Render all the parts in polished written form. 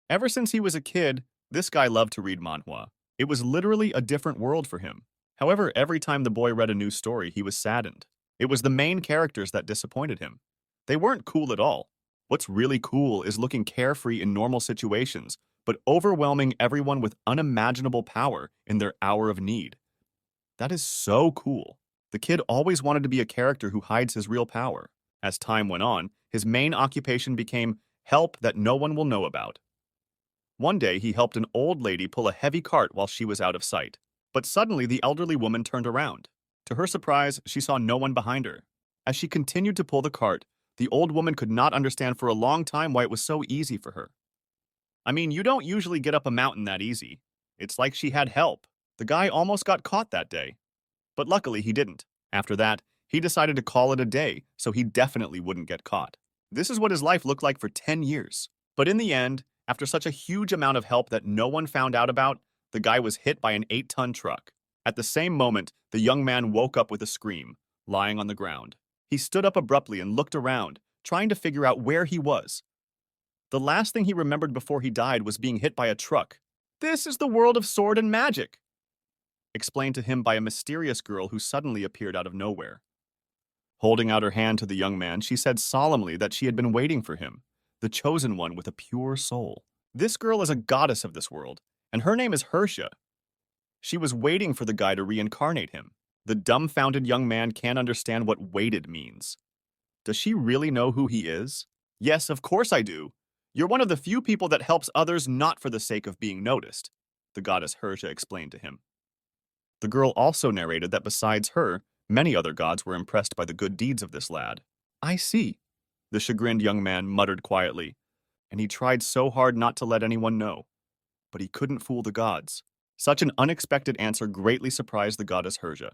Ever since he was a kid, this guy loved to read manhwa. It was literally a different world for him. However, every time the boy read a new story, he was saddened. It was the main characters that disappointed him. They weren't cool at all. What's really cool is looking carefree in normal situations, but overwhelming everyone with unimaginable power in their hour of need. That is so cool. The kid always wanted to be a character who hides his real power. As time went on, his main occupation became help that no one will know about. One day, he helped an old lady pull a heavy cart while she was out of sight. But suddenly, the elderly woman turned around. To her surprise, she saw no one behind her. As she continued to pull the cart, the old woman could not understand for a long time why it was so easy for her. I mean, you don't usually get up a mountain that easy. It's like she had help. The guy almost got caught that day. But luckily, he didn't. After that, he decided to call it a day, so he definitely wouldn't get caught. This is what his life looked like for 10 years. But in the end, after such a huge amount of help that no one found out about, the guy was hit by an 8-ton truck. At the same moment, the young man woke up with a scream, lying on the ground. He stood up abruptly and looked around, trying to figure out where he was. The last thing he remembered before he died was being hit by a truck. This is the world of sword and magic, explained to him by a mysterious girl who suddenly appeared out of nowhere. Holding out her hand to the young man, she said solemnly that she had been waiting for him, the chosen one with a pure soul. This girl is a goddess of this world, and her name is Hersha. She was waiting for the guy to reincarnate him. The dumbfounded young man can't understand what waited means. Does she really know who he is? Yes, of course I do. You're one of the few people that helps others not for the sake of being noticed, the goddess Hersha explained to him. The girl also narrated that besides her, many other gods were impressed by the good deeds of this lad. I see, the chagrined young man muttered quietly, and he tried so hard not to let anyone know. But he couldn't fool the gods. Such an unexpected answer greatly surprised the goddess Hersha.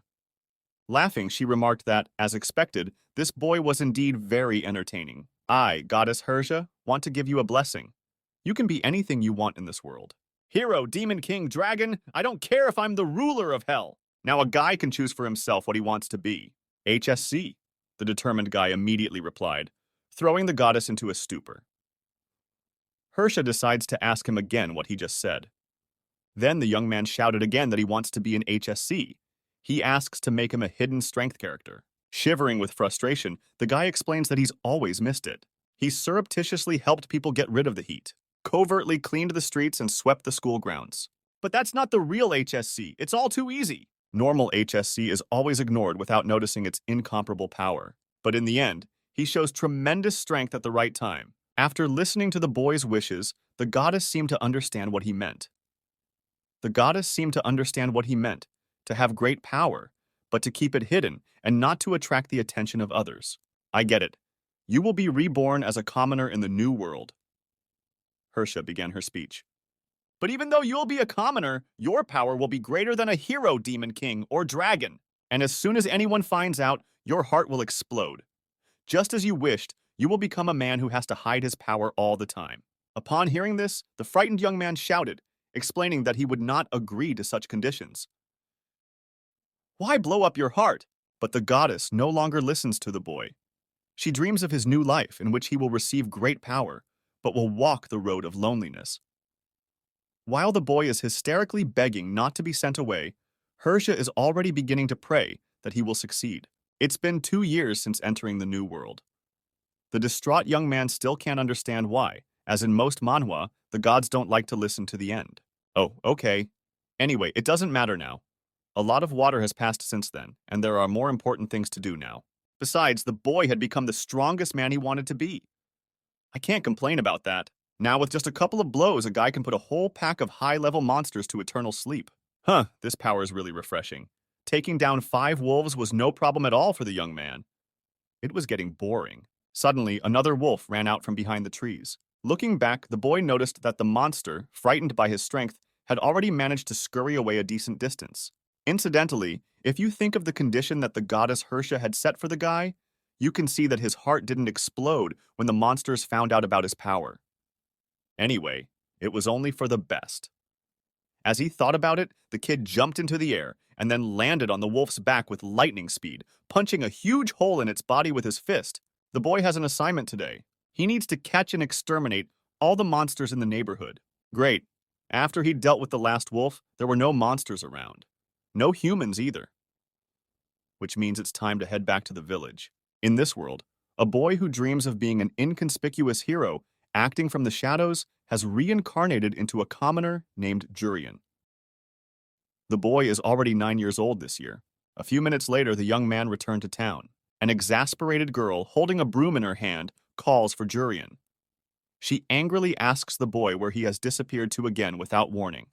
Laughing, she remarked that, as expected, this boy was indeed very entertaining. I, goddess Hersha, want to give you a blessing. You can be anything you want in this world. Hero, demon, king, dragon, I don't care if I'm the ruler of hell. Now a guy can choose for himself what he wants to be. HSC, the determined guy immediately replied, throwing the goddess into a stupor. Hersha decides to ask him again what he just said. Then the young man shouted again that he wants to be an HSC. He asks to make him a hidden strength character. Shivering with frustration, the guy explains that he's always missed it. He surreptitiously helped people get rid of the heat, covertly cleaned the streets and swept the school grounds. But that's not the real HSC. It's all too easy. Normal HSC is always ignored without noticing its incomparable power. But in the end, he shows tremendous strength at the right time. After listening to the boy's wishes, the goddess seemed to understand what he meant. To have great power, but to keep it hidden and not to attract the attention of others. I get it. You will be reborn as a commoner in the new world. Hersha began her speech. But even though you'll be a commoner, your power will be greater than a hero, demon king, or dragon. And as soon as anyone finds out, your heart will explode. Just as you wished, you will become a man who has to hide his power all the time. Upon hearing this, the frightened young man shouted, explaining that he would not agree to such conditions. Why blow up your heart? But the goddess no longer listens to the boy. She dreams of his new life in which he will receive great power, but will walk the road of loneliness. While the boy is hysterically begging not to be sent away, Hersha is already beginning to pray that he will succeed. It's been 2 years since entering the new world. The distraught young man still can't understand why. As in most manhwa, the gods don't like to listen to the end. Oh, okay. Anyway, it doesn't matter now. A lot of water has passed since then, and there are more important things to do now. Besides, the boy had become the strongest man he wanted to be. I can't complain about that. Now with just a couple of blows, a guy can put a whole pack of high-level monsters to eternal sleep. This power is really refreshing. Taking down 5 wolves was no problem at all for the young man. It was getting boring. Suddenly, another wolf ran out from behind the trees. Looking back, the boy noticed that the monster, frightened by his strength, had already managed to scurry away a decent distance. Incidentally, if you think of the condition that the goddess Hersha had set for the guy, you can see that his heart didn't explode when the monsters found out about his power. Anyway, it was only for the best. As he thought about it, the kid jumped into the air and then landed on the wolf's back with lightning speed, punching a huge hole in its body with his fist. The boy has an assignment today. He needs to catch and exterminate all the monsters in the neighborhood. Great. After he'd dealt with the last wolf, there were no monsters around. No humans either. Which means it's time to head back to the village. In this world, a boy who dreams of being an inconspicuous hero acting from the shadows has reincarnated into a commoner named Jurian. The boy is already 9 years old this year. A few minutes later, the young man returned to town. An exasperated girl holding a broom in her hand calls for Jurian. She angrily asks the boy where he has disappeared to again without warning.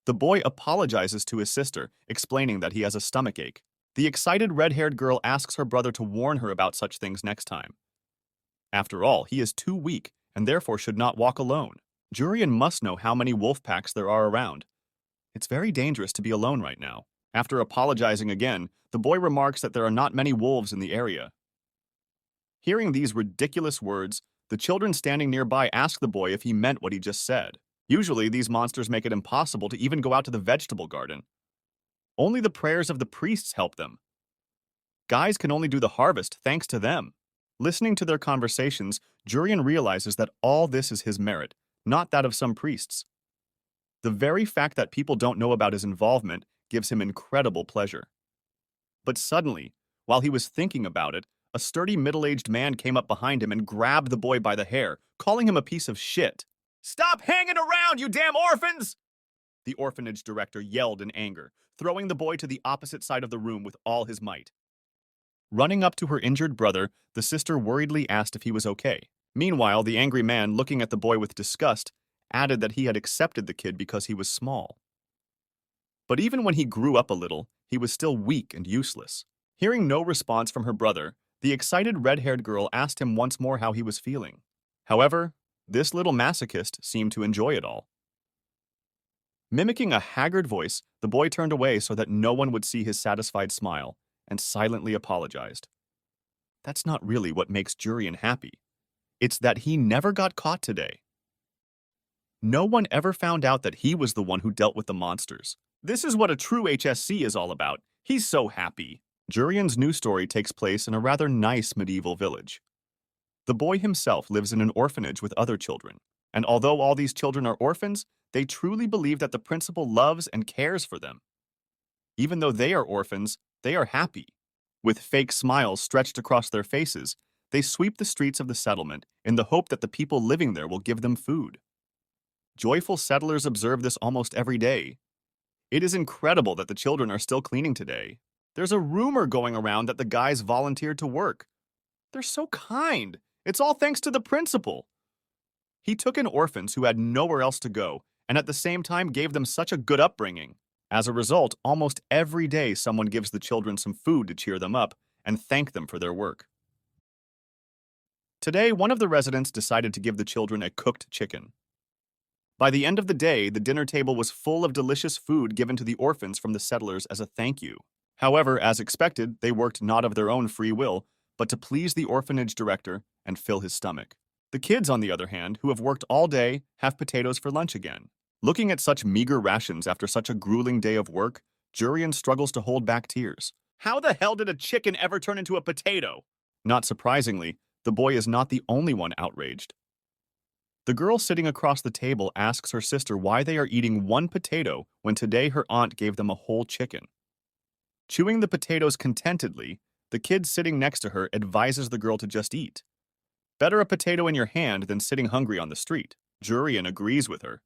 The boy apologizes to his sister, explaining that he has a stomachache. The excited red-haired girl asks her brother to warn her about such things next time. After all, he is too weak and therefore should not walk alone. Jurian must know how many wolf packs there are around. It's very dangerous to be alone right now. After apologizing again, the boy remarks that there are not many wolves in the area. Hearing these ridiculous words, the children standing nearby ask the boy if he meant what he just said. Usually, these monsters make it impossible to even go out to the vegetable garden. Only the prayers of the priests help them. Guys can only do the harvest thanks to them. Listening to their conversations, Jurian realizes that all this is his merit, not that of some priests. The very fact that people don't know about his involvement gives him incredible pleasure. But suddenly, while he was thinking about it, a sturdy middle-aged man came up behind him and grabbed the boy by the hair, calling him a piece of shit. "Stop hanging around, you damn orphans!" The orphanage director yelled in anger, throwing the boy to the opposite side of the room with all his might. Running up to her injured brother, the sister worriedly asked if he was okay. Meanwhile, the angry man, looking at the boy with disgust, added that he had accepted the kid because he was small. But even when he grew up a little, he was still weak and useless. Hearing no response from her brother, the excited red-haired girl asked him once more how he was feeling. However, this little masochist seemed to enjoy it all. Mimicking a haggard voice, the boy turned away so that no one would see his satisfied smile, and silently apologized. That's not really what makes Jurian happy. It's that he never got caught today. No one ever found out that he was the one who dealt with the monsters. This is what a true HSC is all about. He's so happy. Jurian's new story takes place in a rather nice medieval village. The boy himself lives in an orphanage with other children, and although all these children are orphans, they truly believe that the principal loves and cares for them. Even though they are orphans, they are happy. With fake smiles stretched across their faces, they sweep the streets of the settlement in the hope that the people living there will give them food. Joyful settlers observe this almost every day. It is incredible that the children are still cleaning today. There's a rumor going around that the guys volunteered to work. They're so kind. It's all thanks to the principal. He took in orphans who had nowhere else to go, and at the same time gave them such a good upbringing. As a result, almost every day someone gives the children some food to cheer them up and thank them for their work. Today, one of the residents decided to give the children a cooked chicken. By the end of the day, the dinner table was full of delicious food given to the orphans from the settlers as a thank you. However, as expected, they worked not of their own free will, but to please the orphanage director and fill his stomach. The kids, on the other hand, who have worked all day, have potatoes for lunch again. Looking at such meager rations after such a grueling day of work, Jurian struggles to hold back tears. How the hell did a chicken ever turn into a potato? Not surprisingly, the boy is not the only one outraged. The girl sitting across the table asks her sister why they are eating one potato when today her aunt gave them a whole chicken. Chewing the potatoes contentedly, the kid sitting next to her advises the girl to just eat. Better a potato in your hand than sitting hungry on the street. Jurian agrees with her.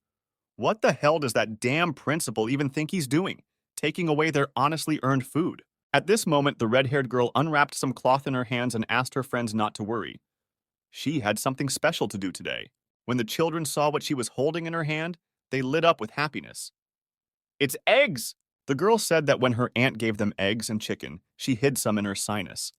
What the hell does that damn principal even think he's doing, taking away their honestly earned food? At this moment, the red-haired girl unwrapped some cloth in her hands and asked her friends not to worry. She had something special to do today. When the children saw what she was holding in her hand, they lit up with happiness. It's eggs! The girl said that when her aunt gave them eggs and chicken, she hid some in her sinus.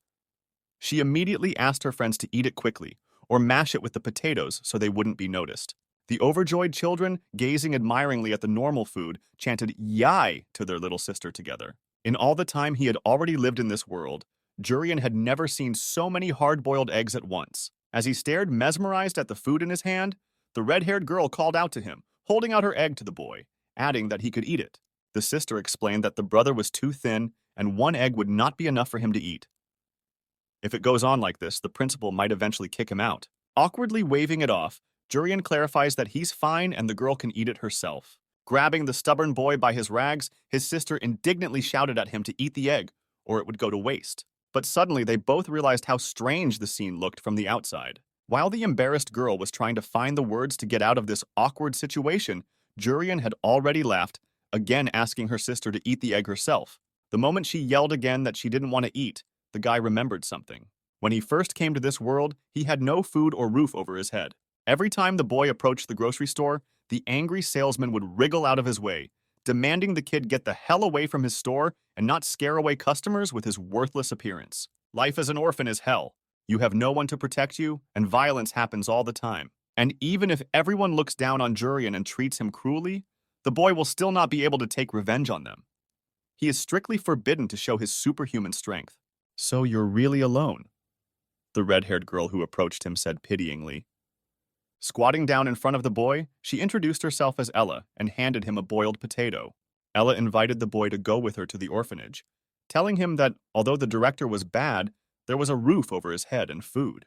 She immediately asked her friends to eat it quickly, or mash it with the potatoes so they wouldn't be noticed. The overjoyed children, gazing admiringly at the normal food, chanted "Yai" to their little sister together. In all the time he had already lived in this world, Jurian had never seen so many hard-boiled eggs at once. As he stared mesmerized at the food in his hand, the red-haired girl called out to him, holding out her egg to the boy, adding that he could eat it. The sister explained that the brother was too thin and one egg would not be enough for him to eat. If it goes on like this, the principal might eventually kick him out. Awkwardly waving it off, Jurian clarifies that he's fine and the girl can eat it herself. Grabbing the stubborn boy by his rags, his sister indignantly shouted at him to eat the egg, or it would go to waste. But suddenly they both realized how strange the scene looked from the outside. While the embarrassed girl was trying to find the words to get out of this awkward situation, Jurian had already laughed, again asking her sister to eat the egg herself. The moment she yelled again that she didn't want to eat, the guy remembered something. When he first came to this world, he had no food or roof over his head. Every time the boy approached the grocery store, the angry salesman would wriggle out of his way, demanding the kid get the hell away from his store and not scare away customers with his worthless appearance. Life as an orphan is hell. You have no one to protect you, and violence happens all the time. And even if everyone looks down on Jurian and treats him cruelly, the boy will still not be able to take revenge on them. He is strictly forbidden to show his superhuman strength. So you're really alone? The red-haired girl who approached him said pityingly. Squatting down in front of the boy, she introduced herself as Ella and handed him a boiled potato. Ella invited the boy to go with her to the orphanage, telling him that although the director was bad, there was a roof over his head and food.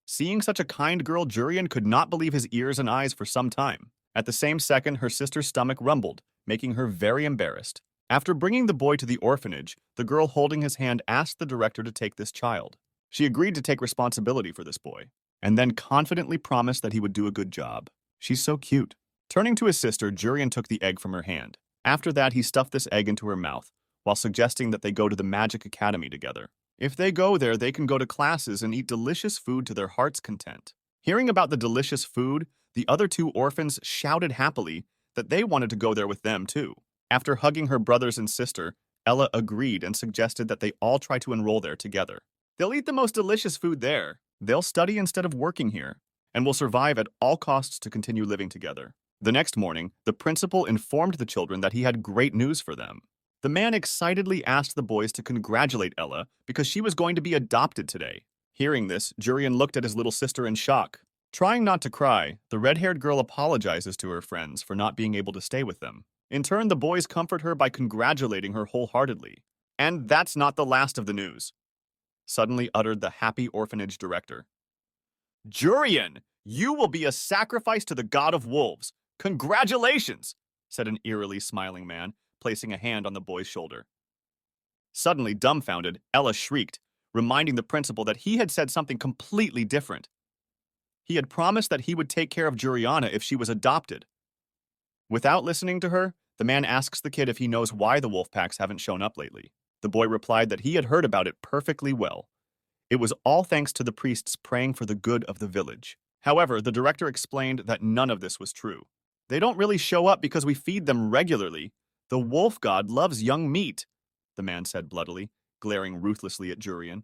Seeing such a kind girl, Jurian could not believe his ears and eyes for some time. At the same second, her sister's stomach rumbled, making her very embarrassed. After bringing the boy to the orphanage, the girl holding his hand asked the director to take this child. She agreed to take responsibility for this boy, and then confidently promised that he would do a good job. She's so cute. Turning to his sister, Jurian took the egg from her hand. After that, he stuffed this egg into her mouth, while suggesting that they go to the Magic Academy together. If they go there, they can go to classes and eat delicious food to their heart's content. Hearing about the delicious food, the other two orphans shouted happily that they wanted to go there with them too. After hugging her brothers and sister, Ella agreed and suggested that they all try to enroll there together. They'll eat the most delicious food there. They'll study instead of working here, and will survive at all costs to continue living together. The next morning, the principal informed the children that he had great news for them. The man excitedly asked the boys to congratulate Ella because she was going to be adopted today. Hearing this, Jurian looked at his little sister in shock. Trying not to cry, the red-haired girl apologizes to her friends for not being able to stay with them. In turn, the boys comfort her by congratulating her wholeheartedly. And that's not the last of the news, suddenly uttered the happy orphanage director. Jurian, you will be a sacrifice to the god of wolves. Congratulations, said an eerily smiling man, placing a hand on the boy's shoulder. Suddenly dumbfounded, Ella shrieked, reminding the principal that he had said something completely different. He had promised that he would take care of Juriana if she was adopted. Without listening to her, the man asks the kid if he knows why the wolf packs haven't shown up lately. The boy replied that he had heard about it perfectly well. It was all thanks to the priests praying for the good of the village. However, the director explained that none of this was true. They don't really show up because we feed them regularly. The wolf god loves young meat, the man said bloodily, glaring ruthlessly at Jurian.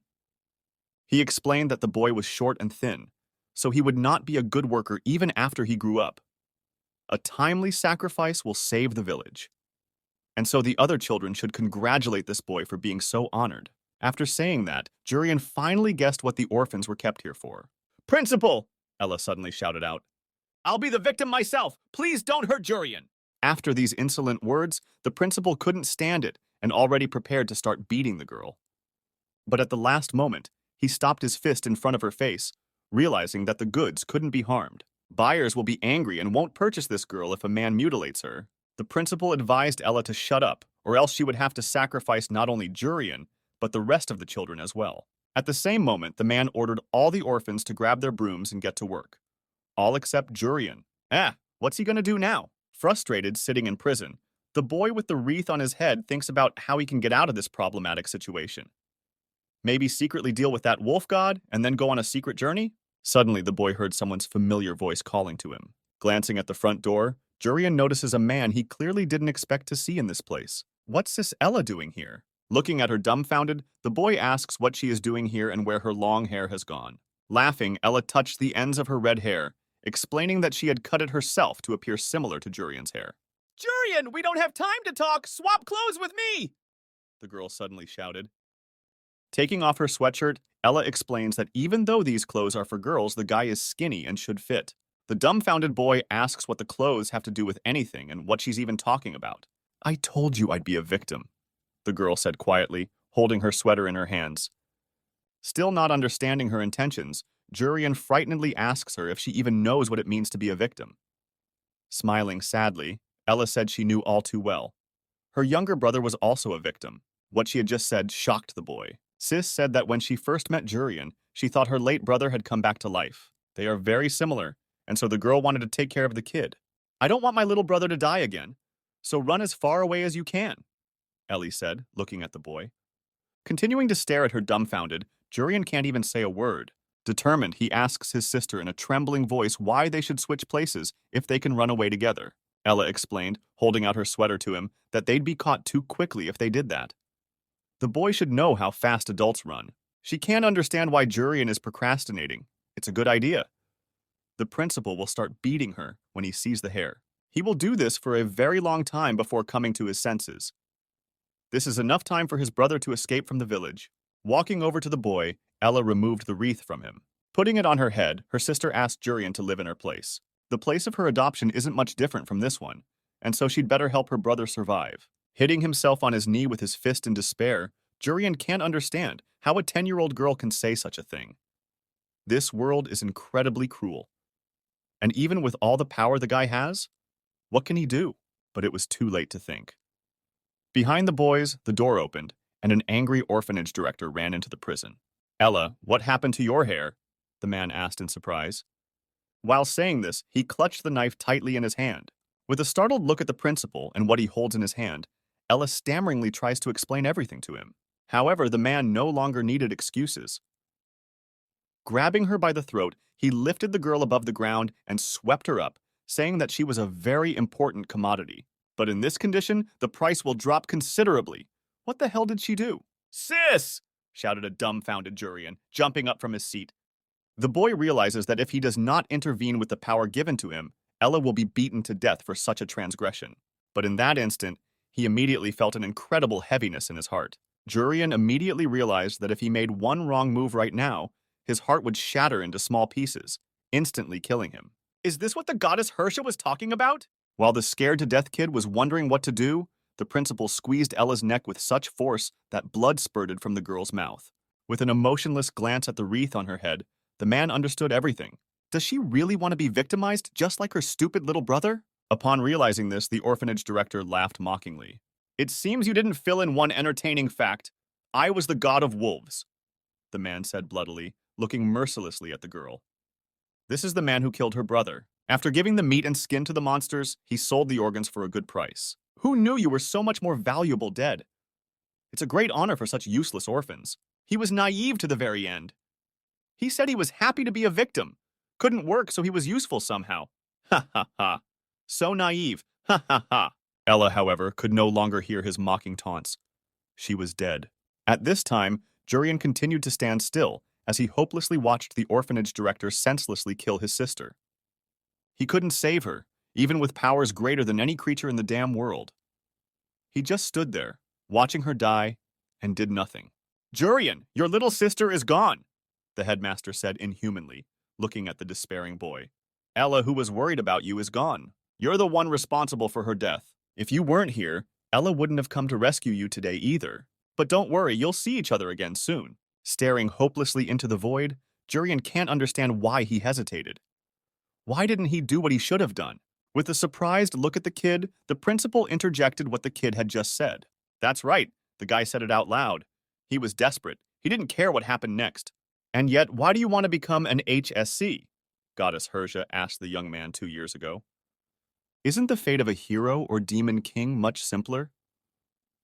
He explained that the boy was short and thin, so he would not be a good worker even after he grew up. A timely sacrifice will save the village. And so the other children should congratulate this boy for being so honored. After saying that, Jurian finally guessed what the orphans were kept here for. Principal! Ella suddenly shouted out. I'll be the victim myself! Please don't hurt Jurian! After these insolent words, the principal couldn't stand it and already prepared to start beating the girl. But at the last moment, he stopped his fist in front of her face, realizing that the goods couldn't be harmed. Buyers will be angry and won't purchase this girl if a man mutilates her. The principal advised Ella to shut up, or else she would have to sacrifice not only Jurian, but the rest of the children as well. At the same moment, the man ordered all the orphans to grab their brooms and get to work. All except Jurian. What's he gonna do now? Frustrated, sitting in prison, the boy with the wreath on his head thinks about how he can get out of this problematic situation. Maybe secretly deal with that wolf god and then go on a secret journey? Suddenly, the boy heard someone's familiar voice calling to him. Glancing at the front door, Jurian notices a man he clearly didn't expect to see in this place. What's this Ella doing here? Looking at her dumbfounded, the boy asks what she is doing here and where her long hair has gone. Laughing, Ella touched the ends of her red hair, explaining that she had cut it herself to appear similar to Jurian's hair. Jurian, we don't have time to talk! Swap clothes with me! The girl suddenly shouted. Taking off her sweatshirt, Ella explains that even though these clothes are for girls, the guy is skinny and should fit. The dumbfounded boy asks what the clothes have to do with anything and what she's even talking about. I told you I'd be a victim, the girl said quietly, holding her sweater in her hands. Still not understanding her intentions, Jurian frightenedly asks her if she even knows what it means to be a victim. Smiling sadly, Ella said she knew all too well. Her younger brother was also a victim. What she had just said shocked the boy. Sis said that when she first met Jurian, she thought her late brother had come back to life. They are very similar, and so the girl wanted to take care of the kid. I don't want my little brother to die again, so run as far away as you can, Ellie said, looking at the boy. Continuing to stare at her dumbfounded, Jurian can't even say a word. Determined, he asks his sister in a trembling voice why they should switch places if they can run away together. Ella explained, holding out her sweater to him, that they'd be caught too quickly if they did that. The boy should know how fast adults run. She can't understand why Jurian is procrastinating. It's a good idea. The principal will start beating her when he sees the hair. He will do this for a very long time before coming to his senses. This is enough time for his brother to escape from the village. Walking over to the boy, Ella removed the wreath from him. Putting it on her head, her sister asked Jurian to live in her place. The place of her adoption isn't much different from this one, and so she'd better help her brother survive. Hitting himself on his knee with his fist in despair, Jurian can't understand how a 10-year-old girl can say such a thing. This world is incredibly cruel. And even with all the power the guy has, what can he do? But it was too late to think. Behind the boys, the door opened, and an angry orphanage director ran into the prison. Ella, what happened to your hair? The man asked in surprise. While saying this, he clutched the knife tightly in his hand. With a startled look at the principal and what he holds in his hand, Ella stammeringly tries to explain everything to him. However, the man no longer needed excuses. Grabbing her by the throat, he lifted the girl above the ground and swept her up, saying that she was a very important commodity. But in this condition, the price will drop considerably. What the hell did she do? Sis! Shouted a dumbfounded Jurian, jumping up from his seat. The boy realizes that if he does not intervene with the power given to him, Ella will be beaten to death for such a transgression. But in that instant, he immediately felt an incredible heaviness in his heart. Jurian immediately realized that if he made one wrong move right now, his heart would shatter into small pieces, instantly killing him. Is this what the goddess Hersha was talking about? While the scared-to-death kid was wondering what to do, the principal squeezed Ella's neck with such force that blood spurted from the girl's mouth. With an emotionless glance at the wreath on her head, the man understood everything. Does she really want to be victimized just like her stupid little brother? Upon realizing this, the orphanage director laughed mockingly. It seems you didn't fill in one entertaining fact. I was the god of wolves, the man said bloodily, looking mercilessly at the girl. This is the man who killed her brother. After giving the meat and skin to the monsters, he sold the organs for a good price. Who knew you were so much more valuable dead? It's a great honor for such useless orphans. He was naive to the very end. He said he was happy to be a victim. Couldn't work, so he was useful somehow. Ha ha ha. So naive. Ha ha ha. Ella, however, could no longer hear his mocking taunts. She was dead. At this time, Jurian continued to stand still as he hopelessly watched the orphanage director senselessly kill his sister. He couldn't save her, even with powers greater than any creature in the damn world. He just stood there, watching her die, and did nothing. Jurian, your little sister is gone, the headmaster said inhumanly, looking at the despairing boy. Ella, who was worried about you, is gone. You're the one responsible for her death. If you weren't here, Ella wouldn't have come to rescue you today either. But don't worry, you'll see each other again soon. Staring hopelessly into the void, Jurian can't understand why he hesitated. Why didn't he do what he should have done? With a surprised look at the kid, the principal interjected what the kid had just said. That's right, the guy said it out loud. He was desperate. He didn't care what happened next. And yet, why do you want to become an HSC? Goddess Hersha asked the young man 2 years ago. Isn't the fate of a hero or demon king much simpler?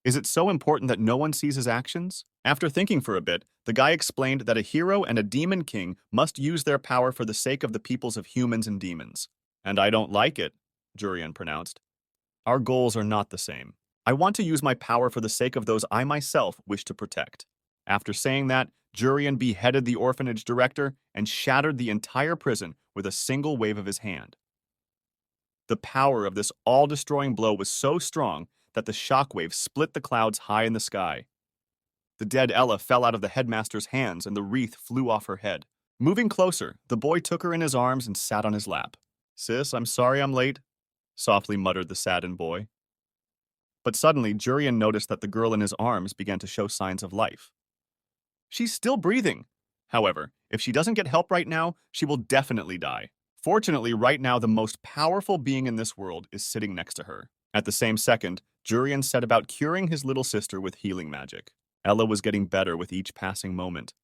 Is it so important that no one sees his actions? After thinking for a bit, the guy explained that a hero and a demon king must use their power for the sake of the peoples of humans and demons. And I don't like it, Jurian pronounced. Our goals are not the same. I want to use my power for the sake of those I myself wish to protect. After saying that, Jurian beheaded the orphanage director and shattered the entire prison with a single wave of his hand. The power of this all-destroying blow was so strong that the shockwave split the clouds high in the sky. The dead Ella fell out of the headmaster's hands and the wreath flew off her head. Moving closer, the boy took her in his arms and sat on his lap. Sis, I'm sorry I'm late, softly muttered the saddened boy. But suddenly, Jurian noticed that the girl in his arms began to show signs of life. She's still breathing. However, If she doesn't get help right now, she will definitely die. Fortunately, right now, the most powerful being in this world is sitting next to her. At the same second, Jurian set about curing his little sister with healing magic. Ella was getting better with each passing moment.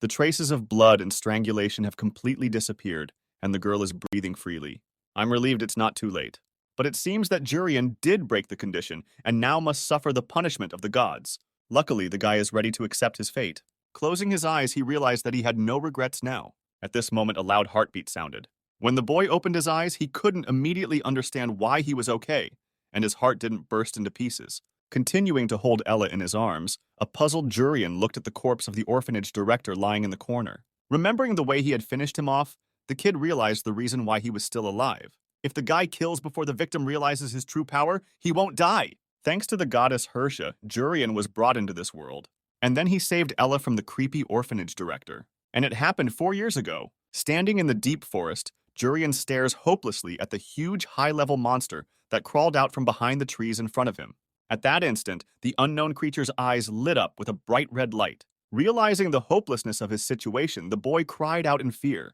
The traces of blood and strangulation have completely disappeared, and the girl is breathing freely. I'm relieved it's not too late. But it seems that Jurian did break the condition, and now must suffer the punishment of the gods. Luckily, the guy is ready to accept his fate. Closing his eyes, he realized that he had no regrets now. At this moment, a loud heartbeat sounded. When the boy opened his eyes, he couldn't immediately understand why he was okay, and his heart didn't burst into pieces. Continuing to hold Ella in his arms, a puzzled Jurian looked at the corpse of the orphanage director lying in the corner. Remembering the way he had finished him off, the kid realized the reason why he was still alive. If the guy kills before the victim realizes his true power, he won't die. Thanks to the goddess Hersha, Jurian was brought into this world. And then he saved Ella from the creepy orphanage director. And it happened 4 years ago. Standing in the deep forest, Jurian stares hopelessly at the huge high-level monster that crawled out from behind the trees in front of him. At that instant, the unknown creature's eyes lit up with a bright red light. Realizing the hopelessness of his situation, the boy cried out in fear.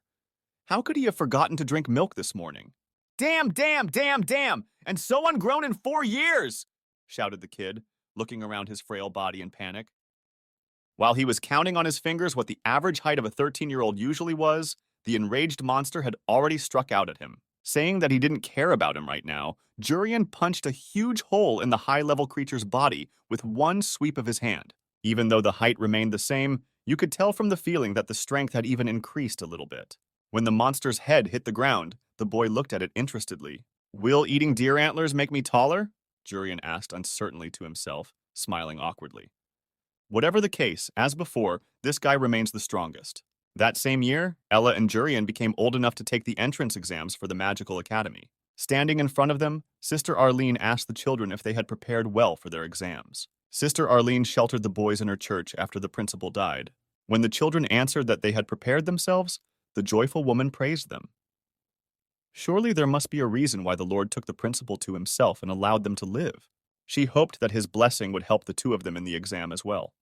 How could he have forgotten to drink milk this morning? Damn, damn, damn, damn! And so ungrown in 4 years! Shouted the kid, looking around his frail body in panic. While he was counting on his fingers what the average height of a 13-year-old usually was, the enraged monster had already struck out at him. Saying that he didn't care about him right now, Jurian punched a huge hole in the high-level creature's body with one sweep of his hand. Even though the height remained the same, you could tell from the feeling that the strength had even increased a little bit. When the monster's head hit the ground, the boy looked at it interestedly. Will eating deer antlers make me taller? Jurian asked uncertainly to himself, smiling awkwardly. Whatever the case, as before, this guy remains the strongest. That same year, Ella and Jurian became old enough to take the entrance exams for the Magical Academy. Standing in front of them, Sister Arlene asked the children if they had prepared well for their exams. Sister Arlene sheltered the boys in her church after the principal died. When the children answered that they had prepared themselves, the joyful woman praised them. Surely there must be a reason why the Lord took the principal to himself and allowed them to live. She hoped that his blessing would help the two of them in the exam as well.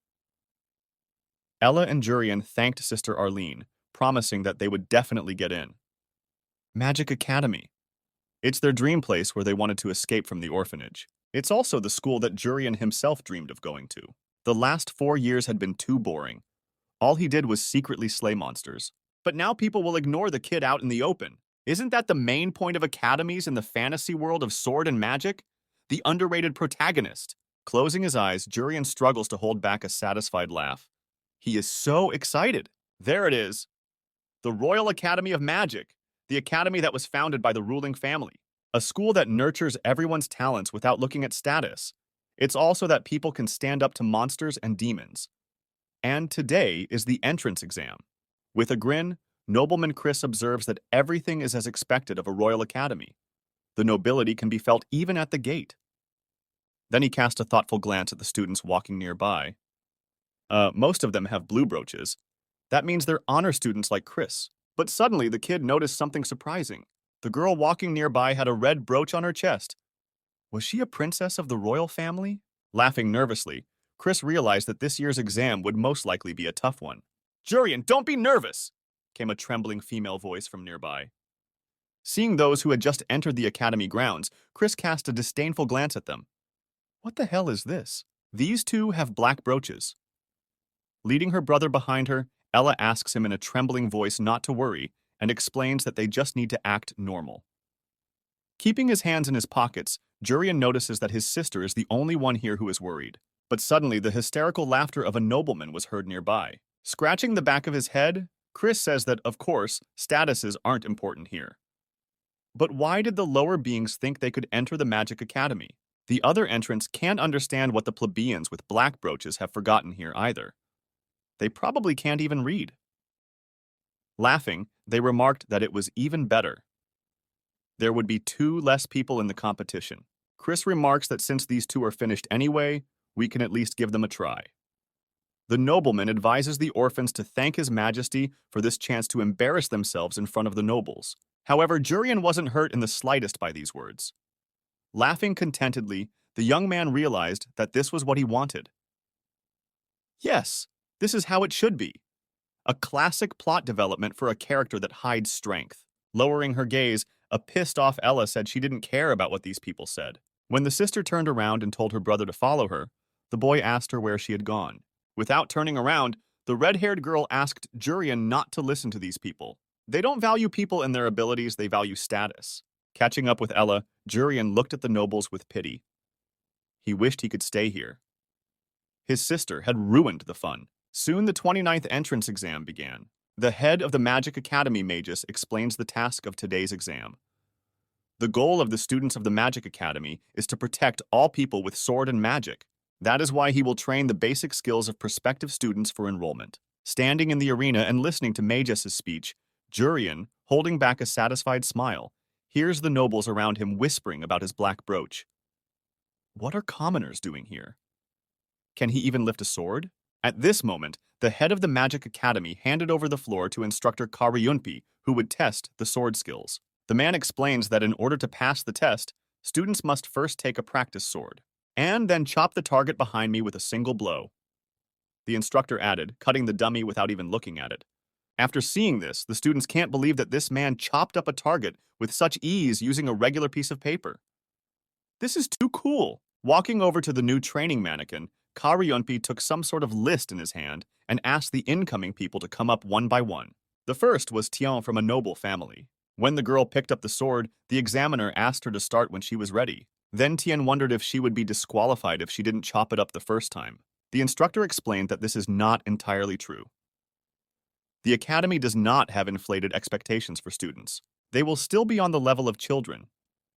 Ella and Jurian thanked Sister Arlene, promising that they would definitely get in. Magic Academy. It's their dream place where they wanted to escape from the orphanage. It's also the school that Jurian himself dreamed of going to. The last 4 years had been too boring. All he did was secretly slay monsters. But now people will ignore the kid out in the open. Isn't that the main point of academies in the fantasy world of sword and magic? The underrated protagonist. Closing his eyes, Jurian struggles to hold back a satisfied laugh. He is so excited. There it is. The Royal Academy of Magic, the academy that was founded by the ruling family. A school that nurtures everyone's talents without looking at status. It's also that people can stand up to monsters and demons. And today is the entrance exam. With a grin, Nobleman Chris observes that everything is as expected of a royal academy. The nobility can be felt even at the gate. Then he cast a thoughtful glance at the students walking nearby. Most of them have blue brooches. That means they're honor students like Chris. But suddenly, the kid noticed something surprising. The girl walking nearby had a red brooch on her chest. Was she a princess of the royal family? Laughing nervously, Chris realized that this year's exam would most likely be a tough one. Jurian, don't be nervous, came a trembling female voice from nearby. Seeing those who had just entered the academy grounds, Chris cast a disdainful glance at them. What the hell is this? These two have black brooches. Leading her brother behind her, Ella asks him in a trembling voice not to worry and explains that they just need to act normal. Keeping his hands in his pockets, Jurian notices that his sister is the only one here who is worried. But suddenly, the hysterical laughter of a nobleman was heard nearby. Scratching the back of his head, Chris says that, of course, statuses aren't important here. But why did the lower beings think they could enter the Magic Academy? The other entrants can't understand what the plebeians with black brooches have forgotten here either. They probably can't even read. Laughing, they remarked that it was even better. There would be 2 less people in the competition. Chris remarks that since these 2 are finished anyway, we can at least give them a try. The nobleman advises the orphans to thank His Majesty for this chance to embarrass themselves in front of the nobles. However, Jurian wasn't hurt in the slightest by these words. Laughing contentedly, the young man realized that this was what he wanted. Yes, this is how it should be. A classic plot development for a character that hides strength. Lowering her gaze, a pissed-off Ella said she didn't care about what these people said. When the sister turned around and told her brother to follow her, the boy asked her where she had gone. Without turning around, the red-haired girl asked Jurian not to listen to these people. They don't value people and their abilities, they value status. Catching up with Ella, Jurian looked at the nobles with pity. He wished he could stay here. His sister had ruined the fun. Soon the 29th entrance exam began. The head of the Magic Academy Magus explains the task of today's exam. The goal of the students of the Magic Academy is to protect all people with sword and magic. That is why he will train the basic skills of prospective students for enrollment. Standing in the arena and listening to Magus's speech, Jurian, holding back a satisfied smile, hears the nobles around him whispering about his black brooch. What are commoners doing here? Can he even lift a sword? At this moment, the head of the Magic Academy handed over the floor to instructor Karyunpi, who would test the sword skills. The man explains that in order to pass the test, students must first take a practice sword, and then chop the target behind me with a single blow. The instructor added, cutting the dummy without even looking at it. After seeing this, the students can't believe that this man chopped up a target with such ease using a regular piece of paper. This is too cool. Walking over to the new training mannequin, Karyunpi took some sort of list in his hand and asked the incoming people to come up one by one. The first was Tian from a noble family. When the girl picked up the sword, the examiner asked her to start when she was ready. Then Tian wondered if she would be disqualified if she didn't chop it up the first time. The instructor explained that this is not entirely true. The academy does not have inflated expectations for students. They will still be on the level of children.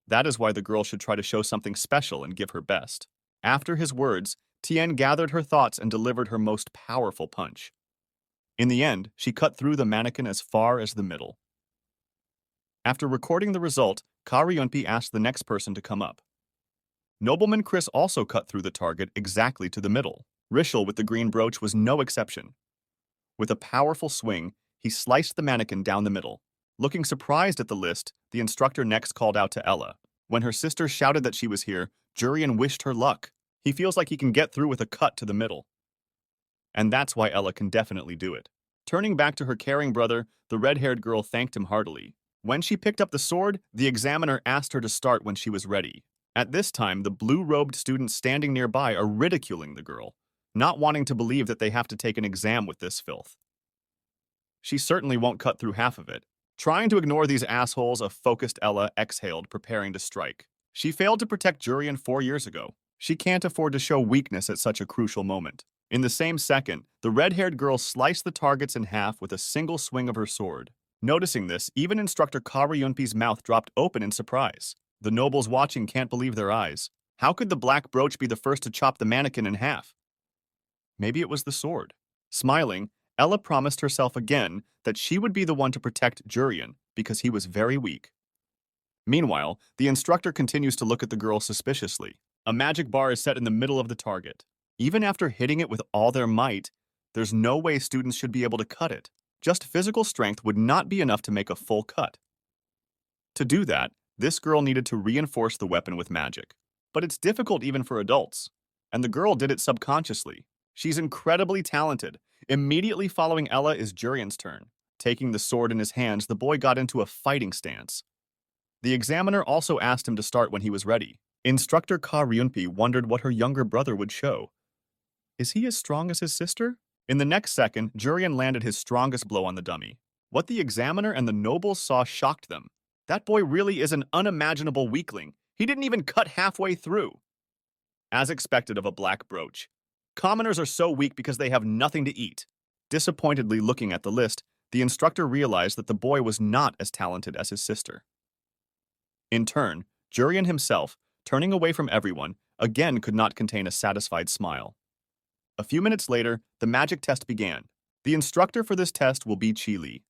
That is why the girl should try to show something special and give her best. After his words, Tian gathered her thoughts and delivered her most powerful punch. In the end, she cut through the mannequin as far as the middle. After recording the result, Karyunpi asked the next person to come up. Nobleman Chris also cut through the target exactly to the middle. Rishel with the green brooch was no exception. With a powerful swing, he sliced the mannequin down the middle. Looking surprised at the list, the instructor next called out to Ella. When her sister shouted that she was here, Jurian wished her luck. He feels like he can get through with a cut to the middle. And that's why Ella can definitely do it. Turning back to her caring brother, the red-haired girl thanked him heartily. When she picked up the sword, the examiner asked her to start when she was ready. At this time, the blue-robed students standing nearby are ridiculing the girl, not wanting to believe that they have to take an exam with this filth. She certainly won't cut through half of it. Trying to ignore these assholes, a focused Ella exhaled, preparing to strike. She failed to protect Jurian 4 years ago. She can't afford to show weakness at such a crucial moment. In the same second, the red-haired girl sliced the targets in half with a single swing of her sword. Noticing this, even instructor Karyunpi's mouth dropped open in surprise. The nobles watching can't believe their eyes. How could the black brooch be the first to chop the mannequin in half? Maybe it was the sword. Smiling, Ella promised herself again that she would be the one to protect Jurian because he was very weak. Meanwhile, the instructor continues to look at the girl suspiciously. A magic bar is set in the middle of the target. Even after hitting it with all their might, there's no way students should be able to cut it. Just physical strength would not be enough to make a full cut. To do that, this girl needed to reinforce the weapon with magic. But it's difficult even for adults. And the girl did it subconsciously. She's incredibly talented. Immediately following Ella is Jurian's turn. Taking the sword in his hands, the boy got into a fighting stance. The examiner also asked him to start when he was ready. Instructor Karyunpi wondered what her younger brother would show. Is he as strong as his sister? In the next second, Jurian landed his strongest blow on the dummy. What the examiner and the nobles saw shocked them. That boy really is an unimaginable weakling. He didn't even cut halfway through. As expected of a black brooch, commoners are so weak because they have nothing to eat. Disappointedly looking at the list, the instructor realized that the boy was not as talented as his sister. In turn, Jurian himself, turning away from everyone, again could not contain a satisfied smile. A few minutes later, the magic test began. The instructor for this test will be Chi Li.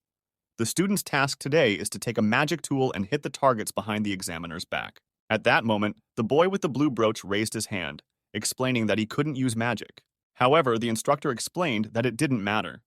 The student's task today is to take a magic tool and hit the targets behind the examiner's back. At that moment, the boy with the blue brooch raised his hand, explaining that he couldn't use magic. However, the instructor explained that it didn't matter.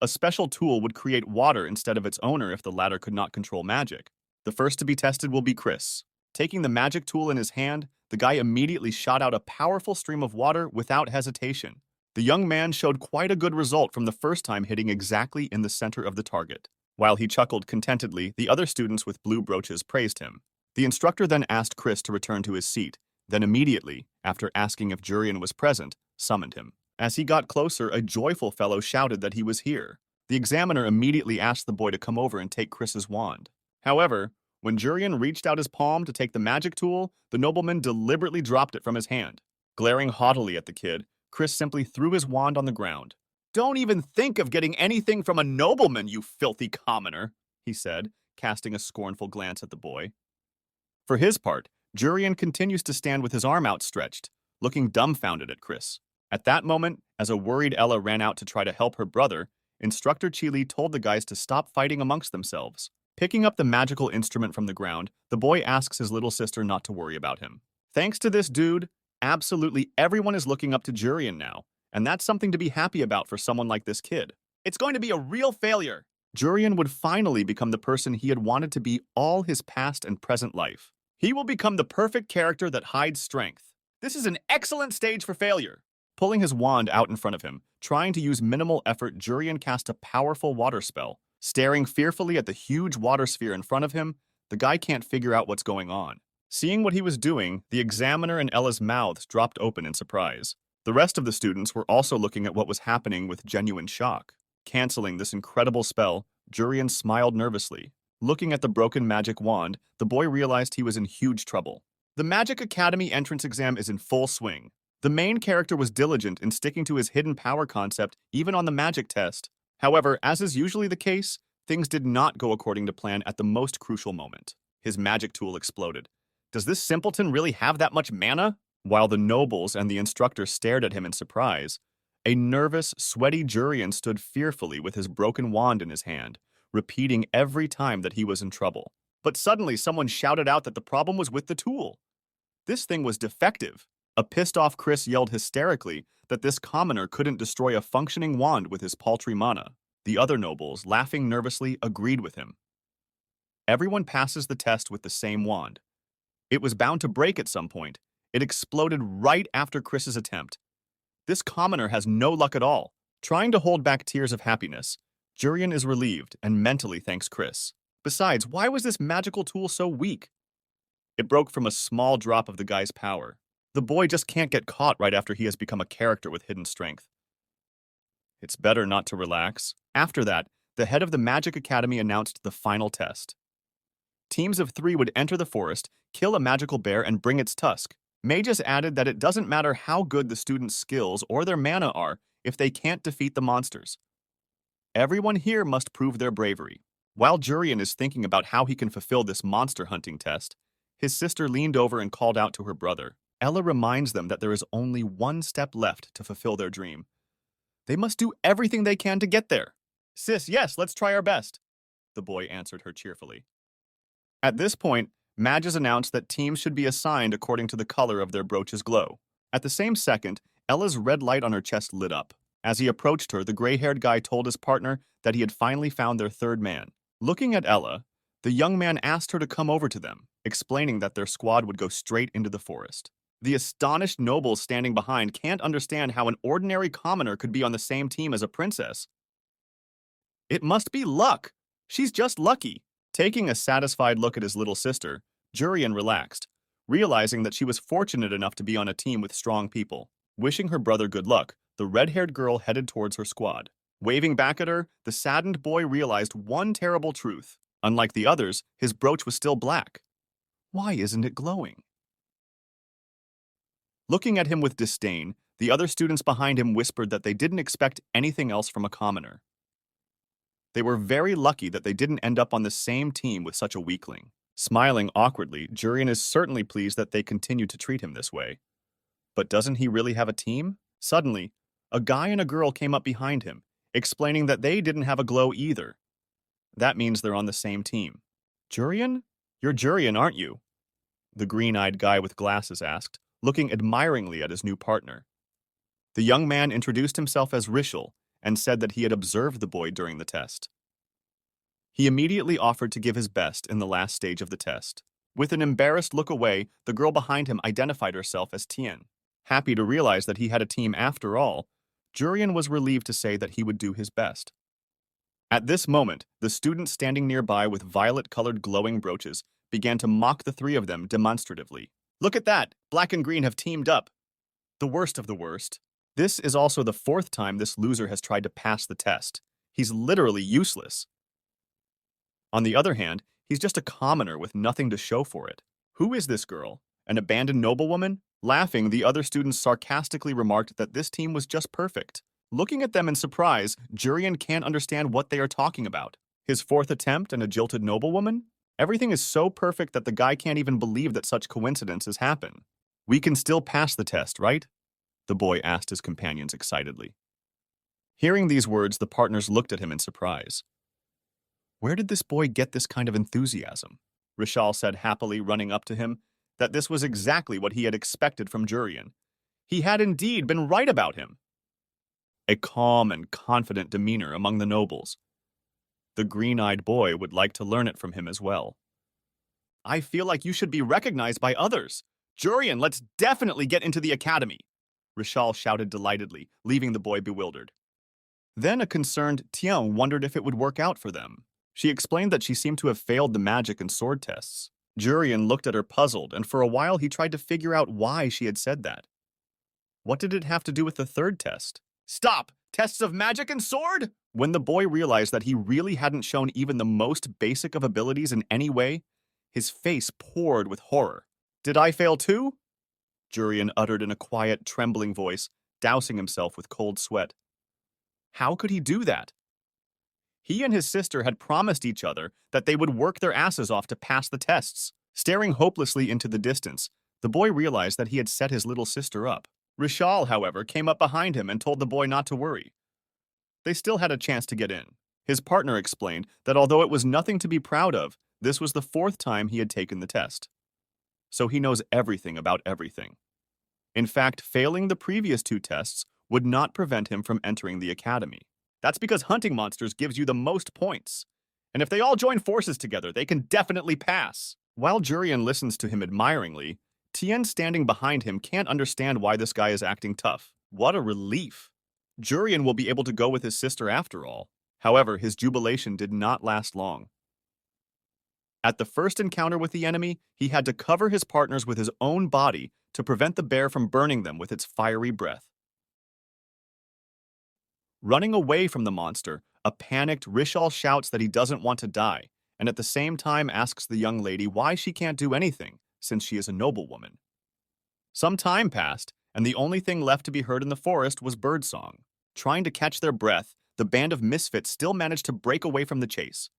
A special tool would create water instead of its owner if the latter could not control magic. The first to be tested will be Chris. Taking the magic tool in his hand, the guy immediately shot out a powerful stream of water without hesitation. The young man showed quite a good result from the first time hitting exactly in the center of the target. While he chuckled contentedly, the other students with blue brooches praised him. The instructor then asked Chris to return to his seat, then immediately, after asking if Jurian was present, summoned him. As he got closer, a joyful fellow shouted that he was here. The examiner immediately asked the boy to come over and take Chris's wand. However, when Jurian reached out his palm to take the magic tool, the nobleman deliberately dropped it from his hand. Glaring haughtily at the kid, Chris simply threw his wand on the ground. "Don't even think of getting anything from a nobleman, you filthy commoner," he said, casting a scornful glance at the boy. For his part, Jurian continues to stand with his arm outstretched, looking dumbfounded at Chris. At that moment, as a worried Ella ran out to try to help her brother, Instructor Chili told the guys to stop fighting amongst themselves. Picking up the magical instrument from the ground, the boy asks his little sister not to worry about him. Thanks to this dude, absolutely everyone is looking up to Jurian now, and that's something to be happy about for someone like this kid. It's going to be a real failure. Jurian would finally become the person he had wanted to be all his past and present life. He will become the perfect character that hides strength. This is an excellent stage for failure. Pulling his wand out in front of him, trying to use minimal effort, Jurian cast a powerful water spell. Staring fearfully at the huge water sphere in front of him, the guy can't figure out what's going on. Seeing what he was doing, the examiner and Ella's mouths dropped open in surprise. The rest of the students were also looking at what was happening with genuine shock. Canceling this incredible spell, Jurian smiled nervously. Looking at the broken magic wand, the boy realized he was in huge trouble. The Magic Academy entrance exam is in full swing. The main character was diligent in sticking to his hidden power concept even on the magic test. However, as is usually the case, things did not go according to plan at the most crucial moment. His magic tool exploded. Does this simpleton really have that much mana? While the nobles and the instructor stared at him in surprise, a nervous, sweaty Jurian stood fearfully with his broken wand in his hand, repeating every time that he was in trouble. But suddenly someone shouted out that the problem was with the tool. This thing was defective. A pissed-off Chris yelled hysterically that this commoner couldn't destroy a functioning wand with his paltry mana. The other nobles, laughing nervously, agreed with him. Everyone passes the test with the same wand. It was bound to break at some point. It exploded right after Chris's attempt. This commoner has no luck at all. Trying to hold back tears of happiness, Jurian is relieved and mentally thanks Chris. Besides, why was this magical tool so weak? It broke from a small drop of the guy's power. The boy just can't get caught right after he has become a character with hidden strength. It's better not to relax. After that, the head of the Magic Academy announced the final test. Teams of 3 would enter the forest, kill a magical bear, and bring its tusk. Magus added that it doesn't matter how good the students' skills or their mana are if they can't defeat the monsters. Everyone here must prove their bravery. While Jurian is thinking about how he can fulfill this monster hunting test, his sister leaned over and called out to her brother. Ella reminds them that there is only one step left to fulfill their dream. They must do everything they can to get there. "Sis, yes, let's try our best," the boy answered her cheerfully. At this point, Magus announced that teams should be assigned according to the color of their brooch's glow. At the same second, Ella's red light on her chest lit up. As he approached her, the gray-haired guy told his partner that he had finally found their third man. Looking at Ella, the young man asked her to come over to them, explaining that their squad would go straight into the forest. The astonished nobles standing behind can't understand how an ordinary commoner could be on the same team as a princess. It must be luck. She's just lucky. Taking a satisfied look at his little sister, Jurian relaxed, realizing that she was fortunate enough to be on a team with strong people. Wishing her brother good luck, the red-haired girl headed towards her squad. Waving back at her, the saddened boy realized one terrible truth. Unlike the others, his brooch was still black. Why isn't it glowing? Looking at him with disdain, the other students behind him whispered that they didn't expect anything else from a commoner. They were very lucky that they didn't end up on the same team with such a weakling. Smiling awkwardly, Jurian is certainly pleased that they continued to treat him this way. But doesn't he really have a team? Suddenly, a guy and a girl came up behind him, explaining that they didn't have a glow either. That means they're on the same team. "Jurian? You're Jurian, aren't you?" the green-eyed guy with glasses asked, looking admiringly at his new partner. The young man introduced himself as Rishal and said that he had observed the boy during the test. He immediately offered to give his best in the last stage of the test. With an embarrassed look away, the girl behind him identified herself as Tien. Happy to realize that he had a team after all, Jurian was relieved to say that he would do his best. At this moment, the student standing nearby with violet-colored glowing brooches began to mock the three of them demonstratively. Look at that! Black and green have teamed up. The worst of the worst. This is also the fourth time this loser has tried to pass the test. He's literally useless. On the other hand, he's just a commoner with nothing to show for it. Who is this girl? An abandoned noblewoman? Laughing, the other students sarcastically remarked that this team was just perfect. Looking at them in surprise, Jurian can't understand what they are talking about. His fourth attempt and a jilted noblewoman? Everything is so perfect that the guy can't even believe that such coincidences happen. We can still pass the test, right? The boy asked his companions excitedly. Hearing these words, the partners looked at him in surprise. Where did this boy get this kind of enthusiasm? Rishal said happily, running up to him, that this was exactly what he had expected from Jurian. He had indeed been right about him. A calm and confident demeanor among the nobles. The green-eyed boy would like to learn it from him as well. I feel like you should be recognized by others. Jurian, let's definitely get into the academy, Rishal shouted delightedly, leaving the boy bewildered. Then a concerned Tian wondered if it would work out for them. She explained that she seemed to have failed the magic and sword tests. Jurian looked at her puzzled, and for a while he tried to figure out why she had said that. What did it have to do with the third test? Stop! Tests of magic and sword? When the boy realized that he really hadn't shown even the most basic of abilities in any way, his face poured with horror. Did I fail too? Jurian uttered in a quiet, trembling voice, dousing himself with cold sweat. How could he do that? He and his sister had promised each other that they would work their asses off to pass the tests. Staring hopelessly into the distance, the boy realized that he had set his little sister up. Rishal, however, came up behind him and told the boy not to worry. They still had a chance to get in. His partner explained that although it was nothing to be proud of, this was the fourth time he had taken the test. So he knows everything about everything. In fact, failing the previous two tests would not prevent him from entering the academy. That's because hunting monsters gives you the most points. And if they all join forces together, they can definitely pass. While Jurian listens to him admiringly, Tien standing behind him can't understand why this guy is acting tough. What a relief. Jurian will be able to go with his sister after all. However, his jubilation did not last long. At the first encounter with the enemy, he had to cover his partners with his own body to prevent the bear from burning them with its fiery breath. Running away from the monster, a panicked Rishal shouts that he doesn't want to die, and at the same time asks the young lady why she can't do anything, since she is a noblewoman. Some time passed, and the only thing left to be heard in the forest was birdsong. Trying to catch their breath, the band of misfits still managed to break away from the chase.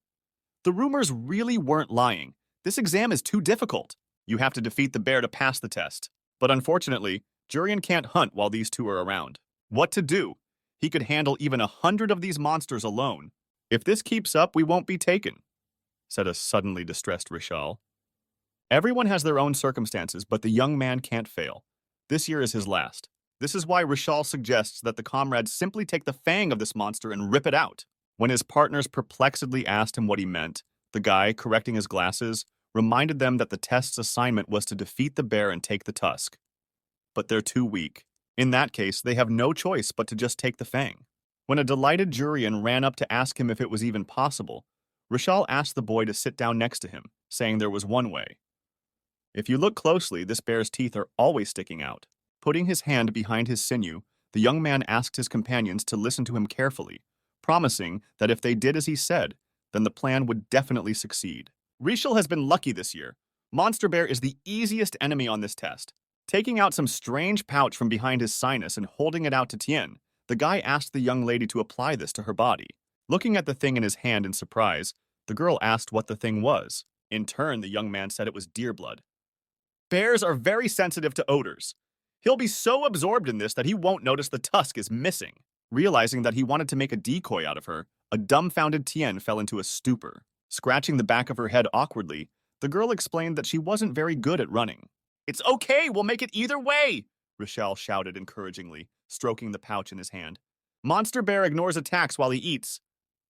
The rumors really weren't lying. This exam is too difficult. You have to defeat the bear to pass the test. But unfortunately, Jurian can't hunt while these two are around. What to do? He could handle even 100 of these monsters alone. If this keeps up, we won't be taken, said a suddenly distressed Rishal. Everyone has their own circumstances, but the young man can't fail. This year is his last. This is why Rishal suggests that the comrades simply take the fang of this monster and rip it out. When his partners perplexedly asked him what he meant, the guy, correcting his glasses, reminded them that the test's assignment was to defeat the bear and take the tusk. But they're too weak. In that case, they have no choice but to just take the fang. When a delighted Jurian ran up to ask him if it was even possible, Rishal asked the boy to sit down next to him, saying there was one way. If you look closely, this bear's teeth are always sticking out. Putting his hand behind his sinew, the young man asked his companions to listen to him carefully, promising that if they did as he said, then the plan would definitely succeed. Rishal has been lucky this year. Monster Bear is the easiest enemy on this test. Taking out some strange pouch from behind his sinus and holding it out to Tien, the guy asked the young lady to apply this to her body. Looking at the thing in his hand in surprise, the girl asked what the thing was. In turn, the young man said it was deer blood. Bears are very sensitive to odors. He'll be so absorbed in this that he won't notice the tusk is missing. Realizing that he wanted to make a decoy out of her, a dumbfounded Tien fell into a stupor. Scratching the back of her head awkwardly, the girl explained that she wasn't very good at running. It's okay, we'll make it either way, Rishal shouted encouragingly, stroking the pouch in his hand. Monster Bear ignores attacks while he eats.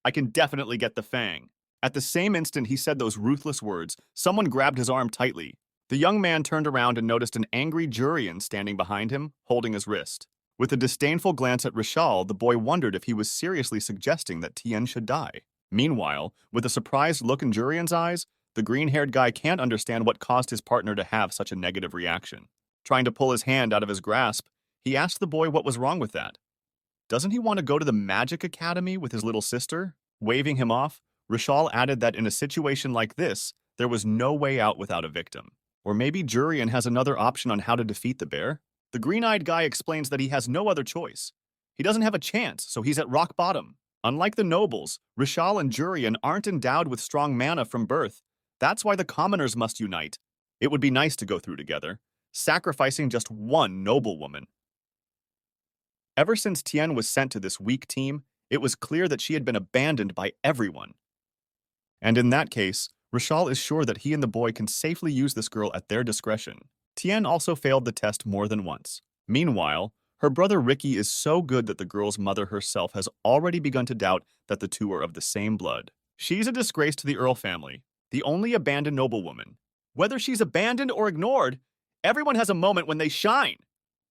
I can definitely get the fang. At the same instant he said those ruthless words, someone grabbed his arm tightly. The young man turned around and noticed an angry Jurian standing behind him, holding his wrist. With a disdainful glance at Rishal, the boy wondered if he was seriously suggesting that Tien should die. Meanwhile, with a surprised look in Jurian's eyes, the green-haired guy can't understand what caused his partner to have such a negative reaction. Trying to pull his hand out of his grasp, he asked the boy what was wrong with that. Doesn't he want to go to the Magic Academy with his little sister? Waving him off, Rishal added that in a situation like this, there was no way out without a victim. Or maybe Jurian has another option on how to defeat the bear? The green-eyed guy explains that he has no other choice. He doesn't have a chance, so he's at rock bottom. Unlike the nobles, Rishal and Jurian aren't endowed with strong mana from birth. That's why the commoners must unite. It would be nice to go through together, sacrificing just one noblewoman. Ever since Tien was sent to this weak team, it was clear that she had been abandoned by everyone. And in that case, Rishal is sure that he and the boy can safely use this girl at their discretion. Tien also failed the test more than once. Meanwhile, her brother Ricky is so good that the girl's mother herself has already begun to doubt that the two are of the same blood. She's a disgrace to the Earl family, the only abandoned noblewoman. Whether she's abandoned or ignored, everyone has a moment when they shine,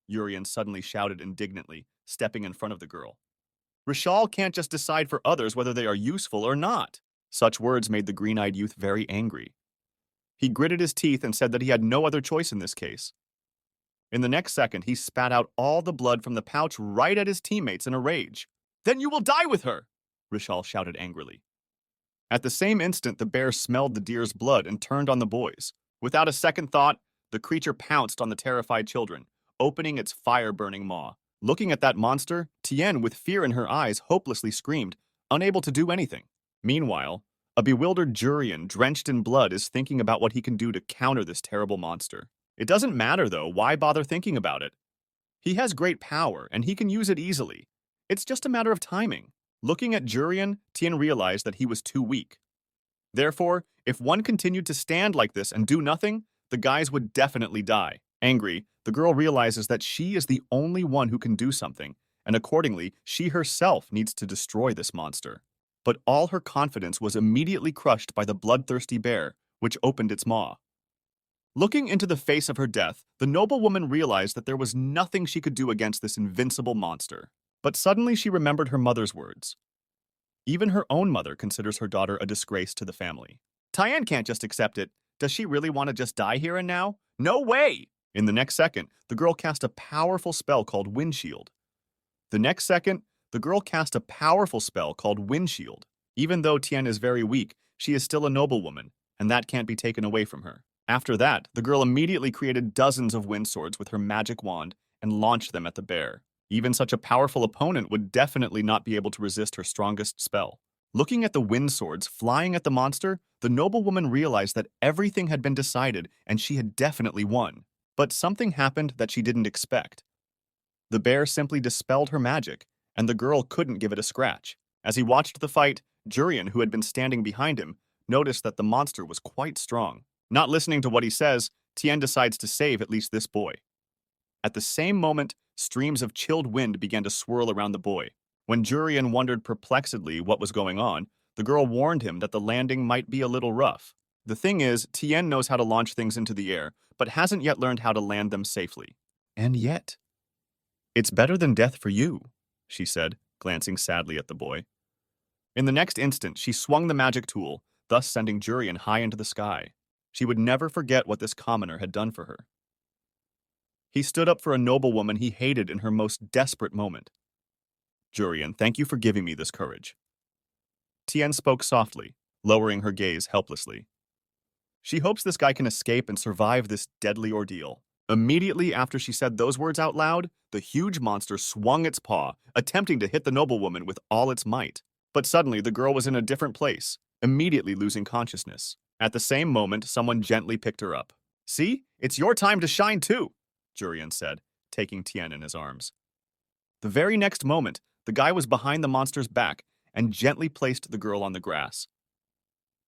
Urian suddenly shouted indignantly, stepping in front of the girl. Rishal can't just decide for others whether they are useful or not. Such words made the green-eyed youth very angry. He gritted his teeth and said that he had no other choice in this case. In the next second, he spat out all the blood from the pouch right at his teammates in a rage. "Then you will die with her!" Rishal shouted angrily. At the same instant, the bear smelled the deer's blood and turned on the boys. Without a second thought, the creature pounced on the terrified children, opening its fire-burning maw. Looking at that monster, Tien, with fear in her eyes, hopelessly screamed, unable to do anything. Meanwhile, a bewildered Jurian, drenched in blood, is thinking about what he can do to counter this terrible monster. It doesn't matter, though. Why bother thinking about it? He has great power, and he can use it easily. It's just a matter of timing. Looking at Jurian, Tien realized that he was too weak. Therefore, if one continued to stand like this and do nothing, the guys would definitely die. Angry, the girl realizes that she is the only one who can do something, and accordingly, she herself needs to destroy this monster. But all her confidence was immediately crushed by the bloodthirsty bear, which opened its maw. Looking into the face of her death, the noblewoman realized that there was nothing she could do against this invincible monster. But suddenly she remembered her mother's words. Even her own mother considers her daughter a disgrace to the family. Tien can't just accept it. Does she really want to just die here and now? No way! In the next second, the girl cast a powerful spell called Windshield. Even though Tien is very weak, she is still a noblewoman, and that can't be taken away from her. After that, the girl immediately created dozens of wind swords with her magic wand and launched them at the bear. Even such a powerful opponent would definitely not be able to resist her strongest spell. Looking at the wind swords flying at the monster, the noblewoman realized that everything had been decided and she had definitely won. But something happened that she didn't expect. The bear simply dispelled her magic, and the girl couldn't give it a scratch. As he watched the fight, Jurian, who had been standing behind him, noticed that the monster was quite strong. Not listening to what he says, Tien decides to save at least this boy. At the same moment, streams of chilled wind began to swirl around the boy. When Jurian wondered perplexedly what was going on, the girl warned him that the landing might be a little rough. The thing is, Tien knows how to launch things into the air, but hasn't yet learned how to land them safely. And yet, "It's better than death for you," she said, glancing sadly at the boy. In the next instant, she swung the magic tool, thus sending Jurian high into the sky. She would never forget what this commoner had done for her. He stood up for a noblewoman he hated in her most desperate moment. "Jurian, thank you for giving me this courage." Tien spoke softly, lowering her gaze helplessly. She hopes this guy can escape and survive this deadly ordeal. Immediately after she said those words out loud, the huge monster swung its paw, attempting to hit the noblewoman with all its might. But suddenly, the girl was in a different place, immediately losing consciousness. At the same moment, someone gently picked her up. "See? It's your time to shine too," Jurian said, taking Tien in his arms. The very next moment, the guy was behind the monster's back and gently placed the girl on the grass.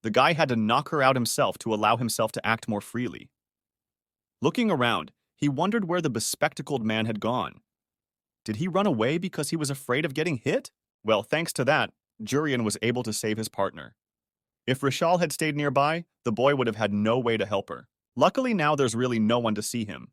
The guy had to knock her out himself to allow himself to act more freely. Looking around, he wondered where the bespectacled man had gone. Did he run away because he was afraid of getting hit? Well, thanks to that, Jurian was able to save his partner. If Rishal had stayed nearby, the boy would have had no way to help her. Luckily now there's really no one to see him.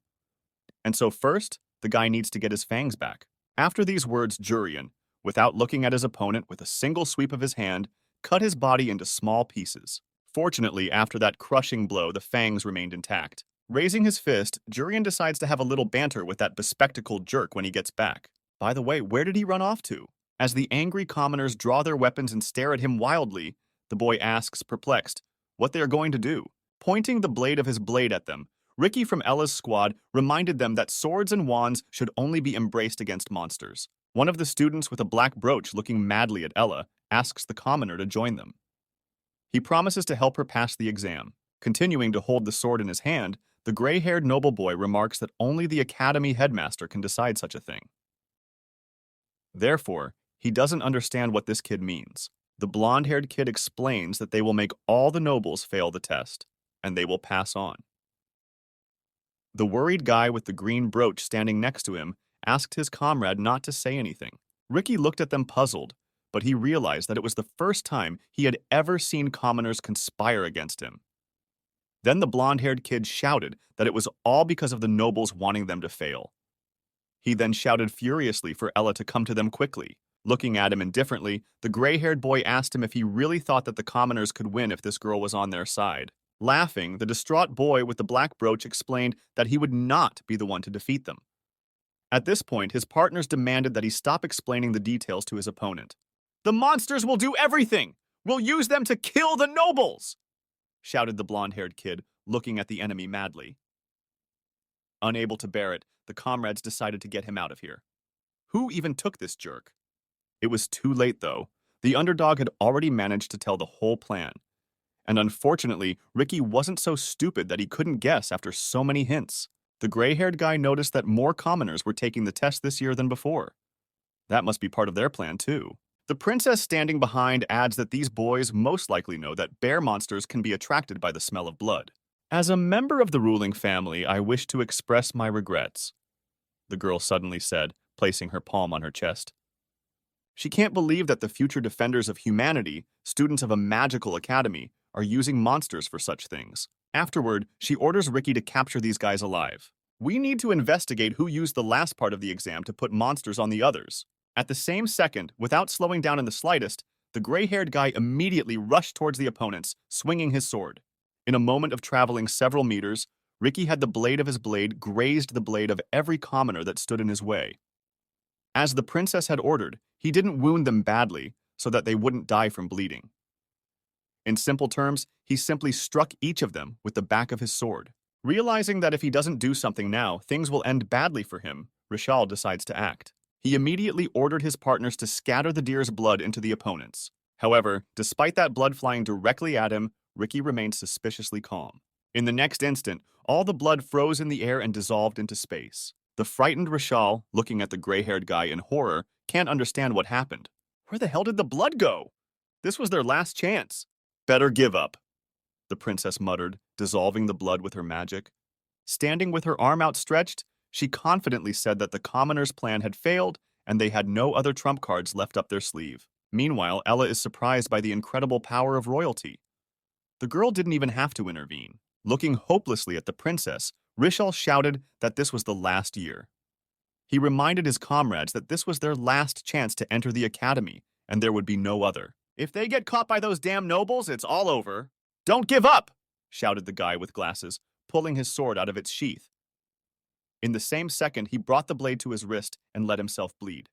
And so first, the guy needs to get his fangs back. After these words, Jurian, without looking at his opponent with a single sweep of his hand, cut his body into small pieces. Fortunately, after that crushing blow, the fangs remained intact. Raising his fist, Jurian decides to have a little banter with that bespectacled jerk when he gets back. By the way, where did he run off to? As the angry commoners draw their weapons and stare at him wildly, the boy asks, perplexed, what they are going to do. Pointing the blade of his blade at them, Ricky from Ella's squad reminded them that swords and wands should only be embraced against monsters. One of the students with a black brooch looking madly at Ella asks the commoner to join them. He promises to help her pass the exam. Continuing to hold the sword in his hand, the gray-haired noble boy remarks that only the academy headmaster can decide such a thing. Therefore, he doesn't understand what this kid means. The blonde-haired kid explains that they will make all the nobles fail the test, and they will pass on. The worried guy with the green brooch standing next to him asked his comrade not to say anything. Ricky looked at them puzzled, but he realized that it was the first time he had ever seen commoners conspire against him. Then the blonde-haired kid shouted that it was all because of the nobles wanting them to fail. He then shouted furiously for Ella to come to them quickly. Looking at him indifferently, the gray-haired boy asked him if he really thought that the commoners could win if this girl was on their side. Laughing, the distraught boy with the black brooch explained that he would not be the one to defeat them. At this point, his partners demanded that he stop explaining the details to his opponent. "The monsters will do everything! We'll use them to kill the nobles!" shouted the blonde-haired kid, looking at the enemy madly. Unable to bear it, the comrades decided to get him out of here. Who even took this jerk? It was too late, though. The underdog had already managed to tell the whole plan. And unfortunately, Ricky wasn't so stupid that he couldn't guess after so many hints. The gray-haired guy noticed that more commoners were taking the test this year than before. That must be part of their plan, too. The princess standing behind adds that these boys most likely know that bear monsters can be attracted by the smell of blood. "As a member of the ruling family, I wish to express my regrets," the girl suddenly said, placing her palm on her chest. She can't believe that the future defenders of humanity, students of a magical academy, are using monsters for such things. Afterward, she orders Ricky to capture these guys alive. "We need to investigate who used the last part of the exam to put monsters on the others." At the same second, without slowing down in the slightest, the gray-haired guy immediately rushed towards the opponents, swinging his sword. In a moment of traveling several meters, Ricky had the blade of his blade grazed the blade of every commoner that stood in his way. As the princess had ordered, he didn't wound them badly so that they wouldn't die from bleeding. In simple terms, he simply struck each of them with the back of his sword. Realizing that if he doesn't do something now, things will end badly for him, Rishal decides to act. He immediately ordered his partners to scatter the deer's blood into the opponents. However, despite that blood flying directly at him, Ricky remained suspiciously calm. In the next instant, all the blood froze in the air and dissolved into space. The frightened Rishal, looking at the gray-haired guy in horror, can't understand what happened. Where the hell did the blood go? This was their last chance. "Better give up," the princess muttered, dissolving the blood with her magic. Standing with her arm outstretched, she confidently said that the commoners' plan had failed and they had no other trump cards left up their sleeve. Meanwhile, Ella is surprised by the incredible power of royalty. The girl didn't even have to intervene. Looking hopelessly at the princess, Rishal shouted that this was the last year. He reminded his comrades that this was their last chance to enter the academy, and there would be no other. "If they get caught by those damn nobles, it's all over." "Don't give up!" shouted the guy with glasses, pulling his sword out of its sheath. In the same second, he brought the blade to his wrist and let himself bleed.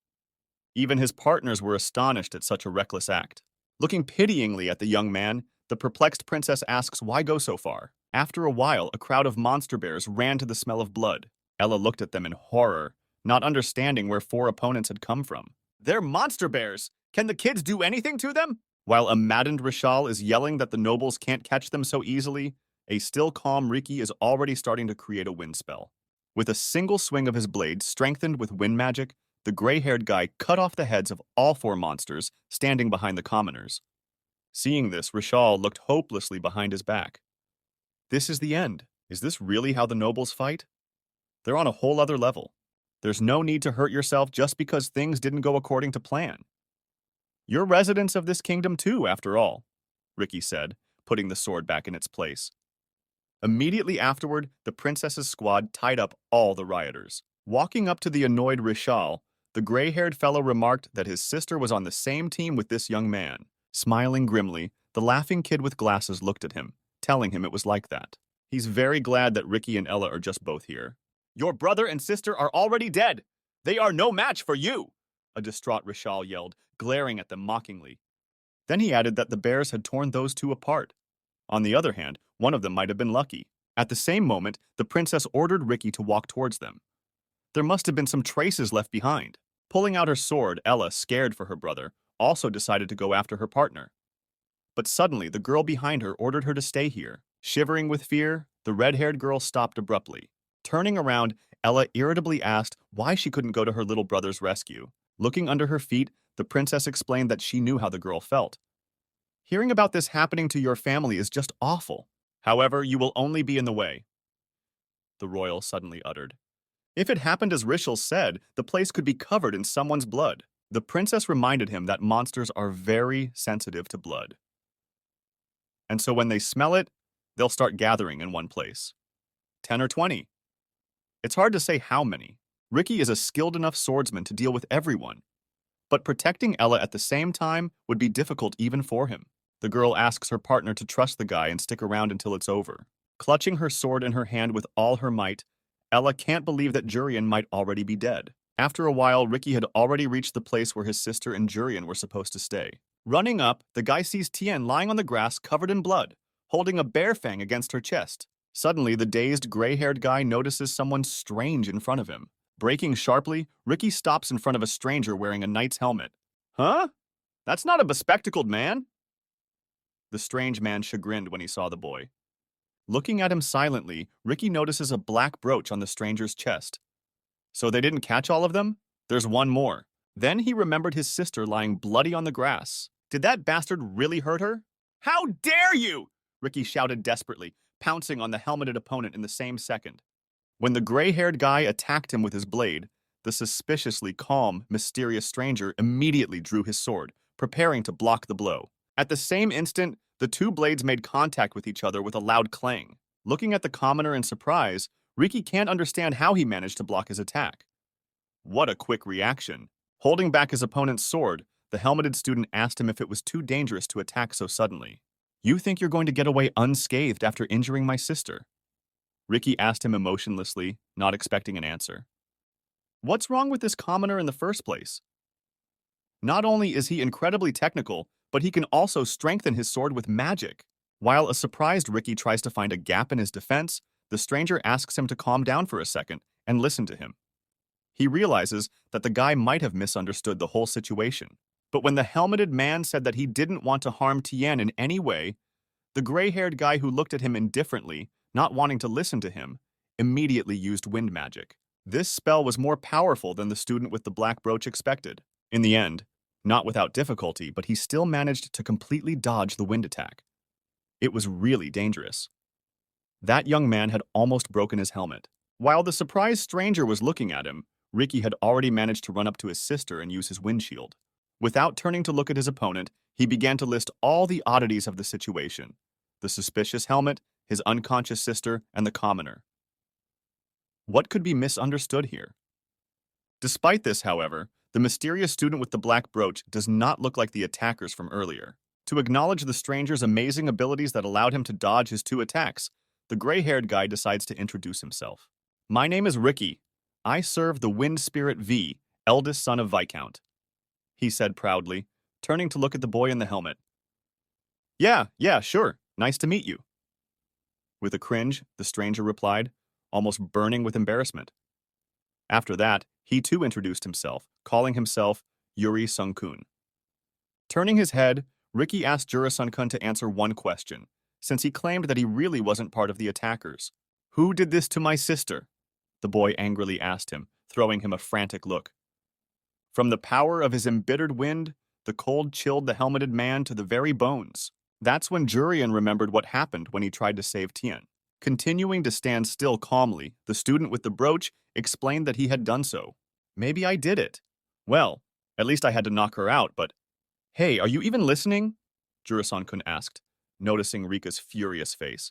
Even his partners were astonished at such a reckless act. Looking pityingly at the young man, the perplexed princess asks why go so far. After a while, a crowd of monster bears ran to the smell of blood. Ella looked at them in horror, not understanding where 4 opponents had come from. "They're monster bears! Can the kids do anything to them?" While a maddened Rishal is yelling that the nobles can't catch them so easily, a still calm Ricky is already starting to create a wind spell. With a single swing of his blade, strengthened with wind magic, the gray-haired guy cut off the heads of all 4 monsters standing behind the commoners. Seeing this, Rishal looked hopelessly behind his back. This is the end. Is this really how the nobles fight? They're on a whole other level. There's no need to hurt yourself just because things didn't go according to plan. "You're residents of this kingdom too, after all," Ricky said, putting the sword back in its place. Immediately afterward, the princess's squad tied up all the rioters. Walking up to the annoyed Rishal, the The gray-haired fellow remarked that his sister was on the same team with this young man. Smiling grimly, the laughing kid with glasses looked at him, telling him it was like that. He's very glad that Ricky and Ella are just both here. Your brother and sister are already dead! They are no match for you! A distraught Rishal yelled, glaring at them mockingly. Then he added that the bears had torn those two apart. On the other hand, one of them might have been lucky. At the same moment, the princess ordered Ricky to walk towards them. There must have been some traces left behind. Pulling out her sword, Ella, scared for her brother, also decided to go after her partner. But suddenly, the girl behind her ordered her to stay here. Shivering with fear, the red-haired girl stopped abruptly. Turning around, Ella irritably asked why she couldn't go to her little brother's rescue. Looking under her feet, the princess explained that she knew how the girl felt. Hearing about this happening to your family is just awful. However, you will only be in the way, the royal suddenly uttered. If it happened as Rishal said, the place could be covered in someone's blood. The princess reminded him that monsters are very sensitive to blood. And so when they smell it, they'll start gathering in one place. 10 or 20. It's hard to say how many. Ricky is a skilled enough swordsman to deal with everyone. But protecting Ella at the same time would be difficult even for him. The girl asks her partner to trust the guy and stick around until it's over. Clutching her sword in her hand with all her might, Ella can't believe that Jurian might already be dead. After a while, Ricky had already reached the place where his sister and Jurian were supposed to stay. Running up, the guy sees Tien lying on the grass covered in blood, holding a bear fang against her chest. Suddenly, the dazed, gray-haired guy notices someone strange in front of him. Braking sharply, Ricky stops in front of a stranger wearing a knight's helmet. Huh? That's not a bespectacled man? The strange man chagrined when he saw the boy. Looking at him silently, Ricky notices a black brooch on the stranger's chest. So they didn't catch all of them? There's one more. Then he remembered his sister lying bloody on the grass. Did that bastard really hurt her? How dare you! Ricky shouted desperately, pouncing on the helmeted opponent in the same second. When the gray-haired guy attacked him with his blade, the suspiciously calm, mysterious stranger immediately drew his sword, preparing to block the blow. At the same instant, the two blades made contact with each other with a loud clang. Looking at the commoner in surprise, Ricky can't understand how he managed to block his attack. What a quick reaction. Holding back his opponent's sword, the helmeted student asked him if it was too dangerous to attack so suddenly. You think you're going to get away unscathed after injuring my sister? Ricky asked him emotionlessly, not expecting an answer. What's wrong with this commoner in the first place? Not only is he incredibly technical, but he can also strengthen his sword with magic. While a surprised Ricky tries to find a gap in his defense, the stranger asks him to calm down for a second and listen to him. He realizes that the guy might have misunderstood the whole situation. But when the helmeted man said that he didn't want to harm Tien in any way, the gray-haired guy who looked at him indifferently, not wanting to listen to him, immediately used wind magic. This spell was more powerful than the student with the black brooch expected. In the end, not without difficulty, but he still managed to completely dodge the wind attack. It was really dangerous. That young man had almost broken his helmet. While the surprised stranger was looking at him, Ricky had already managed to run up to his sister and use his windshield. Without turning to look at his opponent, he began to list all the oddities of the situation: the suspicious helmet, his unconscious sister, and the commoner. What could be misunderstood here? Despite this, however, the mysterious student with the black brooch does not look like the attackers from earlier. To acknowledge the stranger's amazing abilities that allowed him to dodge his two attacks, the gray-haired guy decides to introduce himself. My name is Ricky. I serve the Wind Spirit V, eldest son of Viscount, he said proudly, turning to look at the boy in the helmet. Yeah, sure. Nice to meet you. With a cringe, the stranger replied, almost burning with embarrassment. After that, he too introduced himself, calling himself Yuri Sung-kun. Turning his head, Ricky asked Jura Sun-kun to answer one question, since he claimed that he really wasn't part of the attackers. Who did this to my sister? The boy angrily asked him, throwing him a frantic look. From the power of his embittered wind, the cold chilled the helmeted man to the very bones. That's when Jurian remembered what happened when he tried to save Tien. Continuing to stand still calmly, the student with the brooch explained that he had done so. Maybe I did it. Well, at least I had to knock her out, but... Hey, are you even listening? Jura-san-kun asked, noticing Rika's furious face.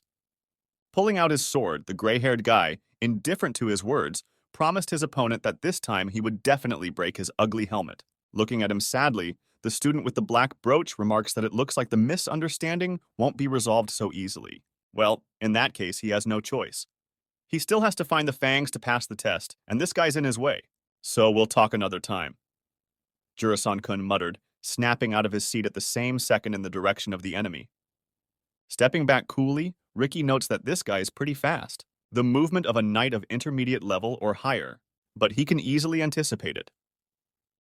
Pulling out his sword, the gray-haired guy, indifferent to his words, promised his opponent that this time he would definitely break his ugly helmet. Looking at him sadly, the student with the black brooch remarks that it looks like the misunderstanding won't be resolved so easily. Well, in that case, he has no choice. He still has to find the fangs to pass the test, and this guy's in his way. So we'll talk another time. Jurasan-kun muttered, snapping out of his seat at the same second in the direction of the enemy. Stepping back coolly, Ricky notes that this guy is pretty fast. The movement of a knight of intermediate level or higher, but he can easily anticipate it.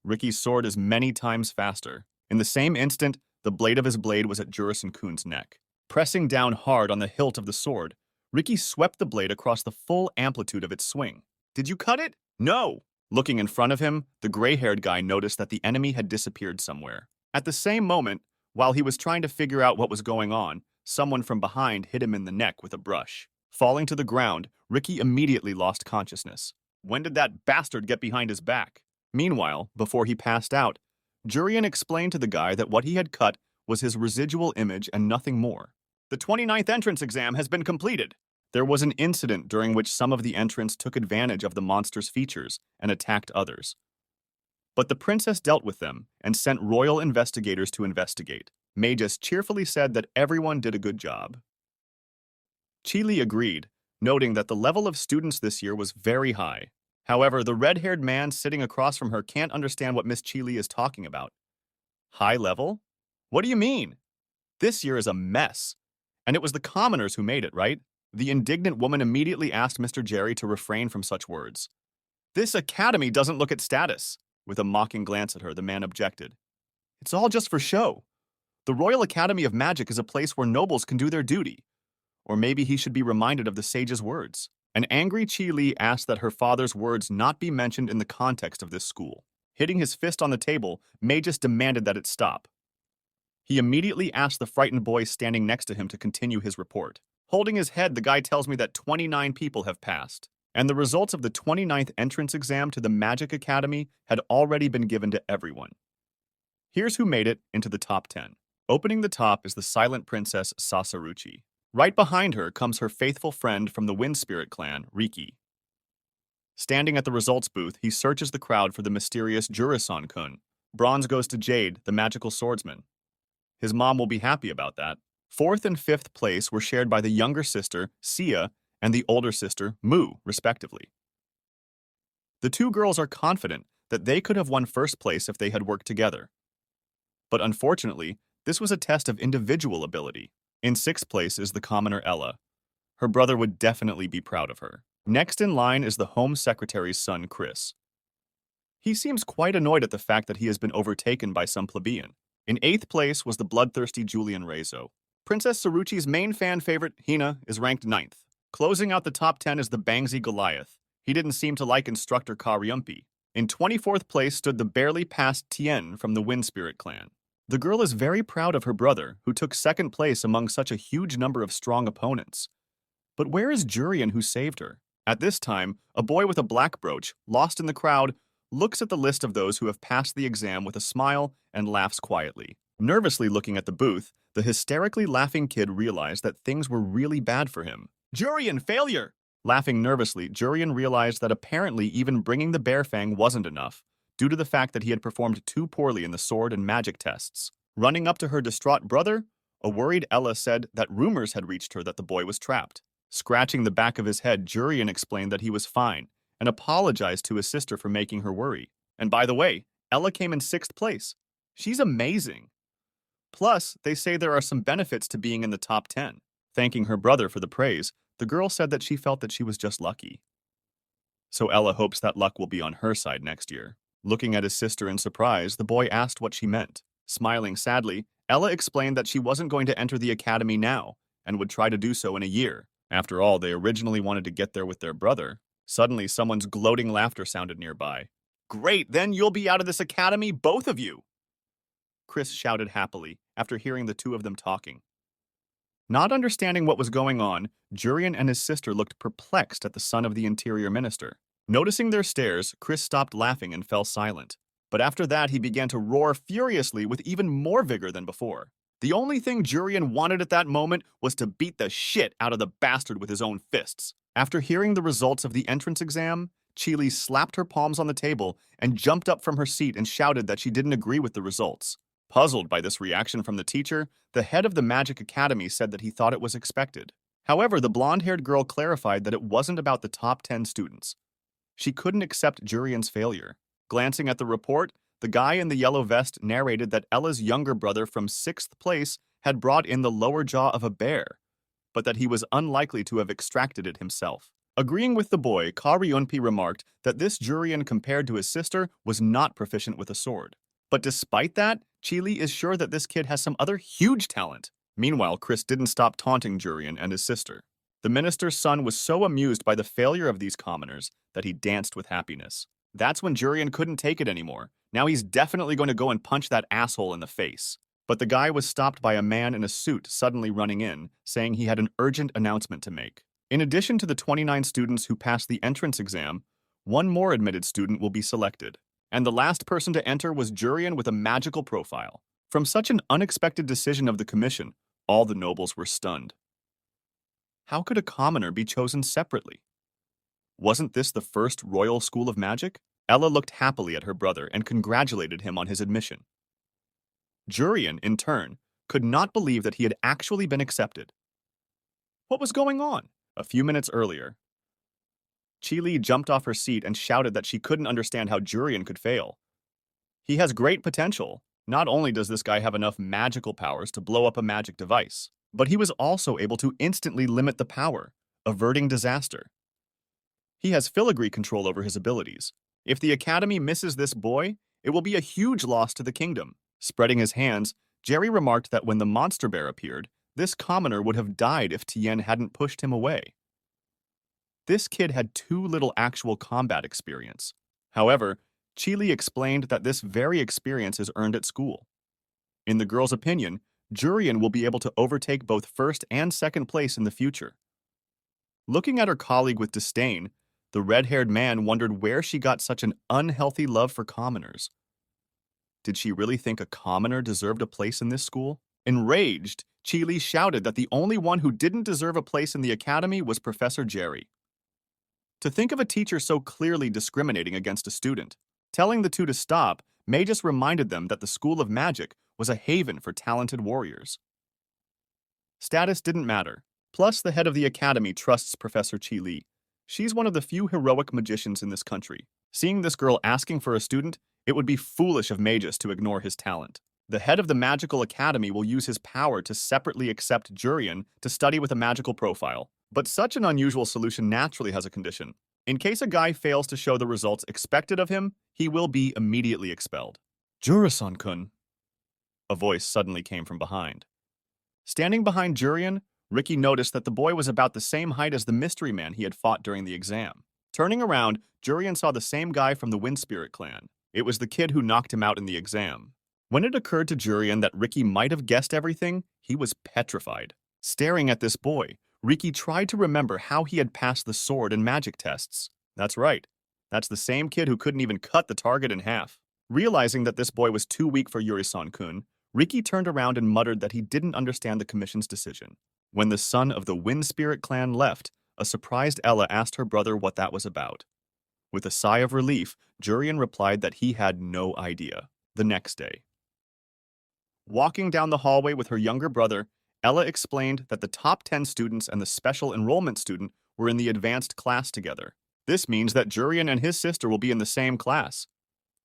Ricky's sword is many times faster. In the same instant, the blade of his blade was at Jurasan-kun's neck. Pressing down hard on the hilt of the sword, Ricky swept the blade across the full amplitude of its swing. Did you cut it? No! Looking in front of him, the gray-haired guy noticed that the enemy had disappeared somewhere. At the same moment, while he was trying to figure out what was going on, someone from behind hit him in the neck with a brush. Falling to the ground, Ricky immediately lost consciousness. When did that bastard get behind his back? Meanwhile, before he passed out, Jurian explained to the guy that what he had cut was his residual image and nothing more. The 29th entrance exam has been completed. There was an incident during which some of the entrants took advantage of the monster's features and attacked others. But the princess dealt with them and sent royal investigators to investigate. Magus cheerfully said that everyone did a good job. Chili agreed, noting that the level of students this year was very high. However, the red-haired man sitting across from her can't understand what Miss Chili is talking about. High level? What do you mean? This year is a mess. And it was the commoners who made it, right? The indignant woman immediately asked Mr. Jerry to refrain from such words. This academy doesn't look at status. With a mocking glance at her, the man objected. It's all just for show. The Royal Academy of Magic is a place where nobles can do their duty. Or maybe he should be reminded of the sage's words. An angry Chi Li asked that her father's words not be mentioned in the context of this school. Hitting his fist on the table, Magus demanded that it stop. He immediately asked the frightened boy standing next to him to continue his report. Holding his head, the guy tells me that 29 people have passed, and the results of the 29th entrance exam to the Magic Academy had already been given to everyone. Here's who made it into the top 10. Opening the top is the silent princess Sasaruchi. Right behind her comes her faithful friend from the Wind Spirit clan, Riki. Standing at the results booth, he searches the crowd for the mysterious Jurasan-kun. Bronze goes to Jade, the magical swordsman. His mom will be happy about that. Fourth and fifth place were shared by the younger sister, Sia, and the older sister, Mu, respectively. The two girls are confident that they could have won first place if they had worked together. But unfortunately, this was a test of individual ability. In sixth place is the commoner Ella. Her brother would definitely be proud of her. Next in line is the Home Secretary's son, Chris. He seems quite annoyed at the fact that he has been overtaken by some plebeian. In eighth place was the bloodthirsty Julian Rezo. Princess Saruchi's main fan favorite, Hina, is ranked 9th. Closing out the top 10 is the Bangsy Goliath. He didn't seem to like instructor Karyumpi. In 24th place stood the barely passed Tien from the Wind Spirit clan. The girl is very proud of her brother, who took second place among such a huge number of strong opponents. But where is Jurian, who saved her? At this time, a boy with a black brooch, lost in the crowd, looks at the list of those who have passed the exam with a smile and laughs quietly. Nervously looking at the booth, the hysterically laughing kid realized that things were really bad for him. Jurian, failure! Laughing nervously, Jurian realized that apparently even bringing the bear fang wasn't enough, due to the fact that he had performed too poorly in the sword and magic tests. Running up to her distraught brother, a worried Ella said that rumors had reached her that the boy was trapped. Scratching the back of his head, Jurian explained that he was fine, and apologized to his sister for making her worry. And by the way, Ella came in 6th place. She's amazing. Plus, they say there are some benefits to being in the top 10. Thanking her brother for the praise, the girl said that she felt that she was just lucky. So Ella hopes that luck will be on her side next year. Looking at his sister in surprise, the boy asked what she meant. Smiling sadly, Ella explained that she wasn't going to enter the academy now, and would try to do so in a year. After all, they originally wanted to get there with their brother. Suddenly, someone's gloating laughter sounded nearby. Great, then you'll be out of this academy, both of you! Chris shouted happily, after hearing the two of them talking. Not understanding what was going on, Jurian and his sister looked perplexed at the son of the interior minister. Noticing their stares, Chris stopped laughing and fell silent. But after that, he began to roar furiously with even more vigor than before. The only thing Jurian wanted at that moment was to beat the shit out of the bastard with his own fists. After hearing the results of the entrance exam, Chili slapped her palms on the table and jumped up from her seat and shouted that she didn't agree with the results. Puzzled by this reaction from the teacher, the head of the Magic Academy said that he thought it was expected. However, the blonde-haired girl clarified that it wasn't about the top 10 students. She couldn't accept Jurian's failure. Glancing at the report, the guy in the yellow vest narrated that Ella's younger brother from 6th place had brought in the lower jaw of a bear, but that he was unlikely to have extracted it himself. Agreeing with the boy, Ka Ryunpi remarked that this Jurian compared to his sister was not proficient with a sword. But despite that, Chili is sure that this kid has some other huge talent. Meanwhile, Chris didn't stop taunting Jurian and his sister. The minister's son was so amused by the failure of these commoners that he danced with happiness. That's when Jurian couldn't take it anymore. Now he's definitely going to go and punch that asshole in the face. But the guy was stopped by a man in a suit suddenly running in, saying he had an urgent announcement to make. In addition to the 29 students who passed the entrance exam, one more admitted student will be selected. And the last person to enter was Jurian with a magical profile. From such an unexpected decision of the commission, all the nobles were stunned. How could a commoner be chosen separately? Wasn't this the first Royal School of Magic? Ella looked happily at her brother and congratulated him on his admission. Jurian, in turn, could not believe that he had actually been accepted. What was going on? A few minutes earlier, Chili jumped off her seat and shouted that she couldn't understand how Jurian could fail. He has great potential. Not only does this guy have enough magical powers to blow up a magic device, but he was also able to instantly limit the power, averting disaster. He has filigree control over his abilities. If the Academy misses this boy, it will be a huge loss to the kingdom. Spreading his hands, Jerry remarked that when the monster bear appeared, this commoner would have died if Tien hadn't pushed him away. This kid had too little actual combat experience. However, Chili explained that this very experience is earned at school. In the girl's opinion, Jurian will be able to overtake both first and second place in the future. Looking at her colleague with disdain, the red-haired man wondered where she got such an unhealthy love for commoners. Did she really think a commoner deserved a place in this school? Enraged, Chili shouted that the only one who didn't deserve a place in the academy was Professor Jerry. To think of a teacher so clearly discriminating against a student, telling the two to stop, May just reminded them that the School of Magic was a haven for talented warriors. Status didn't matter. Plus, the head of the academy trusts Professor Chili. She's one of the few heroic magicians in this country. Seeing this girl asking for a student, it would be foolish of Magus to ignore his talent. The head of the Magical Academy will use his power to separately accept Jurian to study with a magical profile. But such an unusual solution naturally has a condition. In case a guy fails to show the results expected of him, he will be immediately expelled. Jurisan-kun. A voice suddenly came from behind. Standing behind Jurian, Ricky noticed that the boy was about the same height as the mystery man he had fought during the exam. Turning around, Jurian saw the same guy from the Wind Spirit clan. It was the kid who knocked him out in the exam. When it occurred to Jurian that Ricky might have guessed everything, he was petrified. Staring at this boy, Ricky tried to remember how he had passed the sword and magic tests. That's right. That's the same kid who couldn't even cut the target in half. Realizing that this boy was too weak for Yuri-san-kun, Ricky turned around and muttered that he didn't understand the commission's decision. When the son of the Wind Spirit clan left, a surprised Ella asked her brother what that was about. With a sigh of relief, Jurian replied that he had no idea. The next day, walking down the hallway with her younger brother, Ella explained that the top 10 students and the special enrollment student were in the advanced class together. This means that Jurian and his sister will be in the same class.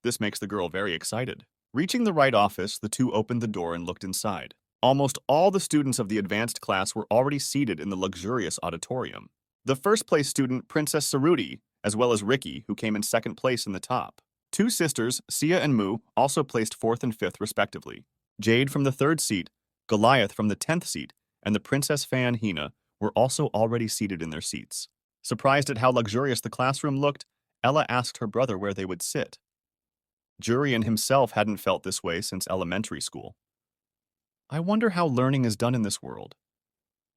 This makes the girl very excited. Reaching the right office, the two opened the door and looked inside. Almost all the students of the advanced class were already seated in the luxurious auditorium. The first-place student, Princess Saruti, as well as Ricky, who came in second place in the top. Two sisters, Sia and Mu, also placed 4th and 5th respectively. Jade from the 3rd seat, Goliath from the 10th seat, and the Princess Fan Hina were also already seated in their seats. Surprised at how luxurious the classroom looked, Ella asked her brother where they would sit. Jurian himself hadn't felt this way since elementary school. I wonder how learning is done in this world.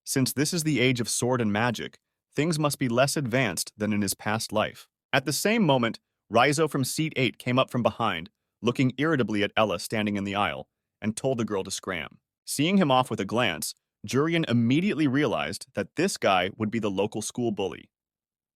Since this is the age of sword and magic, things must be less advanced than in his past life. At the same moment, Raizo from seat 8 came up from behind, looking irritably at Ella standing in the aisle, and told the girl to scram. Seeing him off with a glance, Jurian immediately realized that this guy would be the local school bully.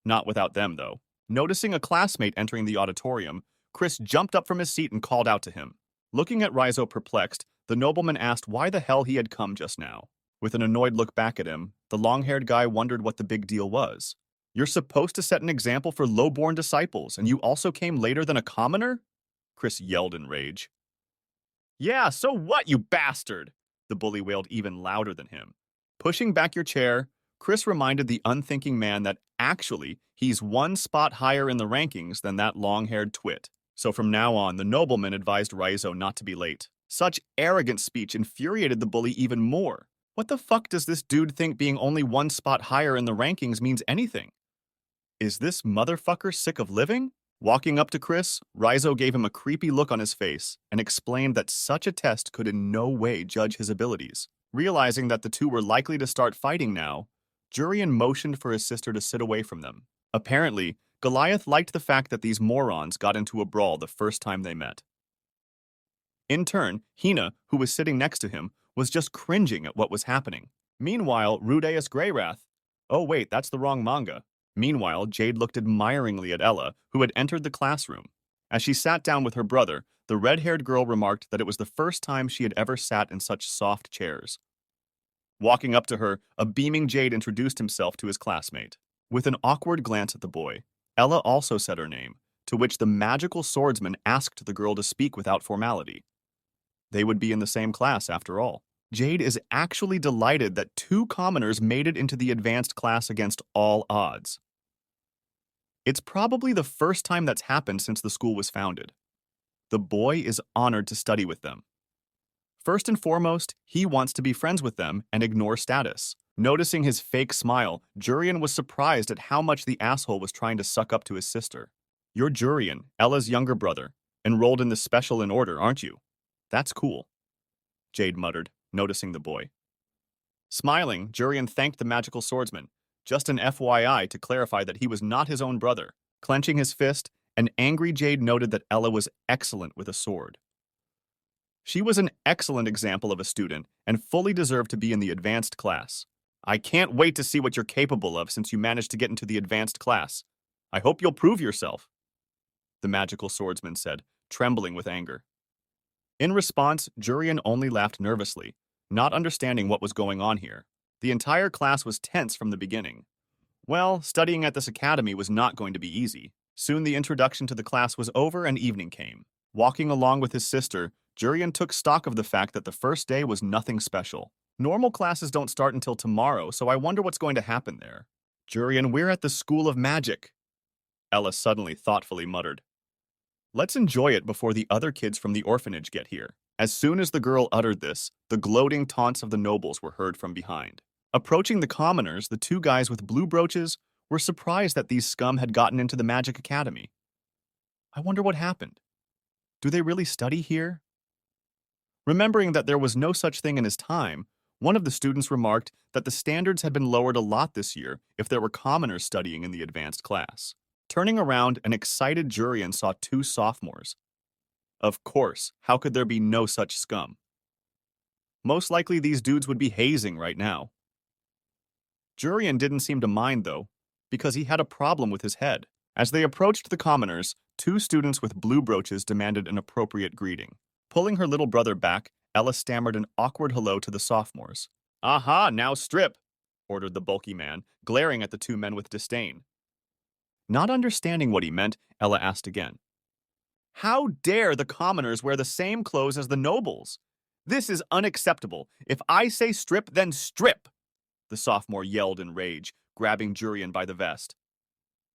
Not without them, though. Noticing a classmate entering the auditorium, Chris jumped up from his seat and called out to him. Looking at Raizo perplexed, the nobleman asked why the hell he had come just now. With an annoyed look back at him, the long-haired guy wondered what the big deal was. You're supposed to set an example for low-born disciples, and you also came later than a commoner? Chris yelled in rage. Yeah, so what, you bastard? The bully wailed even louder than him. Pushing back your chair, Chris reminded the unthinking man that actually he's one spot higher in the rankings than that long-haired twit. So from now on, the nobleman advised Raizo not to be late. Such arrogant speech infuriated the bully even more. What the fuck does this dude think being only one spot higher in the rankings means anything? Is this motherfucker sick of living? Walking up to Chris, Raizo gave him a creepy look on his face and explained that such a test could in no way judge his abilities. Realizing that the two were likely to start fighting now, Jurian motioned for his sister to sit away from them. Apparently, Goliath liked the fact that these morons got into a brawl the first time they met. In turn, Hina, who was sitting next to him, was just cringing at what was happening. Meanwhile, Rudeus Greyrath... Oh wait, that's the wrong manga. Meanwhile, Jade looked admiringly at Ella, who had entered the classroom. As she sat down with her brother, the red-haired girl remarked that it was the first time she had ever sat in such soft chairs. Walking up to her, a beaming Jade introduced himself to his classmate. With an awkward glance at the boy, Ella also said her name, to which the magical swordsman asked the girl to speak without formality. They would be in the same class after all. Jade is actually delighted that two commoners made it into the advanced class against all odds. It's probably the first time that's happened since the school was founded. The boy is honored to study with them. First and foremost, he wants to be friends with them and ignore status. Noticing his fake smile, Jurian was surprised at how much the asshole was trying to suck up to his sister. You're Jurian, Ella's younger brother, enrolled in the Special in Order, aren't you? That's cool, Jade muttered, noticing the boy. Smiling, Jurian thanked the magical swordsman, just an FYI to clarify that he was not his own brother. Clenching his fist, an angry Jade noted that Ella was excellent with a sword. She was an excellent example of a student and fully deserved to be in the advanced class. I can't wait to see what you're capable of since you managed to get into the advanced class. I hope you'll prove yourself, the magical swordsman said, trembling with anger. In response, Jurian only laughed nervously, not understanding what was going on here. The entire class was tense from the beginning. Well, studying at this academy was not going to be easy. Soon the introduction to the class was over and evening came. Walking along with his sister, Jurian took stock of the fact that the first day was nothing special. Normal classes don't start until tomorrow, so I wonder what's going to happen there. Jurian, we're at the School of Magic, Ella suddenly thoughtfully muttered. Let's enjoy it before the other kids from the orphanage get here. As soon as the girl uttered this, the gloating taunts of the nobles were heard from behind. Approaching the commoners, the two guys with blue brooches were surprised that these scum had gotten into the Magic Academy. I wonder what happened. Do they really study here? Remembering that there was no such thing in his time, one of the students remarked that the standards had been lowered a lot this year if there were commoners studying in the advanced class. Turning around, an excited Jurian saw two sophomores. Of course, how could there be no such scum? Most likely these dudes would be hazing right now. Jurian didn't seem to mind, though, because he had a problem with his head. As they approached the commoners, two students with blue brooches demanded an appropriate greeting. Pulling her little brother back, Ella stammered an awkward hello to the sophomores. Aha, now strip, ordered the bulky man, glaring at the two men with disdain. Not understanding what he meant, Ella asked again. How dare the commoners wear the same clothes as the nobles? This is unacceptable. If I say strip, then strip, the sophomore yelled in rage, grabbing Jurian by the vest.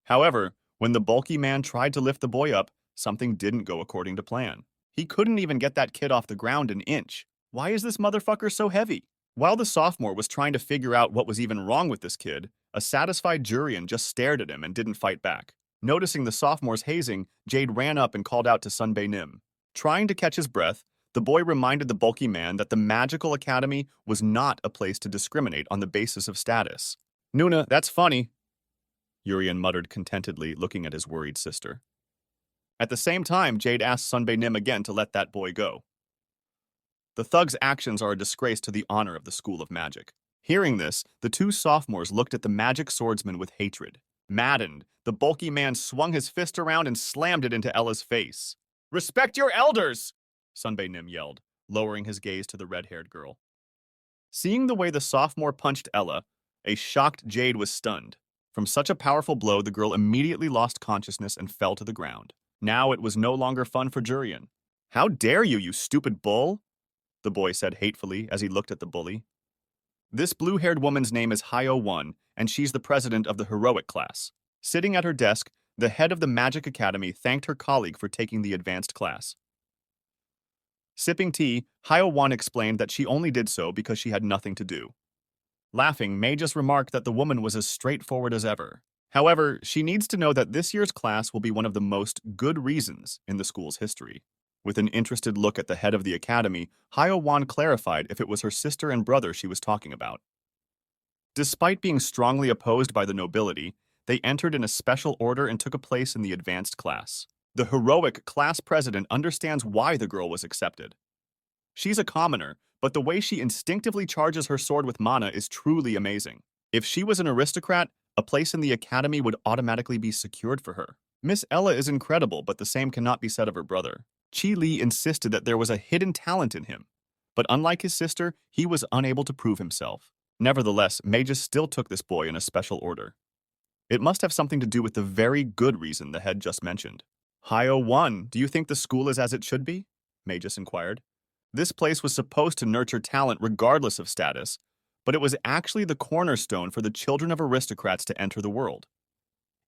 However, when the bulky man tried to lift the boy up, something didn't go according to plan. He couldn't even get that kid off the ground an inch. Why is this motherfucker so heavy? While the sophomore was trying to figure out what was even wrong with this kid, a satisfied Jurian just stared at him and didn't fight back. Noticing the sophomore's hazing, Jade ran up and called out to Sunbae Nim. Trying to catch his breath, the boy reminded the bulky man that the magical academy was not a place to discriminate on the basis of status. Nuna, that's funny, Urian muttered contentedly, looking at his worried sister. At the same time, Jade asked Sunbae Nim again to let that boy go. The thug's actions are a disgrace to the honor of the School of Magic. Hearing this, the two sophomores looked at the magic swordsman with hatred. Maddened, the bulky man swung his fist around and slammed it into Ella's face. "Respect your elders!" Sunbae Nim yelled, lowering his gaze to the red-haired girl. Seeing the way the sophomore punched Ella, a shocked Jade was stunned. From such a powerful blow, the girl immediately lost consciousness and fell to the ground. Now it was no longer fun for Jurian. "How dare you, you stupid bull!" the boy said hatefully as he looked at the bully. This blue-haired woman's name is Hyo-1, and she's the president of the heroic class. Sitting at her desk, the head of the Magic Academy thanked her colleague for taking the advanced class. Sipping tea, Hyo-1 explained that she only did so because she had nothing to do. Laughing, May just remarked that the woman was as straightforward as ever. However, she needs to know that this year's class will be one of the most good reasons in the school's history. With an interested look at the head of the academy, Hyo-1 clarified if it was her sister and brother she was talking about. Despite being strongly opposed by the nobility, they entered in a special order and took a place in the advanced class. The heroic class president understands why the girl was accepted. She's a commoner, but the way she instinctively charges her sword with mana is truly amazing. If she was an aristocrat, a place in the academy would automatically be secured for her. Miss Ella is incredible, but the same cannot be said of her brother. Chi Li insisted that there was a hidden talent in him, but unlike his sister, he was unable to prove himself. Nevertheless, Magus still took this boy in a special order. It must have something to do with the very good reason the head just mentioned. "Hyo-1, do you think the school is as it should be?" Magus inquired. This place was supposed to nurture talent regardless of status, but it was actually the cornerstone for the children of aristocrats to enter the world.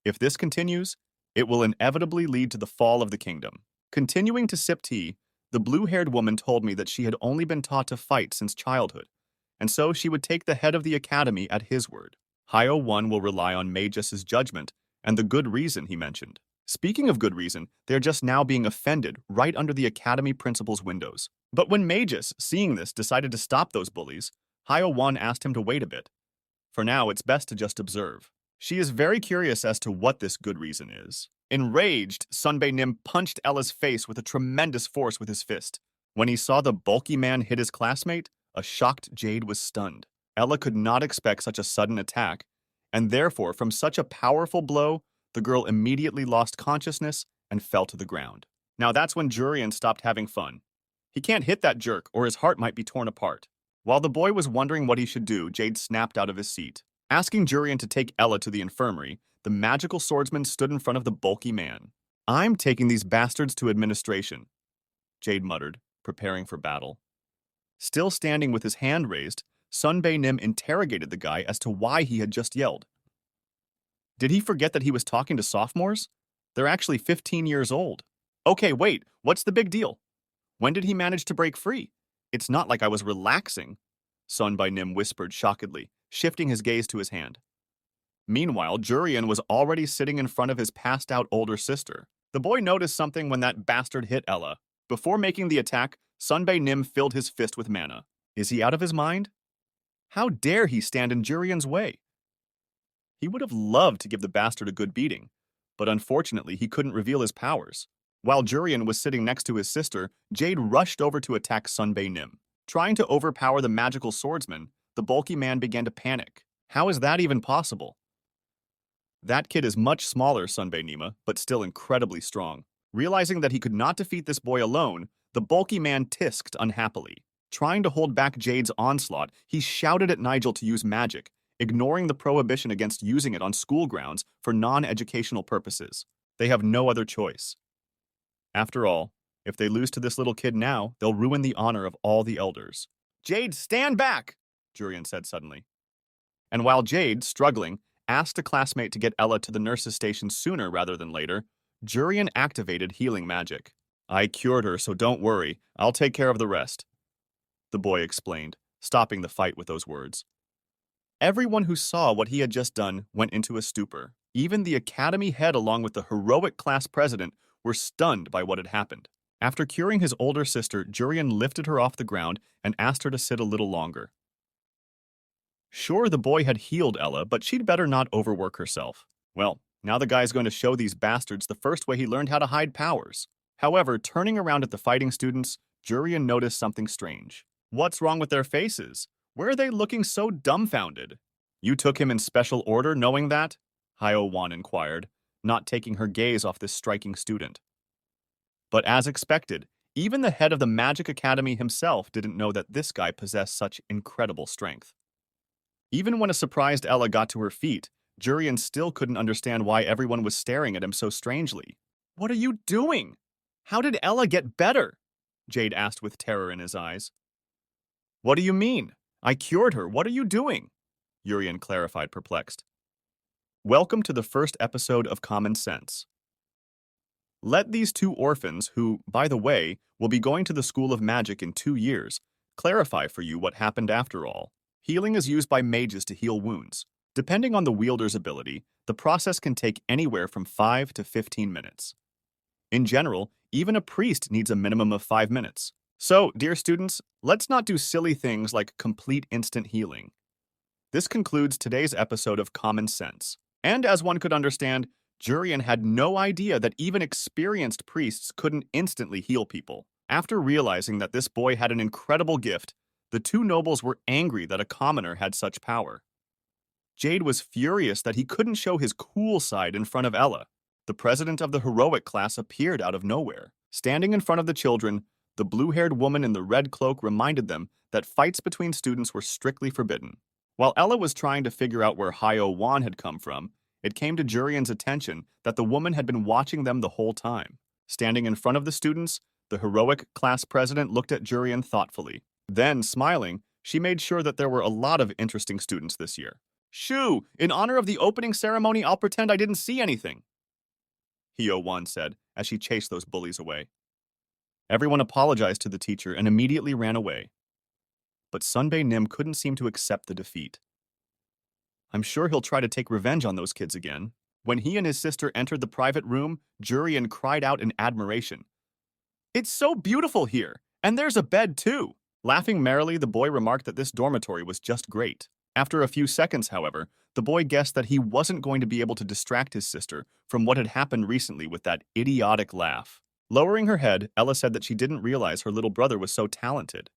If this continues, it will inevitably lead to the fall of the kingdom. Continuing to sip tea, the blue-haired woman told me that she had only been taught to fight since childhood, and so she would take the head of the academy at his word. Hyo-1 will rely on Magus's judgment and the good reason he mentioned. Speaking of good reason, they're just now being offended right under the academy principal's windows. But when Magus, seeing this, decided to stop those bullies, Hyo-1 asked him to wait a bit. For now, it's best to just observe. She is very curious as to what this good reason is. Enraged, Sunbae Nim punched Ella's face with a tremendous force with his fist. When he saw the bulky man hit his classmate, a shocked Jade was stunned. Ella could not expect such a sudden attack, and therefore, from such a powerful blow, the girl immediately lost consciousness and fell to the ground. Now that's when Jurian stopped having fun. He can't hit that jerk or his heart might be torn apart. While the boy was wondering what he should do, Jade snapped out of his seat. Asking Jurian to take Ella to the infirmary, the magical swordsman stood in front of the bulky man. "I'm taking these bastards to administration," Jade muttered, preparing for battle. Still standing with his hand raised, Sunbae Nim interrogated the guy as to why he had just yelled. Did he forget that he was talking to sophomores? They're actually 15 years old. Okay, wait, what's the big deal? When did he manage to break free? It's not like I was relaxing, Sunbae Nim whispered shockedly, shifting his gaze to his hand. Meanwhile, Jurian was already sitting in front of his passed-out older sister. The boy noticed something when that bastard hit Ella. Before making the attack, Sunbae Nim filled his fist with mana. Is he out of his mind? How dare he stand in Jurian's way? He would have loved to give the bastard a good beating, but unfortunately he couldn't reveal his powers. While Jurian was sitting next to his sister, Jade rushed over to attack Sunbae Nim. Trying to overpower the magical swordsman, the bulky man began to panic. How is that even possible? That kid is much smaller, Sunbae Nima, but still incredibly strong. Realizing that he could not defeat this boy alone, the bulky man tisked unhappily. Trying to hold back Jade's onslaught, he shouted at Nigel to use magic, ignoring the prohibition against using it on school grounds for non-educational purposes. They have no other choice. After all, if they lose to this little kid now, they'll ruin the honor of all the elders. Jade, stand back! Jurian said suddenly. And while Jade, struggling, asked a classmate to get Ella to the nurse's station sooner rather than later, Jurian activated healing magic. I cured her, so don't worry. I'll take care of the rest, the boy explained, stopping the fight with those words. Everyone who saw what he had just done went into a stupor. Even the academy head along with the heroic class president were stunned by what had happened. After curing his older sister, Jurian lifted her off the ground and asked her to sit a little longer. Sure, the boy had healed Ella, but she'd better not overwork herself. Well, now the guy's going to show these bastards the first way he learned how to hide powers. However, turning around at the fighting students, Jurian noticed something strange. What's wrong with their faces? Where are they looking so dumbfounded? You took him in special order knowing that? Hyo-won inquired, not taking her gaze off this striking student. But as expected, even the head of the Magic Academy himself didn't know that this guy possessed such incredible strength. Even when a surprised Ella got to her feet, Jurian still couldn't understand why everyone was staring at him so strangely. "What are you doing? How did Ella get better?" Jade asked with terror in his eyes. "What do you mean? I cured her. What are you doing?" Jurian clarified, perplexed. "Welcome to the first episode of Common Sense. Let these two orphans, who, by the way, will be going to the School of Magic in 2 years, clarify for you what happened after all. Healing is used by mages to heal wounds. Depending on the wielder's ability, the process can take anywhere from 5 to 15 minutes. In general, even a priest needs a minimum of 5 minutes. So, dear students, let's not do silly things like complete instant healing. This concludes today's episode of Common Sense. And as one could understand, Jurian had no idea that even experienced priests couldn't instantly heal people. After realizing that this boy had an incredible gift, the two nobles were angry that a commoner had such power. Jade was furious that he couldn't show his cool side in front of Ella. The president of the heroic class appeared out of nowhere. Standing in front of the children, the blue-haired woman in the red cloak reminded them that fights between students were strictly forbidden. While Ella was trying to figure out where Hyo-won had come from, it came to Jurian's attention that the woman had been watching them the whole time. Standing in front of the students, the heroic class president looked at Jurian thoughtfully. Then, smiling, she made sure that there were a lot of interesting students this year. "Shoo! In honor of the opening ceremony, I'll pretend I didn't see anything," Hyo-won said as she chased those bullies away. Everyone apologized to the teacher and immediately ran away. But Sunbae Nim couldn't seem to accept the defeat. "I'm sure he'll try to take revenge on those kids again." When he and his sister entered the private room, Jurian cried out in admiration. "It's so beautiful here, and there's a bed too." Laughing merrily, the boy remarked that this dormitory was just great. After a few seconds, however, the boy guessed that he wasn't going to be able to distract his sister from what had happened recently with that idiotic laugh. Lowering her head, Ella said that she didn't realize her little brother was so talented.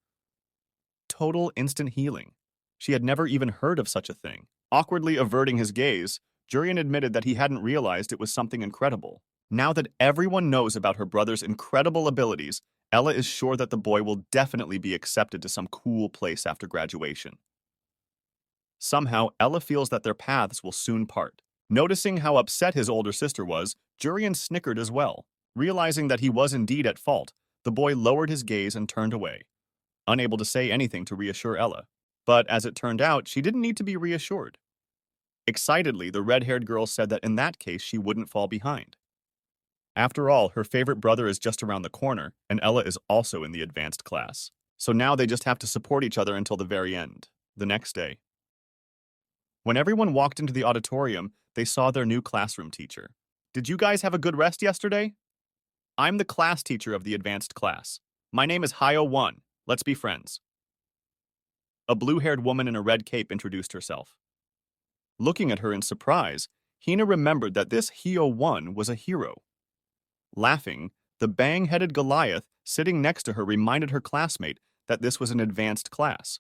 Total instant healing. She had never even heard of such a thing. Awkwardly averting his gaze, Jurian admitted that he hadn't realized it was something incredible. Now that everyone knows about her brother's incredible abilities, Ella is sure that the boy will definitely be accepted to some cool place after graduation. Somehow, Ella feels that their paths will soon part. Noticing how upset his older sister was, Jurian snickered as well. Realizing that he was indeed at fault, the boy lowered his gaze and turned away, unable to say anything to reassure Ella. But as it turned out, she didn't need to be reassured. Excitedly, the red-haired girl said that in that case she wouldn't fall behind. After all, her favorite brother is just around the corner, and Ella is also in the advanced class. So now they just have to support each other until the very end, the next day. When everyone walked into the auditorium, they saw their new classroom teacher. "Did you guys have a good rest yesterday? I'm the class teacher of the advanced class. My name is Hyo-won. Let's be friends." A blue-haired woman in a red cape introduced herself. Looking at her in surprise, Hina remembered that this Hyo-won was a hero. Laughing, the bang-headed Goliath sitting next to her reminded her classmate that this was an advanced class.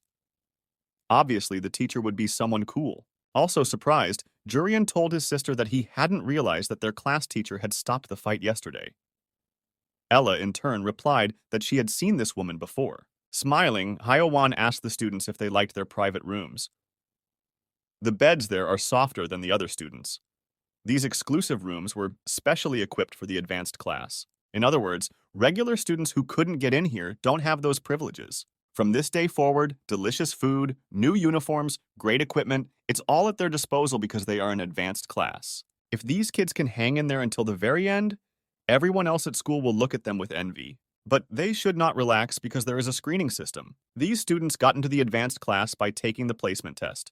Obviously, the teacher would be someone cool. Also surprised, Jurian told his sister that he hadn't realized that their class teacher had stopped the fight yesterday. Ella, in turn, replied that she had seen this woman before. Smiling, Hyo-won asked the students if they liked their private rooms. The beds there are softer than the other students. These exclusive rooms were specially equipped for the advanced class. In other words, regular students who couldn't get in here don't have those privileges. From this day forward, delicious food, new uniforms, great equipment, it's all at their disposal because they are an advanced class. If these kids can hang in there until the very end, everyone else at school will look at them with envy. But they should not relax because there is a screening system. These students got into the advanced class by taking the placement test.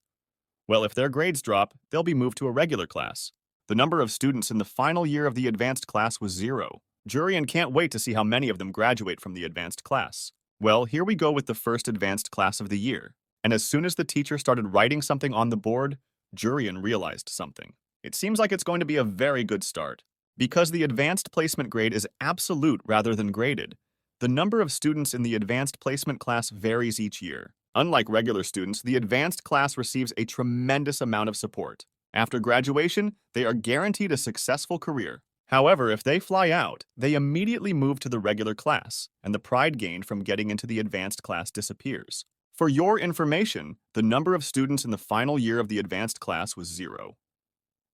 Well, if their grades drop, they'll be moved to a regular class. The number of students in the final year of the advanced class was 0. Jurian can't wait to see how many of them graduate from the advanced class. Well, here we go with the first advanced class of the year. And as soon as the teacher started writing something on the board, Jurian realized something. It seems like it's going to be a very good start. Because the advanced placement grade is absolute rather than graded, the number of students in the advanced placement class varies each year. Unlike regular students, the advanced class receives a tremendous amount of support. After graduation, they are guaranteed a successful career. However, if they fly out, they immediately move to the regular class, and the pride gained from getting into the advanced class disappears. For your information, the number of students in the final year of the advanced class was 0.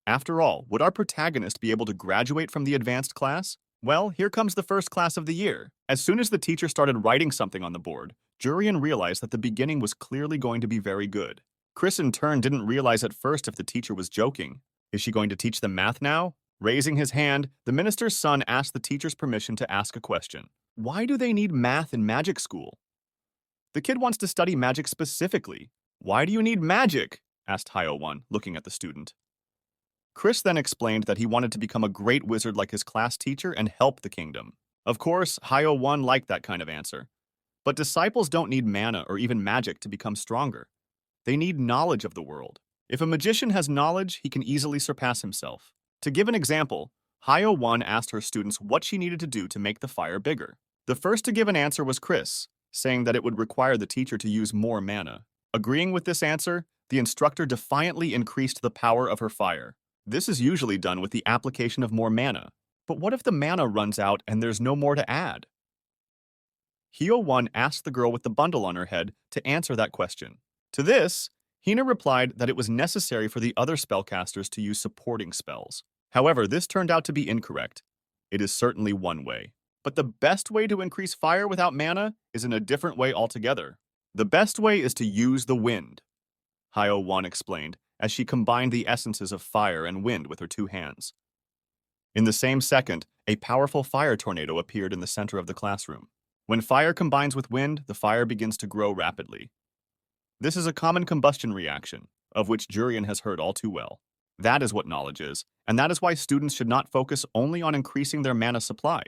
After all, would our protagonist be able to graduate from the advanced class? Well, here comes the first class of the year. As soon as the teacher started writing something on the board, Jurian realized that the beginning was clearly going to be very good. Chris, in turn, didn't realize at first if the teacher was joking. Is she going to teach them math now? Raising his hand, the minister's son asked the teacher's permission to ask a question. Why do they need math in magic school? The kid wants to study magic specifically. Why do you need magic? Asked Hyo-won, looking at the student. Chris then explained that he wanted to become a great wizard like his class teacher and help the kingdom. Of course, Hyo-won liked that kind of answer. But disciples don't need mana or even magic to become stronger. They need knowledge of the world. If a magician has knowledge, he can easily surpass himself. To give an example, Hyo-won asked her students what she needed to do to make the fire bigger. The first to give an answer was Chris, saying that it would require the teacher to use more mana. Agreeing with this answer, the instructor defiantly increased the power of her fire. This is usually done with the application of more mana. But what if the mana runs out and there's no more to add? Hyo-won asked the girl with the bundle on her head to answer that question. To this, Hina replied that it was necessary for the other spellcasters to use supporting spells. However, this turned out to be incorrect. It is certainly one way. But the best way to increase fire without mana is in a different way altogether. The best way is to use the wind, Hyo-won explained as she combined the essences of fire and wind with her two hands. In the same second, a powerful fire tornado appeared in the center of the classroom. When fire combines with wind, the fire begins to grow rapidly. This is a common combustion reaction, of which Jurian has heard all too well. That is what knowledge is, and that is why students should not focus only on increasing their mana supply.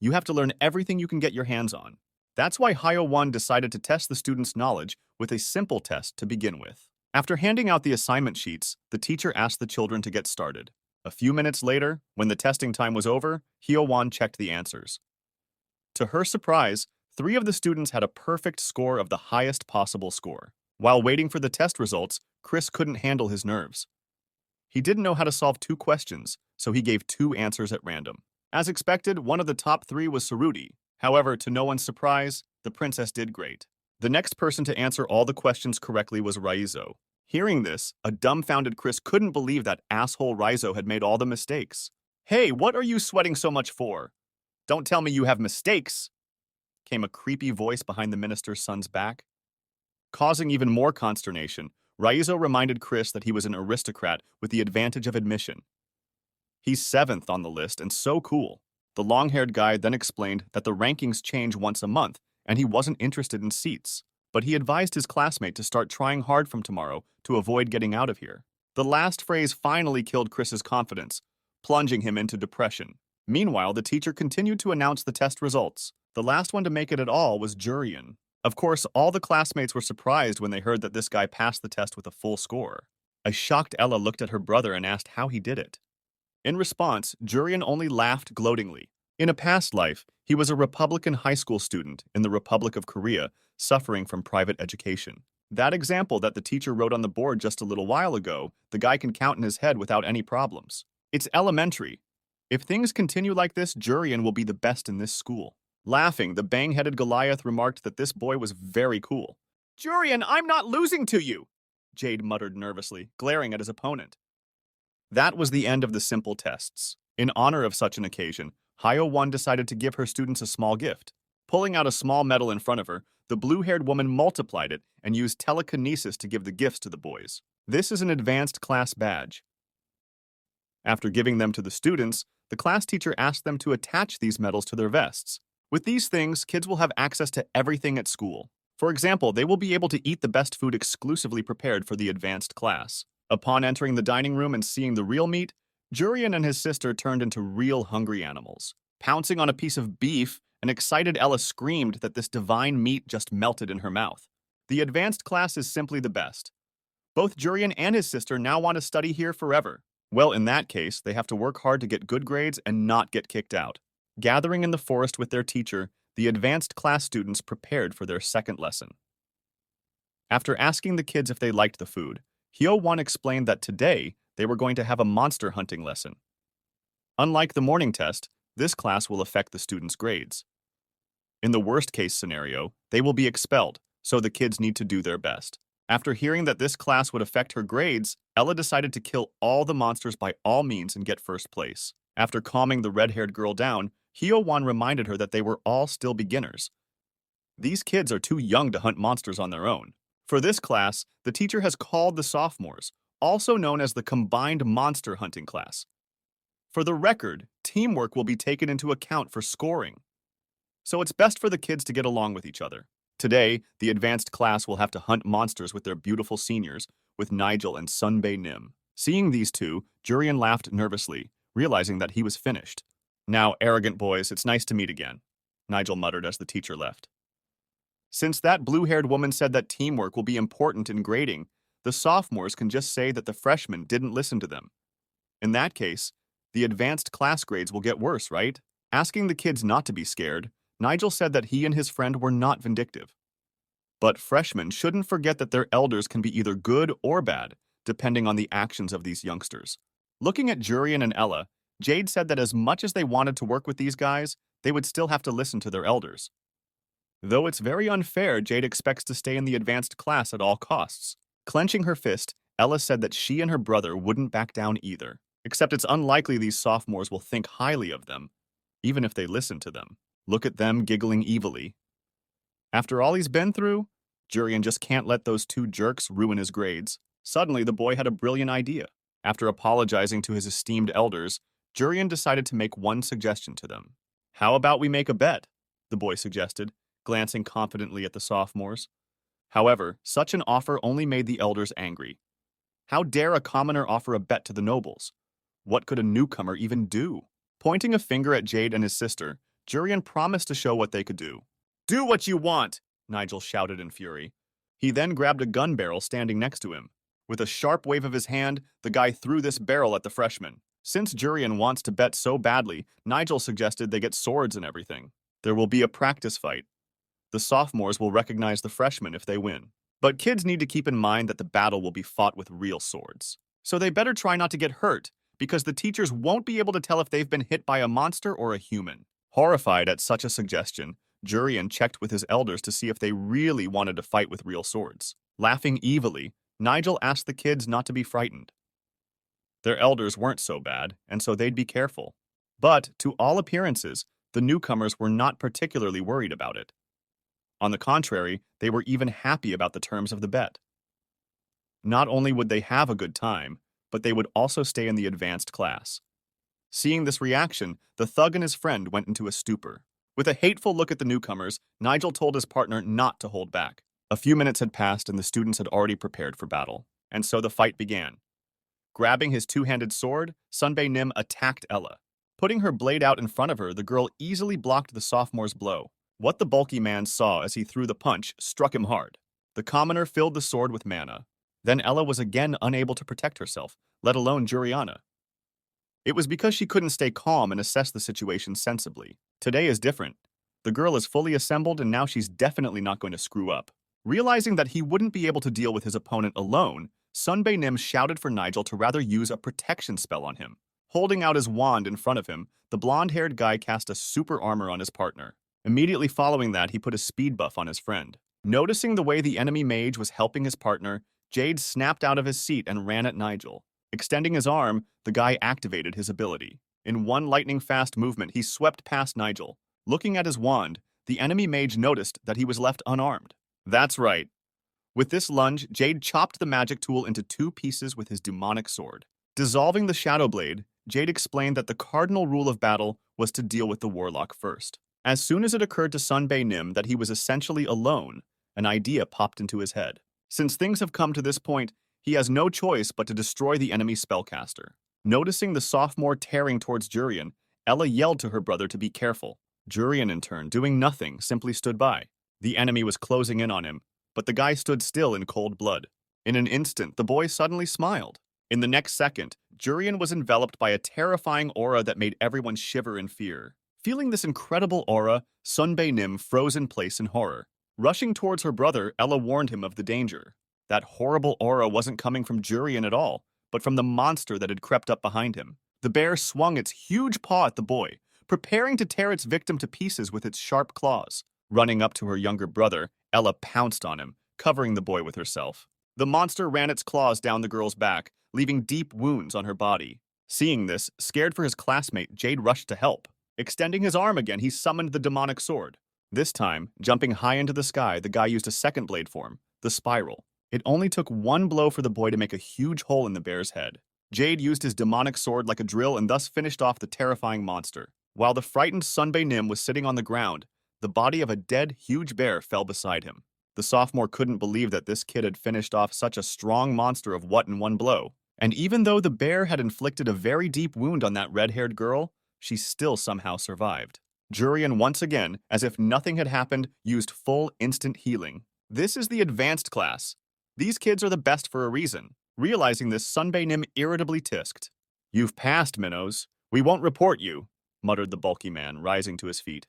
You have to learn everything you can get your hands on. That's why Hyo-won decided to test the students' knowledge with a simple test to begin with. After handing out the assignment sheets, the teacher asked the children to get started. A few minutes later, when the testing time was over, Hyo-won checked the answers. To her surprise, 3 of the students had a perfect score of the highest possible score. While waiting for the test results, Chris couldn't handle his nerves. He didn't know how to solve 2 questions, so he gave 2 answers at random. As expected, one of the top 3 was Saruti. However, to no one's surprise, the princess did great. The next person to answer all the questions correctly was Raizo. Hearing this, a dumbfounded Chris couldn't believe that asshole Raizo had made all the mistakes. "Hey, what are you sweating so much for? Don't tell me you have mistakes," came a creepy voice behind the minister's son's back. Causing even more consternation, Raizo reminded Chris that he was an aristocrat with the advantage of admission. He's 7th on the list and so cool. The long-haired guy then explained that the rankings change once a month and he wasn't interested in seats, but he advised his classmate to start trying hard from tomorrow to avoid getting out of here. The last phrase finally killed Chris's confidence, plunging him into depression. Meanwhile, the teacher continued to announce the test results. The last one to make it at all was Jurian. Of course, all the classmates were surprised when they heard that this guy passed the test with a full score. A shocked Ella looked at her brother and asked how he did it. In response, Jurian only laughed gloatingly. In a past life, he was a Republican high school student in the Republic of Korea, suffering from private education. That example that the teacher wrote on the board just a little while ago, the guy can count in his head without any problems. It's elementary. If things continue like this, Jurian will be the best in this school. Laughing, the bang-headed Goliath remarked that this boy was very cool. "Jurian, I'm not losing to you," Jade muttered nervously, glaring at his opponent. That was the end of the simple tests. In honor of such an occasion, Hyo-won decided to give her students a small gift. Pulling out a small medal in front of her, the blue-haired woman multiplied it and used telekinesis to give the gifts to the boys. This is an advanced class badge. After giving them to the students, the class teacher asked them to attach these medals to their vests. With these things, kids will have access to everything at school. For example, they will be able to eat the best food exclusively prepared for the advanced class. Upon entering the dining room and seeing the real meat, Jurian and his sister turned into real hungry animals. Pouncing on a piece of beef, an excited Ella screamed that this divine meat just melted in her mouth. The advanced class is simply the best. Both Jurian and his sister now want to study here forever. Well, in that case, they have to work hard to get good grades and not get kicked out. Gathering in the forest with their teacher, the advanced class students prepared for their second lesson. After asking the kids if they liked the food, Hyo-won explained that today They were going to have a monster hunting lesson. Unlike the morning test, this class will affect the students' grades. In the worst-case scenario, they will be expelled, so the kids need to do their best. After hearing that this class would affect her grades, Ella decided to kill all the monsters by all means and get first place. After calming the red-haired girl down, Hyo-won reminded her that they were all still beginners. These kids are too young to hunt monsters on their own. For this class, the teacher has called the sophomores, also known as the Combined Monster Hunting class. For the record, teamwork will be taken into account for scoring. So it's best for the kids to get along with each other. Today, the advanced class will have to hunt monsters with their beautiful seniors, with Nigel and Sunbae Nim. Seeing these two, Jurian laughed nervously, realizing that he was finished. "Now, arrogant boys, it's nice to meet again," Nigel muttered as the teacher left. Since that blue-haired woman said that teamwork will be important in grading, the sophomores can just say that the freshmen didn't listen to them. In that case, the advanced class grades will get worse, right? Asking the kids not to be scared, Nigel said that he and his friend were not vindictive. But freshmen shouldn't forget that their elders can be either good or bad, depending on the actions of these youngsters. Looking at Jurian and Ella, Jade said that as much as they wanted to work with these guys, they would still have to listen to their elders. Though it's very unfair, Jade expects to stay in the advanced class at all costs. Clenching her fist, Ella said that she and her brother wouldn't back down either, except it's unlikely these sophomores will think highly of them, even if they listen to them. Look at them giggling evilly. After all he's been through, Jurian just can't let those two jerks ruin his grades. Suddenly, the boy had a brilliant idea. After apologizing to his esteemed elders, Jurian decided to make one suggestion to them. "How about we make a bet?" the boy suggested, glancing confidently at the sophomores. However, such an offer only made the elders angry. How dare a commoner offer a bet to the nobles? What could a newcomer even do? Pointing a finger at Jade and his sister, Jurian promised to show what they could do. "Do what you want!" Nigel shouted in fury. He then grabbed a gun barrel standing next to him. With a sharp wave of his hand, the guy threw this barrel at the freshman. Since Jurian wants to bet so badly, Nigel suggested they get swords and everything. There will be a practice fight. The sophomores will recognize the freshmen if they win. But kids need to keep in mind that the battle will be fought with real swords. So they better try not to get hurt, because the teachers won't be able to tell if they've been hit by a monster or a human. Horrified at such a suggestion, Jurian checked with his elders to see if they really wanted to fight with real swords. Laughing evilly, Nigel asked the kids not to be frightened. Their elders weren't so bad, and so they'd be careful. But, to all appearances, the newcomers were not particularly worried about it. On the contrary, they were even happy about the terms of the bet. Not only would they have a good time, but they would also stay in the advanced class. Seeing this reaction, the thug and his friend went into a stupor. With a hateful look at the newcomers, Nigel told his partner not to hold back. A few minutes had passed and the students had already prepared for battle, and so the fight began. Grabbing his two-handed sword, Sunbae Nim attacked Ella. Putting her blade out in front of her, the girl easily blocked the sophomore's blow. What the bulky man saw as he threw the punch struck him hard. The commoner filled the sword with mana. Then Ella was again unable to protect herself, let alone Juriana. It was because she couldn't stay calm and assess the situation sensibly. Today is different. The girl is fully assembled and now she's definitely not going to screw up. Realizing that he wouldn't be able to deal with his opponent alone, Sunbae Nim shouted for Nigel to rather use a protection spell on him. Holding out his wand in front of him, the blonde-haired guy cast a super armor on his partner. Immediately following that, he put a speed buff on his friend. Noticing the way the enemy mage was helping his partner, Jade snapped out of his seat and ran at Nigel. Extending his arm, the guy activated his ability. In one lightning-fast movement, he swept past Nigel. Looking at his wand, the enemy mage noticed that he was left unarmed. That's right. With this lunge, Jade chopped the magic tool into two pieces with his demonic sword. Dissolving the Shadow Blade, Jade explained that the cardinal rule of battle was to deal with the warlock first. As soon as it occurred to Sunbae Nim that he was essentially alone, an idea popped into his head. Since things have come to this point, he has no choice but to destroy the enemy spellcaster. Noticing the sophomore tearing towards Jurian, Ella yelled to her brother to be careful. Jurian, in turn, doing nothing, simply stood by. The enemy was closing in on him, but the guy stood still in cold blood. In an instant, the boy suddenly smiled. In the next second, Jurian was enveloped by a terrifying aura that made everyone shiver in fear. Feeling this incredible aura, Sunbae Nim froze in place in horror. Rushing towards her brother, Ella warned him of the danger. That horrible aura wasn't coming from Jurian at all, but from the monster that had crept up behind him. The bear swung its huge paw at the boy, preparing to tear its victim to pieces with its sharp claws. Running up to her younger brother, Ella pounced on him, covering the boy with herself. The monster ran its claws down the girl's back, leaving deep wounds on her body. Seeing this, scared for his classmate, Jade rushed to help. Extending his arm again, he summoned the demonic sword. This time, jumping high into the sky, the guy used a second blade form, the spiral. It only took one blow for the boy to make a huge hole in the bear's head. Jade used his demonic sword like a drill and thus finished off the terrifying monster. While the frightened Sunbae Nim was sitting on the ground, the body of a dead, huge bear fell beside him. The sophomore couldn't believe that this kid had finished off such a strong monster of what in one blow. And even though the bear had inflicted a very deep wound on that red-haired girl, she still somehow survived. Jurian once again, as if nothing had happened, used full instant healing. This is the advanced class. These kids are the best for a reason. Realizing this, Sunbae Nim irritably tisked. "You've passed, minnows. We won't report you," muttered the bulky man, rising to his feet.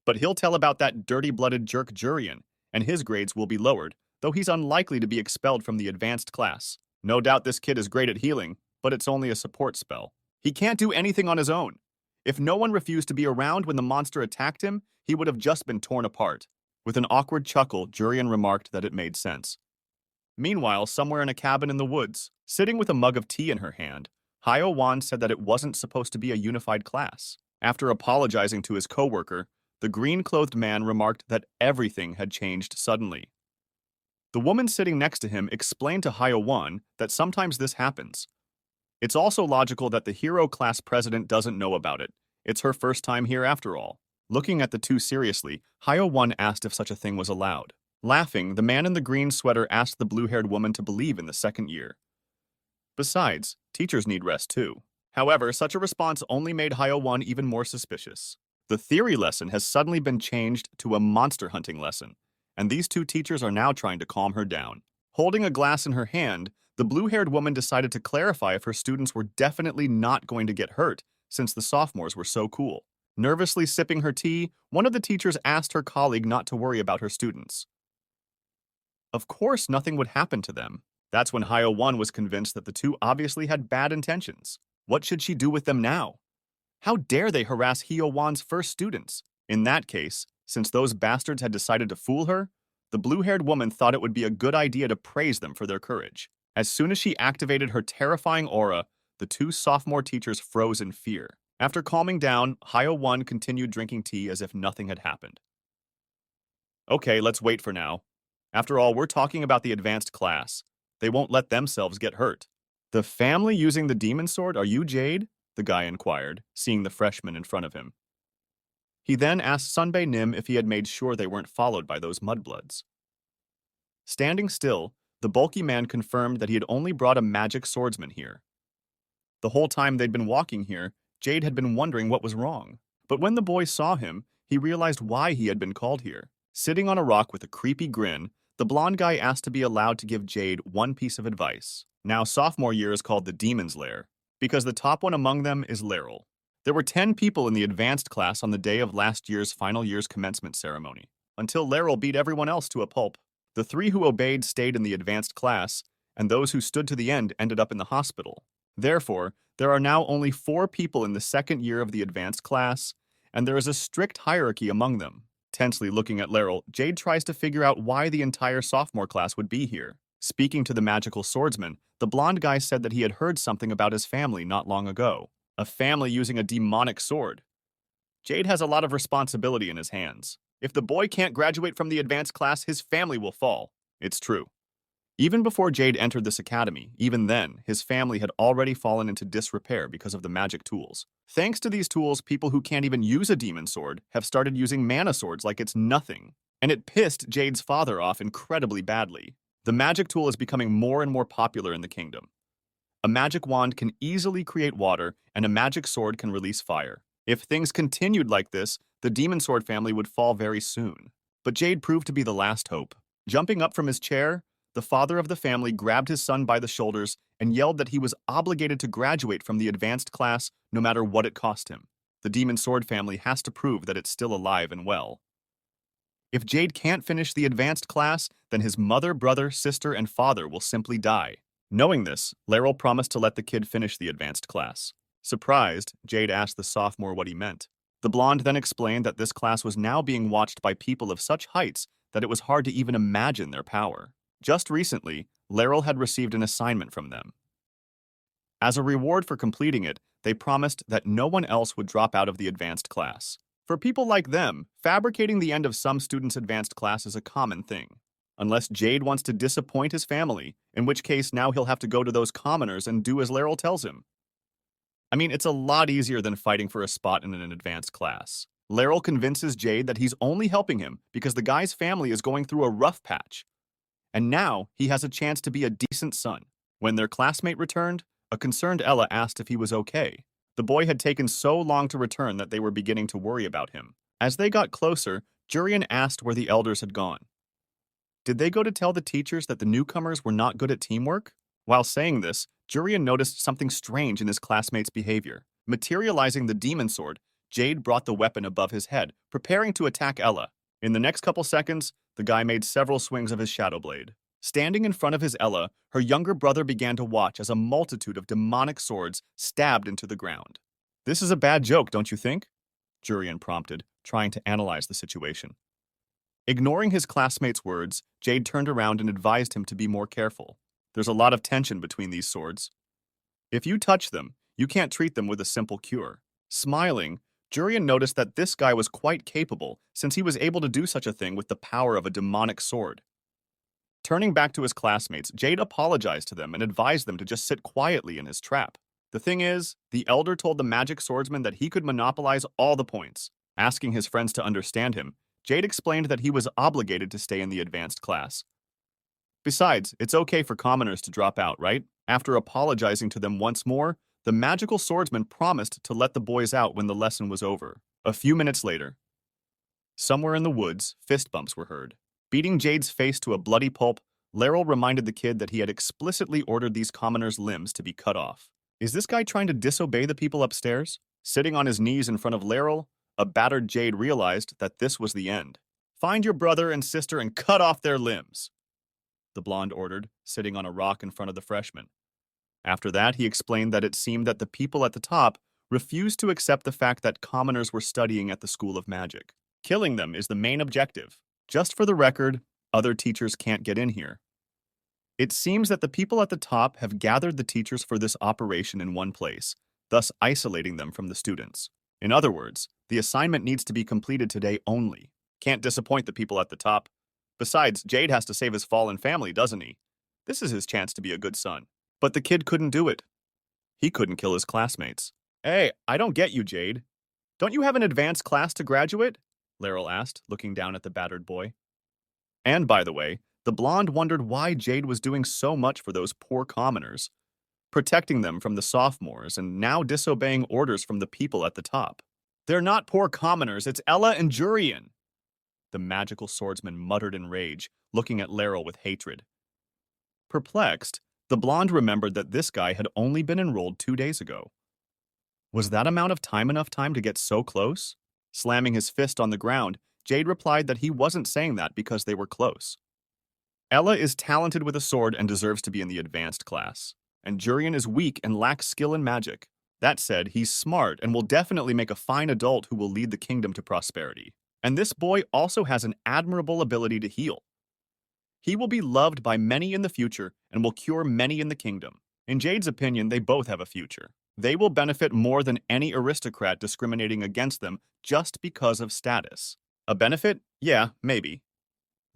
"But he'll tell about that dirty-blooded jerk Jurian, and his grades will be lowered, though he's unlikely to be expelled from the advanced class. No doubt this kid is great at healing, but it's only a support spell. He can't do anything on his own. If no one refused to be around when the monster attacked him, he would have just been torn apart." With an awkward chuckle, Jurian remarked that it made sense. Meanwhile, somewhere in a cabin in the woods, sitting with a mug of tea in her hand, Hyo Wan said that it wasn't supposed to be a unified class. After apologizing to his coworker, the green-clothed man remarked that everything had changed suddenly. The woman sitting next to him explained to Hyo Wan that sometimes this happens. It's also logical that the hero class president doesn't know about it. It's her first time here after all. Looking at the two seriously, Hyo Wan asked if such a thing was allowed. Laughing, the man in the green sweater asked the blue-haired woman to believe in the second year. Besides, teachers need rest too. However, such a response only made Hyo Wan even more suspicious. The theory lesson has suddenly been changed to a monster hunting lesson, and these two teachers are now trying to calm her down. Holding a glass in her hand, the blue-haired woman decided to clarify if her students were definitely not going to get hurt, since the sophomores were so cool. Nervously sipping her tea, one of the teachers asked her colleague not to worry about her students. Of course, nothing would happen to them. That's when Hyo Wan was convinced that the two obviously had bad intentions. What should she do with them now? How dare they harass Hyo Wan's first students? In that case, since those bastards had decided to fool her, the blue-haired woman thought it would be a good idea to praise them for their courage. As soon as she activated her terrifying aura, the two sophomore teachers froze in fear. After calming down, Hyo Wan continued drinking tea as if nothing had happened. "Okay, let's wait for now. After all, we're talking about the advanced class. They won't let themselves get hurt." "The family using the demon sword, are you Jade?" the guy inquired, seeing the freshman in front of him. He then asked Sunbae Nim if he had made sure they weren't followed by those mudbloods. Standing still, the bulky man confirmed that he had only brought a magic swordsman here. The whole time they'd been walking here, Jade had been wondering what was wrong. But when the boy saw him, he realized why he had been called here. Sitting on a rock with a creepy grin, the blonde guy asked to be allowed to give Jade one piece of advice. Now, sophomore year is called the Demon's Lair, because the top one among them is Laryl. There were 10 people in the advanced class on the day of last year's final year's commencement ceremony, until Laryl beat everyone else to a pulp. The 3 who obeyed stayed in the advanced class, and those who stood to the end ended up in the hospital. Therefore, there are now only 4 people in the second year of the advanced class, and there is a strict hierarchy among them. Tensely looking at Laryl, Jade tries to figure out why the entire sophomore class would be here. Speaking to the magical swordsman, the blonde guy said that he had heard something about his family not long ago. A family using a demonic sword. Jade has a lot of responsibility in his hands. If the boy can't graduate from the advanced class, his family will fall. It's true. Even before Jade entered this academy, even then, his family had already fallen into disrepair because of the magic tools. Thanks to these tools, people who can't even use a demon sword have started using mana swords like it's nothing. And it pissed Jade's father off incredibly badly. The magic tool is becoming more and more popular in the kingdom. A magic wand can easily create water, and a magic sword can release fire. If things continued like this, the demon sword family would fall very soon. But Jade proved to be the last hope. Jumping up from his chair, the father of the family grabbed his son by the shoulders and yelled that he was obligated to graduate from the advanced class no matter what it cost him. The demon sword family has to prove that it's still alive and well. If Jade can't finish the advanced class, then his mother, brother, sister, and father will simply die. Knowing this, Laryl promised to let the kid finish the advanced class. Surprised, Jade asked the sophomore what he meant. The blonde then explained that this class was now being watched by people of such heights that it was hard to even imagine their power. Just recently, Laryl had received an assignment from them. As a reward for completing it, they promised that no one else would drop out of the advanced class. For people like them, fabricating the end of some students' advanced class is a common thing. Unless Jade wants to disappoint his family, in which case now he'll have to go to those commoners and do as Laryl tells him. I mean, it's a lot easier than fighting for a spot in an advanced class. Laryl convinces Jade that he's only helping him because the guy's family is going through a rough patch. And now he has a chance to be a decent son. When their classmate returned, a concerned Ella asked if he was okay. The boy had taken so long to return that they were beginning to worry about him. As they got closer, Jurian asked where the elders had gone. Did they go to tell the teachers that the newcomers were not good at teamwork? While saying this, Jurian noticed something strange in his classmate's behavior. Materializing the demon sword, Jade brought the weapon above his head, preparing to attack Ella. In the next couple seconds, the guy made several swings of his shadow blade. Standing in front of his Ella, her younger brother began to watch as a multitude of demonic swords stabbed into the ground. This is a bad joke, don't you think? Jurian prompted, trying to analyze the situation. Ignoring his classmate's words, Jade turned around and advised him to be more careful. There's a lot of tension between these swords. If you touch them, you can't treat them with a simple cure. Smiling, Jurian noticed that this guy was quite capable since he was able to do such a thing with the power of a demonic sword. Turning back to his classmates, Jade apologized to them and advised them to just sit quietly in his trap. The thing is, the elder told the magic swordsman that he could monopolize all the points. Asking his friends to understand him, Jade explained that he was obligated to stay in the advanced class. Besides, it's okay for commoners to drop out, right? After apologizing to them once more, the magical swordsman promised to let the boys out when the lesson was over. A few minutes later, somewhere in the woods, fist bumps were heard. Beating Jade's face to a bloody pulp, Laryl reminded the kid that he had explicitly ordered these commoners' limbs to be cut off. Is this guy trying to disobey the people upstairs? Sitting on his knees in front of Laryl, a battered Jade realized that this was the end. Find your brother and sister and cut off their limbs, the blonde ordered, sitting on a rock in front of the freshman. After that, he explained that it seemed that the people at the top refused to accept the fact that commoners were studying at the School of Magic. Killing them is the main objective. Just for the record, other teachers can't get in here. It seems that the people at the top have gathered the teachers for this operation in one place, thus isolating them from the students. In other words, the assignment needs to be completed today only. Can't disappoint the people at the top. Besides, Jade has to save his fallen family, doesn't he? This is his chance to be a good son. But the kid couldn't do it. He couldn't kill his classmates. Hey, I don't get you, Jade. Don't you have an advanced class to graduate? Laryl asked, looking down at the battered boy. And by the way, the blonde wondered why Jade was doing so much for those poor commoners, protecting them from the sophomores and now disobeying orders from the people at the top. They're not poor commoners, it's Ella and Jurian, the magical swordsman muttered in rage, looking at Laryl with hatred. Perplexed, the blonde remembered that this guy had only been enrolled 2 days ago. Was that amount of time enough time to get so close? Slamming his fist on the ground, Jade replied that he wasn't saying that because they were close. Ella is talented with a sword and deserves to be in the advanced class, and Jurian is weak and lacks skill in magic. That said, he's smart and will definitely make a fine adult who will lead the kingdom to prosperity. And this boy also has an admirable ability to heal. He will be loved by many in the future and will cure many in the kingdom. In Jade's opinion, they both have a future. They will benefit more than any aristocrat discriminating against them just because of status. A benefit? Yeah, maybe.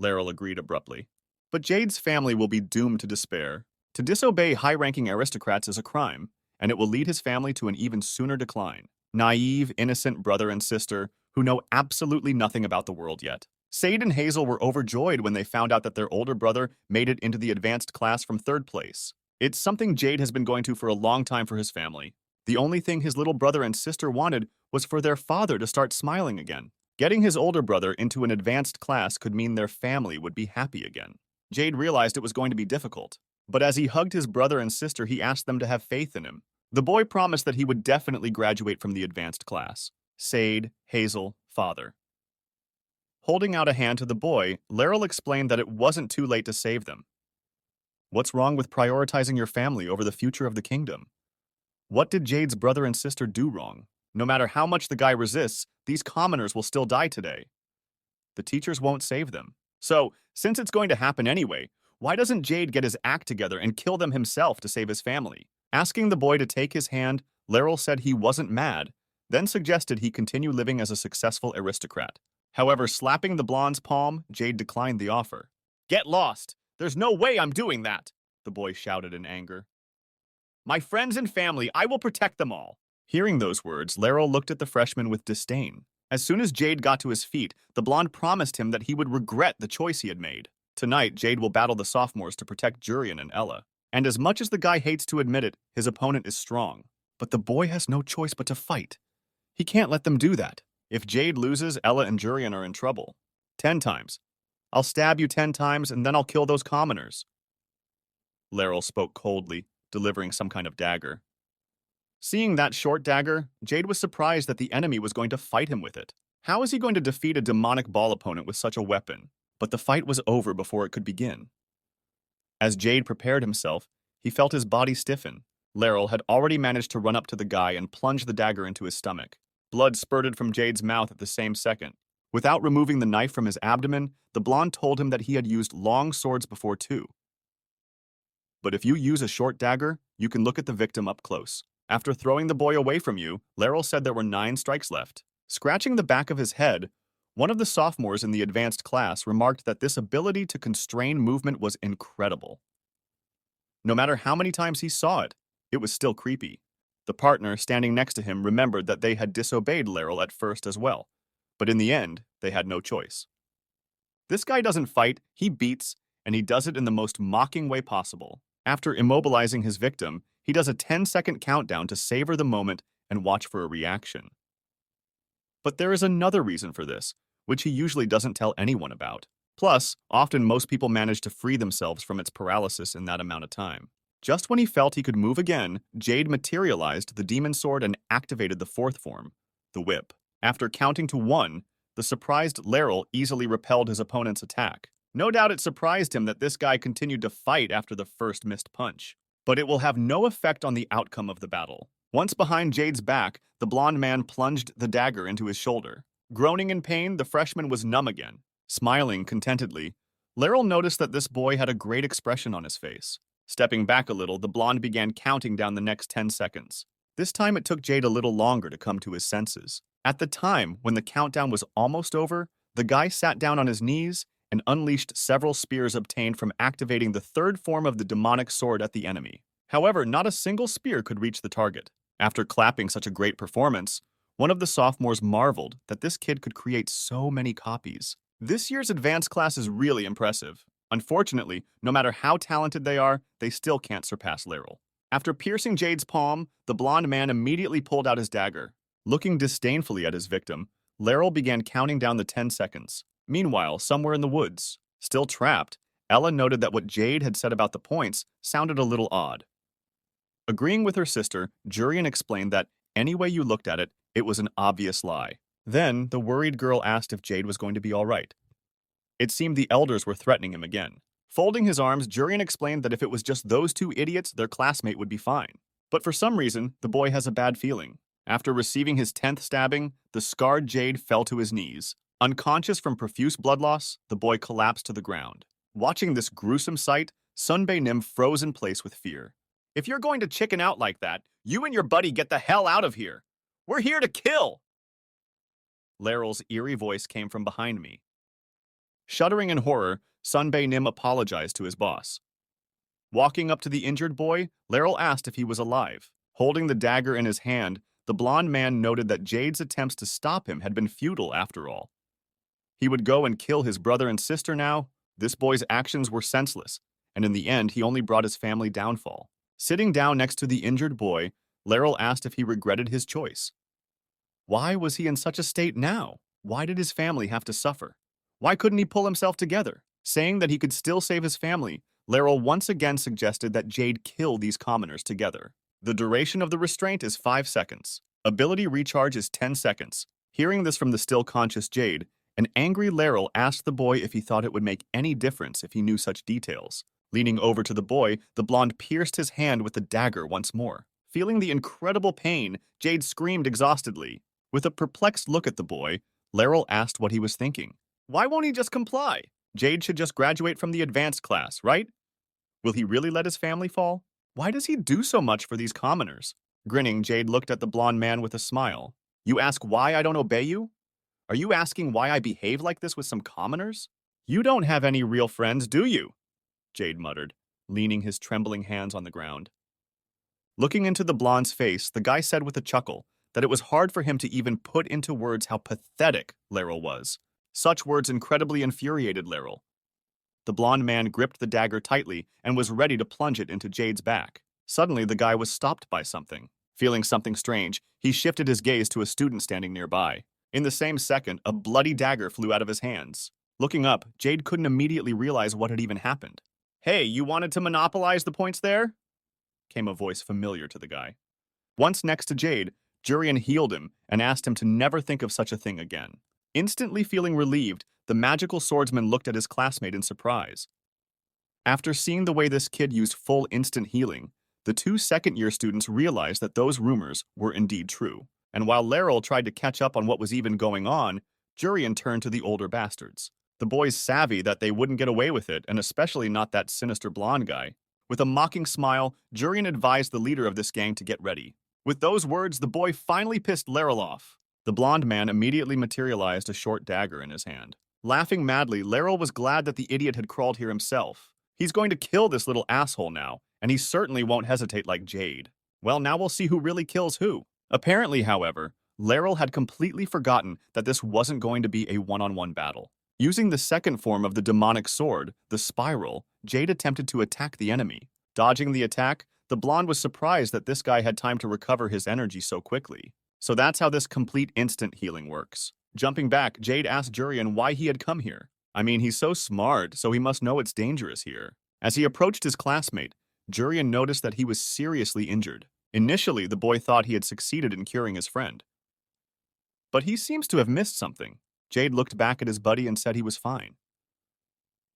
Laryl agreed abruptly. But Jade's family will be doomed to despair. To disobey high-ranking aristocrats is a crime, and it will lead his family to an even sooner decline. Naive, innocent brother and sister who know absolutely nothing about the world yet. Sade and Hazel were overjoyed when they found out that their older brother made it into the advanced class from 3rd place. It's something Jade has been going to for a long time for his family. The only thing his little brother and sister wanted was for their father to start smiling again. Getting his older brother into an advanced class could mean their family would be happy again. Jade realized it was going to be difficult, but as he hugged his brother and sister, he asked them to have faith in him. The boy promised that he would definitely graduate from the advanced class. Sade, Hazel, father. Holding out a hand to the boy, Laryl explained that it wasn't too late to save them. What's wrong with prioritizing your family over the future of the kingdom? What did Jade's brother and sister do wrong? No matter how much the guy resists, these commoners will still die today. The teachers won't save them. So, since it's going to happen anyway, why doesn't Jade get his act together and kill them himself to save his family? Asking the boy to take his hand, Laryl said he wasn't mad, then suggested he continue living as a successful aristocrat. However, slapping the blonde's palm, Jade declined the offer. Get lost! There's no way I'm doing that! The boy shouted in anger. My friends and family, I will protect them all. Hearing those words, Laryl looked at the freshman with disdain. As soon as Jade got to his feet, the blonde promised him that he would regret the choice he had made. Tonight, Jade will battle the sophomores to protect Jurian and Ella. And as much as the guy hates to admit it, his opponent is strong. But the boy has no choice but to fight. He can't let them do that. If Jade loses, Ella and Jurian are in trouble. 10 times. I'll stab you 10 times and then I'll kill those commoners. Laryl spoke coldly, delivering some kind of dagger. Seeing that short dagger, Jade was surprised that the enemy was going to fight him with it. How is he going to defeat a demonic ball opponent with such a weapon? But the fight was over before it could begin. As Jade prepared himself, he felt his body stiffen. Laryl had already managed to run up to the guy and plunge the dagger into his stomach. Blood spurted from Jade's mouth at the same second. Without removing the knife from his abdomen, the blonde told him that he had used long swords before too. But if you use a short dagger, you can look at the victim up close. After throwing the boy away from you, Laryl said there were 9 strikes left. Scratching the back of his head, one of the sophomores in the advanced class remarked that this ability to constrain movement was incredible. No matter how many times he saw it, it was still creepy. The partner standing next to him remembered that they had disobeyed Laryl at first as well, but in the end, they had no choice. This guy doesn't fight, he beats, and he does it in the most mocking way possible. After immobilizing his victim, he does a 10-second countdown to savor the moment and watch for a reaction. But there is another reason for this, which he usually doesn't tell anyone about. Plus, often most people manage to free themselves from its paralysis in that amount of time. Just when he felt he could move again, Jade materialized the demon sword and activated the 4th form, the whip. After counting to 1, the surprised Laryl easily repelled his opponent's attack. No doubt it surprised him that this guy continued to fight after the first missed punch. But it will have no effect on the outcome of the battle. Once behind Jade's back, the blonde man plunged the dagger into his shoulder. Groaning in pain, the freshman was numb again. Smiling contentedly, Laryl noticed that this boy had a great expression on his face. Stepping back a little, the blonde began counting down the next 10 seconds. This time it took Jade a little longer to come to his senses. At the time, when the countdown was almost over, the guy sat down on his knees and unleashed several spears obtained from activating the 3rd form of the demonic sword at the enemy. However, not a single spear could reach the target. After clapping such a great performance, one of the sophomores marveled that this kid could create so many copies. This year's advanced class is really impressive. Unfortunately, no matter how talented they are, they still can't surpass Laryl. After piercing Jade's palm, the blonde man immediately pulled out his dagger. Looking disdainfully at his victim, Laryl began counting down the 10 seconds. Meanwhile, somewhere in the woods, still trapped, Ella noted that what Jade had said about the points sounded a little odd. Agreeing with her sister, Jurian explained that any way you looked at it, it was an obvious lie. Then, the worried girl asked if Jade was going to be all right. It seemed the elders were threatening him again. Folding his arms, Jurian explained that if it was just those 2 idiots, their classmate would be fine. But for some reason, the boy has a bad feeling. After receiving his 10th stabbing, the scarred Jade fell to his knees. Unconscious from profuse blood loss, the boy collapsed to the ground. Watching this gruesome sight, Sunbae Nim froze in place with fear. If you're going to chicken out like that, you and your buddy get the hell out of here. We're here to kill! Laryl's eerie voice came from behind me. Shuddering in horror, Sunbae Nim apologized to his boss. Walking up to the injured boy, Laryl asked if he was alive. Holding the dagger in his hand, the blonde man noted that Jade's attempts to stop him had been futile after all. He would go and kill his brother and sister now. This boy's actions were senseless, and in the end, he only brought his family downfall. Sitting down next to the injured boy, Laryl asked if he regretted his choice. Why was he in such a state now? Why did his family have to suffer? Why couldn't he pull himself together? Saying that he could still save his family, Laryl once again suggested that Jade kill these commoners together. The duration of the restraint is 5 seconds. Ability recharge is 10 seconds. Hearing this from the still conscious Jade, an angry Laryl asked the boy if he thought it would make any difference if he knew such details. Leaning over to the boy, the blonde pierced his hand with the dagger once more. Feeling the incredible pain, Jade screamed exhaustedly. With a perplexed look at the boy, Laryl asked what he was thinking. Why won't he just comply? Jade should just graduate from the advanced class, right? Will he really let his family fall? Why does he do so much for these commoners? Grinning, Jade looked at the blonde man with a smile. You ask why I don't obey you? Are you asking why I behave like this with some commoners? You don't have any real friends, do you? Jade muttered, leaning his trembling hands on the ground. Looking into the blonde's face, the guy said with a chuckle that it was hard for him to even put into words how pathetic Laryl was. Such words incredibly infuriated Laryl. The blonde man gripped the dagger tightly and was ready to plunge it into Jade's back. Suddenly, the guy was stopped by something. Feeling something strange, he shifted his gaze to a student standing nearby. In the same second, a bloody dagger flew out of his hands. Looking up, Jade couldn't immediately realize what had even happened. Hey, you wanted to monopolize the points there? Came a voice familiar to the guy. Once next to Jade, Jurian healed him and asked him to never think of such a thing again. Instantly feeling relieved, the magical swordsman looked at his classmate in surprise. After seeing the way this kid used full instant healing, the two second-year students realized that those rumors were indeed true. And while Laryl tried to catch up on what was even going on, Jurian turned to the older bastards. The boys savvy that they wouldn't get away with it, and especially not that sinister blonde guy. With a mocking smile, Jurian advised the leader of this gang to get ready. With those words, the boy finally pissed Laryl off. The blonde man immediately materialized a short dagger in his hand. Laughing madly, Laryl was glad that the idiot had crawled here himself. He's going to kill this little asshole now, and he certainly won't hesitate like Jade. Well, now we'll see who really kills who. Apparently, however, Laryl had completely forgotten that this wasn't going to be a one-on-one battle. Using the second form of the demonic sword, the spiral, Jade attempted to attack the enemy. Dodging the attack, the blonde was surprised that this guy had time to recover his energy so quickly. So that's how this complete instant healing works. Jumping back, Jade asked Jurian why he had come here. I mean, he's so smart, so he must know it's dangerous here. As he approached his classmate, Jurian noticed that he was seriously injured. Initially, the boy thought he had succeeded in curing his friend. But he seems to have missed something. Jade looked back at his buddy and said he was fine.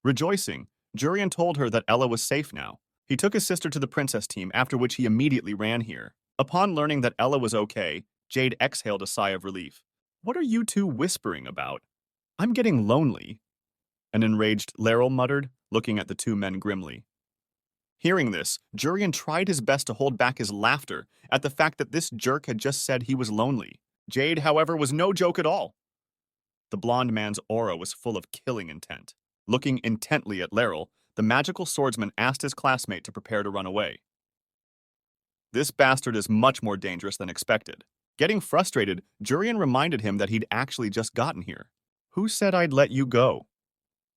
Rejoicing, Jurian told her that Ella was safe now. He took his sister to the princess team, after which he immediately ran here. Upon learning that Ella was okay, Jade exhaled a sigh of relief. What are you two whispering about? I'm getting lonely. An enraged Laryl muttered, looking at the two men grimly. Hearing this, Jurian tried his best to hold back his laughter at the fact that this jerk had just said he was lonely. Jade, however, was no joke at all. The blonde man's aura was full of killing intent. Looking intently at Laryl, the magical swordsman asked his classmate to prepare to run away. This bastard is much more dangerous than expected. Getting frustrated, Jurian reminded him that he'd actually just gotten here. Who said I'd let you go?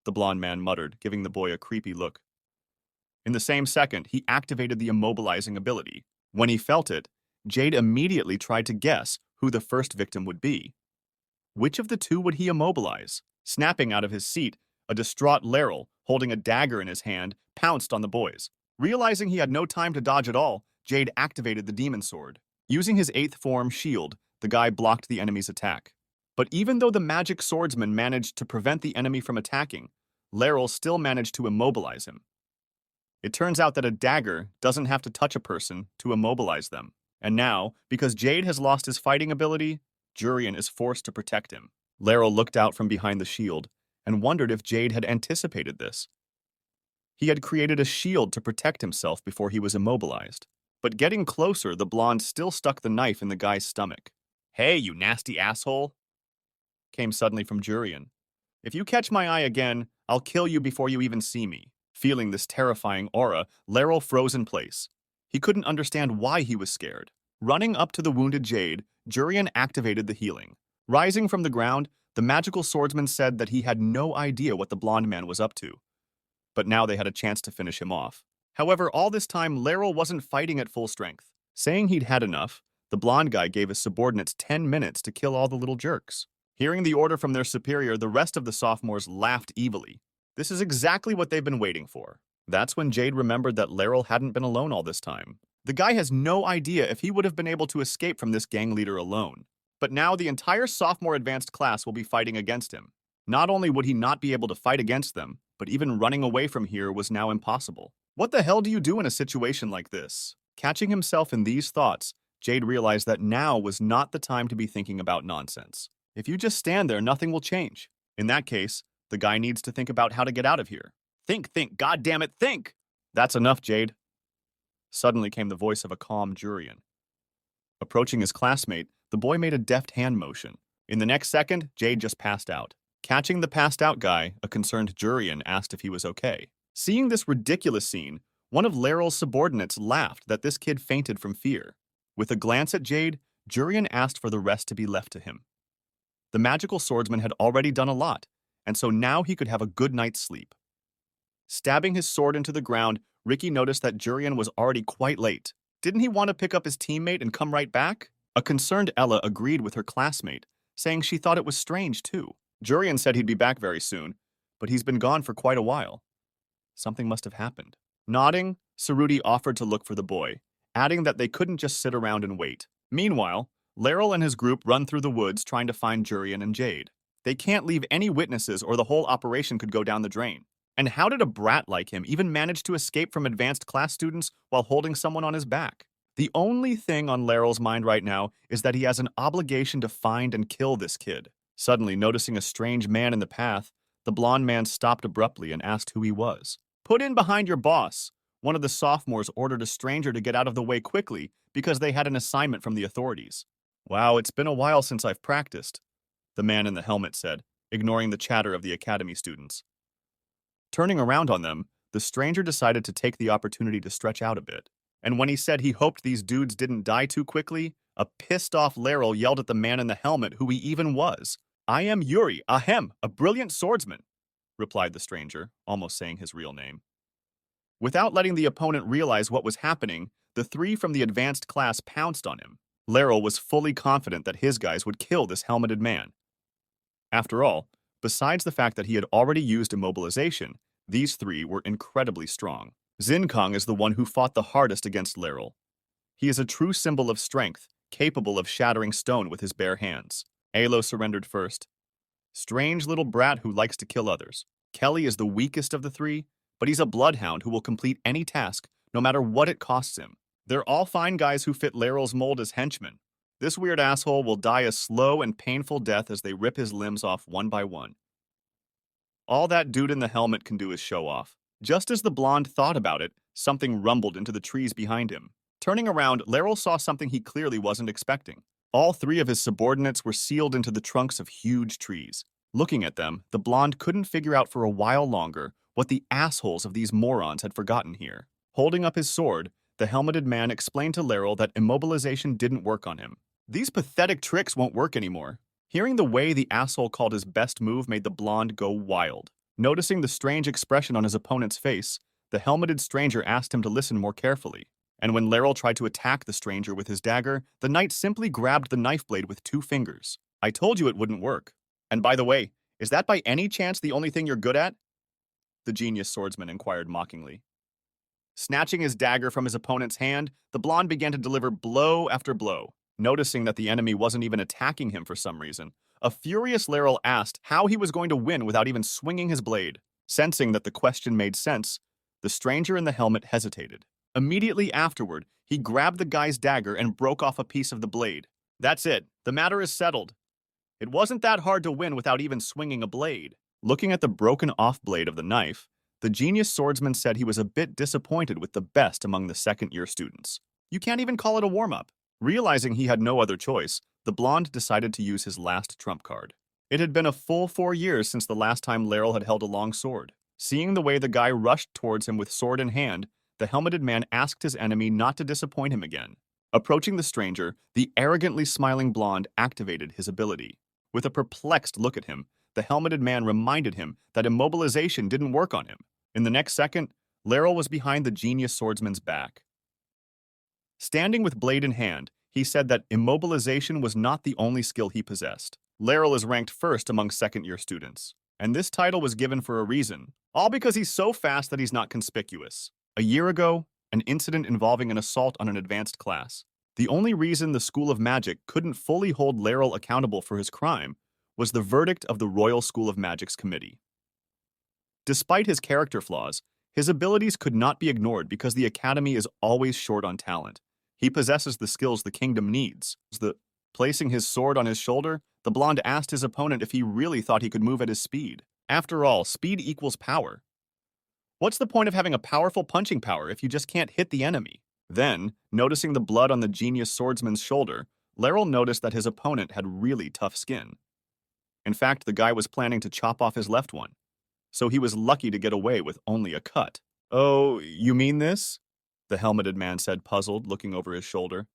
The blonde man muttered, giving the boy a creepy look. In the same second, he activated the immobilizing ability. When he felt it, Jade immediately tried to guess who the first victim would be. Which of the two would he immobilize? Snapping out of his seat, a distraught Laryl, holding a dagger in his hand, pounced on the boys. Realizing he had no time to dodge at all, Jade activated the demon sword. Using his 8th form shield, the guy blocked the enemy's attack. But even though the magic swordsman managed to prevent the enemy from attacking, Laryl still managed to immobilize him. It turns out that a dagger doesn't have to touch a person to immobilize them. And now, because Jade has lost his fighting ability, Jurian is forced to protect him. Laryl looked out from behind the shield and wondered if Jade had anticipated this. He had created a shield to protect himself before he was immobilized. But getting closer, the blonde still stuck the knife in the guy's stomach. Hey, you nasty asshole! Came suddenly from Jurian. If you catch my eye again, I'll kill you before you even see me. Feeling this terrifying aura, Laryl froze in place. He couldn't understand why he was scared. Running up to the wounded Jade, Jurian activated the healing. Rising from the ground, the magical swordsman said that he had no idea what the blonde man was up to. But now they had a chance to finish him off. However, all this time, Laryl wasn't fighting at full strength. Saying he'd had enough, the blonde guy gave his subordinates 10 minutes to kill all the little jerks. Hearing the order from their superior, the rest of the sophomores laughed evilly. This is exactly what they've been waiting for. That's when Jade remembered that Laryl hadn't been alone all this time. The guy has no idea if he would have been able to escape from this gang leader alone. But now the entire sophomore advanced class will be fighting against him. Not only would he not be able to fight against them, but even running away from here was now impossible. What the hell do you do in a situation like this? Catching himself in these thoughts, Jade realized that now was not the time to be thinking about nonsense. If you just stand there, nothing will change. In that case, the guy needs to think about how to get out of here. Think, goddammit, think! That's enough, Jade. Suddenly came the voice of a calm Jurian. Approaching his classmate, the boy made a deft hand motion. In the next second, Jade just passed out. Catching the passed out guy, a concerned Jurian asked if he was okay. Seeing this ridiculous scene, one of Leryl's subordinates laughed that this kid fainted from fear. With a glance at Jade, Jurian asked for the rest to be left to him. The magical swordsman had already done a lot, and so now he could have a good night's sleep. Stabbing his sword into the ground, Ricky noticed that Jurian was already quite late. Didn't he want to pick up his teammate and come right back? A concerned Ella agreed with her classmate, saying she thought it was strange too. Jurian said he'd be back very soon, but he's been gone for quite a while. Something must have happened. Nodding, Saruti offered to look for the boy, adding that they couldn't just sit around and wait. Meanwhile, Laryl and his group run through the woods trying to find Jurian and Jade. They can't leave any witnesses or the whole operation could go down the drain. And how did a brat like him even manage to escape from advanced class students while holding someone on his back? The only thing on Laryl's mind right now is that he has an obligation to find and kill this kid. Suddenly, noticing a strange man in the path, the blonde man stopped abruptly and asked who he was. "Put in behind your boss." One of the sophomores ordered a stranger to get out of the way quickly because they had an assignment from the authorities. "Wow, it's been a while since I've practiced," the man in the helmet said, ignoring the chatter of the academy students. Turning around on them, the stranger decided to take the opportunity to stretch out a bit. And when he said he hoped these dudes didn't die too quickly, a pissed-off Laryl yelled at the man in the helmet who he even was. "I am Yuri, ahem, a brilliant swordsman," replied the stranger, almost saying his real name. Without letting the opponent realize what was happening, the three from the advanced class pounced on him. Laryl was fully confident that his guys would kill this helmeted man. After all, besides the fact that he had already used immobilization, these three were incredibly strong. Zinkong is the one who fought the hardest against Laryl. He is a true symbol of strength, capable of shattering stone with his bare hands. Alo surrendered first. Strange little brat who likes to kill others. Kelly is the weakest of the three, but he's a bloodhound who will complete any task, no matter what it costs him. They're all fine guys who fit Laryl's mold as henchmen. This weird asshole will die a slow and painful death as they rip his limbs off one by one. All that dude in the helmet can do is show off. Just as the blonde thought about it, something rumbled into the trees behind him. Turning around, Laryl saw something he clearly wasn't expecting. All three of his subordinates were sealed into the trunks of huge trees. Looking at them, the blonde couldn't figure out for a while longer what the assholes of these morons had forgotten here. Holding up his sword, the helmeted man explained to Laryl that immobilization didn't work on him. "These pathetic tricks won't work anymore." Hearing the way the asshole called his best move made the blonde go wild. Noticing the strange expression on his opponent's face, the helmeted stranger asked him to listen more carefully. And when Laryl tried to attack the stranger with his dagger, the knight simply grabbed the knife blade with 2 fingers. "I told you it wouldn't work. And by the way, is that by any chance the only thing you're good at?" the genius swordsman inquired mockingly. Snatching his dagger from his opponent's hand, the blonde began to deliver blow after blow. Noticing that the enemy wasn't even attacking him for some reason, a furious Laryl asked how he was going to win without even swinging his blade. Sensing that the question made sense, the stranger in the helmet hesitated. Immediately afterward, he grabbed the guy's dagger and broke off a piece of the blade. "That's it. The matter is settled. It wasn't that hard to win without even swinging a blade." Looking at the broken-off blade of the knife, the genius swordsman said he was a bit disappointed with the best among the second-year students. You can't even call it a warm-up. Realizing he had no other choice, the blonde decided to use his last trump card. It had been a full 4 years since the last time Laryl had held a long sword. Seeing the way the guy rushed towards him with sword in hand, the helmeted man asked his enemy not to disappoint him again. Approaching the stranger, the arrogantly smiling blonde activated his ability. With a perplexed look at him, the helmeted man reminded him that immobilization didn't work on him. In the next second, Laryl was behind the genius swordsman's back. Standing with blade in hand, he said that immobilization was not the only skill he possessed. Laryl is ranked first among second-year students, and this title was given for a reason, all because he's so fast that he's not conspicuous. A year ago, an incident involving an assault on an advanced class. The only reason the School of Magic couldn't fully hold Laryl accountable for his crime was the verdict of the Royal School of Magic's committee. Despite his character flaws, his abilities could not be ignored because the Academy is always short on talent. He possesses the skills the kingdom needs. Placing his sword on his shoulder, the blonde asked his opponent if he really thought he could move at his speed. After all, speed equals power. What's the point of having a powerful punching power if you just can't hit the enemy? Then, noticing the blood on the genius swordsman's shoulder, Laryl noticed that his opponent had really tough skin. In fact, the guy was planning to chop off his left one, so he was lucky to get away with only a cut. "Oh, you mean this?" the helmeted man said, puzzled, looking over his shoulder.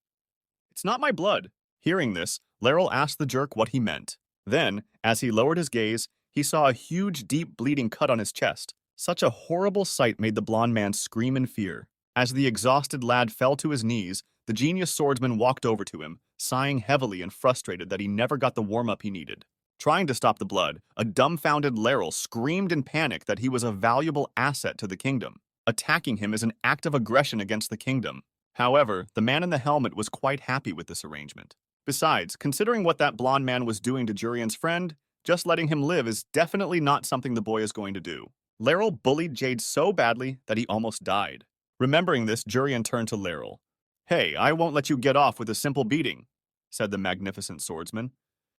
"It's not my blood." Hearing this, Laryl asked the jerk what he meant. Then, as he lowered his gaze, he saw a huge, deep bleeding cut on his chest. Such a horrible sight made the blonde man scream in fear. As the exhausted lad fell to his knees, the genius swordsman walked over to him, sighing heavily and frustrated that he never got the warm-up he needed. Trying to stop the blood, a dumbfounded Laryl screamed in panic that he was a valuable asset to the kingdom. Attacking him is an act of aggression against the kingdom. However, the man in the helmet was quite happy with this arrangement. Besides, considering what that blonde man was doing to Jurian's friend, just letting him live is definitely not something the boy is going to do. Laryl bullied Jade so badly that he almost died. Remembering this, Jurian turned to Laryl. "Hey, I won't let you get off with a simple beating," said the magnificent swordsman.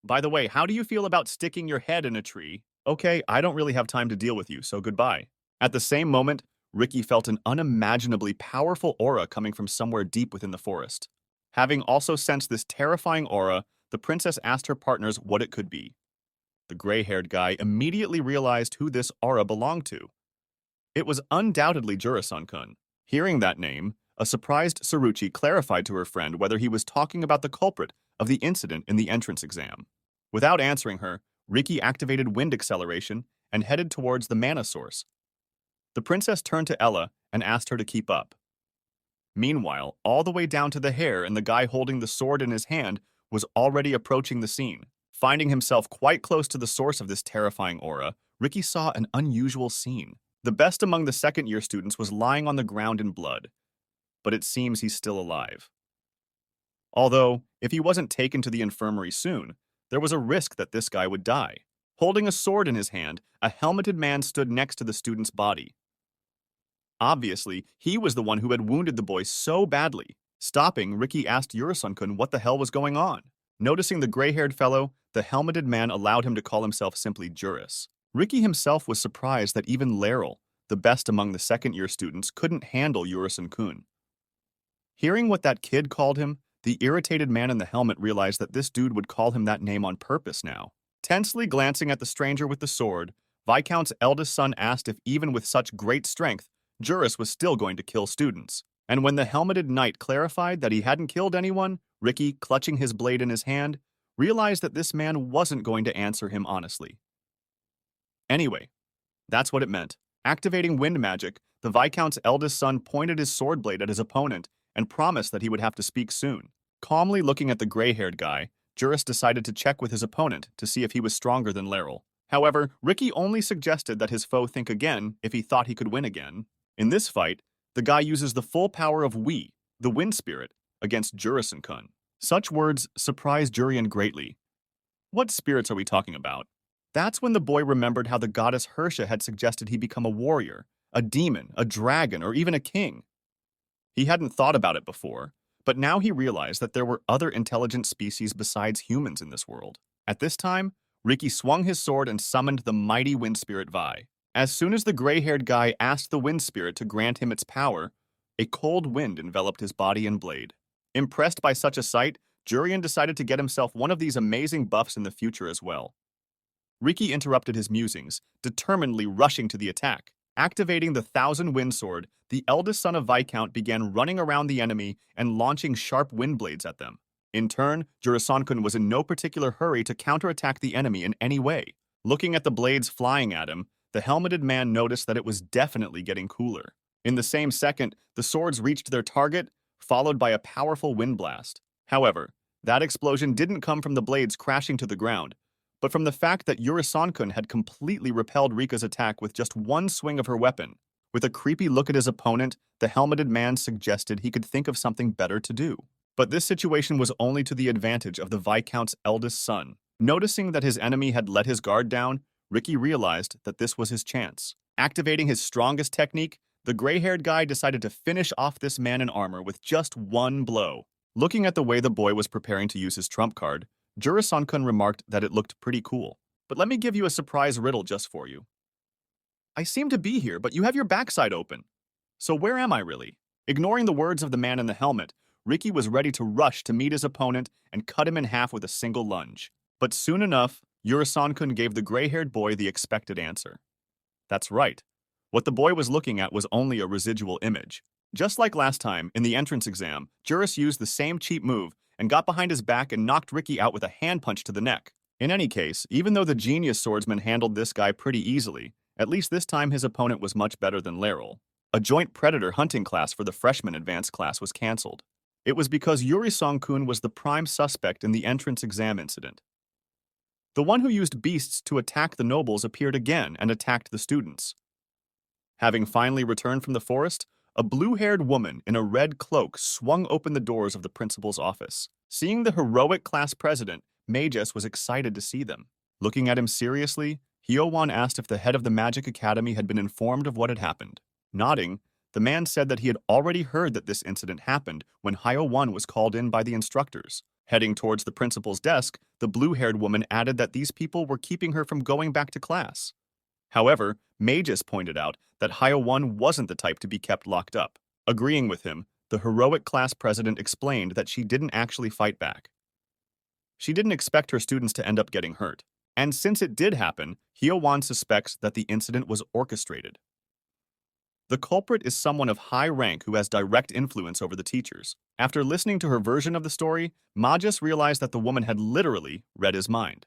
"By the way, how do you feel about sticking your head in a tree?" "Okay, I don't really have time to deal with you, so goodbye." At the same moment, Ricky felt an unimaginably powerful aura coming from somewhere deep within the forest. Having also sensed this terrifying aura, the princess asked her partners what it could be. The gray-haired guy immediately realized who this aura belonged to. It was undoubtedly Jurisan-kun. Hearing that name, a surprised Saruchi clarified to her friend whether he was talking about the culprit of the incident in the entrance exam. Without answering her, Ricky activated wind acceleration and headed towards the mana source. The princess turned to Ella and asked her to keep up. Meanwhile, all the way down to the hair and the guy holding the sword in his hand was already approaching the scene. Finding himself quite close to the source of this terrifying aura, Ricky saw an unusual scene. The best among the second-year students was lying on the ground in blood, but it seems he's still alive. Although, if he wasn't taken to the infirmary soon, there was a risk that this guy would die. Holding a sword in his hand, a helmeted man stood next to the student's body. Obviously, he was the one who had wounded the boy so badly. Stopping, Ricky asked Yurisan-kun what the hell was going on. Noticing the gray-haired fellow, the helmeted man allowed him to call himself simply Juris. Ricky himself was surprised that even Laryl, the best among the second-year students, couldn't handle Yurisan-kun. Hearing what that kid called him, the irritated man in the helmet realized that this dude would call him that name on purpose now. Tensely glancing at the stranger with the sword, Viscount's eldest son asked if even with such great strength, Juris was still going to kill students. And when the helmeted knight clarified that he hadn't killed anyone, Ricky, clutching his blade in his hand, realized that this man wasn't going to answer him honestly. Anyway, that's what it meant. Activating wind magic, the Viscount's eldest son pointed his sword blade at his opponent and promised that he would have to speak soon. Calmly looking at the gray-haired guy, Juris decided to check with his opponent to see if he was stronger than Laryl. However, Ricky only suggested that his foe think again if he thought he could win again. In this fight, the guy uses the full power of Wi, the wind spirit, against Jurisan-kun. Such words surprised Jurian greatly. What spirits are we talking about? That's when the boy remembered how the goddess Hersha had suggested he become a warrior, a demon, a dragon, or even a king. He hadn't thought about it before, but now he realized that there were other intelligent species besides humans in this world. At this time, Ricky swung his sword and summoned the mighty wind spirit Vi. As soon as the gray-haired guy asked the wind spirit to grant him its power, a cold wind enveloped his body and blade. Impressed by such a sight, Jurian decided to get himself one of these amazing buffs in the future as well. Ricky interrupted his musings, determinedly rushing to the attack. Activating the Thousand Wind Sword, the eldest son of Viscount began running around the enemy and launching sharp wind blades at them. In turn, Jurisan-kun was in no particular hurry to counterattack the enemy in any way. Looking at the blades flying at him, the helmeted man noticed that it was definitely getting cooler. In the same second, the swords reached their target, followed by a powerful wind blast. However, that explosion didn't come from the blades crashing to the ground, but from the fact that Yurisan-kun had completely repelled Rika's attack with just one swing of her weapon. With a creepy look at his opponent, the helmeted man suggested he could think of something better to do. But this situation was only to the advantage of the Viscount's eldest son. Noticing that his enemy had let his guard down, Ricky realized that this was his chance. Activating his strongest technique, the gray-haired guy decided to finish off this man in armor with just one blow. Looking at the way the boy was preparing to use his trump card, Jurisan-kun remarked that it looked pretty cool. But let me give you a surprise riddle just for you. I seem to be here, but you have your backside open. So where am I really? Ignoring the words of the man in the helmet, Ricky was ready to rush to meet his opponent and cut him in half with a single lunge. But soon enough, Yurisan-kun gave the gray-haired boy the expected answer. That's right. What the boy was looking at was only a residual image. Just like last time, in the entrance exam, Juris used the same cheap move and got behind his back and knocked Ricky out with a hand punch to the neck. In any case, even though the genius swordsman handled this guy pretty easily, at least this time his opponent was much better than Laryl. A joint predator hunting class for the freshman advanced class was cancelled. It was because Yuri Song-kun was the prime suspect in the entrance exam incident. The one who used beasts to attack the nobles appeared again and attacked the students. Having finally returned from the forest, a blue-haired woman in a red cloak swung open the doors of the principal's office. Seeing the heroic class president, Magus was excited to see them. Looking at him seriously, Hyo-won asked if the head of the Magic Academy had been informed of what had happened. Nodding, the man said that he had already heard that this incident happened when Hyo-won was called in by the instructors. Heading towards the principal's desk, the blue-haired woman added that these people were keeping her from going back to class. However, Magus pointed out that Hyo-won wasn't the type to be kept locked up. Agreeing with him, the heroic class president explained that she didn't actually fight back. She didn't expect her students to end up getting hurt. And since it did happen, Hyo-won suspects that the incident was orchestrated. The culprit is someone of high rank who has direct influence over the teachers. After listening to her version of the story, Magus realized that the woman had literally read his mind.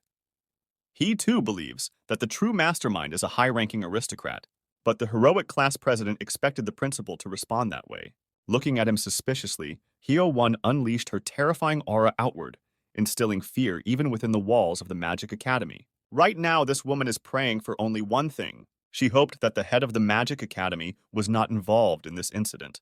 He too believes that the true mastermind is a high-ranking aristocrat, but the heroic class president expected the principal to respond that way. Looking at him suspiciously, Hyo-won unleashed her terrifying aura outward, instilling fear even within the walls of the Magic Academy. Right now, this woman is praying for only one thing. She hoped that the head of the Magic Academy was not involved in this incident.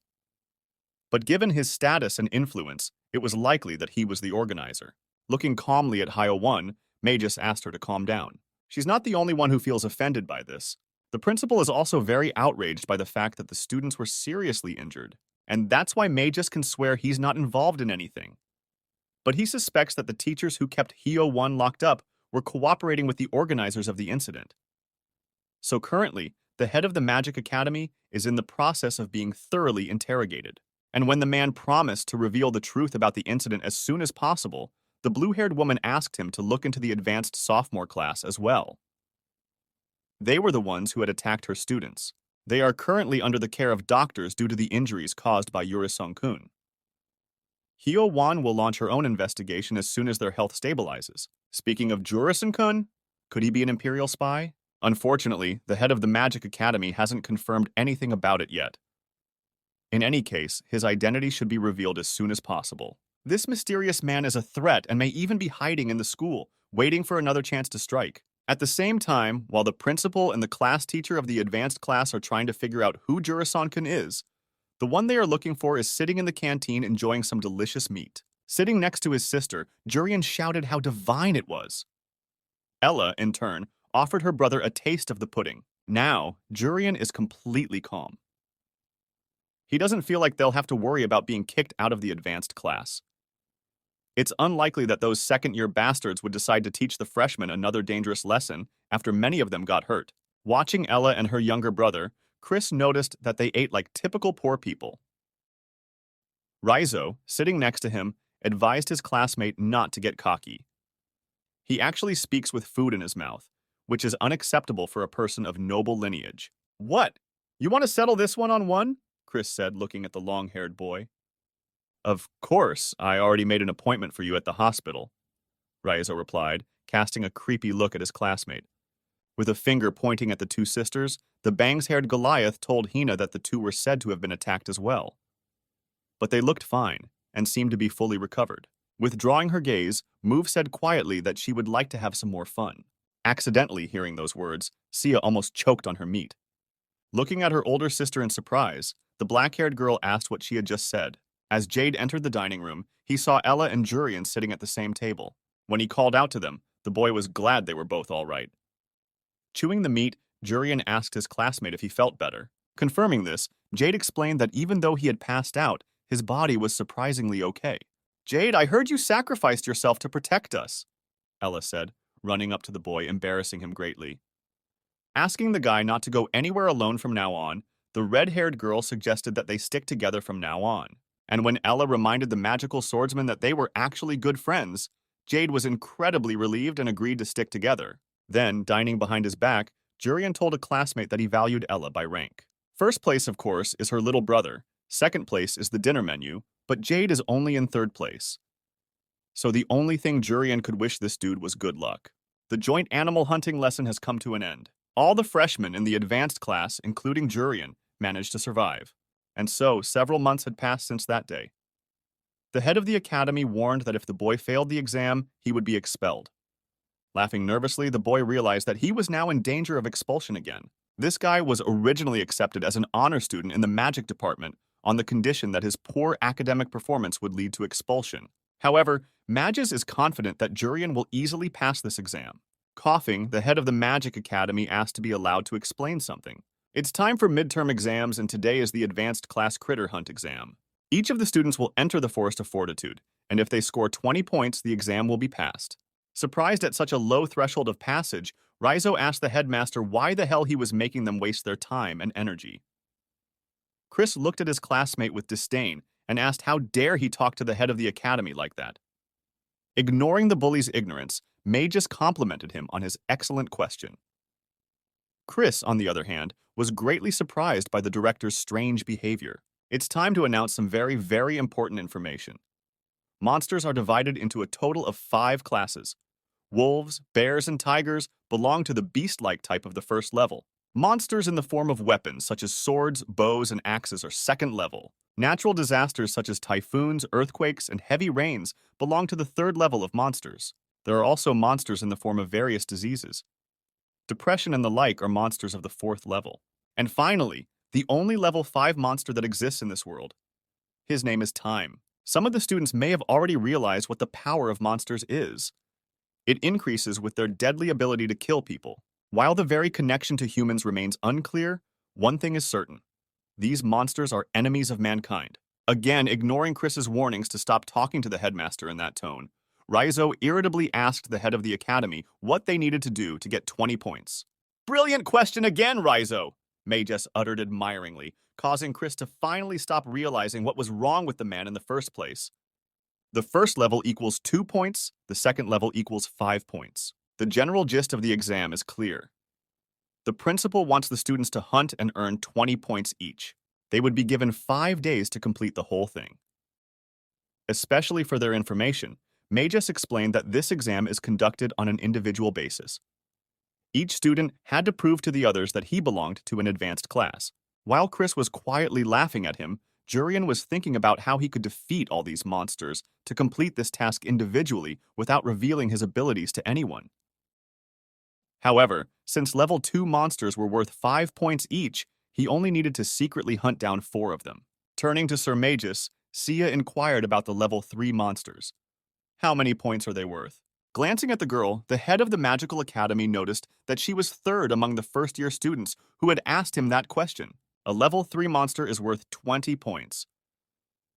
But given his status and influence, it was likely that he was the organizer. Looking calmly at Hyo-won, Magus asked her to calm down. She's not the only one who feels offended by this. The principal is also very outraged by the fact that the students were seriously injured, and that's why Magus can swear he's not involved in anything. But he suspects that the teachers who kept Hyo-won locked up were cooperating with the organizers of the incident. So currently, the head of the Magic Academy is in the process of being thoroughly interrogated. And when the man promised to reveal the truth about the incident as soon as possible, the blue-haired woman asked him to look into the advanced sophomore class as well. They were the ones who had attacked her students. They are currently under the care of doctors due to the injuries caused by Yuri Song-kun. Hyo-won will launch her own investigation as soon as their health stabilizes. Speaking of Jurisan-kun, could he be an imperial spy? Unfortunately, the head of the Magic Academy hasn't confirmed anything about it yet. In any case, his identity should be revealed as soon as possible. This mysterious man is a threat and may even be hiding in the school, waiting for another chance to strike. At the same time, while the principal and the class teacher of the advanced class are trying to figure out who Jurisan-kun is, the one they are looking for is sitting in the canteen enjoying some delicious meat. Sitting next to his sister, Jurian shouted how divine it was. Ella, in turn, offered her brother a taste of the pudding. Now, Jurian is completely calm. He doesn't feel like they'll have to worry about being kicked out of the advanced class. It's unlikely that those second-year bastards would decide to teach the freshmen another dangerous lesson after many of them got hurt. Watching Ella and her younger brother, Chris noticed that they ate like typical poor people. Raizo, sitting next to him, advised his classmate not to get cocky. He actually speaks with food in his mouth, which is unacceptable for a person of noble lineage. What? You want to settle this one-on-one? Chris said, looking at the long-haired boy. Of course, I already made an appointment for you at the hospital, Raizo replied, casting a creepy look at his classmate. With a finger pointing at the two sisters, the bangs-haired Goliath told Hina that the two were said to have been attacked as well. But they looked fine, and seemed to be fully recovered. Withdrawing her gaze, Move said quietly that she would like to have some more fun. Accidentally hearing those words, Sia almost choked on her meat. Looking at her older sister in surprise, the black-haired girl asked what she had just said. As Jade entered the dining room, he saw Ella and Jurian sitting at the same table. When he called out to them, the boy was glad they were both all right. Chewing the meat, Jurian asked his classmate if he felt better. Confirming this, Jade explained that even though he had passed out, his body was surprisingly okay. "Jade, I heard you sacrificed yourself to protect us," Ella said, running up to the boy, embarrassing him greatly. Asking the guy not to go anywhere alone from now on, the red-haired girl suggested that they stick together from now on. And when Ella reminded the magical swordsman that they were actually good friends, Jade was incredibly relieved and agreed to stick together. Then, dining behind his back, Jurian told a classmate that he valued Ella by rank. First place, of course, is her little brother. Second place is the dinner menu, but Jade is only in third place. So the only thing Jurian could wish this dude was good luck. The joint animal hunting lesson has come to an end. All the freshmen in the advanced class, including Jurian, managed to survive. And so, several months had passed since that day. The head of the academy warned that if the boy failed the exam, he would be expelled. Laughing nervously, the boy realized that he was now in danger of expulsion again. This guy was originally accepted as an honor student in the magic department on the condition that his poor academic performance would lead to expulsion. However, Magus is confident that Jurian will easily pass this exam. Coughing, the head of the Magic Academy asked to be allowed to explain something. It's time for midterm exams, and today is the Advanced Class Critter Hunt exam. Each of the students will enter the Forest of Fortitude, and if they score 20 points, the exam will be passed. Surprised at such a low threshold of passage, Raizo asked the headmaster why the hell he was making them waste their time and energy. Chris looked at his classmate with disdain and asked how dare he talk to the head of the academy like that. Ignoring the bully's ignorance, May just complimented him on his excellent question. Chris, on the other hand, was greatly surprised by the director's strange behavior. It's time to announce some very, very important information. Monsters are divided into a total of 5 classes. Wolves, bears, and tigers belong to the beast-like type of the first level. Monsters in the form of weapons such as swords, bows, and axes are second level. Natural disasters such as typhoons, earthquakes, and heavy rains belong to the third level of monsters. There are also monsters in the form of various diseases. Depression and the like are monsters of the 4th level. And finally, the only level 5 monster that exists in this world. His name is Time. Some of the students may have already realized what the power of monsters is. It increases with their deadly ability to kill people. While the very connection to humans remains unclear, one thing is certain. These monsters are enemies of mankind. Again, ignoring Chris's warnings to stop talking to the headmaster in that tone, Raizo irritably asked the head of the academy what they needed to do to get 20 points. "Brilliant question again, Raizo," May just uttered admiringly, causing Chris to finally stop realizing what was wrong with the man in the first place. The first level equals 2 points, the second level equals 5 points. The general gist of the exam is clear. The principal wants the students to hunt and earn 20 points each. They would be given 5 days to complete the whole thing. Especially for their information, May just explained that this exam is conducted on an individual basis. Each student had to prove to the others that he belonged to an advanced class. While Chris was quietly laughing at him, Jurian was thinking about how he could defeat all these monsters to complete this task individually without revealing his abilities to anyone. However, since level 2 monsters were worth 5 points each, he only needed to secretly hunt down 4 of them. Turning to Sir Magus, Sia inquired about the level 3 monsters. How many points are they worth? Glancing at the girl, the head of the Magical Academy noticed that she was third among the first-year students who had asked him that question. A level 3 monster is worth 20 points.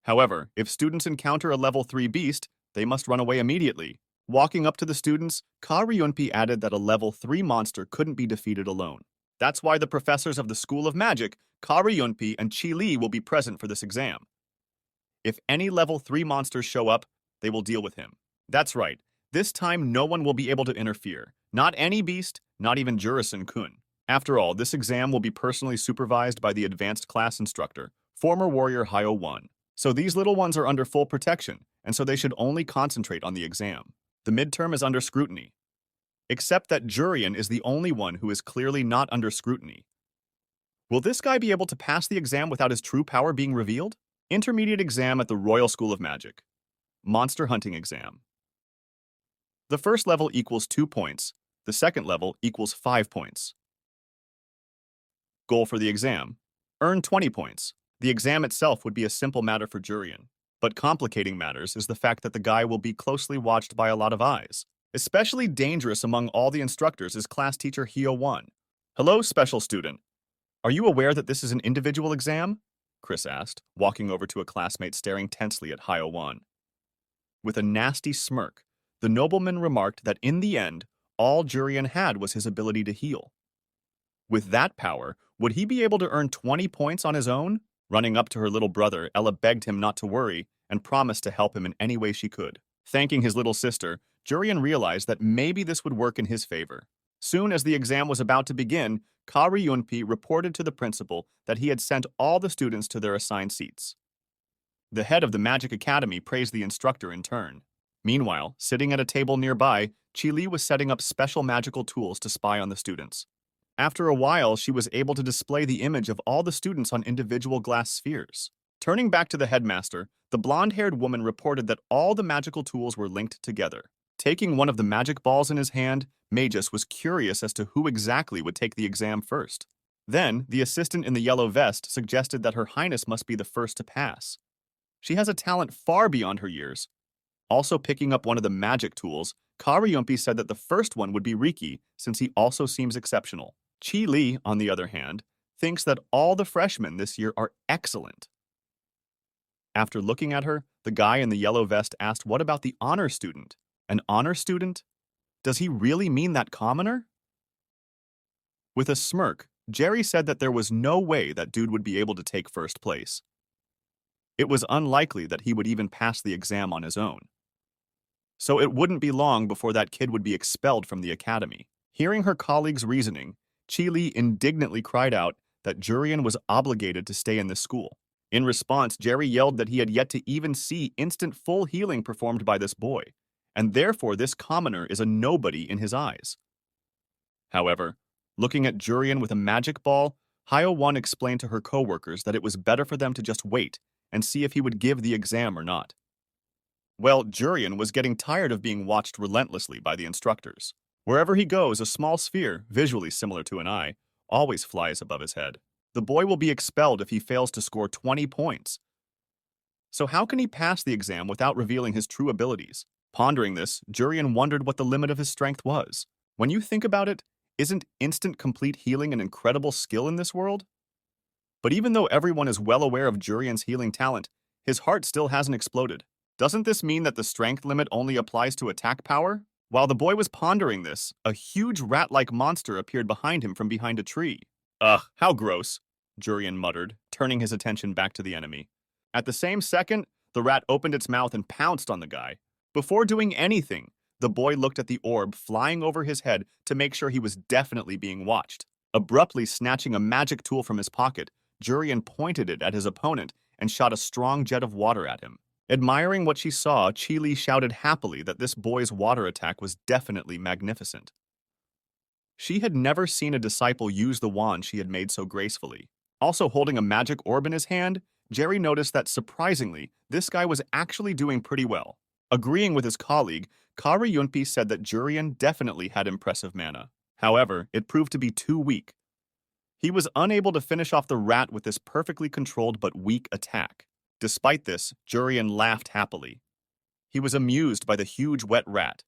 However, if students encounter a level 3 beast, they must run away immediately. Walking up to the students, Ka Ryunpi added that a level 3 monster couldn't be defeated alone. That's why the professors of the School of Magic, Ka Ryunpi and Chi Li, will be present for this exam. If any level 3 monsters show up, they will deal with him. That's right. This time, no one will be able to interfere. Not any beast, not even Jurison-kun. After all, this exam will be personally supervised by the advanced class instructor, former warrior Hyo 1. So these little ones are under full protection, and so they should only concentrate on the exam. The midterm is under scrutiny. Except that Jurian is the only one who is clearly not under scrutiny. Will this guy be able to pass the exam without his true power being revealed? Intermediate exam at the Royal School of Magic. Monster hunting exam. The first level equals 2 points. The second level equals 5 points. Goal for the exam: earn 20 points. The exam itself would be a simple matter for Jurian, but complicating matters is the fact that the guy will be closely watched by a lot of eyes. Especially dangerous among all the instructors is class teacher Hyo 1. Hello, special student. Are you aware that this is an individual exam? Chris asked, walking over to a classmate staring tensely at Hyo-won. With a nasty smirk, the nobleman remarked that in the end, all Jurian had was his ability to heal. With that power, would he be able to earn 20 points on his own? Running up to her little brother, Ella begged him not to worry and promised to help him in any way she could. Thanking his little sister, Jurian realized that maybe this would work in his favor. Soon as the exam was about to begin, Ka Ryunpi reported to the principal that he had sent all the students to their assigned seats. The head of the Magic Academy praised the instructor in turn. Meanwhile, sitting at a table nearby, Chi Li was setting up special magical tools to spy on the students. After a while, she was able to display the image of all the students on individual glass spheres. Turning back to the headmaster, the blonde-haired woman reported that all the magical tools were linked together. Taking one of the magic balls in his hand, Magus was curious as to who exactly would take the exam first. Then, the assistant in the yellow vest suggested that Her Highness must be the first to pass. She has a talent far beyond her years. Also picking up one of the magic tools, Ka Ryunpi said that the first one would be Riki, since he also seems exceptional. Chi Li, on the other hand, thinks that all the freshmen this year are excellent. After looking at her, the guy in the yellow vest asked what about the honor student? An honor student? Does he really mean that commoner? With a smirk, Jerry said that there was no way that dude would be able to take first place. It was unlikely that he would even pass the exam on his own. So it wouldn't be long before that kid would be expelled from the academy. Hearing her colleague's reasoning, Chi Li indignantly cried out that Jurian was obligated to stay in the school. In response, Jerry yelled that he had yet to even see instant full healing performed by this boy, and therefore this commoner is a nobody in his eyes. However, looking at Jurian with a magic ball, Hyo-won explained to her coworkers that it was better for them to just wait and see if he would give the exam or not. Well, Jurian was getting tired of being watched relentlessly by the instructors. Wherever he goes, a small sphere, visually similar to an eye, always flies above his head. The boy will be expelled if he fails to score 20 points. So how can he pass the exam without revealing his true abilities? Pondering this, Jurian wondered what the limit of his strength was. When you think about it, isn't instant complete healing an incredible skill in this world? But even though everyone is well aware of Jurian's healing talent, his heart still hasn't exploded. Doesn't this mean that the strength limit only applies to attack power? While the boy was pondering this, a huge rat-like monster appeared behind him from behind a tree. Ugh, how gross, Jurian muttered, turning his attention back to the enemy. At the same second, the rat opened its mouth and pounced on the guy. Before doing anything, the boy looked at the orb flying over his head to make sure he was definitely being watched. Abruptly snatching a magic tool from his pocket, Jurian pointed it at his opponent and shot a strong jet of water at him. Admiring what she saw, Chi Li shouted happily that this boy's water attack was definitely magnificent. She had never seen a disciple use the wand she had made so gracefully. Also holding a magic orb in his hand, Jerry noticed that surprisingly, this guy was actually doing pretty well. Agreeing with his colleague, Ka Ryunpi said that Jurian definitely had impressive mana. However, it proved to be too weak. He was unable to finish off the rat with this perfectly controlled but weak attack. Despite this, Jurian laughed happily. He was amused by the huge wet rat.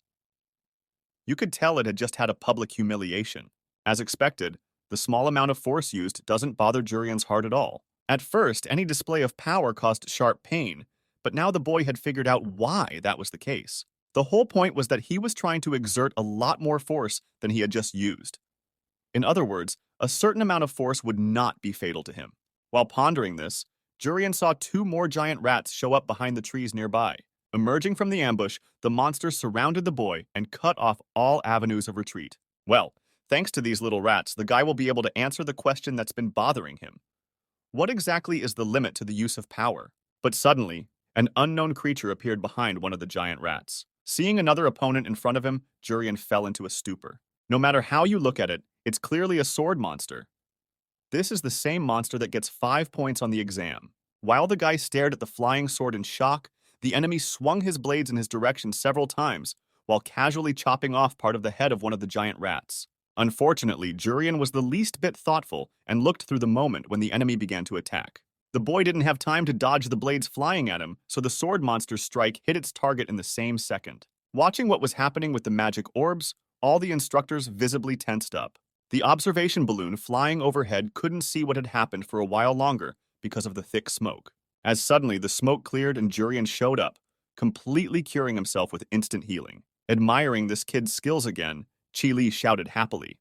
You could tell it had just had a public humiliation. As expected, the small amount of force used doesn't bother Jurian's heart at all. At first, any display of power caused sharp pain, but now the boy had figured out why that was the case. The whole point was that he was trying to exert a lot more force than he had just used. In other words, a certain amount of force would not be fatal to him. While pondering this, Jurian saw two more giant rats show up behind the trees nearby. Emerging from the ambush, the monsters surrounded the boy and cut off all avenues of retreat. Well, thanks to these little rats, the guy will be able to answer the question that's been bothering him. What exactly is the limit to the use of power? But suddenly, an unknown creature appeared behind one of the giant rats. Seeing another opponent in front of him, Jurian fell into a stupor. No matter how you look at it, it's clearly a sword monster. This is the same monster that gets 5 points on the exam. While the guy stared at the flying sword in shock, the enemy swung his blades in his direction several times, while casually chopping off part of the head of one of the giant rats. Unfortunately, Jurian was the least bit thoughtful and looked through the moment when the enemy began to attack. The boy didn't have time to dodge the blades flying at him, so the sword monster's strike hit its target in the same second. Watching what was happening with the magic orbs, all the instructors visibly tensed up. The observation balloon flying overhead couldn't see what had happened for a while longer because of the thick smoke. As suddenly the smoke cleared and Jurian showed up, completely curing himself with instant healing. Admiring this kid's skills again, Chi-Li shouted happily.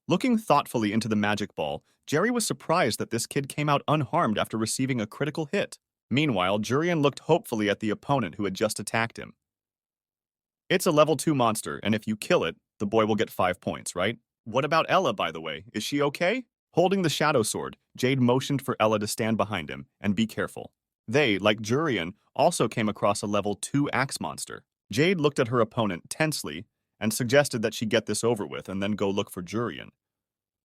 Looking thoughtfully into the magic ball, Jerry was surprised that this kid came out unharmed after receiving a critical hit. Meanwhile, Jurian looked hopefully at the opponent who had just attacked him. It's a level 2 monster, and if you kill it, the boy will get 5 points, right? What about Ella, by the way? Is she okay? Holding the shadow sword, Jade motioned for Ella to stand behind him and be careful. They, like Jurian, also came across a level 2 axe monster. Jade looked at her opponent tensely and suggested that she get this over with and then go look for Jurian.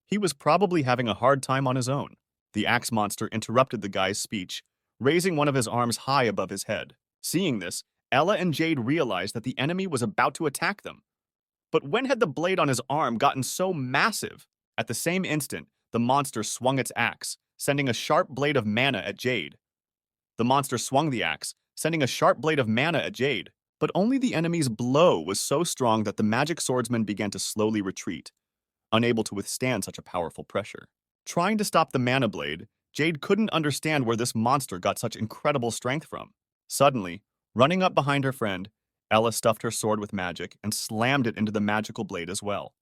He was probably having a hard time on his own. The axe monster interrupted the guy's speech, raising one of his arms high above his head. Seeing this, Ella and Jade realized that the enemy was about to attack them. But when had the blade on his arm gotten so massive? At the same instant, the monster swung its axe, sending a sharp blade of mana at Jade. The monster swung the axe, sending a sharp blade of mana at Jade. But only the enemy's blow was so strong that the magic swordsman began to slowly retreat, unable to withstand such a powerful pressure. Trying to stop the mana blade, Jade couldn't understand where this monster got such incredible strength from. Suddenly, running up behind her friend, Ella stuffed her sword with magic and slammed it into the magical blade as well.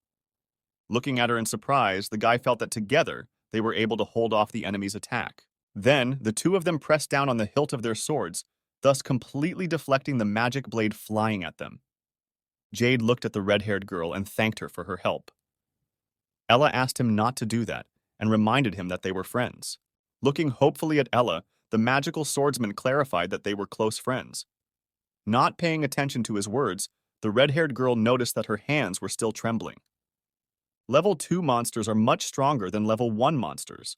Looking at her in surprise, the guy felt that together, they were able to hold off the enemy's attack. Then, the two of them pressed down on the hilt of their swords, thus completely deflecting the magic blade flying at them. Jade looked at the red-haired girl and thanked her for her help. Ella asked him not to do that and reminded him that they were friends. Looking hopefully at Ella, the magical swordsman clarified that they were close friends. Not paying attention to his words, the red-haired girl noticed that her hands were still trembling. Level 2 monsters are much stronger than level 1 monsters.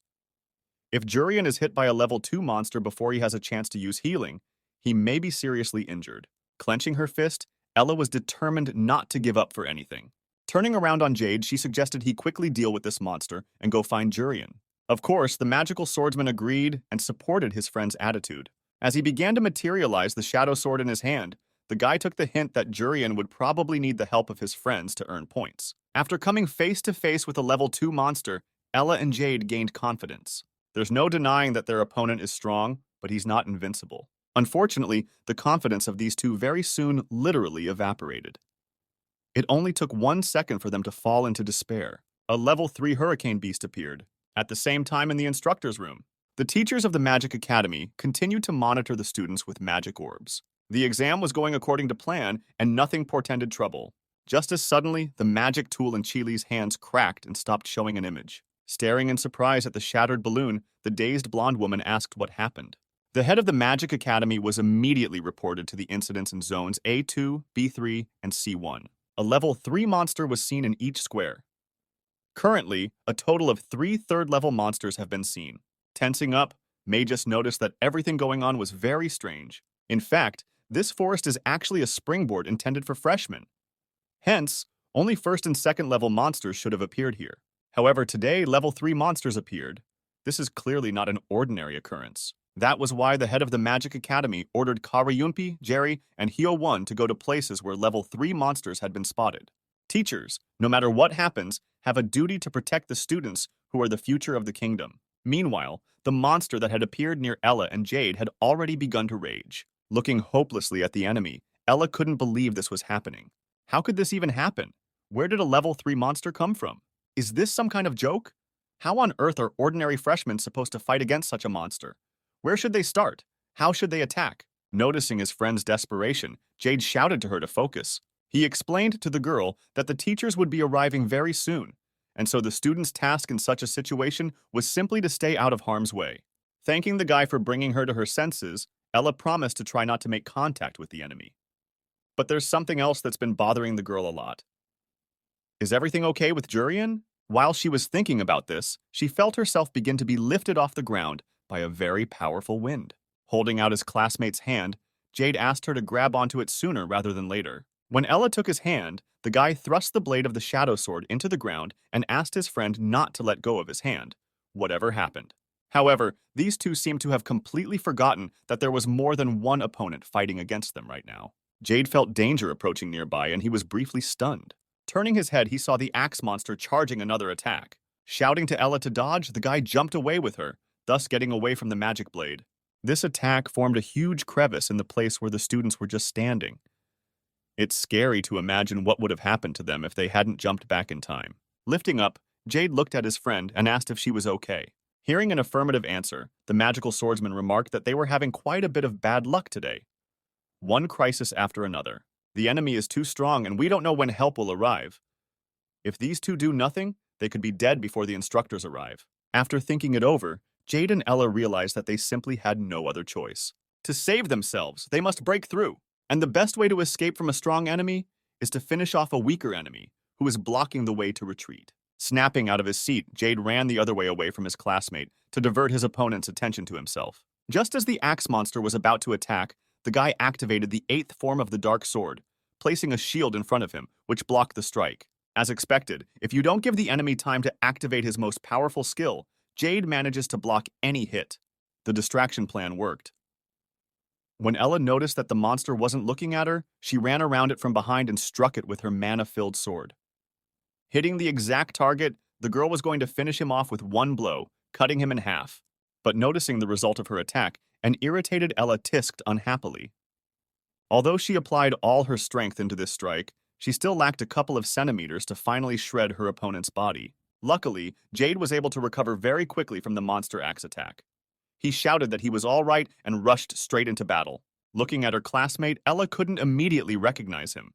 If Jurian is hit by a level 2 monster before he has a chance to use healing, he may be seriously injured. Clenching her fist, Ella was determined not to give up for anything. Turning around on Jade, she suggested he quickly deal with this monster and go find Jurian. Of course, the magical swordsman agreed and supported his friend's attitude. As he began to materialize the shadow sword in his hand, the guy took the hint that Jurian would probably need the help of his friends to earn points. After coming face to face with a level 2 monster, Ella and Jade gained confidence. There's no denying that their opponent is strong, but he's not invincible. Unfortunately, the confidence of these two very soon literally evaporated. It only took 1 second for them to fall into despair. A level 3 hurricane beast appeared. At the same time in the instructor's room, the teachers of the Magic Academy continued to monitor the students with magic orbs. The exam was going according to plan, and nothing portended trouble. Just as suddenly, the magic tool in Chi-Li's hands cracked and stopped showing an image. Staring in surprise at the shattered balloon, the dazed blonde woman asked what happened. The head of the Magic Academy was immediately reported to the incidents in zones A2, B3, and C1. A level 3 monster was seen in each square. Currently, a total of 3 third-level monsters have been seen. Tensing up, May just noticed that everything going on was very strange. In fact, this forest is actually a springboard intended for freshmen. Hence, only 1st and 2nd level monsters should have appeared here. However, today, level 3 monsters appeared. This is clearly not an ordinary occurrence. That was why the head of the Magic Academy ordered Karayunpi, Jerry, and Hyo-won to go to places where level 3 monsters had been spotted. Teachers, no matter what happens, have a duty to protect the students who are the future of the kingdom. Meanwhile, the monster that had appeared near Ella and Jade had already begun to rage. Looking hopelessly at the enemy, Ella couldn't believe this was happening. How could this even happen? Where did a level 3 monster come from? Is this some kind of joke? How on earth are ordinary freshmen supposed to fight against such a monster? Where should they start? How should they attack? Noticing his friend's desperation, Jade shouted to her to focus. He explained to the girl that the teachers would be arriving very soon, and so the student's task in such a situation was simply to stay out of harm's way. Thanking the guy for bringing her to her senses, Ella promised to try not to make contact with the enemy. But there's something else that's been bothering the girl a lot. Is everything okay with Jurian? While she was thinking about this, she felt herself begin to be lifted off the ground by a very powerful wind. Holding out his classmate's hand, Jade asked her to grab onto it sooner rather than later. When Ella took his hand, the guy thrust the blade of the shadow sword into the ground and asked his friend not to let go of his hand, whatever happened. However, these two seemed to have completely forgotten that there was more than one opponent fighting against them right now. Jade felt danger approaching nearby and he was briefly stunned. Turning his head, he saw the axe monster charging another attack. Shouting to Ella to dodge, the guy jumped away with her, thus getting away from the magic blade. This attack formed a huge crevice in the place where the students were just standing. It's scary to imagine what would have happened to them if they hadn't jumped back in time. Lifting up, Jade looked at his friend and asked if she was okay. Hearing an affirmative answer, the magical swordsman remarked that they were having quite a bit of bad luck today. One crisis after another. The enemy is too strong and we don't know when help will arrive. If these two do nothing, they could be dead before the instructors arrive. After thinking it over, Jade and Ella realized that they simply had no other choice. To save themselves, they must break through. And the best way to escape from a strong enemy is to finish off a weaker enemy who is blocking the way to retreat. Snapping out of his seat, Jade ran the other way away from his classmate to divert his opponent's attention to himself. Just as the axe monster was about to attack, the guy activated the 8th form of the dark sword, placing a shield in front of him, which blocked the strike. As expected, if you don't give the enemy time to activate his most powerful skill, Jade manages to block any hit. The distraction plan worked. When Ella noticed that the monster wasn't looking at her, she ran around it from behind and struck it with her mana-filled sword. Hitting the exact target, the girl was going to finish him off with one blow, cutting him in half. But noticing the result of her attack, an irritated Ella tisked unhappily. Although she applied all her strength into this strike, she still lacked a couple of centimeters to finally shred her opponent's body. Luckily, Jade was able to recover very quickly from the monster axe attack. He shouted that he was all right and rushed straight into battle. Looking at her classmate, Ella couldn't immediately recognize him.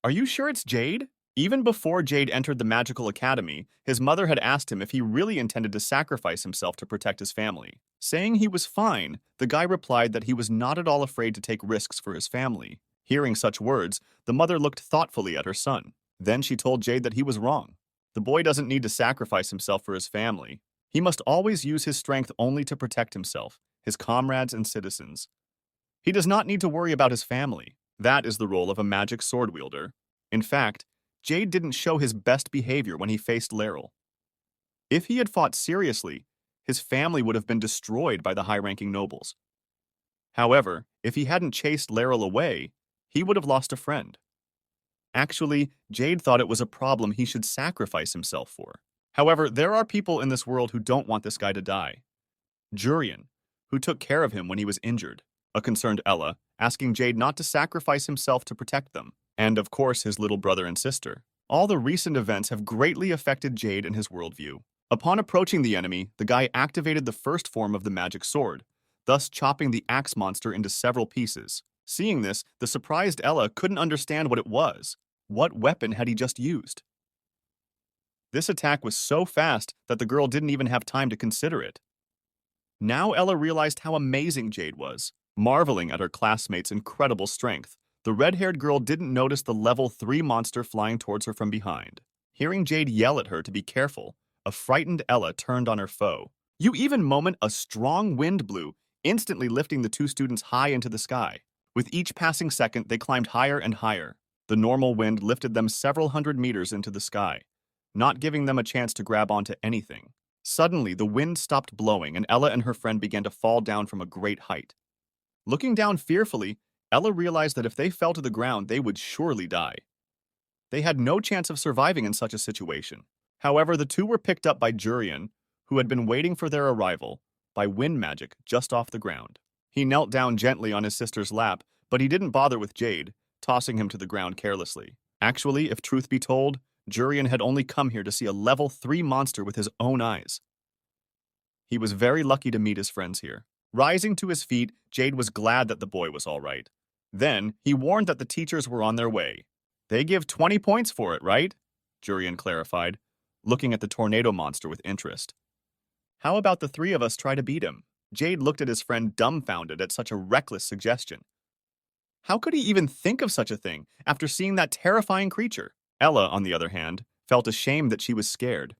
"Are you sure it's Jade?" Even before Jade entered the magical academy, his mother had asked him if he really intended to sacrifice himself to protect his family. Saying he was fine, the guy replied that he was not at all afraid to take risks for his family. Hearing such words, the mother looked thoughtfully at her son. Then she told Jade that he was wrong. The boy doesn't need to sacrifice himself for his family. He must always use his strength only to protect himself, his comrades, and citizens. He does not need to worry about his family. That is the role of a magic sword wielder. In fact, Jade didn't show his best behavior when he faced Laurel. If he had fought seriously, his family would have been destroyed by the high-ranking nobles. However, if he hadn't chased Laurel away, he would have lost a friend. Actually, Jade thought it was a problem he should sacrifice himself for. However, there are people in this world who don't want this guy to die. Jurian, who took care of him when he was injured, a concerned Ella, asking Jade not to sacrifice himself to protect them, and of course his little brother and sister. All the recent events have greatly affected Jade and his worldview. Upon approaching the enemy, the guy activated the first form of the magic sword, thus chopping the axe monster into several pieces. Seeing this, the surprised Ella couldn't understand what it was. What weapon had he just used? This attack was so fast that the girl didn't even have time to consider it. Now Ella realized how amazing Jade was. Marveling at her classmate's incredible strength, the red-haired girl didn't notice the level 3 monster flying towards her from behind. Hearing Jade yell at her to be careful, a frightened Ella turned on her foe. Even moment, a strong wind blew, instantly lifting the two students high into the sky. With each passing second, they climbed higher and higher. The normal wind lifted them several hundred meters into the sky, not giving them a chance to grab onto anything. Suddenly, the wind stopped blowing and Ella and her friend began to fall down from a great height. Looking down fearfully, Ella realized that if they fell to the ground, they would surely die. They had no chance of surviving in such a situation. However, the two were picked up by Jurian, who had been waiting for their arrival, by wind magic just off the ground. He knelt down gently on his sister's lap, but he didn't bother with Jade, tossing him to the ground carelessly. Actually, if truth be told, Jurian had only come here to see a level 3 monster with his own eyes. He was very lucky to meet his friends here. Rising to his feet, Jade was glad that the boy was all right. Then, he warned that the teachers were on their way. "They give 20 points for it, right?" Jurian clarified, looking at the tornado monster with interest. "How about the 3 of us try to beat him?" Jade looked at his friend dumbfounded at such a reckless suggestion. How could he even think of such a thing after seeing that terrifying creature? Ella, on the other hand, felt ashamed that she was scared.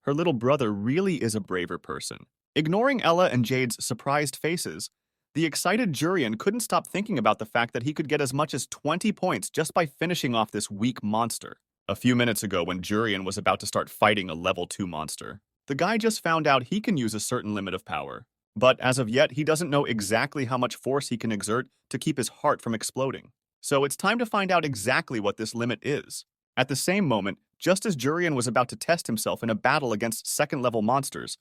Her little brother really is a braver person. Ignoring Ella and Jade's surprised faces, the excited Jurian couldn't stop thinking about the fact that he could get as much as 20 points just by finishing off this weak monster. A few minutes ago, when Jurian was about to start fighting a level 2 monster, the guy just found out he can use a certain limit of power. But as of yet, he doesn't know exactly how much force he can exert to keep his heart from exploding. So it's time to find out exactly what this limit is. At the same moment, just as Jurian was about to test himself in a battle against second-level monsters,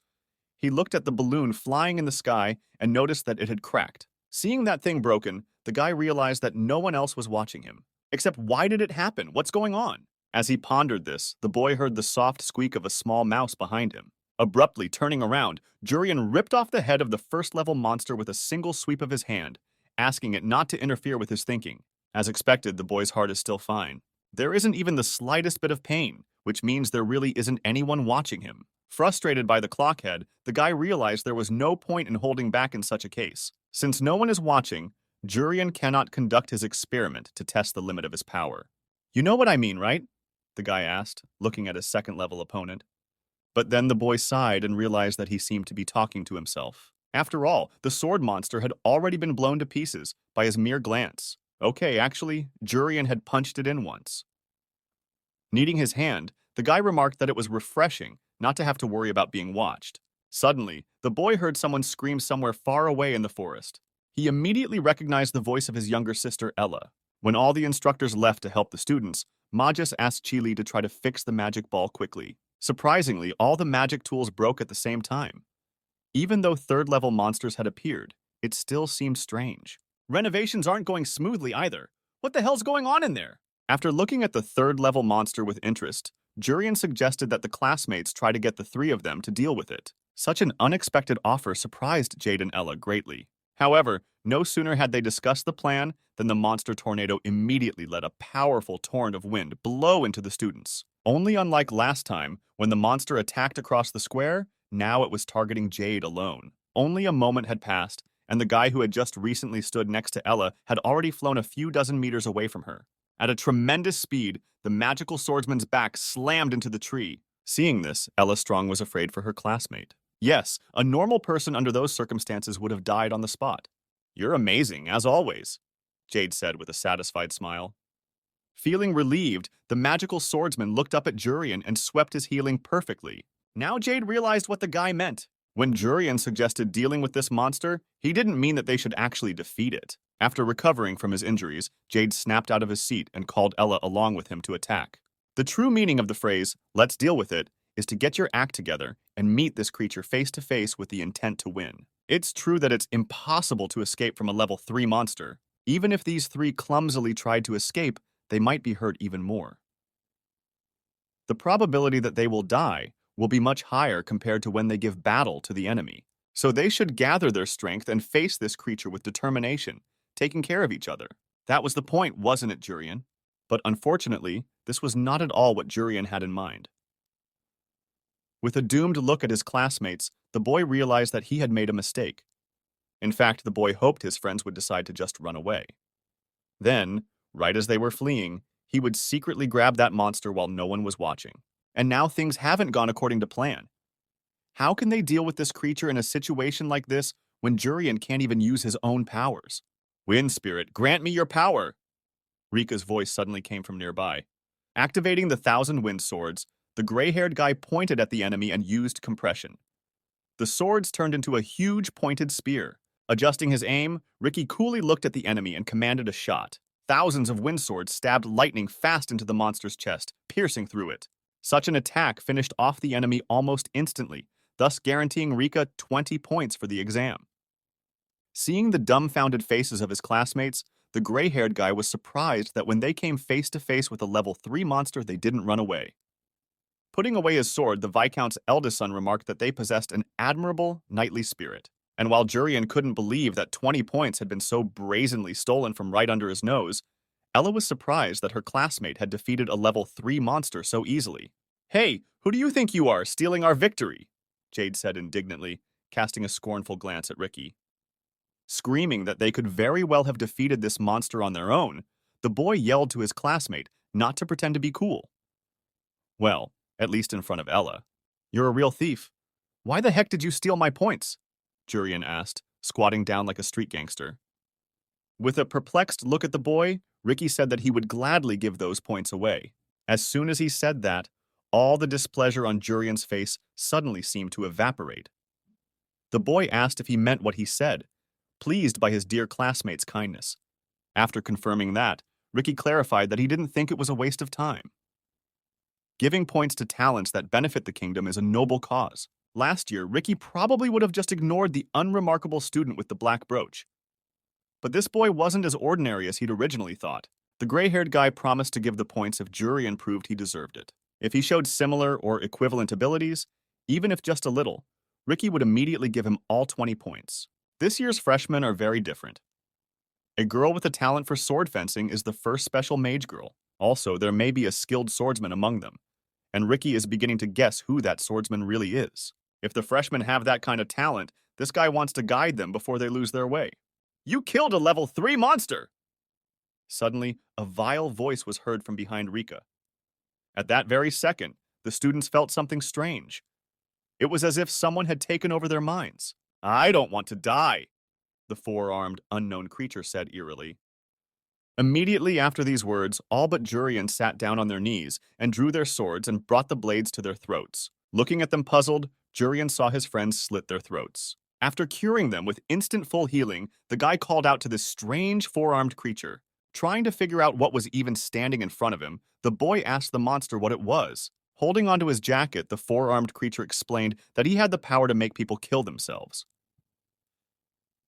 he looked at the balloon flying in the sky and noticed that it had cracked. Seeing that thing broken, the guy realized that no one else was watching him. Except, why did it happen? What's going on? As he pondered this, the boy heard the soft squeak of a small mouse behind him. Abruptly turning around, Jurian ripped off the head of the first-level monster with a single sweep of his hand, asking it not to interfere with his thinking. As expected, the boy's heart is still fine. There isn't even the slightest bit of pain, which means there really isn't anyone watching him. Frustrated by the clockhead, the guy realized there was no point in holding back in such a case. Since no one is watching, Jurian cannot conduct his experiment to test the limit of his power. You know what I mean, right? The guy asked, looking at his second-level opponent. But then the boy sighed and realized that he seemed to be talking to himself. After all, the sword monster had already been blown to pieces by his mere glance. Okay, actually, Jurian had punched it in once. Kneading his hand, the guy remarked that it was refreshing not to have to worry about being watched. Suddenly, the boy heard someone scream somewhere far away in the forest. He immediately recognized the voice of his younger sister, Ella. When all the instructors left to help the students, Magus asked Chili to try to fix the magic ball quickly. Surprisingly, all the magic tools broke at the same time. Even though third-level monsters had appeared, it still seemed strange. Renovations aren't going smoothly either. What the hell's going on in there? After looking at the third-level monster with interest, Jurian suggested that the classmates try to get the three of them to deal with it. Such an unexpected offer surprised Jade and Ella greatly. However, no sooner had they discussed the plan than the monster tornado immediately let a powerful torrent of wind blow into the students. Only unlike last time, when the monster attacked across the square, now it was targeting Jade alone. Only a moment had passed, and the guy who had just recently stood next to Ella had already flown a few dozen meters away from her. At a tremendous speed, the magical swordsman's back slammed into the tree. Seeing this, Ella Strong was afraid for her classmate. Yes, a normal person under those circumstances would have died on the spot. You're amazing, as always, Jade said with a satisfied smile. Feeling relieved, the magical swordsman looked up at Jurian and swept his healing perfectly. Now Jade realized what the guy meant. When Jurian suggested dealing with this monster, he didn't mean that they should actually defeat it. After recovering from his injuries, Jade snapped out of his seat and called Ella along with him to attack. The true meaning of the phrase, "let's deal with it," is to get your act together and meet this creature face to face with the intent to win. It's true that it's impossible to escape from a level 3 monster. Even if these three clumsily tried to escape, they might be hurt even more. The probability that they will die will be much higher compared to when they give battle to the enemy. So they should gather their strength and face this creature with determination, taking care of each other. That was the point, wasn't it, Jurian? But unfortunately, this was not at all what Jurian had in mind. With a doomed look at his classmates, the boy realized that he had made a mistake. In fact, the boy hoped his friends would decide to just run away. Then, right as they were fleeing, he would secretly grab that monster while no one was watching. And now things haven't gone according to plan. How can they deal with this creature in a situation like this when Jurian can't even use his own powers? Wind Spirit, grant me your power! Rika's voice suddenly came from nearby. Activating the 1,000 wind swords, the gray-haired guy pointed at the enemy and used compression. The swords turned into a huge pointed spear. Adjusting his aim, Ricky coolly looked at the enemy and commanded a shot. Thousands of wind swords stabbed lightning fast into the monster's chest, piercing through it. Such an attack finished off the enemy almost instantly, thus guaranteeing Rika 20 points for the exam. Seeing the dumbfounded faces of his classmates, the gray-haired guy was surprised that when they came face to face with a level 3 monster, they didn't run away. Putting away his sword, the Viscount's eldest son remarked that they possessed an admirable knightly spirit. And while Jurian couldn't believe that 20 points had been so brazenly stolen from right under his nose, Ella was surprised that her classmate had defeated a level 3 monster so easily. Hey, who do you think you are, stealing our victory? Jade said indignantly, casting a scornful glance at Ricky. Screaming that they could very well have defeated this monster on their own, the boy yelled to his classmate not to pretend to be cool. Well, at least in front of Ella. You're a real thief. Why the heck did you steal my points? Jurian asked, squatting down like a street gangster. With a perplexed look at the boy, Ricky said that he would gladly give those points away. As soon as he said that, all the displeasure on Jurian's face suddenly seemed to evaporate. The boy asked if he meant what he said, pleased by his dear classmate's kindness. After confirming that, Ricky clarified that he didn't think it was a waste of time. Giving points to talents that benefit the kingdom is a noble cause. Last year, Ricky probably would have just ignored the unremarkable student with the black brooch. But this boy wasn't as ordinary as he'd originally thought. The gray-haired guy promised to give the points if Jurian proved he deserved it. If he showed similar or equivalent abilities, even if just a little, Ricky would immediately give him all 20 points. This year's freshmen are very different. A girl with a talent for sword fencing is the first special mage girl. Also, there may be a skilled swordsman among them, and Ricky is beginning to guess who that swordsman really is. If the freshmen have that kind of talent, this guy wants to guide them before they lose their way. You killed a level 3 monster! Suddenly, a vile voice was heard from behind Rika. At that very second, the students felt something strange. It was as if someone had taken over their minds. I don't want to die, the four-armed, unknown creature said eerily. Immediately after these words, all but Jurian sat down on their knees and drew their swords and brought the blades to their throats. Looking at them puzzled, Jurian saw his friends slit their throats. After curing them with instant full healing, the guy called out to this strange four-armed creature. Trying to figure out what was even standing in front of him, the boy asked the monster what it was. Holding onto his jacket, the four-armed creature explained that he had the power to make people kill themselves.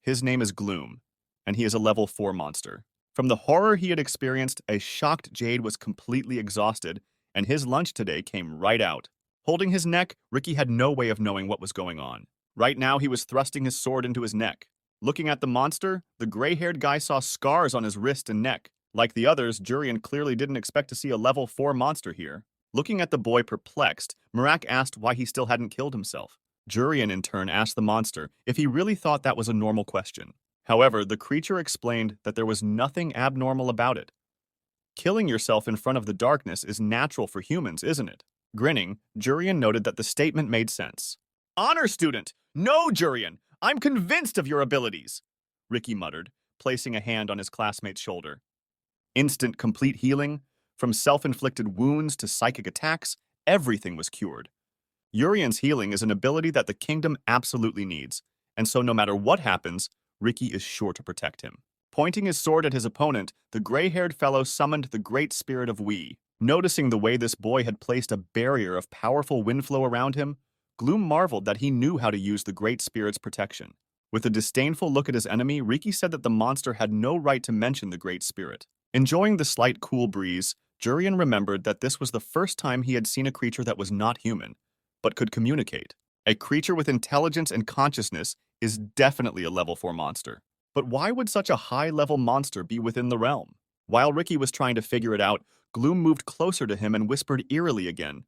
His name is Gloom, and he is a level 4 monster. From the horror he had experienced, a shocked Jade was completely exhausted, and his lunch today came right out. Holding his neck, Ricky had no way of knowing what was going on. Right now, he was thrusting his sword into his neck. Looking at the monster, the gray-haired guy saw scars on his wrist and neck. Like the others, Jurian clearly didn't expect to see a level 4 monster here. Looking at the boy perplexed, Marak asked why he still hadn't killed himself. Jurian, in turn, asked the monster if he really thought that was a normal question. However, the creature explained that there was nothing abnormal about it. Killing yourself in front of the darkness is natural for humans, isn't it? Grinning, Jurian noted that the statement made sense. Honor student! No, Jurian! I'm convinced of your abilities! Ricky muttered, placing a hand on his classmate's shoulder. Instant complete healing, from self-inflicted wounds to psychic attacks, everything was cured. Urian's healing is an ability that the kingdom absolutely needs, and so no matter what happens, Ricky is sure to protect him. Pointing his sword at his opponent, the gray-haired fellow summoned the great spirit of Wii. Noticing the way this boy had placed a barrier of powerful wind flow around him, Gloom marveled that he knew how to use the great spirit's protection. With a disdainful look at his enemy, Ricky said that the monster had no right to mention the great spirit. Enjoying the slight cool breeze, Jurian remembered that this was the first time he had seen a creature that was not human, but could communicate. A creature with intelligence and consciousness is definitely a level 4 monster. But why would such a high-level monster be within the realm? While Ricky was trying to figure it out, Gloom moved closer to him and whispered eerily again,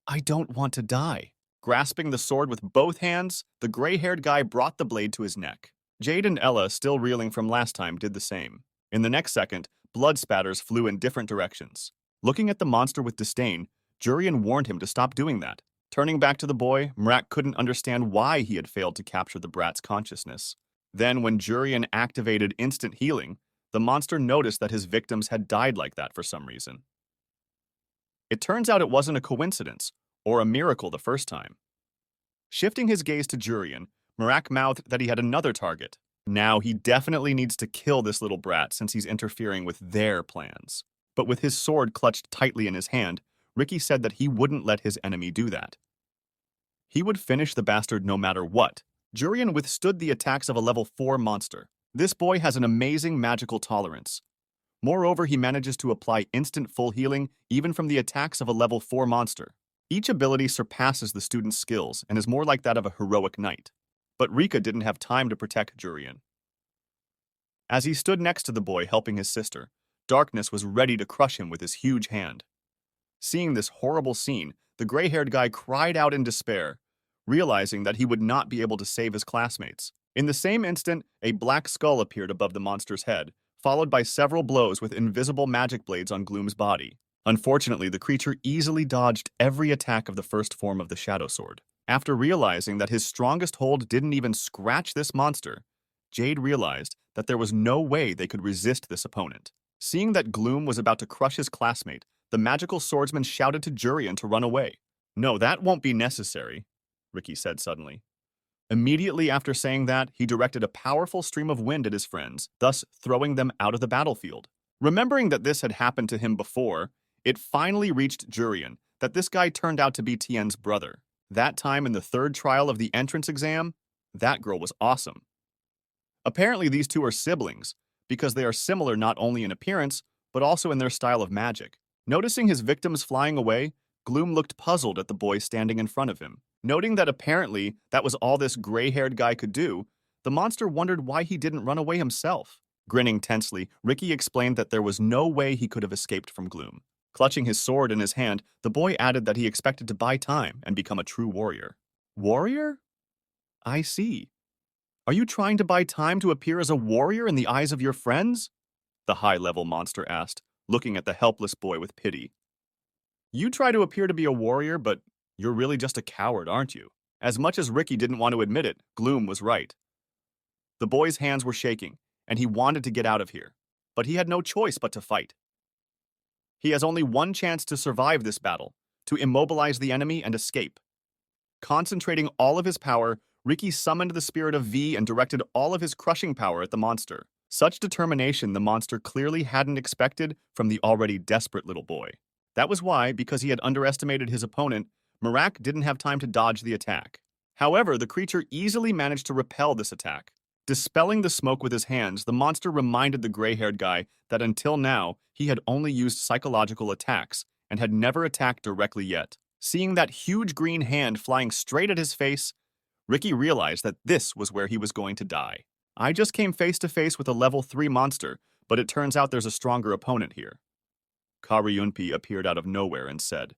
I don't want to die. Grasping the sword with both hands, the gray-haired guy brought the blade to his neck. Jade and Ella, still reeling from last time, did the same. In the next second, blood spatters flew in different directions. Looking at the monster with disdain, Jurian warned him to stop doing that. Turning back to the boy, Mrak couldn't understand why he had failed to capture the brat's consciousness. Then, when Jurian activated instant healing, the monster noticed that his victims had died like that for some reason. It turns out it wasn't a coincidence, or a miracle the first time. Shifting his gaze to Jurian, Mrak mouthed that he had another target. Now he definitely needs to kill this little brat since he's interfering with their plans. But with his sword clutched tightly in his hand, Ricky said that he wouldn't let his enemy do that. He would finish the bastard no matter what. Jurian withstood the attacks of a level 4 monster. This boy has an amazing magical tolerance. Moreover, he manages to apply instant full healing even from the attacks of a level 4 monster. Each ability surpasses the student's skills and is more like that of a heroic knight. But Rika didn't have time to protect Jurian. As he stood next to the boy helping his sister, darkness was ready to crush him with his huge hand. Seeing this horrible scene, the gray-haired guy cried out in despair, realizing that he would not be able to save his classmates. In the same instant, a black skull appeared above the monster's head, followed by several blows with invisible magic blades on Gloom's body. Unfortunately, the creature easily dodged every attack of the first form of the Shadow Sword. After realizing that his strongest hold didn't even scratch this monster, Jade realized that there was no way they could resist this opponent. Seeing that Gloom was about to crush his classmate, the magical swordsman shouted to Jurian to run away. No, that won't be necessary, Ricky said suddenly. Immediately after saying that, he directed a powerful stream of wind at his friends, thus throwing them out of the battlefield. Remembering that this had happened to him before, It finally reached Jurian that this guy turned out to be Tien's brother. That time in the third trial of the entrance exam, that girl was awesome. Apparently these two are siblings, because they are similar not only in appearance, but also in their style of magic. Noticing his victims flying away, Gloom looked puzzled at the boy standing in front of him. Noting that apparently that was all this gray-haired guy could do, the monster wondered why he didn't run away himself. Grinning tensely, Ricky explained that there was no way he could have escaped from Gloom. Clutching his sword in his hand, the boy added that he expected to buy time and become a true warrior. Warrior? I see. Are you trying to buy time to appear as a warrior in the eyes of your friends? The high-level monster asked, looking at the helpless boy with pity. You try to appear to be a warrior, but you're really just a coward, aren't you? As much as Ricky didn't want to admit it, Gloom was right. The boy's hands were shaking, and he wanted to get out of here, but he had no choice but to fight. He has only one chance to survive this battle, to immobilize the enemy and escape. Concentrating all of his power, Ricky summoned the spirit of V and directed all of his crushing power at the monster. Such determination the monster clearly hadn't expected from the already desperate little boy. That was why, because he had underestimated his opponent, Merak didn't have time to dodge the attack. However, the creature easily managed to repel this attack. Dispelling the smoke with his hands, the monster reminded the gray-haired guy that until now, he had only used psychological attacks and had never attacked directly yet. Seeing that huge green hand flying straight at his face, Ricky realized that this was where he was going to die. I just came face to face with a level 3 monster, but it turns out there's a stronger opponent here. Karyunpi appeared out of nowhere and said.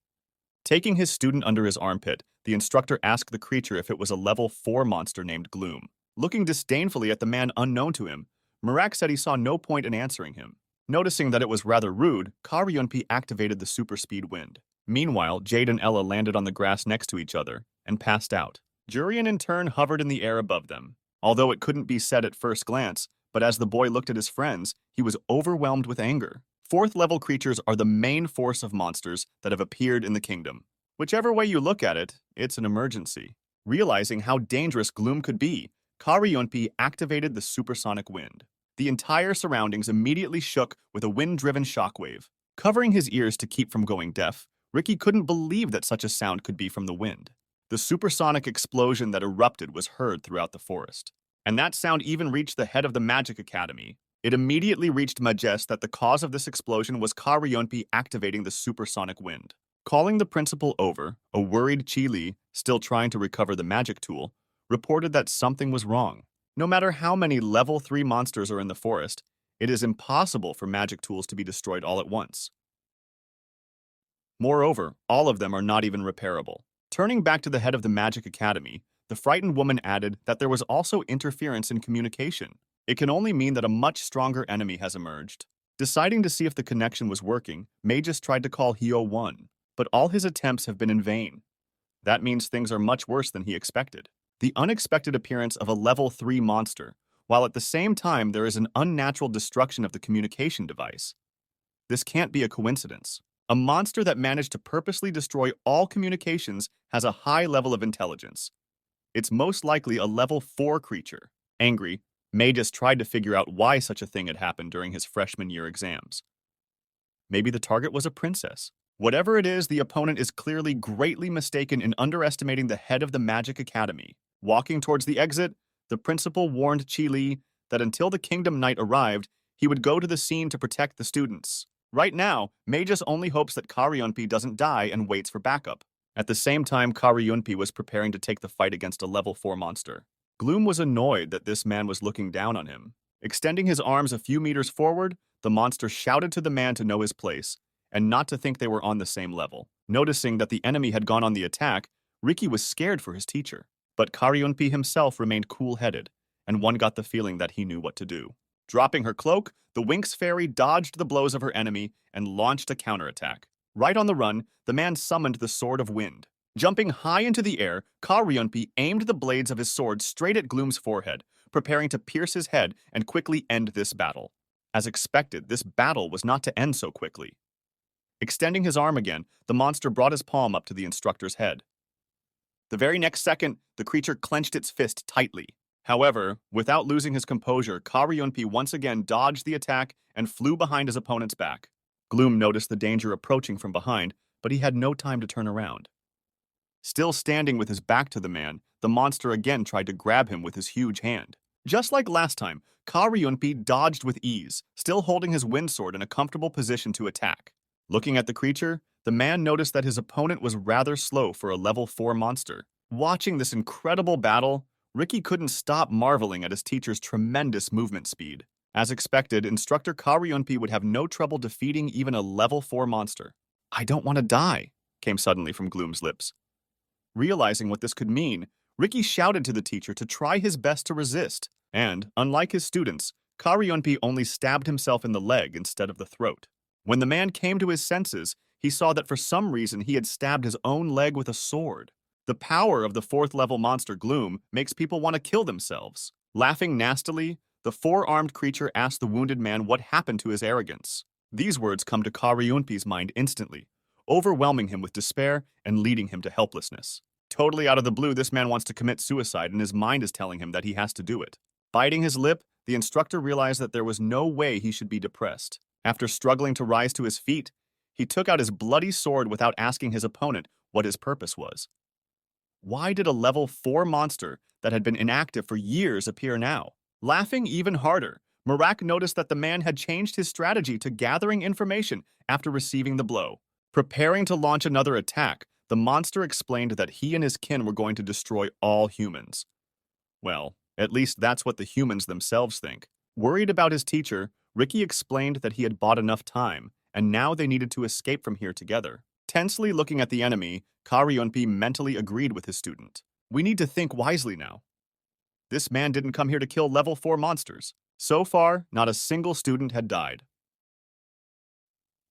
Taking his student under his armpit, the instructor asked the creature if it was a level 4 monster named Gloom. Looking disdainfully at the man unknown to him, Merak said he saw no point in answering him. Noticing that it was rather rude, Karyunpi activated the super speed wind. Meanwhile, Jade and Ella landed on the grass next to each other and passed out. Jurian in turn hovered in the air above them. Although it couldn't be said at first glance, but as the boy looked at his friends, he was overwhelmed with anger. 4th level creatures are the main force of monsters that have appeared in the kingdom. Whichever way you look at it, it's an emergency. Realizing how dangerous Gloom could be, Karyunpi activated the supersonic wind. The entire surroundings immediately shook with a wind-driven shockwave. Covering his ears to keep from going deaf, Ricky couldn't believe that such a sound could be from the wind. The supersonic explosion that erupted was heard throughout the forest. And that sound even reached the head of the Magic Academy. It immediately reached Majest that the cause of this explosion was Karyunpi activating the supersonic wind. Calling the principal over, a worried Chi Li, still trying to recover the magic tool, reported that something was wrong. No matter how many level 3 monsters are in the forest, it is impossible for magic tools to be destroyed all at once. Moreover, all of them are not even repairable. Turning back to the head of the Magic Academy, the frightened woman added that there was also interference in communication. It can only mean that a much stronger enemy has emerged. Deciding to see if the connection was working, Magus tried to call Hyo-1, but all his attempts have been in vain. That means things are much worse than he expected. The unexpected appearance of a level 3 monster, while at the same time there is an unnatural destruction of the communication device. This can't be a coincidence. A monster that managed to purposely destroy all communications has a high level of intelligence. It's most likely a level 4 creature. Angry, Magus tried to figure out why such a thing had happened during his freshman year exams. Maybe the target was a princess. Whatever it is, the opponent is clearly greatly mistaken in underestimating the head of the Magic Academy. Walking towards the exit, the principal warned Chi Li that until the Kingdom Knight arrived, he would go to the scene to protect the students. Right now, Magus only hopes that Karyunpi doesn't die and waits for backup. At the same time, Karyunpi was preparing to take the fight against a level 4 monster. Gloom was annoyed that this man was looking down on him. Extending his arms a few meters forward, the monster shouted to the man to know his place, and not to think they were on the same level. Noticing that the enemy had gone on the attack, Ricky was scared for his teacher. But Karyunpi himself remained cool-headed, and one got the feeling that he knew what to do. Dropping her cloak, the Winx Fairy dodged the blows of her enemy and launched a counterattack. Right on the run, the man summoned the Sword of Wind. Jumping high into the air, Karyunpi aimed the blades of his sword straight at Gloom's forehead, preparing to pierce his head and quickly end this battle. As expected, this battle was not to end so quickly. Extending his arm again, the monster brought his palm up to the instructor's head. The very next second, the creature clenched its fist tightly. However, without losing his composure, Karyunpi once again dodged the attack and flew behind his opponent's back. Gloom noticed the danger approaching from behind, but he had no time to turn around. Still standing with his back to the man, the monster again tried to grab him with his huge hand. Just like last time, Karyunpi dodged with ease, still holding his wind sword in a comfortable position to attack. Looking at the creature, the man noticed that his opponent was rather slow for a level 4 monster. Watching this incredible battle, Ricky couldn't stop marveling at his teacher's tremendous movement speed. As expected, Instructor Karyunpi would have no trouble defeating even a level 4 monster. "I don't want to die," came suddenly from Gloom's lips. Realizing what this could mean, Ricky shouted to the teacher to try his best to resist, and, unlike his students, Karyunpi only stabbed himself in the leg instead of the throat. When the man came to his senses, he saw that for some reason he had stabbed his own leg with a sword. The power of the 4th level monster Gloom makes people want to kill themselves. Laughing nastily, the 4-armed creature asked the wounded man what happened to his arrogance. These words come to Karyunpi's mind instantly, overwhelming him with despair and leading him to helplessness. Totally out of the blue, this man wants to commit suicide, and his mind is telling him that he has to do it. Biting his lip, the instructor realized that there was no way he should be depressed. After struggling to rise to his feet, he took out his bloody sword without asking his opponent what his purpose was. Why did a level 4 monster that had been inactive for years appear now? Laughing even harder, Marak noticed that the man had changed his strategy to gathering information after receiving the blow. Preparing to launch another attack, the monster explained that he and his kin were going to destroy all humans. Well, at least that's what the humans themselves think. Worried about his teacher, Ricky explained that he had bought enough time, and now they needed to escape from here together. Tensely looking at the enemy, Karyunpi mentally agreed with his student. "We need to think wisely now. This man didn't come here to kill level 4 monsters. So far, not a single student had died.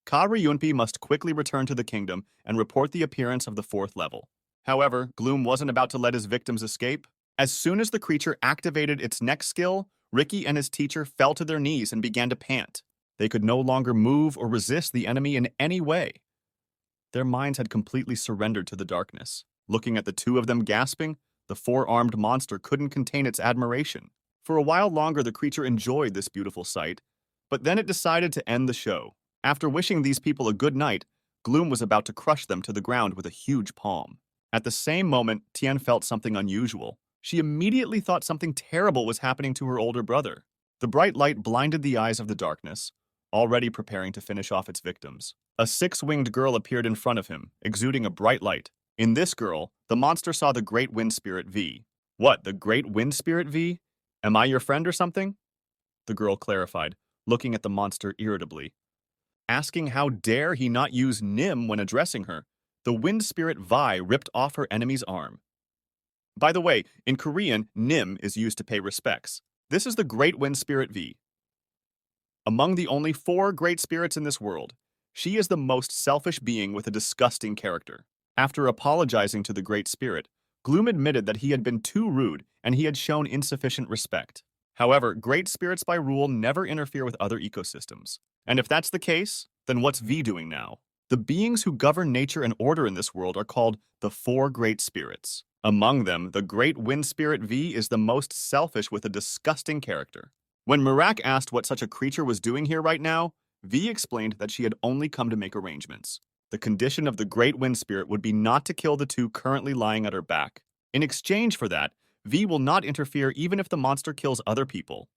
Karyunpi must quickly return to the kingdom and report the appearance of the 4th level." However, Gloom wasn't about to let his victims escape. As soon as the creature activated its next skill, Ricky and his teacher fell to their knees and began to pant. They could no longer move or resist the enemy in any way. Their minds had completely surrendered to the darkness. Looking at the two of them gasping, the 4-armed monster couldn't contain its admiration. For a while longer, the creature enjoyed this beautiful sight, but then it decided to end the show. After wishing these people a good night, Gloom was about to crush them to the ground with a huge palm. At the same moment, Tian felt something unusual. She immediately thought something terrible was happening to her older brother. The bright light blinded the eyes of the darkness, already preparing to finish off its victims. A 6-winged girl appeared in front of him, exuding a bright light. In this girl, the monster saw the Great Wind Spirit V. "What, the Great Wind Spirit V? Am I your friend or something?" The girl clarified, looking at the monster irritably. Asking how dare he not use Nim when addressing her, the Wind Spirit Vi ripped off her enemy's arm. By the way, in Korean, Nim is used to pay respects. This is the Great Wind Spirit V. Among the only 4 great spirits in this world, she is the most selfish being with a disgusting character. After apologizing to the Great Spirit, Gloom admitted that he had been too rude and he had shown insufficient respect. However, great spirits by rule never interfere with other ecosystems. And if that's the case, then what's V doing now? The beings who govern nature and order in this world are called the 4 great spirits. Among them, the Great Wind Spirit V is the most selfish with a disgusting character. When Marak asked what such a creature was doing here right now, V explained that she had only come to make arrangements. The condition of the Great Wind Spirit would be not to kill the 2 currently lying at her back. In exchange for that, V will not interfere even if the monster kills other people.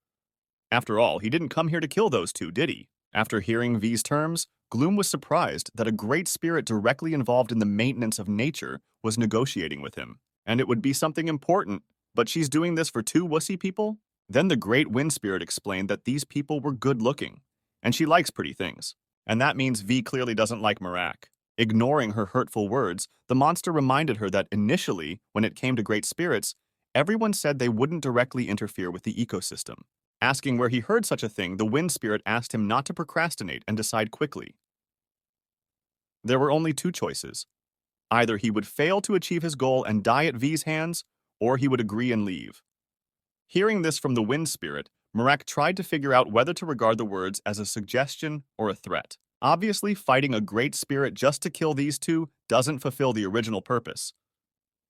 After all, he didn't come here to kill those 2, did he? After hearing V's terms, Gloom was surprised that a great spirit directly involved in the maintenance of nature was negotiating with him. And it would be something important, but she's doing this for 2 wussy people? Then the Great Wind Spirit explained that these people were good-looking, and she likes pretty things. And that means V clearly doesn't like Marak. Ignoring her hurtful words, the monster reminded her that initially, when it came to great spirits, everyone said they wouldn't directly interfere with the ecosystem. Asking where he heard such a thing, the Wind Spirit asked him not to procrastinate and decide quickly. There were only 2 choices. Either he would fail to achieve his goal and die at V's hands, or he would agree and leave. Hearing this from the Wind Spirit, Marak tried to figure out whether to regard the words as a suggestion or a threat. Obviously, fighting a great spirit just to kill these 2 doesn't fulfill the original purpose.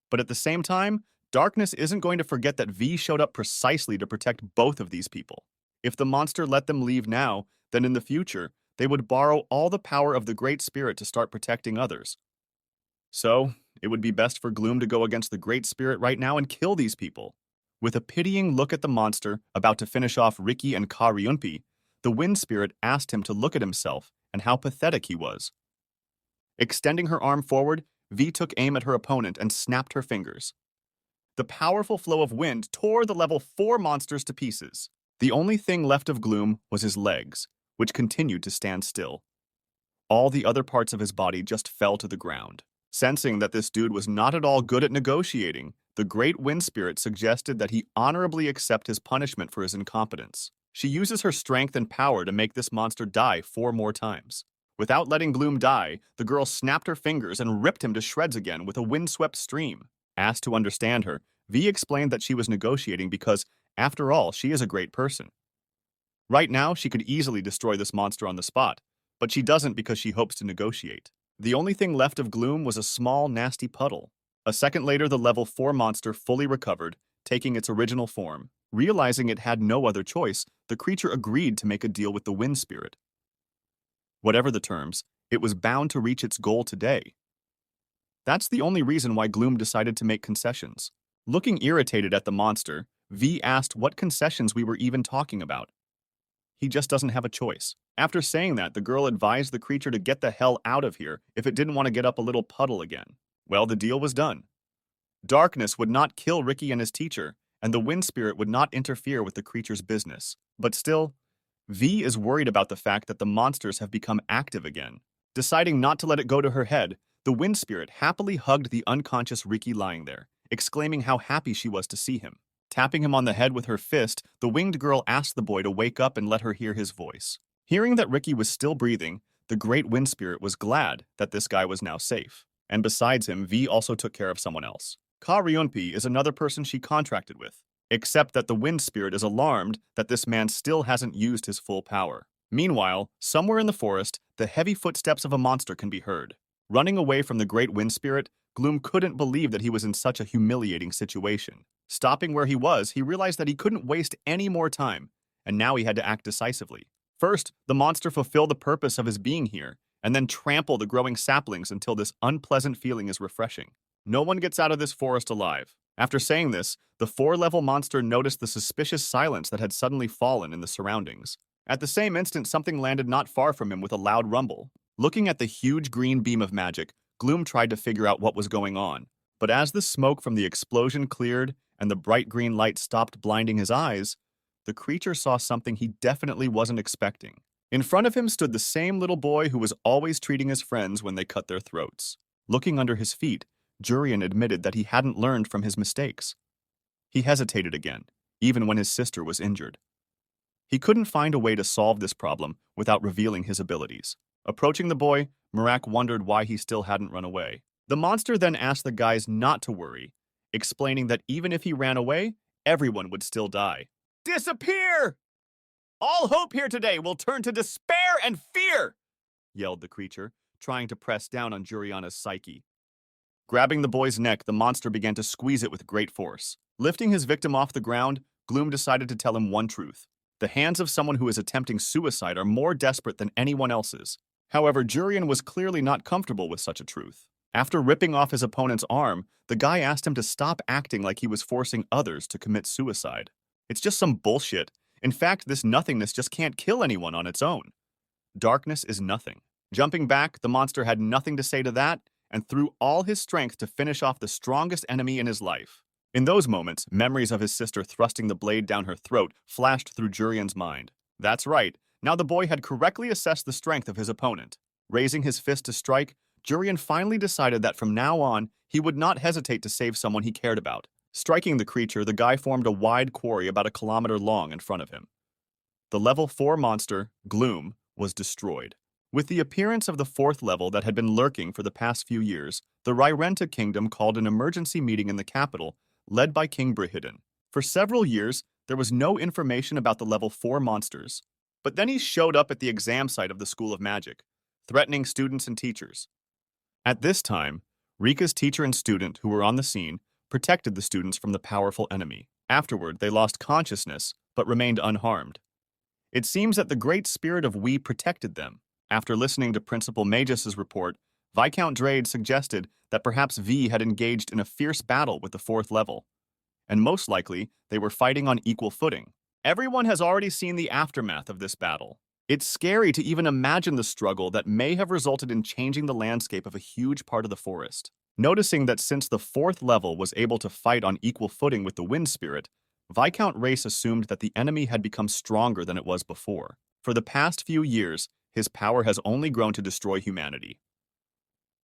But at the same time, Darkness isn't going to forget that V showed up precisely to protect both of these people. If the monster let them leave now, then in the future, They would borrow all the power of the Great Spirit to start protecting others. So, it would be best for Gloom to go against the Great Spirit right now and kill these people. With a pitying look at the monster about to finish off Ricky and Karyunpi, the Wind Spirit asked him to look at himself and how pathetic he was. Extending her arm forward, V took aim at her opponent and snapped her fingers. The powerful flow of wind tore the level 4 monsters to pieces. The only thing left of Gloom was his legs, which continued to stand still. All the other parts of his body just fell to the ground. Sensing that this dude was not at all good at negotiating, the Great Wind Spirit suggested that he honorably accept his punishment for his incompetence. She uses her strength and power to make this monster die 4 more times. Without letting Gloom die, the girl snapped her fingers and ripped him to shreds again with a windswept stream. Asked to understand her, V explained that she was negotiating because, after all, she is a great person. Right now, she could easily destroy this monster on the spot, but she doesn't because she hopes to negotiate. The only thing left of Gloom was a small, nasty puddle. A second later, the level 4 monster fully recovered, taking its original form. Realizing it had no other choice, the creature agreed to make a deal with the Wind Spirit. Whatever the terms, it was bound to reach its goal today. That's the only reason why Gloom decided to make concessions. Looking irritated at the monster, V asked what concessions we were even talking about. He just doesn't have a choice. After saying that, the girl advised the creature to get the hell out of here if it didn't want to get up a little puddle again. Well, the deal was done. Darkness would not kill Ricky and his teacher, and the Wind Spirit would not interfere with the creature's business. But still, V is worried about the fact that the monsters have become active again. Deciding not to let it go to her head, the Wind Spirit happily hugged the unconscious Ricky lying there, exclaiming how happy she was to see him. Tapping him on the head with her fist, the winged girl asked the boy to wake up and let her hear his voice. Hearing that Ricky was still breathing, the Great Wind Spirit was glad that this guy was now safe. And besides him, V also took care of someone else. Karyunpi is another person she contracted with, except that the Wind Spirit is alarmed that this man still hasn't used his full power. Meanwhile, somewhere in the forest, the heavy footsteps of a monster can be heard. Running away from the Great Wind Spirit, Gloom couldn't believe that he was in such a humiliating situation. Stopping where he was, he realized that he couldn't waste any more time, and now he had to act decisively. First, the monster fulfill the purpose of his being here, and then trample the growing saplings until this unpleasant feeling is refreshing. No one gets out of this forest alive. After saying this, the 4-level monster noticed the suspicious silence that had suddenly fallen in the surroundings. At the same instant, something landed not far from him with a loud rumble. Looking at the huge green beam of magic, Gloom tried to figure out what was going on. But as the smoke from the explosion cleared and the bright green light stopped blinding his eyes, the creature saw something he definitely wasn't expecting. In front of him stood the same little boy who was always treating his friends when they cut their throats. Looking under his feet, Jurian admitted that he hadn't learned from his mistakes. He hesitated again, even when his sister was injured. He couldn't find a way to solve this problem without revealing his abilities. Approaching the boy, Merak wondered why he still hadn't run away. The monster then asked the guys not to worry, explaining that even if he ran away, everyone would still die. "Disappear! All hope here today will turn to despair and fear!" yelled the creature, trying to press down on Juriana's psyche. Grabbing the boy's neck, the monster began to squeeze it with great force. Lifting his victim off the ground, Gloom decided to tell him one truth. The hands of someone who is attempting suicide are more desperate than anyone else's. However, Jurian was clearly not comfortable with such a truth. After ripping off his opponent's arm, the guy asked him to stop acting like he was forcing others to commit suicide. It's just some bullshit. In fact, this nothingness just can't kill anyone on its own. Darkness is nothing. Jumping back, the monster had nothing to say to that and threw all his strength to finish off the strongest enemy in his life. In those moments, memories of his sister thrusting the blade down her throat flashed through Jurian's mind. That's right. Now the boy had correctly assessed the strength of his opponent. Raising his fist to strike, Jurian finally decided that from now on, he would not hesitate to save someone he cared about. Striking the creature, the guy formed a wide quarry about 1 kilometer long in front of him. The level 4 monster, Gloom, was destroyed. With the appearance of the 4th level that had been lurking for the past few years, the Reincarnated kingdom called an emergency meeting in the capital, led by King Brihidin. For several years, there was no information about the level 4 monsters. But then he showed up at the exam site of the School of Magic, threatening students and teachers. At this time, Rika's teacher and student who were on the scene protected the students from the powerful enemy. Afterward, they lost consciousness, but remained unharmed. It seems that the great spirit of We protected them. After listening to Principal Magis's report, Viscount Drade suggested that perhaps V had engaged in a fierce battle with the fourth level, and most likely they were fighting on equal footing. Everyone has already seen the aftermath of this battle. It's scary to even imagine the struggle that may have resulted in changing the landscape of a huge part of the forest. Noticing that since the fourth level was able to fight on equal footing with the wind spirit, Viscount Race assumed that the enemy had become stronger than it was before. For the past few years, his power has only grown to destroy humanity.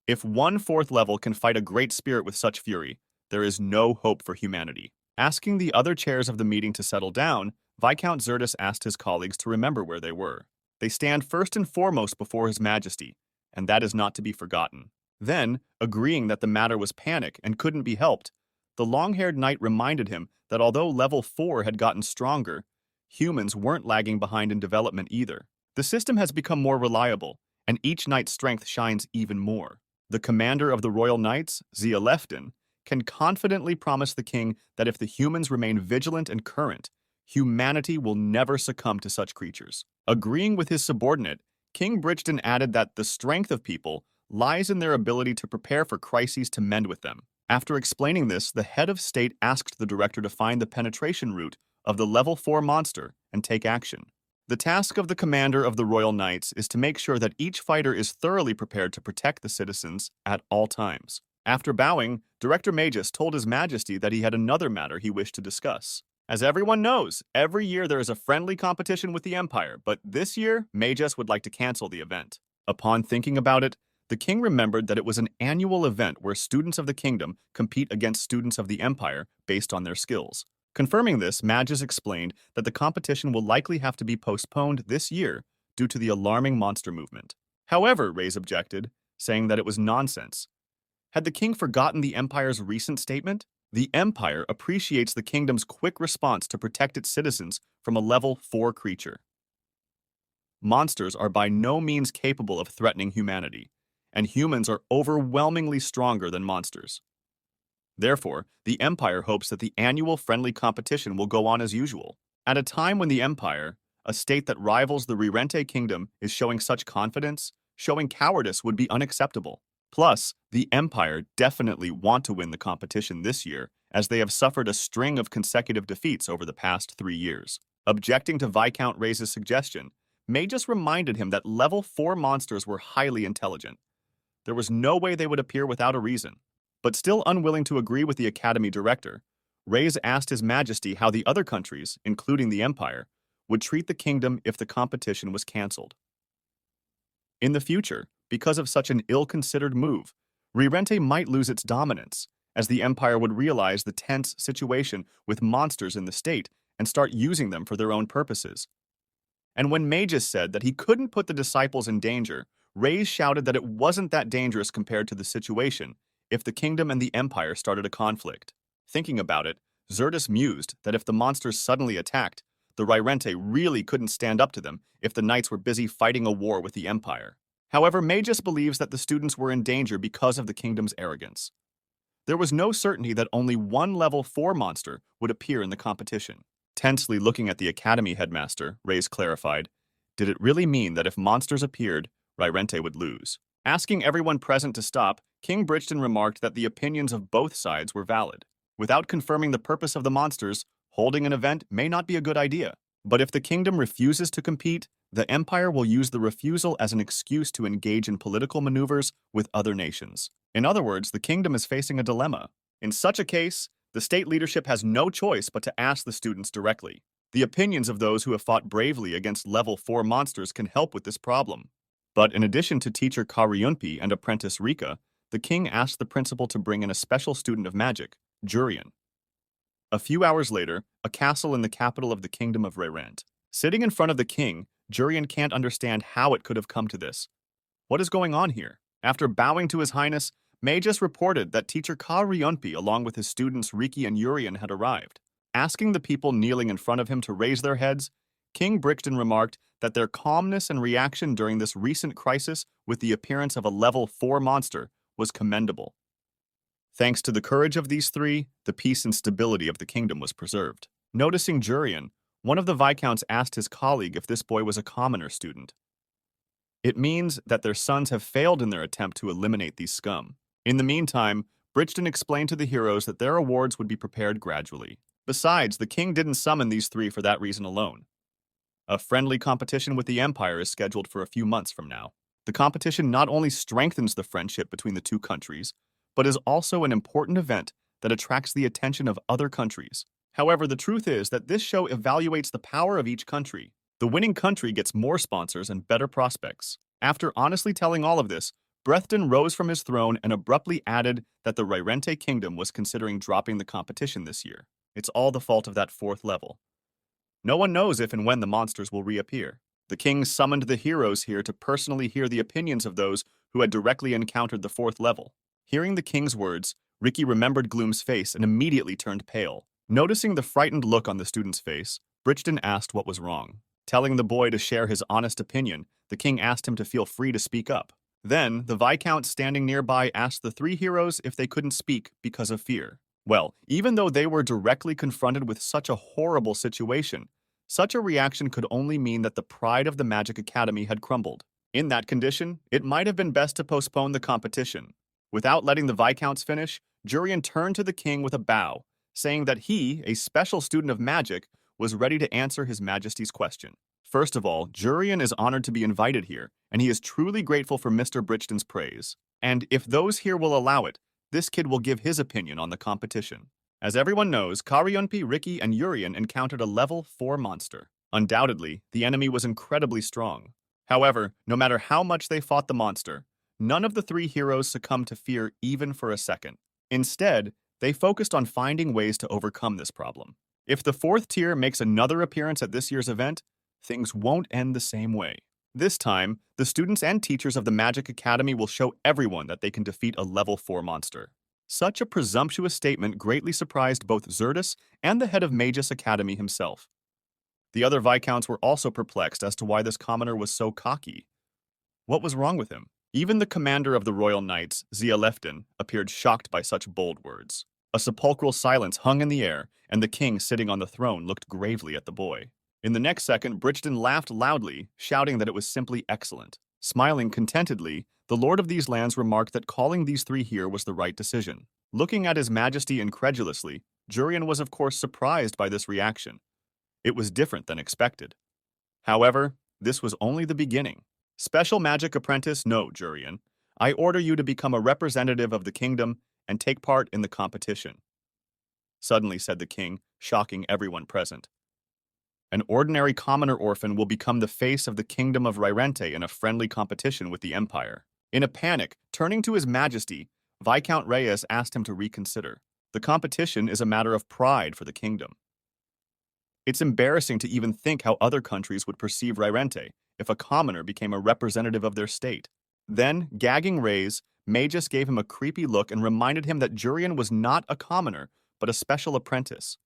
If one fourth level can fight a great spirit with such fury, there is no hope for humanity. Asking the other chairs of the meeting to settle down, Viscount Zerdus asked his colleagues to remember where they were. They stand first and foremost before His Majesty, and that is not to be forgotten. Then, agreeing that the matter was panic and couldn't be helped, the long-haired knight reminded him that although level 4 had gotten stronger, humans weren't lagging behind in development either. The system has become more reliable, and each knight's strength shines even more. The commander of the Royal Knights, Zia Lefton, can confidently promise the king that if the humans remain vigilant and current, humanity will never succumb to such creatures. Agreeing with his subordinate, King Bridgeton added that the strength of people lies in their ability to prepare for crises to mend with them. After explaining this, the head of state asked the director to find the penetration route of the level 4 monster and take action. The task of the commander of the Royal Knights is to make sure that each fighter is thoroughly prepared to protect the citizens at all times. After bowing, Director Magus told His Majesty that he had another matter he wished to discuss. As everyone knows, every year there is a friendly competition with the Empire, but this year, Magus would like to cancel the event. Upon thinking about it, the king remembered that it was an annual event where students of the kingdom compete against students of the Empire based on their skills. Confirming this, Magus explained that the competition will likely have to be postponed this year due to the alarming monster movement. However, Reyes objected, saying that it was nonsense. Had the king forgotten the Empire's recent statement? The Empire appreciates the kingdom's quick response to protect its citizens from a level 4 creature. Monsters are by no means capable of threatening humanity, and humans are overwhelmingly stronger than monsters. Therefore, the Empire hopes that the annual friendly competition will go on as usual. At a time when the Empire, a state that rivals the Rirente kingdom, is showing such confidence, showing cowardice would be unacceptable. Plus, the Empire definitely want to win the competition this year, as they have suffered a string of consecutive defeats over the past 3 years. Objecting to Viscount Reyes' suggestion, Magus reminded him that level 4 monsters were highly intelligent. There was no way they would appear without a reason. But still unwilling to agree with the Academy director, Reyes asked His Majesty how the other countries, including the Empire, would treat the kingdom if the competition was cancelled. In the future, because of such an ill-considered move, Rirente might lose its dominance, as the Empire would realize the tense situation with monsters in the state and start using them for their own purposes. And when Magus said that he couldn't put the disciples in danger, Reyes shouted that it wasn't that dangerous compared to the situation if the kingdom and the Empire started a conflict. Thinking about it, Zerdus mused that if the monsters suddenly attacked, the Rirente really couldn't stand up to them if the knights were busy fighting a war with the Empire. However, Magus believes that the students were in danger because of the kingdom's arrogance. There was no certainty that only one level 4 monster would appear in the competition. Tensely looking at the Academy headmaster, Reyes clarified, did it really mean that if monsters appeared, Rirente would lose? Asking everyone present to stop, King Bridgeton remarked that the opinions of both sides were valid. Without confirming the purpose of the monsters, holding an event may not be a good idea. But if the kingdom refuses to compete, the Empire will use the refusal as an excuse to engage in political maneuvers with other nations. In other words, the kingdom is facing a dilemma. In such a case, the state leadership has no choice but to ask the students directly. The opinions of those who have fought bravely against level 4 monsters can help with this problem. But in addition to teacher Karyunpi and apprentice Rika, the king asked the principal to bring in a special student of magic, Jurian. A few hours later, a castle in the capital of the kingdom of Rirente. Sitting in front of the king, Jurian can't understand how it could have come to this. What is going on here? After bowing to His Highness, Magus reported that teacher Karyunpi along with his students Riki and Urian had arrived. Asking the people kneeling in front of him to raise their heads, King Brixton remarked that their calmness and reaction during this recent crisis with the appearance of a level 4 monster was commendable. Thanks to the courage of these three, the peace and stability of the kingdom was preserved. Noticing Jurian, one of the Viscounts asked his colleague if this boy was a commoner student. It means that their sons have failed in their attempt to eliminate these scum. In the meantime, Bridgeton explained to the heroes that their awards would be prepared gradually. Besides, the king didn't summon these three for that reason alone. A friendly competition with the Empire is scheduled for a few months from now. The competition not only strengthens the friendship between the two countries, but is also an important event that attracts the attention of other countries. However, the truth is that this show evaluates the power of each country. The winning country gets more sponsors and better prospects. After honestly telling all of this, Bredton rose from his throne and abruptly added that the Reincarnated kingdom was considering dropping the competition this year. It's all the fault of that fourth level. No one knows if and when the monsters will reappear. The king summoned the heroes here to personally hear the opinions of those who had directly encountered the fourth level. Hearing the king's words, Ricky remembered Gloom's face and immediately turned pale. Noticing the frightened look on the student's face, Bridgeton asked what was wrong. Telling the boy to share his honest opinion, the king asked him to feel free to speak up. Then, the Viscount standing nearby asked the three heroes if they couldn't speak because of fear. Well, even though they were directly confronted with such a horrible situation, such a reaction could only mean that the pride of the Magic Academy had crumbled. In that condition, it might have been best to postpone the competition. Without letting the Viscounts finish, Jurian turned to the king with a bow, saying that he, a special student of magic, was ready to answer His Majesty's question. First of all, Jurian is honored to be invited here, and he is truly grateful for Mr. Bridgeton's praise. And if those here will allow it, this kid will give his opinion on the competition. As everyone knows, Karyunpi, Ricky, and Urian encountered a level 4 monster. Undoubtedly, the enemy was incredibly strong. However, no matter how much they fought the monster, none of the three heroes succumbed to fear even for a second. Instead, they focused on finding ways to overcome this problem. If the fourth tier makes another appearance at this year's event, things won't end the same way. This time, the students and teachers of the Magic Academy will show everyone that they can defeat a level 4 monster. Such a presumptuous statement greatly surprised both Xertus and the head of Magus Academy himself. The other Viscounts were also perplexed as to why this commoner was so cocky. What was wrong with him? Even the commander of the Royal Knights, Zia Lefton, appeared shocked by such bold words. A sepulchral silence hung in the air, and the king sitting on the throne looked gravely at the boy. In the next second, Bridgeton laughed loudly, shouting that it was simply excellent. Smiling contentedly, the Lord of these lands remarked that calling these three here was the right decision. Looking at His Majesty incredulously, Jurian was of course surprised by this reaction. It was different than expected. However, this was only the beginning. Special Magic Apprentice, no, Jurian. I order you to become a representative of the kingdom and take part in the competition. Suddenly said the king, shocking everyone present. An ordinary commoner orphan will become the face of the kingdom of Reincarnated in a friendly competition with the Empire. In a panic, turning to His Majesty, Viscount Reyes asked him to reconsider. The competition is a matter of pride for the kingdom. It's embarrassing to even think how other countries would perceive Reincarnated if a commoner became a representative of their state. Then, gagging Reyes, Magus gave him a creepy look and reminded him that Jurian was not a commoner, but a special apprentice.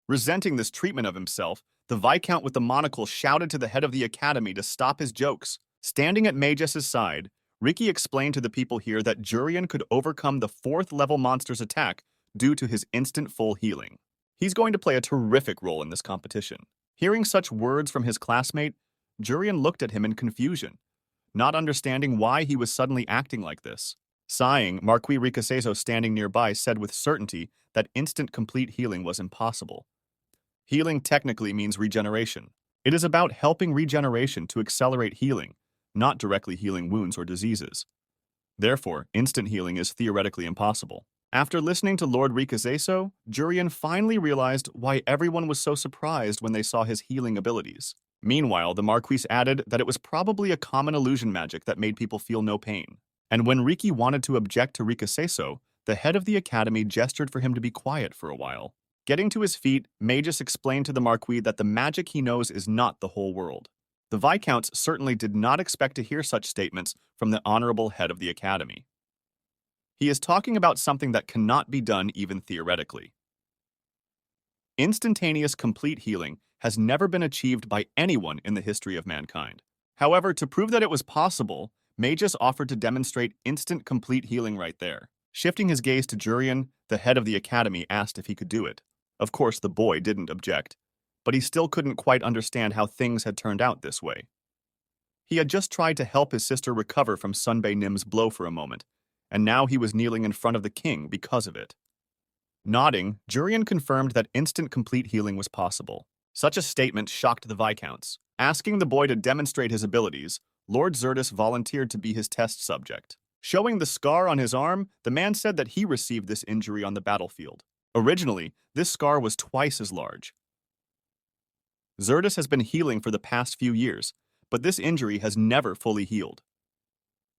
Resenting this treatment of himself, the Viscount with the monocle shouted to the head of the academy to stop his jokes. Standing at Magus's side, Ricky explained to the people here that Jurian could overcome the 4th level monster's attack due to his instant full healing. He's going to play a terrific role in this competition. Hearing such words from his classmate, Jurian looked at him in confusion, not understanding why he was suddenly acting like this. Sighing, Marquis Ricaseso standing nearby said with certainty that instant complete healing was impossible. Healing technically means regeneration. It is about helping regeneration to accelerate healing, not directly healing wounds or diseases. Therefore, instant healing is theoretically impossible. After listening to Lord Ricaseso, Jurian finally realized why everyone was so surprised when they saw his healing abilities. Meanwhile, the Marquis added that it was probably a common illusion magic that made people feel no pain. And when Ricky wanted to object to Ricaseso, the head of the academy gestured for him to be quiet for a while. Getting to his feet, Magus explained to the Marquis that the magic he knows is not the whole world. The Viscounts certainly did not expect to hear such statements from the honorable head of the academy. He is talking about something that cannot be done even theoretically. Instantaneous complete healing has never been achieved by anyone in the history of mankind. However, to prove that it was possible, Magus offered to demonstrate instant complete healing right there. Shifting his gaze to Jurian, the head of the academy asked if he could do it. Of course, the boy didn't object, but he still couldn't quite understand how things had turned out this way. He had just tried to help his sister recover from Sunbae Nim's blow for a moment, and now he was kneeling in front of the king because of it. Nodding, Jurian confirmed that instant complete healing was possible. Such a statement shocked the Viscounts. Asking the boy to demonstrate his abilities, Lord Xerxes volunteered to be his test subject. Showing the scar on his arm, the man said that he received this injury on the battlefield. Originally, this scar was twice as large. Xerxes has been healing for the past few years, but this injury has never fully healed.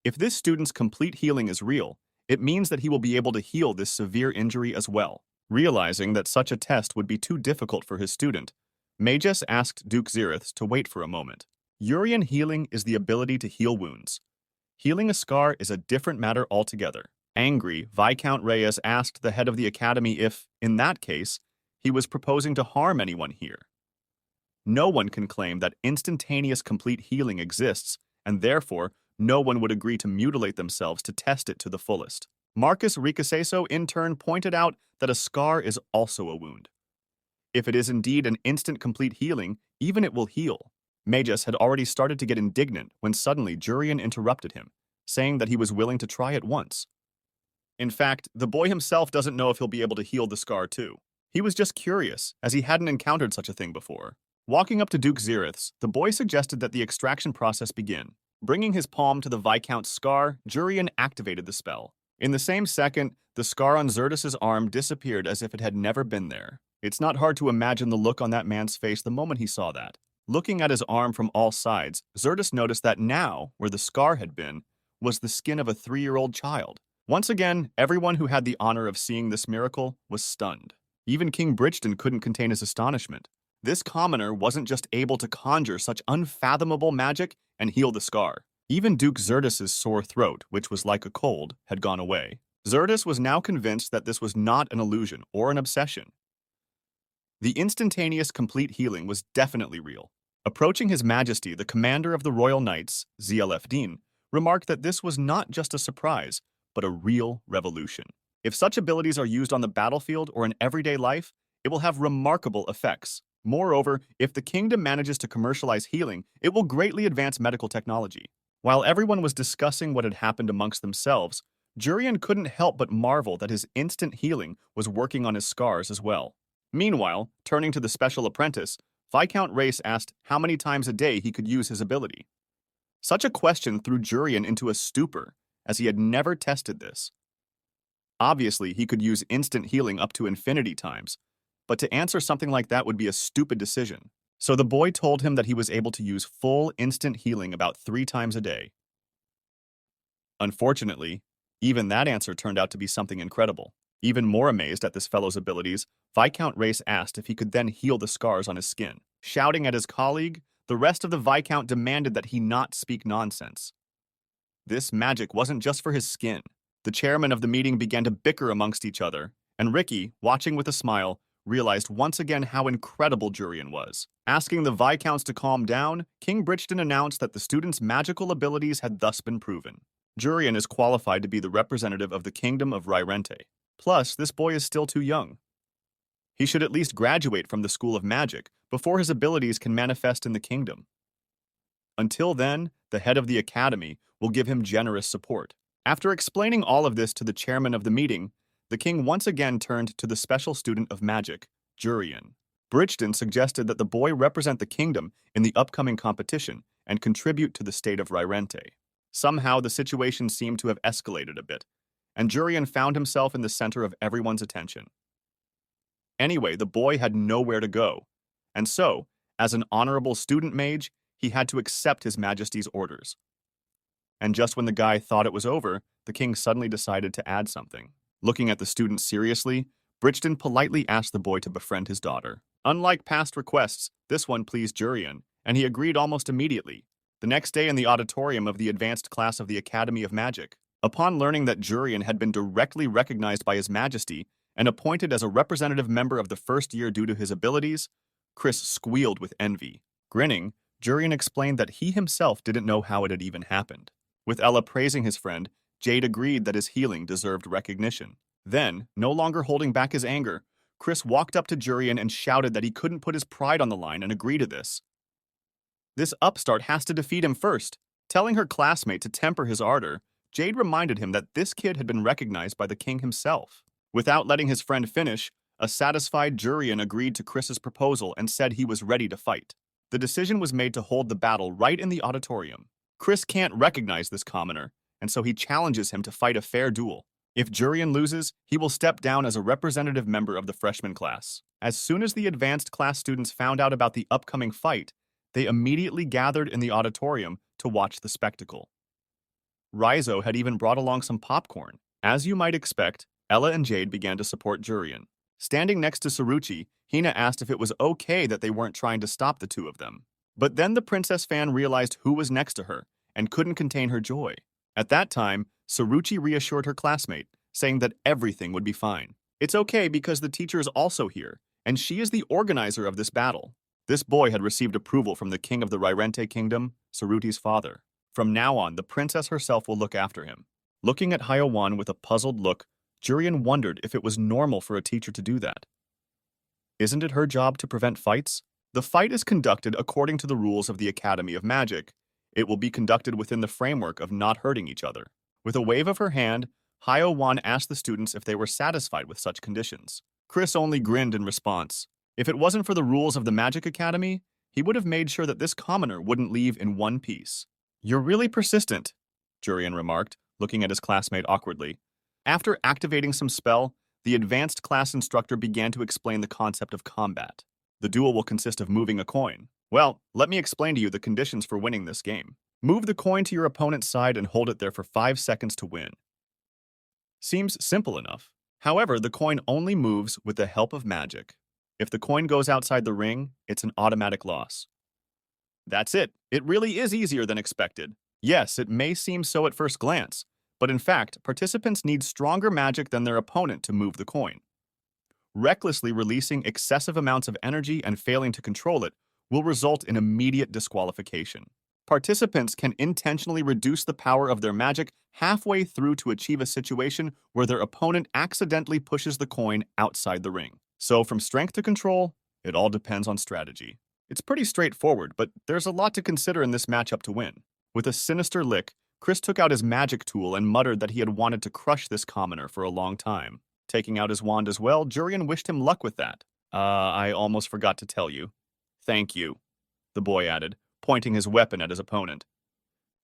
If this student's complete healing is real, it means that he will be able to heal this severe injury as well. Realizing that such a test would be too difficult for his student, Magus asked Duke Xerxes to wait for a moment. Urian healing is the ability to heal wounds. Healing a scar is a different matter altogether. Angry, Viscount Reyes asked the head of the academy if, in that case, he was proposing to harm anyone here. No one can claim that instantaneous complete healing exists, and therefore, no one would agree to mutilate themselves to test it to the fullest. Marcus Ricaseso in turn pointed out that a scar is also a wound. If it is indeed an instant complete healing, even it will heal. Magus had already started to get indignant when suddenly Jurian interrupted him, saying that he was willing to try it once. In fact, the boy himself doesn't know if he'll be able to heal the scar too. He was just curious, as he hadn't encountered such a thing before. Walking up to Duke Xerxes, the boy suggested that the extraction process begin. Bringing his palm to the Viscount's scar, Jurian activated the spell. In the same second, the scar on Xerxes' arm disappeared as if it had never been there. It's not hard to imagine the look on that man's face the moment he saw that. Looking at his arm from all sides, Xerxes noticed that now, where the scar had been, was the skin of a 3-year-old child. Once again, everyone who had the honor of seeing this miracle was stunned. Even King Bridgeton couldn't contain his astonishment. This commoner wasn't just able to conjure such unfathomable magic and heal the scar. Even Duke Xerxes' sore throat, which was like a cold, had gone away. Xerxes was now convinced that this was not an illusion or an obsession. The instantaneous complete healing was definitely real. Approaching His Majesty, the commander of the Royal Knights, Zlfdin, remarked that this was not just a surprise, but a real revolution. If such abilities are used on the battlefield or in everyday life, it will have remarkable effects. Moreover, if the kingdom manages to commercialize healing, it will greatly advance medical technology. While everyone was discussing what had happened amongst themselves, Jurian couldn't help but marvel that his instant healing was working on his scars as well. Meanwhile, turning to the special apprentice, Viscount Race asked how many times a day he could use his ability. Such a question threw Jurian into a stupor, as he had never tested this. Obviously, he could use instant healing up to infinity times, but to answer something like that would be a stupid decision. So the boy told him that he was able to use full instant healing about 3 times a day. Unfortunately, even that answer turned out to be something incredible. Even more amazed at this fellow's abilities, Viscount Race asked if he could then heal the scars on his skin. Shouting at his colleague, the rest of the Viscount demanded that he not speak nonsense. This magic wasn't just for his skin. The chairman of the meeting began to bicker amongst each other, and Ricky, watching with a smile, realized once again how incredible Jurian was. Asking the Viscounts to calm down, King Bridgeton announced that the student's magical abilities had thus been proven. Jurian is qualified to be the representative of the Kingdom of Reincarnated. Plus, this boy is still too young. He should at least graduate from the School of Magic before his abilities can manifest in the kingdom. Until then, the head of the academy will give him generous support. After explaining all of this to the chairman of the meeting, the king once again turned to the special student of magic, Jurian. Bridgeton suggested that the boy represent the kingdom in the upcoming competition and contribute to the state of Reincarnated. Somehow, the situation seemed to have escalated a bit, and Jurian found himself in the center of everyone's attention. Anyway, the boy had nowhere to go, and so, as an honorable student mage, he had to accept His Majesty's orders. And just when the guy thought it was over, the king suddenly decided to add something. Looking at the student seriously, Bridgeton politely asked the boy to befriend his daughter. Unlike past requests, this one pleased Jurian, and he agreed almost immediately. The next day in the auditorium of the advanced class of the Academy of Magic, upon learning that Jurian had been directly recognized by His Majesty and appointed as a representative member of the first year due to his abilities, Chris squealed with envy. Grinning, Jurian explained that he himself didn't know how it had even happened. With Ella praising his friend, Jade agreed that his healing deserved recognition. Then, no longer holding back his anger, Chris walked up to Jurian and shouted that he couldn't put his pride on the line and agree to this. This upstart has to defeat him first. Telling her classmate to temper his ardor, Jade reminded him that this kid had been recognized by the king himself. Without letting his friend finish, a satisfied Jurian agreed to Chris's proposal and said he was ready to fight. The decision was made to hold the battle right in the auditorium. Chris can't recognize this commoner, and so he challenges him to fight a fair duel. If Jurian loses, he will step down as a representative member of the freshman class. As soon as the advanced class students found out about the upcoming fight, they immediately gathered in the auditorium to watch the spectacle. Raizo had even brought along some popcorn. As you might expect, Ella and Jade began to support Jurian. Standing next to Saruchi, Hina asked if it was okay that they weren't trying to stop the two of them. But then the princess fan realized who was next to her and couldn't contain her joy. At that time, Saruchi reassured her classmate, saying that everything would be fine. It's okay because the teacher is also here, and she is the organizer of this battle. This boy had received approval from the king of the Reincarnated kingdom, Saruti's father. From now on, the princess herself will look after him. Looking at Hyowan with a puzzled look, Jurian wondered if it was normal for a teacher to do that. Isn't it her job to prevent fights? The fight is conducted according to the rules of the Academy of Magic. It will be conducted within the framework of not hurting each other. With a wave of her hand, Hyowan asked the students if they were satisfied with such conditions. Chris only grinned in response. If it wasn't for the rules of the Magic Academy, he would have made sure that this commoner wouldn't leave in one piece. You're really persistent, Jurian remarked, looking at his classmate awkwardly. After activating some spell, the advanced class instructor began to explain the concept of combat. The duel will consist of moving a coin. Well, let me explain to you the conditions for winning this game. Move the coin to your opponent's side and hold it there for 5 seconds to win. Seems simple enough. However, the coin only moves with the help of magic. If the coin goes outside the ring, it's an automatic loss. That's it. It really is easier than expected. Yes, it may seem so at first glance, but in fact, participants need stronger magic than their opponent to move the coin. Recklessly releasing excessive amounts of energy and failing to control it will result in immediate disqualification. Participants can intentionally reduce the power of their magic halfway through to achieve a situation where their opponent accidentally pushes the coin outside the ring. So from strength to control, it all depends on strategy. It's pretty straightforward, but there's a lot to consider in this matchup to win. With a sinister lick, Chris took out his magic tool and muttered that he had wanted to crush this commoner for a long time. Taking out his wand as well, Jurian wished him luck with that. I almost forgot to tell you. Thank you, the boy added, pointing his weapon at his opponent.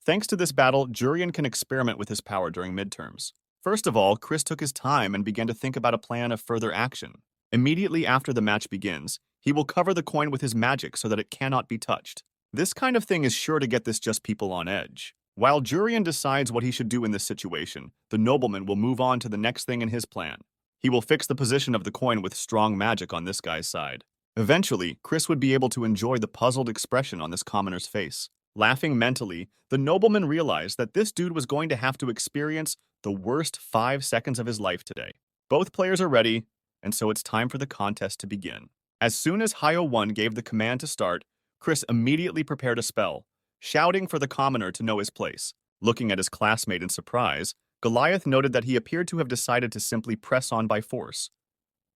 Thanks to this battle, Jurian can experiment with his power during midterms. First of all, Chris took his time and began to think about a plan of further action. Immediately after the match begins, he will cover the coin with his magic so that it cannot be touched. This kind of thing is sure to get this just people on edge. While Jurian decides what he should do in this situation, the nobleman will move on to the next thing in his plan. He will fix the position of the coin with strong magic on this guy's side. Eventually, Chris would be able to enjoy the puzzled expression on this commoner's face. Laughing mentally, the nobleman realized that this dude was going to have to experience the worst 5 seconds of his life today. Both players are ready, and so it's time for the contest to begin. As soon as Hyo1 gave the command to start, Chris immediately prepared a spell, shouting for the commoner to know his place. Looking at his classmate in surprise, Goliath noted that he appeared to have decided to simply press on by force.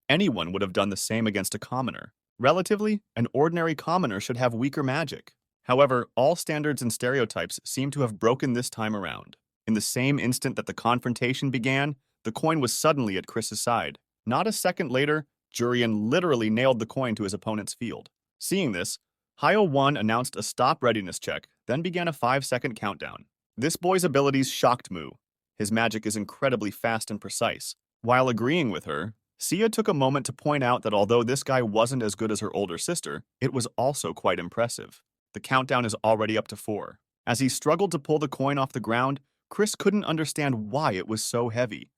Anyone would have done the same against a commoner. Relatively, an ordinary commoner should have weaker magic. However, all standards and stereotypes seem to have broken this time around. In the same instant that the confrontation began, the coin was suddenly at Chris's side. Not a second later, Jurian literally nailed the coin to his opponent's field. Seeing this, Hyo1 announced a stop readiness check, then began a 5-second countdown. This boy's abilities shocked Mu. His magic is incredibly fast and precise. While agreeing with her, Sia took a moment to point out that although this guy wasn't as good as her older sister, it was also quite impressive. The countdown is already up to 4. As he struggled to pull the coin off the ground, Chris couldn't understand why it was so heavy.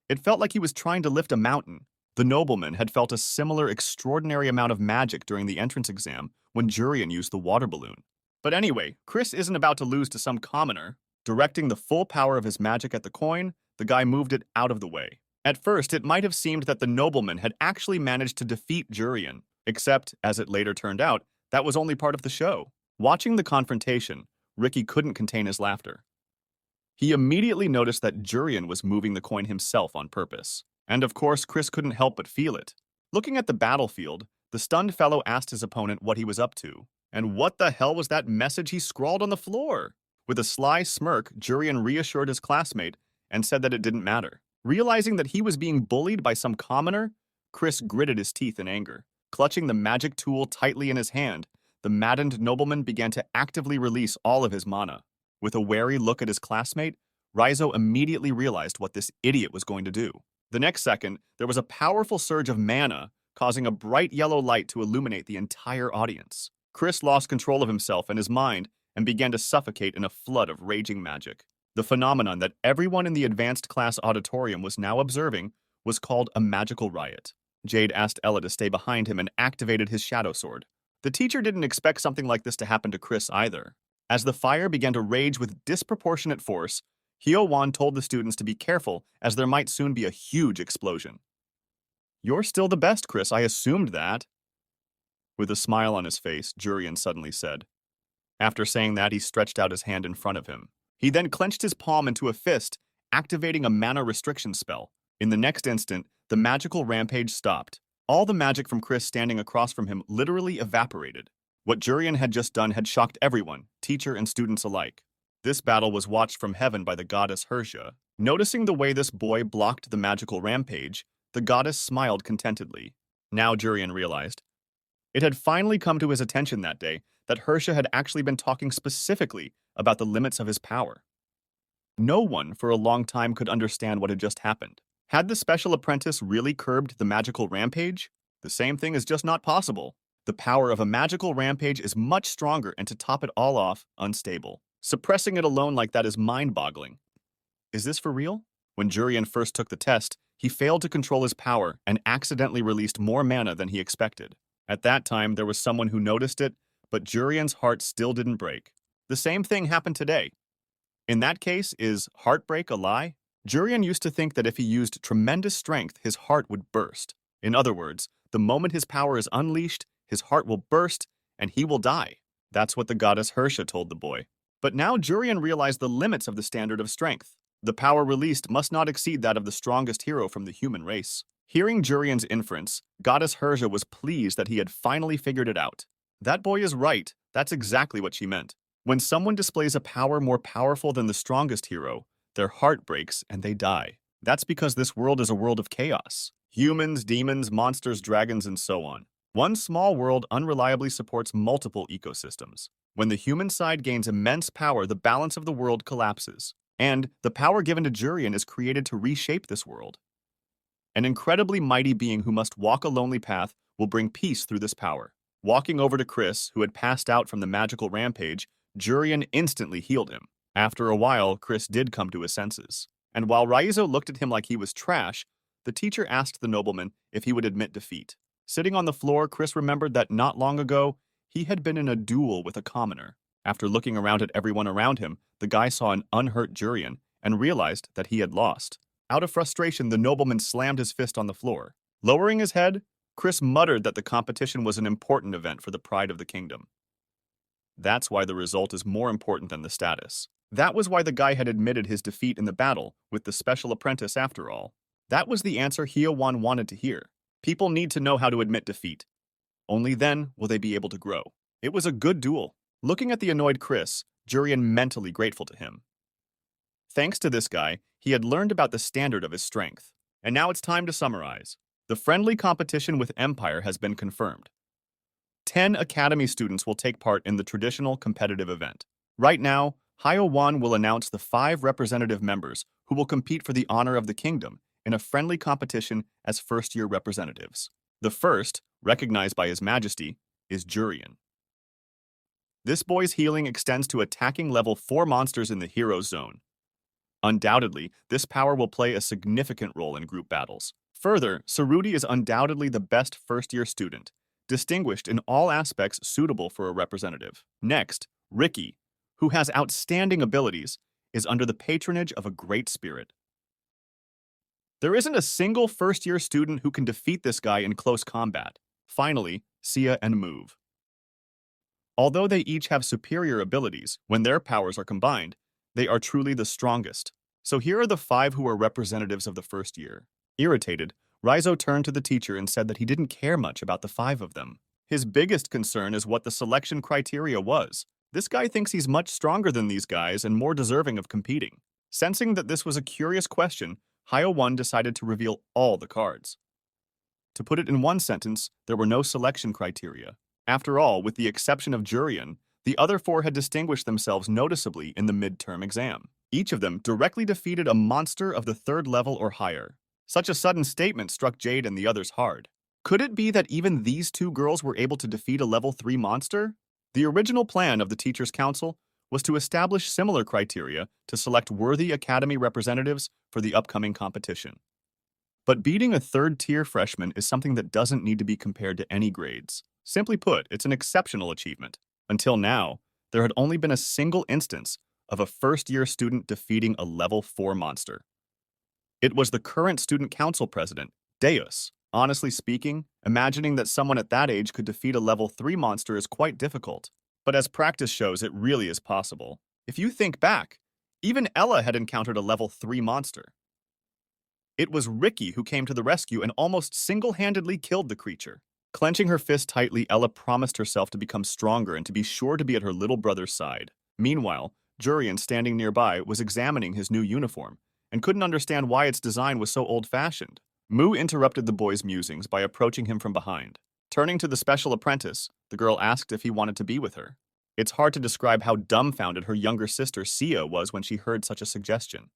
It felt like he was trying to lift a mountain. The nobleman had felt a similar extraordinary amount of magic during the entrance exam when Jurian used the water balloon. But anyway, Chris isn't about to lose to some commoner. Directing the full power of his magic at the coin, the guy moved it out of the way. At first, it might have seemed that the nobleman had actually managed to defeat Jurian, except, as it later turned out, that was only part of the show. Watching the confrontation, Ricky couldn't contain his laughter. He immediately noticed that Jurian was moving the coin himself on purpose. And of course, Chris couldn't help but feel it. Looking at the battlefield, the stunned fellow asked his opponent what he was up to. And what the hell was that message he scrawled on the floor? With a sly smirk, Jurian reassured his classmate and said that it didn't matter. Realizing that he was being bullied by some commoner, Chris gritted his teeth in anger. Clutching the magic tool tightly in his hand, the maddened nobleman began to actively release all of his mana. With a wary look at his classmate, Raizo immediately realized what this idiot was going to do. The next second, there was a powerful surge of mana, causing a bright yellow light to illuminate the entire audience. Chris lost control of himself and his mind and began to suffocate in a flood of raging magic. The phenomenon that everyone in the advanced class auditorium was now observing was called a magical riot. Jade asked Ella to stay behind him and activated his shadow sword. The teacher didn't expect something like this to happen to Chris either. As the fire began to rage with disproportionate force, Hyo-won told the students to be careful as there might soon be a huge explosion. "You're still the best, Chris, I assumed that." With a smile on his face, Jurian suddenly said. After saying that, he stretched out his hand in front of him. He then clenched his palm into a fist, activating a mana restriction spell. In the next instant, the magical rampage stopped. All the magic from Chris standing across from him literally evaporated. What Jurian had just done had shocked everyone, teacher and students alike. This battle was watched from heaven by the goddess Hersha. Noticing the way this boy blocked the magical rampage, the goddess smiled contentedly. Now Jurian realized. It had finally come to his attention that day that Hersha had actually been talking specifically about the limits of his power. No one for a long time could understand what had just happened. Had the special apprentice really curbed the magical rampage? The same thing is just not possible. The power of a magical rampage is much stronger and to top it all off, unstable. Suppressing it alone like that is mind-boggling. Is this for real? When Jurian first took the test, he failed to control his power and accidentally released more mana than he expected. At that time, there was someone who noticed it, but Jurian's heart still didn't break. The same thing happened today. In that case, is heartbreak a lie? Jurian used to think that if he used tremendous strength, his heart would burst. In other words, the moment his power is unleashed, his heart will burst and he will die. That's what the goddess Hersha told the boy. But now Jurian realized the limits of the standard of strength. The power released must not exceed that of the strongest hero from the human race. Hearing Jurian's inference, goddess Hersha was pleased that he had finally figured it out. That boy is right. That's exactly what she meant. When someone displays a power more powerful than the strongest hero, their heart breaks and they die. That's because this world is a world of chaos. Humans, demons, monsters, dragons, and so on. One small world unreliably supports multiple ecosystems. When the human side gains immense power, the balance of the world collapses. And the power given to Jurian is created to reshape this world. An incredibly mighty being who must walk a lonely path will bring peace through this power. Walking over to Chris, who had passed out from the magical rampage, Jurian instantly healed him. After a while, Chris did come to his senses. And while Raizo looked at him like he was trash, the teacher asked the nobleman if he would admit defeat. Sitting on the floor, Chris remembered that not long ago, he had been in a duel with a commoner. After looking around at everyone around him, the guy saw an unhurt Jurian and realized that he had lost. Out of frustration, the nobleman slammed his fist on the floor. Lowering his head, Chris muttered that the competition was an important event for the pride of the kingdom. That's why the result is more important than the status. That was why the guy had admitted his defeat in the battle with the special apprentice after all. That was the answer Hyo-won wanted to hear. People need to know how to admit defeat. Only then will they be able to grow. It was a good duel. Looking at the annoyed Chris, Jurian mentally grateful to him. Thanks to this guy, he had learned about the standard of his strength. And now it's time to summarize. The friendly competition with Empire has been confirmed. 10 Academy students will take part in the traditional competitive event. Right now, Hyo-won will announce the 5 representative members who will compete for the honor of the kingdom in a friendly competition as first-year representatives. The first, recognized by His Majesty, is Jurian. This boy's healing extends to attacking level 4 monsters in the hero zone. Undoubtedly, this power will play a significant role in group battles. Further, Saruti is undoubtedly the best first-year student, distinguished in all aspects suitable for a representative. Next, Ricky, who has outstanding abilities, is under the patronage of a great spirit. There isn't a single first-year student who can defeat this guy in close combat. Finally, Sia and Move. Although they each have superior abilities, when their powers are combined, they are truly the strongest. So here are the 5 who are representatives of the first year. Irritated, Raizo turned to the teacher and said that he didn't care much about the 5 of them. His biggest concern is what the selection criteria was. This guy thinks he's much stronger than these guys and more deserving of competing. Sensing that this was a curious question, Hyo-won decided to reveal all the cards. To put it in one sentence, there were no selection criteria. After all, with the exception of Jurian, the other four had distinguished themselves noticeably in the midterm exam. Each of them directly defeated a monster of the 3rd level or higher. Such a sudden statement struck Jade and the others hard. Could it be that even these two girls were able to defeat a level 3 monster? The original plan of the Teachers' Council was to establish similar criteria to select worthy academy representatives for the upcoming competition. But beating a 3rd-tier freshman is something that doesn't need to be compared to any grades. Simply put, it's an exceptional achievement. Until now, there had only been a single instance of a first-year student defeating a level 4 monster. It was the current student council president, Deus. Honestly speaking, imagining that someone at that age could defeat a level 3 monster is quite difficult. But as practice shows, it really is possible. If you think back, even Ella had encountered a level 3 monster. It was Ricky who came to the rescue and almost single-handedly killed the creature. Clenching her fist tightly, Ella promised herself to become stronger and to be sure to be at her little brother's side. Meanwhile, Jurian, standing nearby, was examining his new uniform and couldn't understand why its design was so old-fashioned. Mu interrupted the boy's musings by approaching him from behind. Turning to the special apprentice, the girl asked if he wanted to be with her. It's hard to describe how dumbfounded her younger sister Sia was when she heard such a suggestion.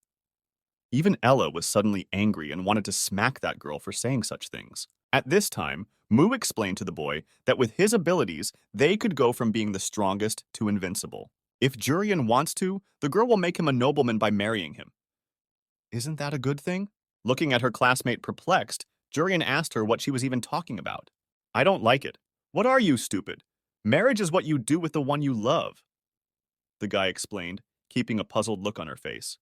Even Ella was suddenly angry and wanted to smack that girl for saying such things. At this time, Mu explained to the boy that with his abilities, they could go from being the strongest to invincible. If Jurian wants to, the girl will make him a nobleman by marrying him. Isn't that a good thing? Looking at her classmate perplexed, Jurian asked her what she was even talking about. I don't like it. What are you, stupid? Marriage is what you do with the one you love, the guy explained, keeping a puzzled look on her face.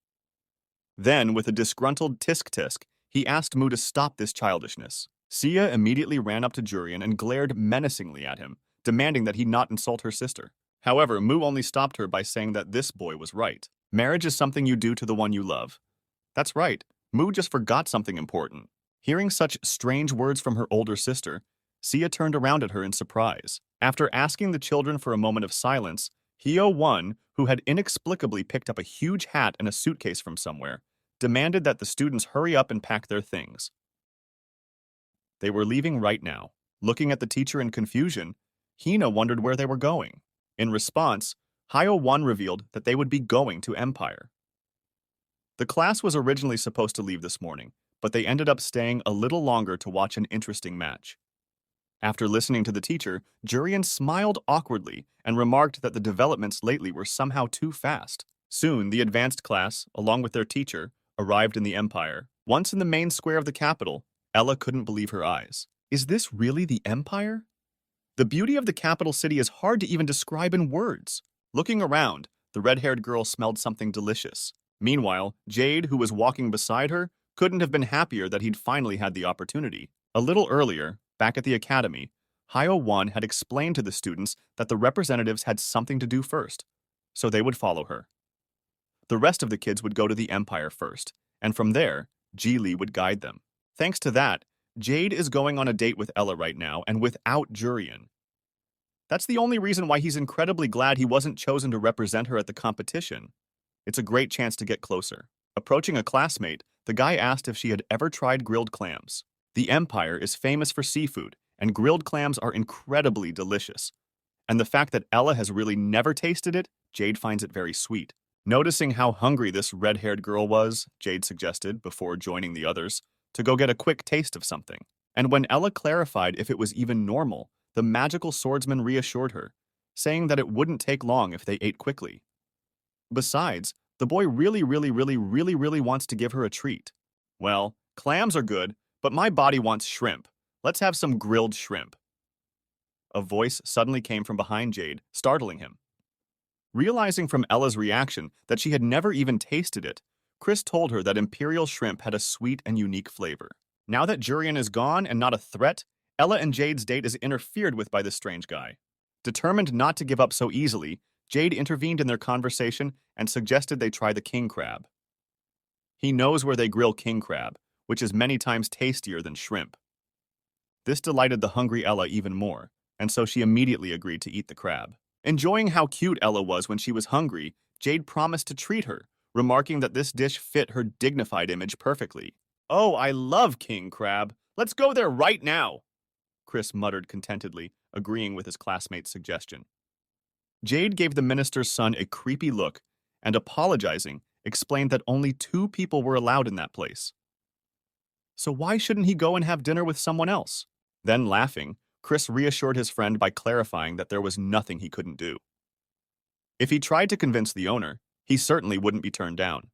Then, with a disgruntled tisk-tisk, he asked Mu to stop this childishness. Sia immediately ran up to Jurian and glared menacingly at him, demanding that he not insult her sister. However, Mu only stopped her by saying that this boy was right. Marriage is something you do to the one you love. That's right, Mu just forgot something important. Hearing such strange words from her older sister, Sia turned around at her in surprise. After asking the children for a moment of silence, Hyo-won, who had inexplicably picked up a huge hat and a suitcase from somewhere, demanded that the students hurry up and pack their things. They were leaving right now. Looking at the teacher in confusion, Hina wondered where they were going. In response, Hyo-won revealed that they would be going to Empire. The class was originally supposed to leave this morning, but they ended up staying a little longer to watch an interesting match. After listening to the teacher, Jurian smiled awkwardly and remarked that the developments lately were somehow too fast. Soon, the advanced class, along with their teacher, arrived in the Empire. Once in the main square of the capital, Ella couldn't believe her eyes. Is this really the Empire? The beauty of the capital city is hard to even describe in words. Looking around, the red-haired girl smelled something delicious. Meanwhile, Jade, who was walking beside her, couldn't have been happier that he'd finally had the opportunity. A little earlier, back at the academy, Hyo-won had explained to the students that the representatives had something to do first, so they would follow her. The rest of the kids would go to the Empire first, and from there, Ji-lee would guide them. Thanks to that, Jade is going on a date with Ella right now and without Jurian. That's the only reason why he's incredibly glad he wasn't chosen to represent her at the competition. It's a great chance to get closer. Approaching a classmate, the guy asked if she had ever tried grilled clams. The Empire is famous for seafood, and grilled clams are incredibly delicious. And the fact that Ella has really never tasted it, Jade finds it very sweet. Noticing how hungry this red-haired girl was, Jade suggested, before joining the others, to go get a quick taste of something. And when Ella clarified if it was even normal, the magical swordsman reassured her, saying that it wouldn't take long if they ate quickly. Besides, the boy really wants to give her a treat. Well, clams are good, but my body wants shrimp. Let's have some grilled shrimp. A voice suddenly came from behind Jade, startling him. Realizing from Ella's reaction that she had never even tasted it, Chris told her that imperial shrimp had a sweet and unique flavor. Now that Jurian is gone and not a threat, Ella and Jade's date is interfered with by this strange guy. Determined not to give up so easily, Jade intervened in their conversation and suggested they try the king crab. He knows where they grill king crab, which is many times tastier than shrimp. This delighted the hungry Ella even more, and so she immediately agreed to eat the crab. Enjoying how cute Ella was when she was hungry, Jade promised to treat her, remarking that this dish fit her dignified image perfectly. "Oh, I love king crab. Let's go there right now," Chris muttered contentedly, agreeing with his classmate's suggestion. Jade gave the minister's son a creepy look and, apologizing, explained that only 2 people were allowed in that place. So why shouldn't he go and have dinner with someone else? Then, laughing, Chris reassured his friend by clarifying that there was nothing he couldn't do. If he tried to convince the owner, he certainly wouldn't be turned down.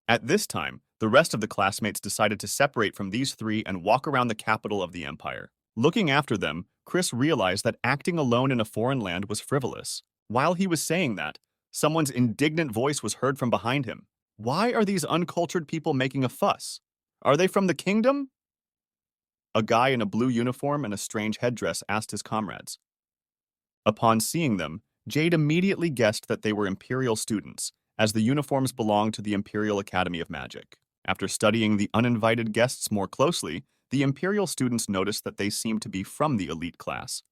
At this time, the rest of the classmates decided to separate from these 3 and walk around the capital of the empire. Looking after them, Chris realized that acting alone in a foreign land was frivolous. While he was saying that, someone's indignant voice was heard from behind him. "Why are these uncultured people making a fuss? Are they from the kingdom?" A guy in a blue uniform and a strange headdress asked his comrades. Upon seeing them, Jade immediately guessed that they were Imperial students, as the uniforms belonged to the Imperial Academy of Magic. After studying the uninvited guests more closely, the Imperial students noticed that they seemed to be from the elite class.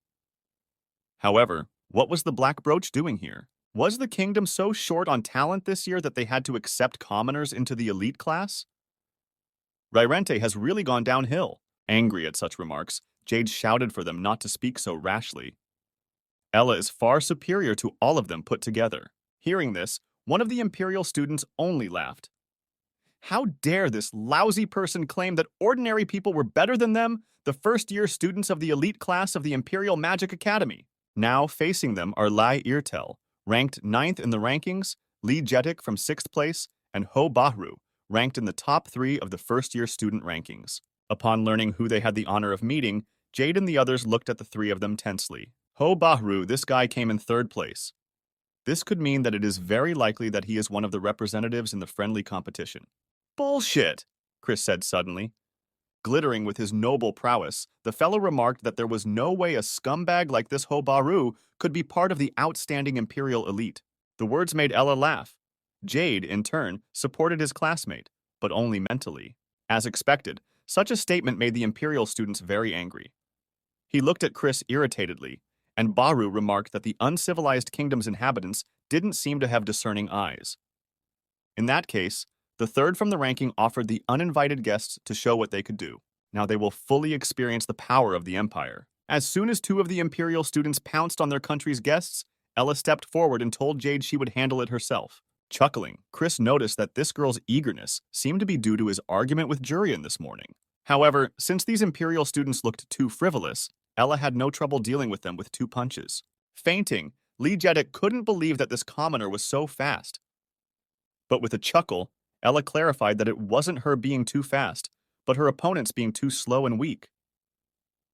However, what was the Black Brooch doing here? Was the kingdom so short on talent this year that they had to accept commoners into the elite class? Reincarnated has really gone downhill. Angry at such remarks, Jade shouted for them not to speak so rashly. Ella is far superior to all of them put together. Hearing this, one of the Imperial students only laughed. How dare this lousy person claim that ordinary people were better than them, the first-year students of the elite class of the Imperial Magic Academy? Now facing them are Lai Irtel, ranked 9th in the rankings, Lee Jetik from 6th place, and Ho Bahru, ranked in the top 3 of the first-year student rankings. Upon learning who they had the honor of meeting, Jade and the others looked at the 3 of them tensely. Ho Bahru, this guy came in 3rd place. This could mean that it is very likely that he is one of the representatives in the friendly competition. "Bullshit," Chris said suddenly. Glittering with his noble prowess, the fellow remarked that there was no way a scumbag like this Ho Bahru could be part of the outstanding Imperial elite. The words made Ella laugh. Jade, in turn, supported his classmate, but only mentally. As expected, such a statement made the Imperial students very angry. He looked at Chris irritatedly, and Bahru remarked that the uncivilized kingdom's inhabitants didn't seem to have discerning eyes. In that case, the 3rd from the ranking offered the uninvited guests to show what they could do. Now they will fully experience the power of the empire. As soon as 2 of the Imperial students pounced on their country's guests, Ella stepped forward and told Jade she would handle it herself. Chuckling, Chris noticed that this girl's eagerness seemed to be due to his argument with Jurian this morning. However, since these Imperial students looked too frivolous, Ella had no trouble dealing with them with 2 punches. Fainting, Lee Jetik couldn't believe that this commoner was so fast. But with a chuckle, Ella clarified that it wasn't her being too fast, but her opponents being too slow and weak.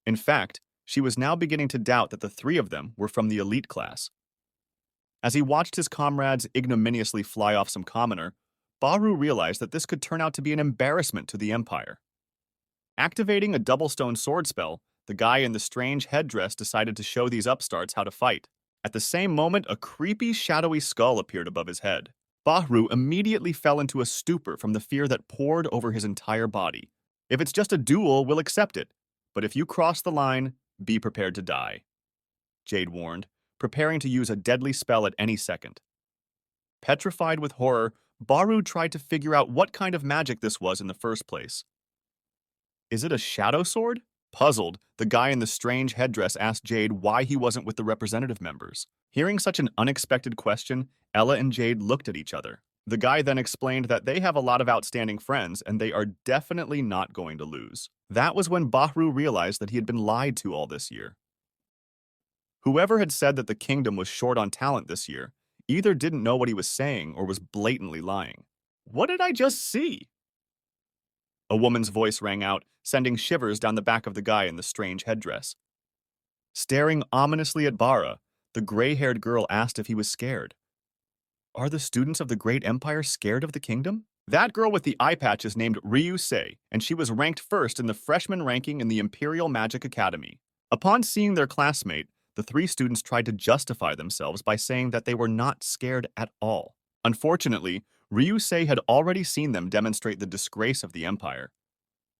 In fact, she was now beginning to doubt that the 3 of them were from the elite class. As he watched his comrades ignominiously fly off some commoner, Bahru realized that this could turn out to be an embarrassment to the Empire. Activating a double stone sword spell, the guy in the strange headdress decided to show these upstarts how to fight. At the same moment, a creepy, shadowy skull appeared above his head. Bahru immediately fell into a stupor from the fear that poured over his entire body. "If it's just a duel, we'll accept it. But if you cross the line, be prepared to die," Jade warned, preparing to use a deadly spell at any second. Petrified with horror, Bahru tried to figure out what kind of magic this was in the first place. "Is it a shadow sword?" Puzzled, the guy in the strange headdress asked Jade why he wasn't with the representative members. Hearing such an unexpected question, Ella and Jade looked at each other. The guy then explained that they have a lot of outstanding friends and they are definitely not going to lose. That was when Bahru realized that he had been lied to all this year. Whoever had said that the kingdom was short on talent this year either didn't know what he was saying or was blatantly lying. "What did I just see?" A woman's voice rang out, sending shivers down the back of the guy in the strange headdress. Staring ominously at Bara, the gray-haired girl asked if he was scared. "Are the students of the Great Empire scared of the kingdom?" That girl with the eye patch is named Ryusei, and she was ranked 1st in the freshman ranking in the Imperial Magic Academy. Upon seeing their classmate, the 3 students tried to justify themselves by saying that they were not scared at all. Unfortunately, Ryusei had already seen them demonstrate the disgrace of the Empire.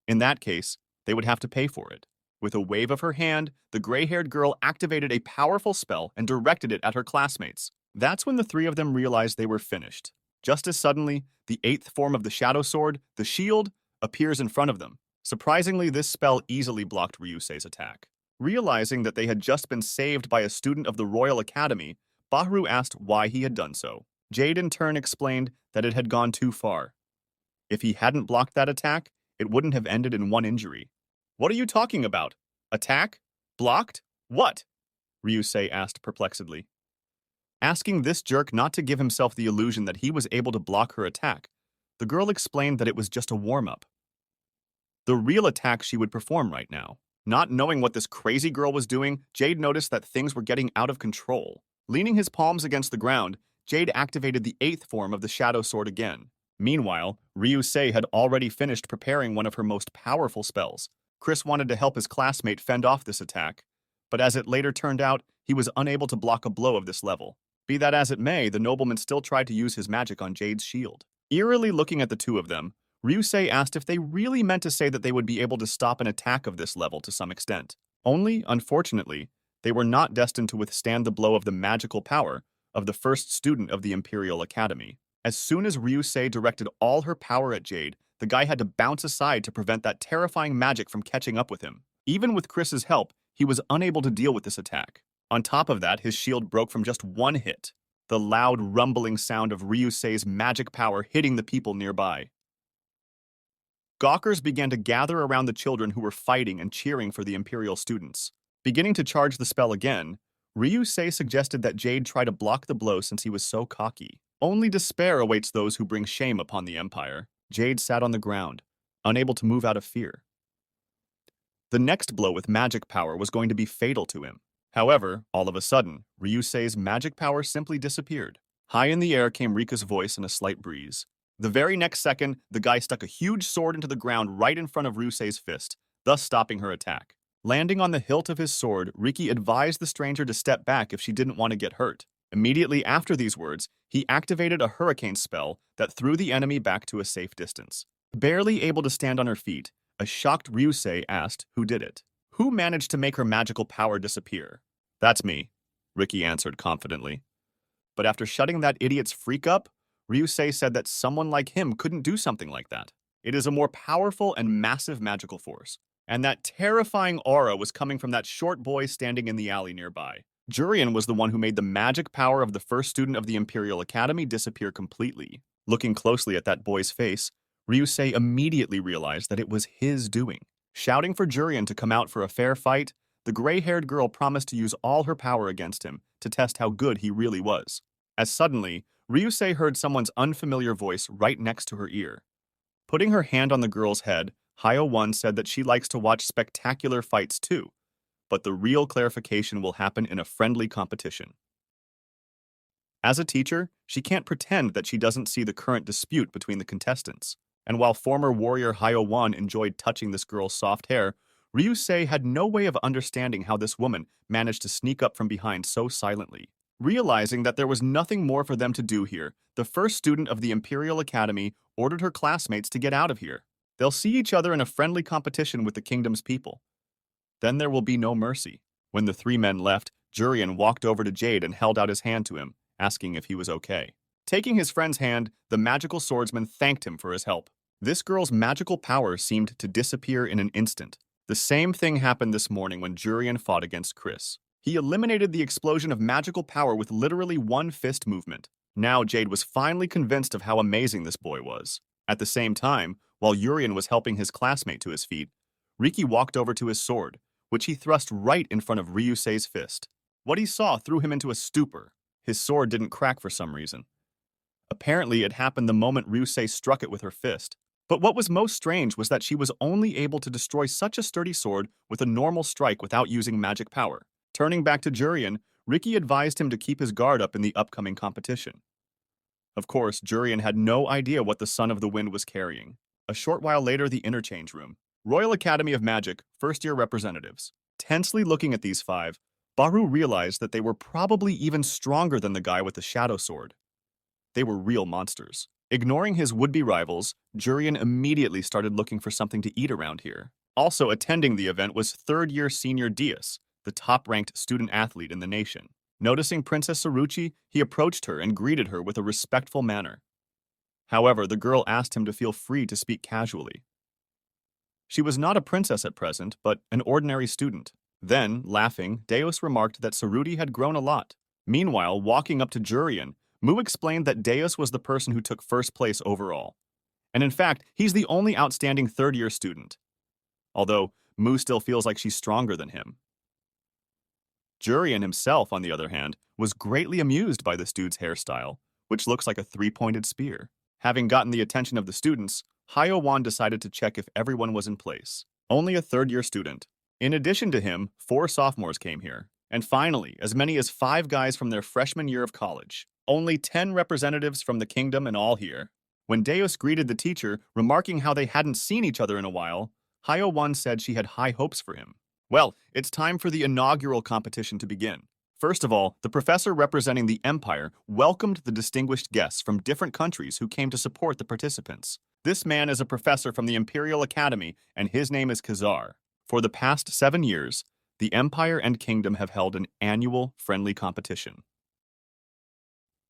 In that case, they would have to pay for it. With a wave of her hand, the gray-haired girl activated a powerful spell and directed it at her classmates. That's when the three of them realized they were finished. Just as suddenly, the eighth form of the Shadow Sword, the shield, appears in front of them. Surprisingly, this spell easily blocked Ryusei's attack. Realizing that they had just been saved by a student of the Royal Academy, Bahru asked why he had done so. Jade in turn explained that it had gone too far. If he hadn't blocked that attack, it wouldn't have ended in one injury. What are you talking about? Attack? Blocked? What? Ryusei asked perplexedly. Asking this jerk not to give himself the illusion that he was able to block her attack, the girl explained that it was just a warm-up. The real attack she would perform right now. Not knowing what this crazy girl was doing, Jade noticed that things were getting out of control. Leaning his palms against the ground, Jade activated the eighth form of the Shadow Sword again. Meanwhile, Ryusei had already finished preparing one of her most powerful spells. Chris wanted to help his classmate fend off this attack, but as it later turned out, he was unable to block a blow of this level. Be that as it may, the nobleman still tried to use his magic on Jade's shield. Eerily looking at the two of them, Ryusei asked if they really meant to say that they would be able to stop an attack of this level to some extent. Only, unfortunately, they were not destined to withstand the blow of the magical power of the first student of the Imperial Academy. As soon as Ryusei directed all her power at Jade, the guy had to bounce aside to prevent that terrifying magic from catching up with him. Even with Chris's help, he was unable to deal with this attack. On top of that, his shield broke from just one hit, the loud rumbling sound of Ryusei's magic power hitting the people nearby. Gawkers began to gather around the children who were fighting and cheering for the Imperial students. Beginning to charge the spell again, Ryusei suggested that Jade try to block the blow since he was so cocky. Only despair awaits those who bring shame upon the Empire. Jade sat on the ground, unable to move out of fear. The next blow with magic power was going to be fatal to him. However, all of a sudden, Ryusei's magic power simply disappeared. High in the air came Rika's voice in a slight breeze. The very next second, the guy stuck a huge sword into the ground right in front of Ryusei's fist, thus stopping her attack. Landing on the hilt of his sword, Riki advised the stranger to step back if she didn't want to get hurt. Immediately after these words, he activated a hurricane spell that threw the enemy back to a safe distance. Barely able to stand on her feet, a shocked Ryusei asked who did it. Who managed to make her magical power disappear? That's me, Riki answered confidently. But after shutting that idiot's freak up, Ryusei said that someone like him couldn't do something like that. It is a more powerful and massive magical force, and that terrifying aura was coming from that short boy standing in the alley nearby. Jurian was the one who made the magic power of the first student of the Imperial Academy disappear completely. Looking closely at that boy's face, Ryusei immediately realized that it was his doing. Shouting for Jurian to come out for a fair fight, the gray-haired girl promised to use all her power against him to test how good he really was. As suddenly, Ryusei heard someone's unfamiliar voice right next to her ear. Putting her hand on the girl's head, Hayo-1 said that she likes to watch spectacular fights too, but the real clarification will happen in a friendly competition. As a teacher, she can't pretend that she doesn't see the current dispute between the contestants. And while former warrior Hayo-1 enjoyed touching this girl's soft hair, Ryusei had no way of understanding how this woman managed to sneak up from behind so silently. Realizing that there was nothing more for them to do here, the first student of the Imperial Academy ordered her classmates to get out of here. They'll see each other in a friendly competition with the kingdom's people. Then there will be no mercy. When the three men left, Jurian walked over to Jade and held out his hand to him, asking if he was okay. Taking his friend's hand, the magical swordsman thanked him for his help. This girl's magical power seemed to disappear in an instant. The same thing happened this morning when Jurian fought against Chris. He eliminated the explosion of magical power with literally one fist movement. Now Jade was finally convinced of how amazing this boy was. At the same time, while Jurian was helping his classmate to his feet, Riki walked over to his sword, which he thrust right in front of Ryusei's fist. What he saw threw him into a stupor. His sword didn't crack for some reason. Apparently, it happened the moment Ryusei struck it with her fist. But what was most strange was that she was only able to destroy such a sturdy sword with a normal strike without using magic power. Turning back to Jurian, Riki advised him to keep his guard up in the upcoming competition. Of course, Jurian had no idea what the Son of the Wind was carrying. A short while later, the interchange room. Royal Academy of Magic, first-year representatives. Tensely looking at these five, Baru realized that they were probably even stronger than the guy with the shadow sword. They were real monsters. Ignoring his would-be rivals, Jurian immediately started looking for something to eat around here. Also attending the event was third-year senior Dias, the top-ranked student-athlete in the nation. Noticing Princess Saruchi, he approached her and greeted her with a respectful manner. However, the girl asked him to feel free to speak casually. She was not a princess at present, but an ordinary student. Then, laughing, Deus remarked that Saruti had grown a lot. Meanwhile, walking up to Jurian, Mu explained that Deus was the person who took first place overall. And in fact, he's the only outstanding third-year student. Although, Mu still feels like she's stronger than him. Jurian himself, on the other hand, was greatly amused by this dude's hairstyle, which looks like a three-pointed spear. Having gotten the attention of the students, Hyo-won decided to check if everyone was in place. Only a third-year student. In addition to him, 4 sophomores came here. And finally, as many as 5 guys from their freshman year of college. Only 10 representatives from the kingdom and all here. When Deus greeted the teacher, remarking how they hadn't seen each other in a while, Hyo-won said she had high hopes for him. Well, it's time for the inaugural competition to begin. First of all, the professor representing the Empire welcomed the distinguished guests from different countries who came to support the participants. This man is a professor from the Imperial Academy, and his name is Khazar. For the past 7 years, the Empire and Kingdom have held an annual friendly competition.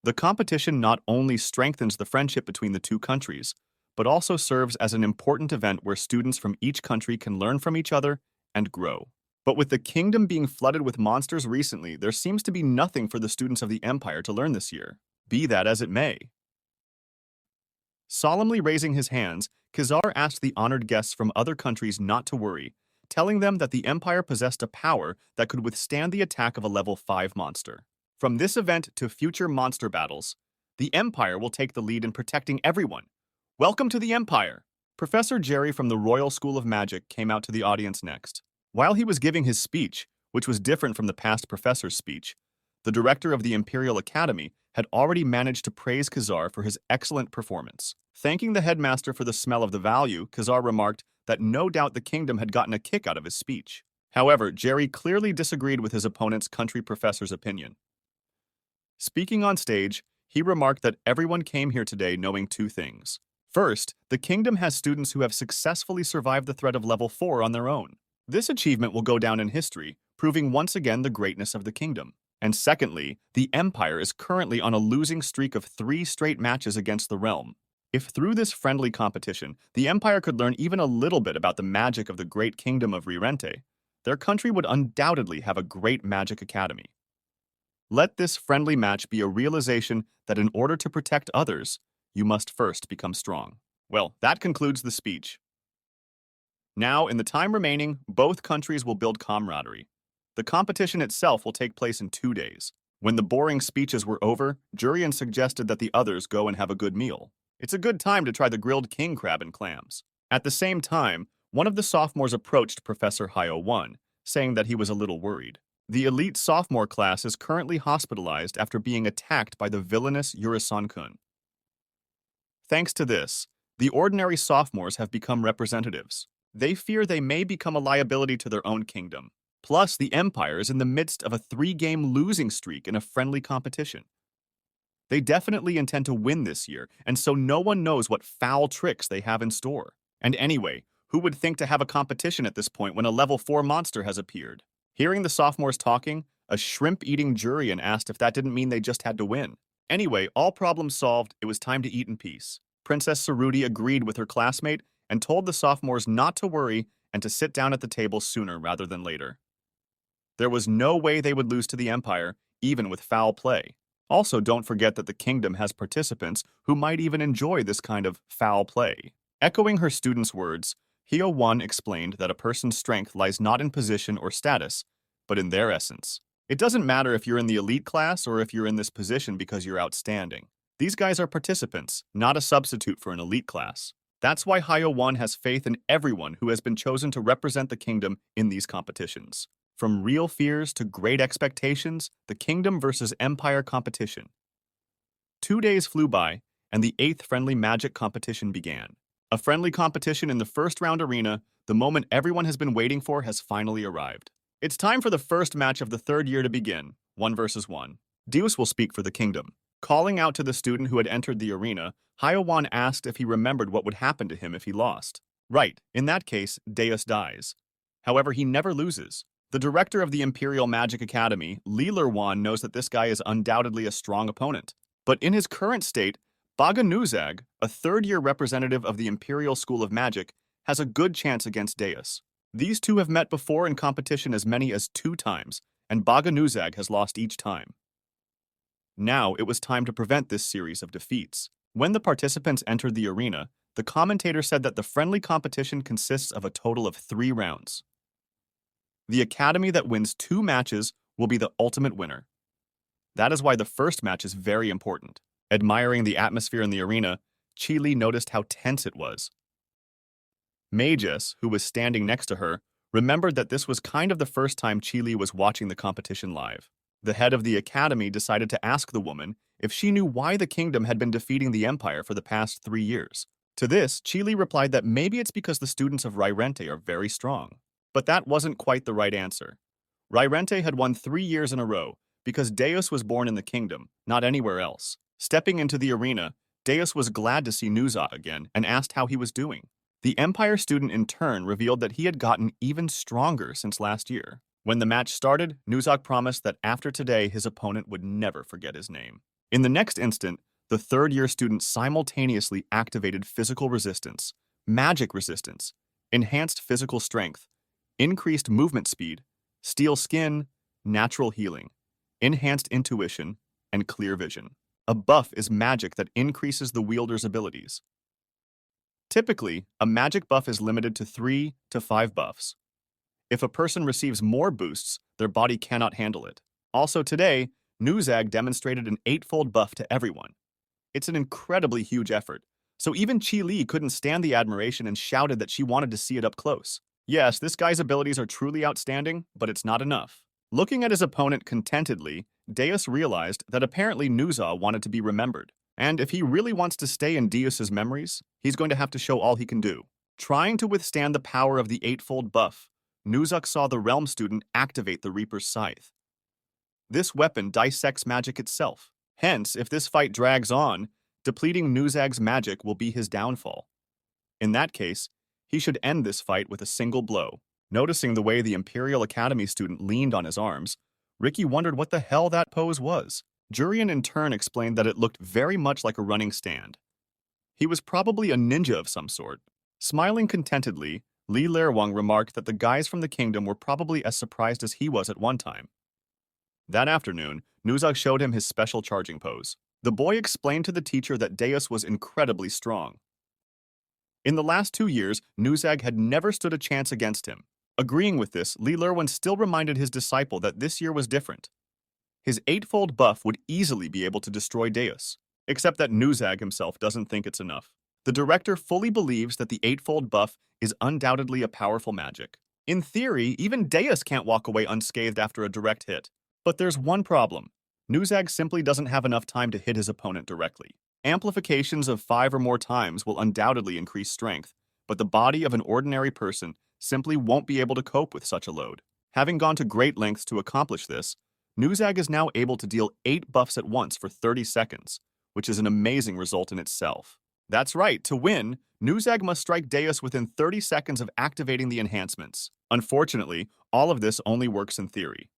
The competition not only strengthens the friendship between the two countries, but also serves as an important event where students from each country can learn from each other and grow. But with the kingdom being flooded with monsters recently, there seems to be nothing for the students of the Empire to learn this year, be that as it may. Solemnly raising his hands, Khazar asked the honored guests from other countries not to worry, telling them that the Empire possessed a power that could withstand the attack of a level 5 monster. From this event to future monster battles, the Empire will take the lead in protecting everyone. Welcome to the Empire! Professor Jerry from the Royal School of Magic came out to the audience next. While he was giving his speech, which was different from the past professor's speech, the director of the Imperial Academy had already managed to praise Khazar for his excellent performance. Thanking the headmaster for the smell of the value, Khazar remarked that no doubt the kingdom had gotten a kick out of his speech. However, Jerry clearly disagreed with his opponent's country professor's opinion. Speaking on stage, he remarked that everyone came here today knowing 2 things. First, the kingdom has students who have successfully survived the threat of level 4 on their own. This achievement will go down in history, proving once again the greatness of the kingdom. And secondly, the Empire is currently on a losing streak of 3 straight matches against the realm. If through this friendly competition, the Empire could learn even a little bit about the magic of the great kingdom of Rirente, their country would undoubtedly have a great magic academy. Let this friendly match be a realization that in order to protect others, you must first become strong. Well, that concludes the speech. Now, in the time remaining, both countries will build camaraderie. The competition itself will take place in 2 days. When the boring speeches were over, Jurian suggested that the others go and have a good meal. It's a good time to try the grilled king crab and clams. At the same time, one of the sophomores approached Professor Hyo-won, saying that he was a little worried. The elite sophomore class is currently hospitalized after being attacked by the villainous Yurisan-kun. Thanks to this, the ordinary sophomores have become representatives. They fear they may become a liability to their own kingdom. Plus, the Empire is in the midst of a 3-game losing streak in a friendly competition. They definitely intend to win this year, and so no one knows what foul tricks they have in store. And anyway, who would think to have a competition at this point when a level 4 monster has appeared? Hearing the sophomores talking, a shrimp-eating Jurian asked if that didn't mean they just had to win. Anyway, all problems solved, it was time to eat in peace. Princess Saruti agreed with her classmate and told the sophomores not to worry and to sit down at the table sooner rather than later. There was no way they would lose to the Empire, even with foul play. Also, don't forget that the kingdom has participants who might even enjoy this kind of foul play. Echoing her students' words, Hyo-won explained that a person's strength lies not in position or status, but in their essence. It doesn't matter if you're in the elite class or if you're in this position because you're outstanding. These guys are participants, not a substitute for an elite class. That's why Hyo-won has faith in everyone who has been chosen to represent the kingdom in these competitions. From real fears to great expectations, the Kingdom versus Empire competition. 2 days flew by, and the 8th friendly magic competition began. A friendly competition in the first round arena, the moment everyone has been waiting for has finally arrived. It's time for the first match of the 3rd year to begin, 1 versus 1. Deus will speak for the Kingdom. Calling out to the student who had entered the arena, Hyo-won asked if he remembered what would happen to him if he lost. Right, in that case, Deus dies. However, he never loses. The director of the Imperial Magic Academy, Lee Lerwan, knows that this guy is undoubtedly a strong opponent. But in his current state, Baga Nuzag, a third-year representative of the Imperial School of Magic, has a good chance against Deus. These two have met before in competition as many as 2 times, and Baga Nuzag has lost each time. Now it was time to prevent this series of defeats. When the participants entered the arena, the commentator said that the friendly competition consists of a total of 3 rounds. The academy that wins 2 matches will be the ultimate winner. That is why the first match is very important. Admiring the atmosphere in the arena, Chi Li noticed how tense it was. Magus, who was standing next to her, remembered that this was kind of the first time Chi Li was watching the competition live. The head of the academy decided to ask the woman if she knew why the kingdom had been defeating the empire for the past 3 years. To this, Chi Li replied that maybe it's because the students of Reincarnated are very strong. But that wasn't quite the right answer. Reincarnated had won 3 years in a row because Deus was born in the kingdom, not anywhere else. Stepping into the arena, Deus was glad to see Nuza again and asked how he was doing. The Empire student in turn revealed that he had gotten even stronger since last year. When the match started, Nuzak promised that after today his opponent would never forget his name. In the next instant, the third-year student simultaneously activated physical resistance, magic resistance, enhanced physical strength, increased movement speed, steel skin, natural healing, enhanced intuition, and clear vision. A buff is magic that increases the wielder's abilities. Typically, a magic buff is limited to 3 to 5 buffs. If a person receives more boosts, their body cannot handle it. Also today, Nuzag demonstrated an 8-fold buff to everyone. It's an incredibly huge effort, so even Chi Li couldn't stand the admiration and shouted that she wanted to see it up close. Yes, this guy's abilities are truly outstanding, but it's not enough. Looking at his opponent contentedly, Deus realized that apparently Nuza wanted to be remembered. And if he really wants to stay in Deus's memories, he's going to have to show all he can do. Trying to withstand the power of the 8-fold buff, Nuzak saw the Realm student activate the Reaper's Scythe. This weapon dissects magic itself. Hence, if this fight drags on, depleting Nuzag's magic will be his downfall. In that case, he should end this fight with a single blow. Noticing the way the Imperial Academy student leaned on his arms, Ricky wondered what the hell that pose was. Jurian in turn explained that it looked very much like a running stand. He was probably a ninja of some sort. Smiling contentedly, Li Lerwang remarked that the guys from the kingdom were probably as surprised as he was at one time. That afternoon, Nuzak showed him his special charging pose. The boy explained to the teacher that Deus was incredibly strong. In the last 2 years, Nuzag had never stood a chance against him. Agreeing with this, Li Lerwan still reminded his disciple that this year was different. His 8-fold buff would easily be able to destroy Deus, except that Nuzag himself doesn't think it's enough. The director fully believes that the 8-fold buff is undoubtedly a powerful magic. In theory, even Deus can't walk away unscathed after a direct hit. But there's one problem. Nuzag simply doesn't have enough time to hit his opponent directly. Amplifications of 5 or more times will undoubtedly increase strength, but the body of an ordinary person simply won't be able to cope with such a load. Having gone to great lengths to accomplish this, Nuzag is now able to deal 8 buffs at once for 30 seconds, which is an amazing result in itself. That's right, to win, Nuzag must strike Deus within 30 seconds of activating the enhancements. Unfortunately, all of this only works in theory.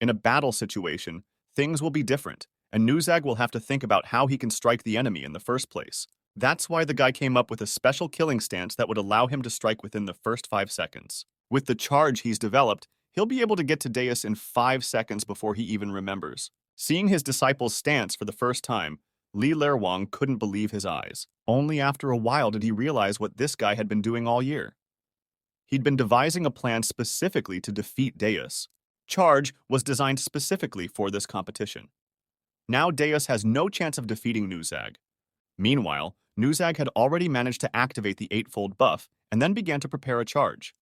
In a battle situation, things will be different, and Nuzag will have to think about how he can strike the enemy in the first place. That's why the guy came up with a special killing stance that would allow him to strike within the first 5 seconds. With the charge he's developed, he'll be able to get to Deus in 5 seconds before he even remembers. Seeing his disciple's stance for the first time, Li Lerwang couldn't believe his eyes. Only after a while did he realize what this guy had been doing all year. He'd been devising a plan specifically to defeat Deus. Charge was designed specifically for this competition. Now Deus has no chance of defeating Nuzag. Meanwhile, Nuzag had already managed to activate the 8-fold buff and then began to prepare a charge.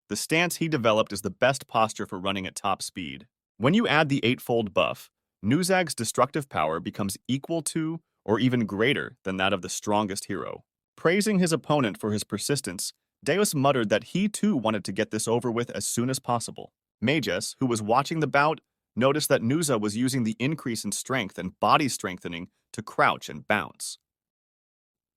The stance he developed is the best posture for running at top speed. When you add the 8-fold buff, Nuzag's destructive power becomes equal to or even greater than that of the strongest hero. Praising his opponent for his persistence, Deus muttered that he too wanted to get this over with as soon as possible. Magus, who was watching the bout, noticed that Nuza was using the increase in strength and body strengthening to crouch and bounce.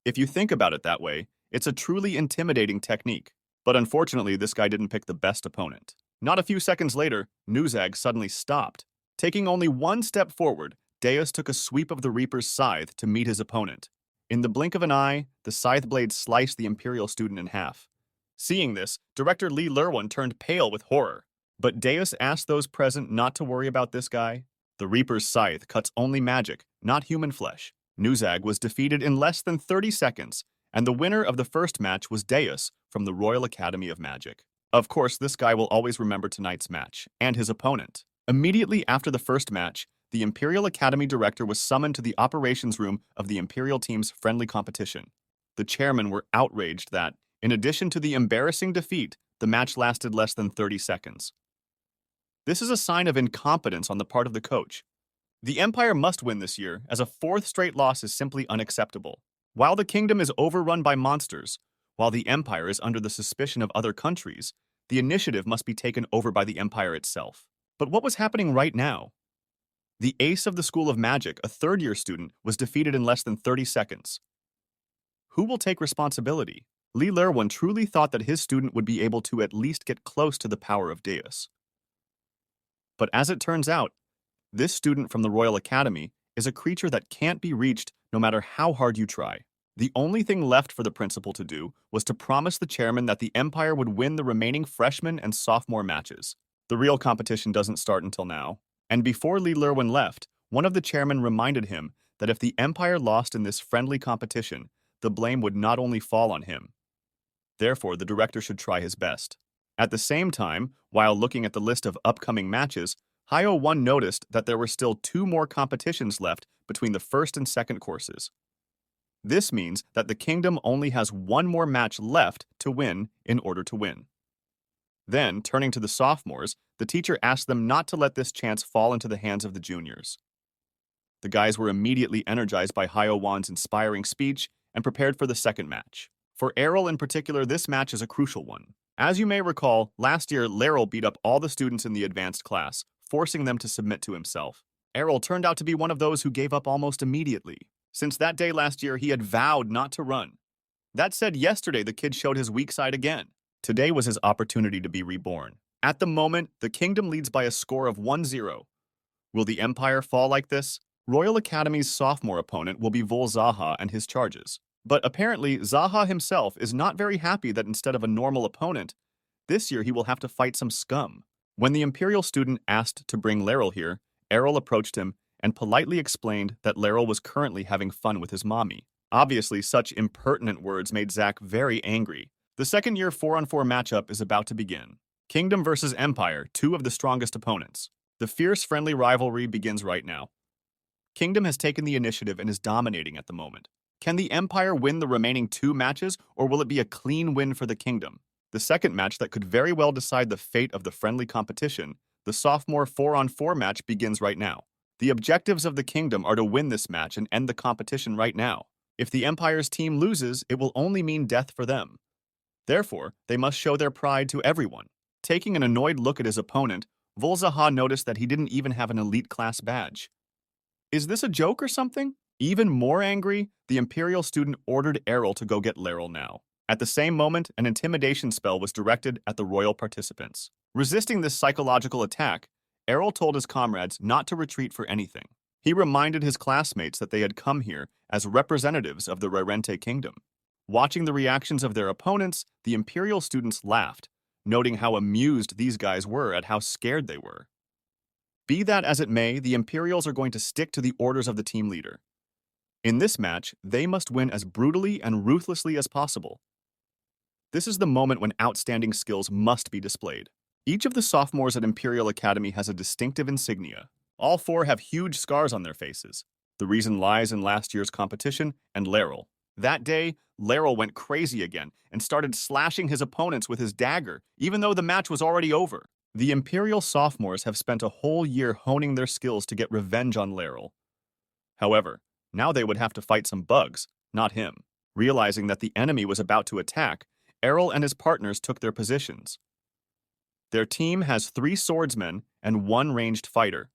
If you think about it that way, It's a truly intimidating technique. But unfortunately, this guy didn't pick the best opponent. Not a few seconds later, Nuzag suddenly stopped. Taking only one step forward, Deus took a sweep of the Reaper's scythe to meet his opponent. In the blink of an eye, the scythe blade sliced the Imperial student in half. Seeing this, director Lee Lerwan turned pale with horror. But Deus asked those present not to worry about this guy. The Reaper's scythe cuts only magic, not human flesh. Nuzag was defeated in less than 30 seconds, and the winner of the first match was Deus from the Royal Academy of Magic. Of course, this guy will always remember tonight's match, and his opponent. Immediately after the first match, the Imperial Academy director was summoned to the operations room of the Imperial team's friendly competition. The chairmen were outraged that, in addition to the embarrassing defeat, the match lasted less than 30 seconds. This is a sign of incompetence on the part of the coach. The Empire must win this year, as a fourth straight loss is simply unacceptable. While the kingdom is overrun by monsters, while the Empire is under the suspicion of other countries, the initiative must be taken over by the Empire itself. But what was happening right now? The ace of the School of Magic, a third-year student, was defeated in less than 30 seconds. Who will take responsibility? Lee Lerwan truly thought that his student would be able to at least get close to the power of Deus. But as it turns out, this student from the Royal Academy is a creature that can't be reached no matter how hard you try. The only thing left for the principal to do was to promise the chairman that the Empire would win the remaining freshman and sophomore matches. The real competition doesn't start until now. And before Lee Lerwan left, one of the chairmen reminded him that if the Empire lost in this friendly competition, the blame would not only fall on him. Therefore, the director should try his best. At the same time, while looking at the list of upcoming matches, Hyo 1 noticed that there were still 2 more competitions left between the first and second courses. This means that the kingdom only has 1 more match left to win in order to win. Then, turning to the sophomores, the teacher asked them not to let this chance fall into the hands of the juniors. The guys were immediately energized by Hyo 1's inspiring speech and prepared for the second match. For Errol in particular, this match is a crucial one. As you may recall, last year, Leril beat up all the students in the advanced class, forcing them to submit to himself. Errol turned out to be one of those who gave up almost immediately. Since that day last year, he had vowed not to run. That said, yesterday the kid showed his weak side again. Today was his opportunity to be reborn. At the moment, the kingdom leads by a score of 1-0. Will the Empire fall like this? Royal Academy's sophomore opponent will be Vol Zaha and his charges. But apparently, Zaha himself is not very happy that instead of a normal opponent, this year he will have to fight some scum. When the Imperial student asked to bring Leril here, Errol approached him and politely explained that Leril was currently having fun with his mommy. Obviously, such impertinent words made Zach very angry. The second-year 4-on-4 matchup is about to begin. Kingdom versus Empire, 2 of the strongest opponents. The fierce friendly rivalry begins right now. Kingdom has taken the initiative and is dominating at the moment. Can the Empire win the remaining 2 matches, or will it be a clean win for the Kingdom? The second match that could very well decide the fate of the friendly competition, the sophomore 4-on-4 match, begins right now. The objectives of the Kingdom are to win this match and end the competition right now. If the Empire's team loses, it will only mean death for them. Therefore, they must show their pride to everyone. Taking an annoyed look at his opponent, Vol Zaha noticed that he didn't even have an elite class badge. Is this a joke or something? Even more angry, the Imperial student ordered Errol to go get Leril now. At the same moment, an intimidation spell was directed at the royal participants. Resisting this psychological attack, Errol told his comrades not to retreat for anything. He reminded his classmates that they had come here as representatives of the Reincarnated kingdom. Watching the reactions of their opponents, the Imperial students laughed, noting how amused these guys were at how scared they were. Be that as it may, the Imperials are going to stick to the orders of the team leader. In this match, they must win as brutally and ruthlessly as possible. This is the moment when outstanding skills must be displayed. Each of the sophomores at Imperial Academy has a distinctive insignia. All 4 have huge scars on their faces. The reason lies in last year's competition and Leril. That day, Leril went crazy again and started slashing his opponents with his dagger, even though the match was already over. The Imperial sophomores have spent a whole year honing their skills to get revenge on Leril. However, now they would have to fight some bugs, not him. Realizing that the enemy was about to attack, Errol and his partners took their positions. Their team has 3 swordsmen and 1 ranged fighter,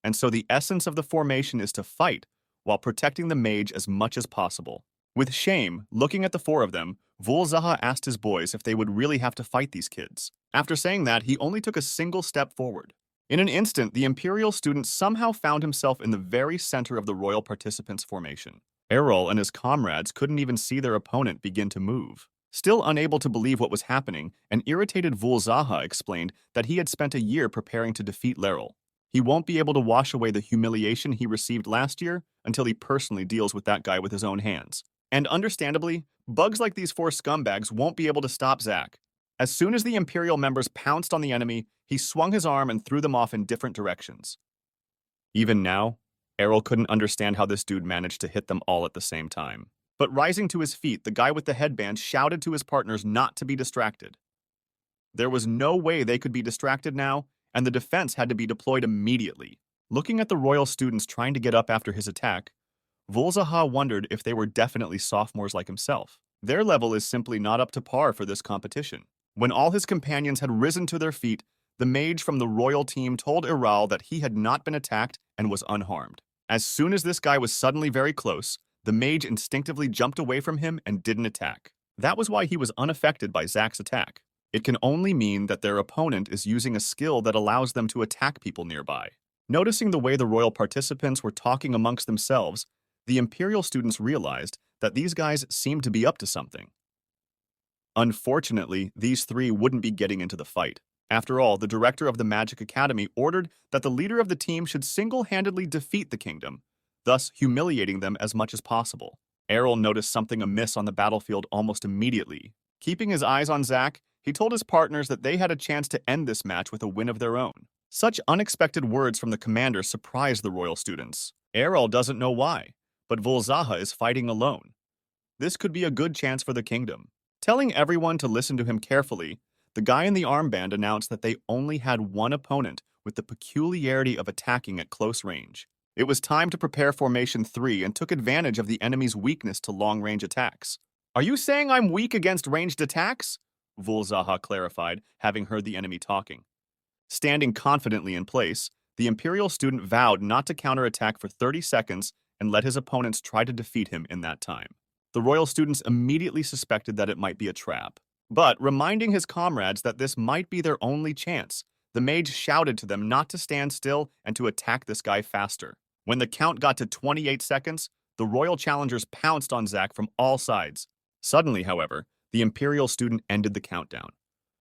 and so the essence of the formation is to fight while protecting the mage as much as possible. With shame, looking at the 4 of them, Zaha asked his boys if they would really have to fight these kids. After saying that, he only took a single step forward. In an instant, the Imperial student somehow found himself in the very center of the royal participants' formation. Errol and his comrades couldn't even see their opponent begin to move. Still unable to believe what was happening, an irritated Zaha explained that he had spent a year preparing to defeat Leril. He won't be able to wash away the humiliation he received last year until he personally deals with that guy with his own hands. And understandably, bugs like these four scumbags won't be able to stop Zack. As soon as the Imperial members pounced on the enemy, he swung his arm and threw them off in different directions. Even now, Errol couldn't understand how this dude managed to hit them all at the same time. But rising to his feet, the guy with the headband shouted to his partners not to be distracted. There was no way they could be distracted now, and the defense had to be deployed immediately. Looking at the royal students trying to get up after his attack, Zaha wondered if they were definitely sophomores like himself. Their level is simply not up to par for this competition. When all his companions had risen to their feet, the mage from the royal team told Iral that he had not been attacked and was unharmed. As soon as this guy was suddenly very close, the mage instinctively jumped away from him and didn't attack. That was why he was unaffected by Zack's attack. It can only mean that their opponent is using a skill that allows them to attack people nearby. Noticing the way the royal participants were talking amongst themselves, the Imperial students realized that these guys seemed to be up to something. Unfortunately, these three wouldn't be getting into the fight. After all, the director of the Magic Academy ordered that the leader of the team should single-handedly defeat the kingdom, thus humiliating them as much as possible. Errol noticed something amiss on the battlefield almost immediately. Keeping his eyes on Zack, he told his partners that they had a chance to end this match with a win of their own. Such unexpected words from the commander surprised the royal students. Errol doesn't know why, but Zaha is fighting alone. This could be a good chance for the kingdom. Telling everyone to listen to him carefully, the guy in the armband announced that they only had one opponent with the peculiarity of attacking at close range. It was time to prepare Formation 3 and took advantage of the enemy's weakness to long-range attacks. "Are you saying I'm weak against ranged attacks?" Zaha clarified, having heard the enemy talking. Standing confidently in place, the Imperial student vowed not to counterattack for 30 seconds and let his opponents try to defeat him in that time. The royal students immediately suspected that it might be a trap. But, reminding his comrades that this might be their only chance, the mage shouted to them not to stand still and to attack this guy faster. When the count got to 28 seconds, the royal challengers pounced on Zack from all sides. Suddenly, however, the Imperial student ended the countdown.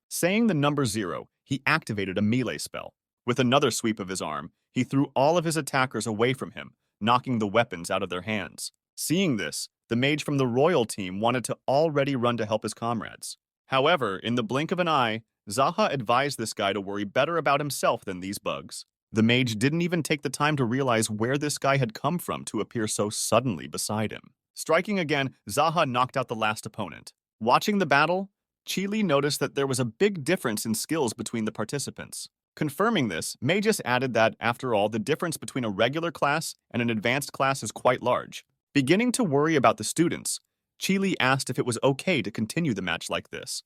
Saying the number 0, he activated a melee spell. With another sweep of his arm, he threw all of his attackers away from him, knocking the weapons out of their hands. Seeing this, the mage from the royal team wanted to already run to help his comrades. However, in the blink of an eye, Zaha advised this guy to worry better about himself than these bugs. The mage didn't even take the time to realize where this guy had come from to appear so suddenly beside him. Striking again, Zaha knocked out the last opponent. Watching the battle, Chili noticed that there was a big difference in skills between the participants. Confirming this, Magus added that, after all, the difference between a regular class and an advanced class is quite large. Beginning to worry about the students, Chili asked if it was okay to continue the match like this.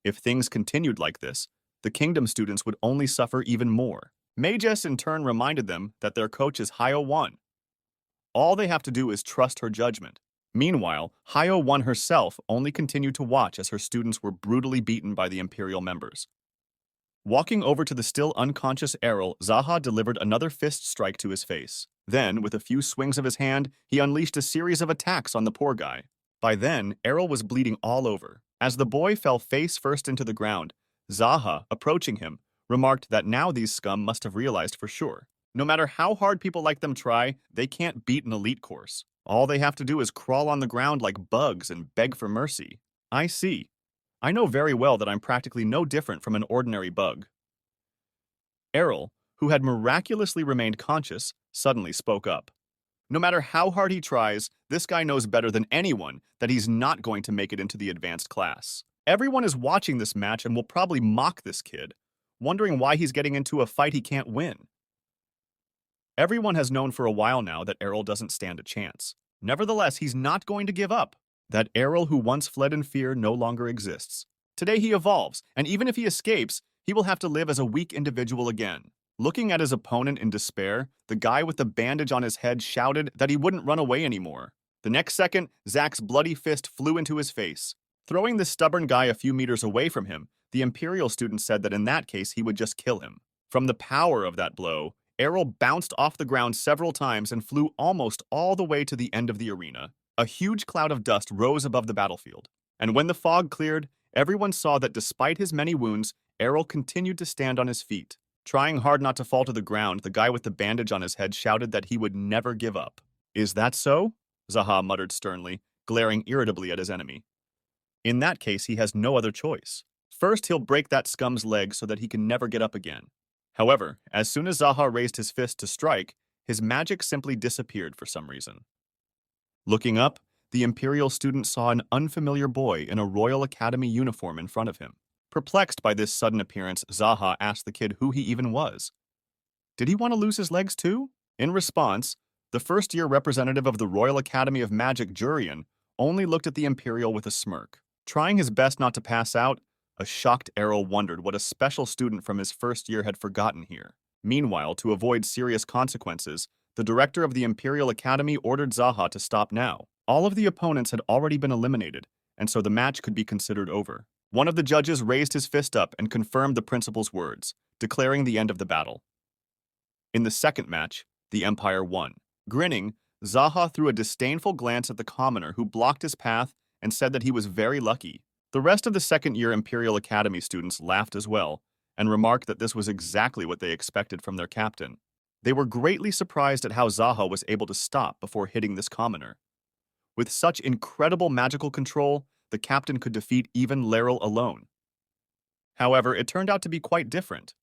If things continued like this, the Kingdom students would only suffer even more. Magus in turn reminded them that their coach is Hyo 1. All they have to do is trust her judgment. Meanwhile, Hyo 1 herself only continued to watch as her students were brutally beaten by the Imperial members. Walking over to the still unconscious Errol, Zaha delivered another fist strike to his face. Then, with a few swings of his hand, he unleashed a series of attacks on the poor guy. By then, Errol was bleeding all over. As the boy fell face first into the ground, Zaha, approaching him, remarked that now these scum must have realized for sure. No matter how hard people like them try, they can't beat an elite course. All they have to do is crawl on the ground like bugs and beg for mercy. I see. I know very well that I'm practically no different from an ordinary bug. Errol, who had miraculously remained conscious, suddenly spoke up. No matter how hard he tries, this guy knows better than anyone that he's not going to make it into the advanced class. Everyone is watching this match and will probably mock this kid, wondering why he's getting into a fight he can't win. Everyone has known for a while now that Errol doesn't stand a chance. Nevertheless, he's not going to give up. That Errol who once fled in fear no longer exists. Today he evolves, and even if he escapes, he will have to live as a weak individual again. Looking at his opponent in despair, the guy with the bandage on his head shouted that he wouldn't run away anymore. The next second, Zack's bloody fist flew into his face. Throwing this stubborn guy a few meters away from him, the Imperial student said that in that case he would just kill him. From the power of that blow, Errol bounced off the ground several times and flew almost all the way to the end of the arena. A huge cloud of dust rose above the battlefield, and when the fog cleared, everyone saw that despite his many wounds, Errol continued to stand on his feet. Trying hard not to fall to the ground, the guy with the bandage on his head shouted that he would never give up. "Is that so?" Zaha muttered sternly, glaring irritably at his enemy. "In that case, he has no other choice. First, he'll break that scum's leg so that he can never get up again." However, as soon as Zaha raised his fist to strike, his magic simply disappeared for some reason. Looking up, the Imperial student saw an unfamiliar boy in a Royal Academy uniform in front of him. Perplexed by this sudden appearance, Zaha asked the kid who he even was. Did he want to lose his legs too? In response, the first-year representative of the Royal Academy of Magic, Jurian, only looked at the Imperial with a smirk. Trying his best not to pass out, a shocked Errol wondered what a special student from his first year had forgotten here. Meanwhile, to avoid serious consequences, the director of the Imperial Academy ordered Zaha to stop now. All of the opponents had already been eliminated, and so the match could be considered over. One of the judges raised his fist up and confirmed the principal's words, declaring the end of the battle. In the second match, the Empire won. Grinning, Zaha threw a disdainful glance at the commoner who blocked his path and said that he was very lucky. The rest of the second-year Imperial Academy students laughed as well and remarked that this was exactly what they expected from their captain. They were greatly surprised at how Zaha was able to stop before hitting this commoner. With such incredible magical control, the captain could defeat even Laryl alone. However, it turned out to be quite different.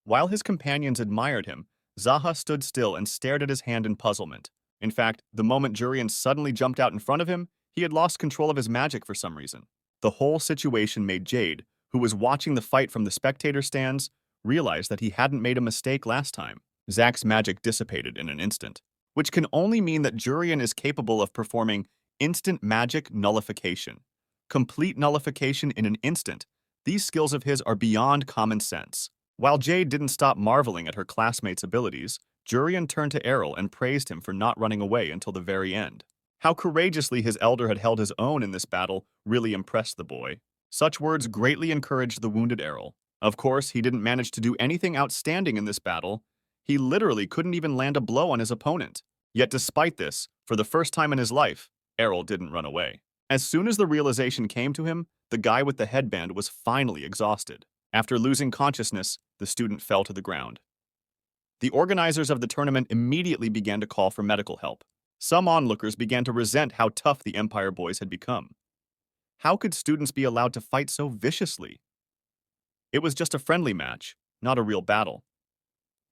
While his companions admired him, Zaha stood still and stared at his hand in puzzlement. In fact, the moment Jurian suddenly jumped out in front of him, he had lost control of his magic for some reason. The whole situation made Jade, who was watching the fight from the spectator stands, realize that he hadn't made a mistake last time. Zack's magic dissipated in an instant, which can only mean that Jurian is capable of performing instant magic nullification. Complete nullification in an instant. These skills of his are beyond common sense. While Jade didn't stop marveling at her classmates' abilities, Jurian turned to Errol and praised him for not running away until the very end. How courageously his elder had held his own in this battle really impressed the boy. Such words greatly encouraged the wounded Errol. Of course, he didn't manage to do anything outstanding in this battle. He literally couldn't even land a blow on his opponent. Yet despite this, for the first time in his life, Errol didn't run away. As soon as the realization came to him, the guy with the headband was finally exhausted. After losing consciousness, the student fell to the ground. The organizers of the tournament immediately began to call for medical help. Some onlookers began to resent how tough the Empire boys had become. How could students be allowed to fight so viciously? It was just a friendly match, not a real battle.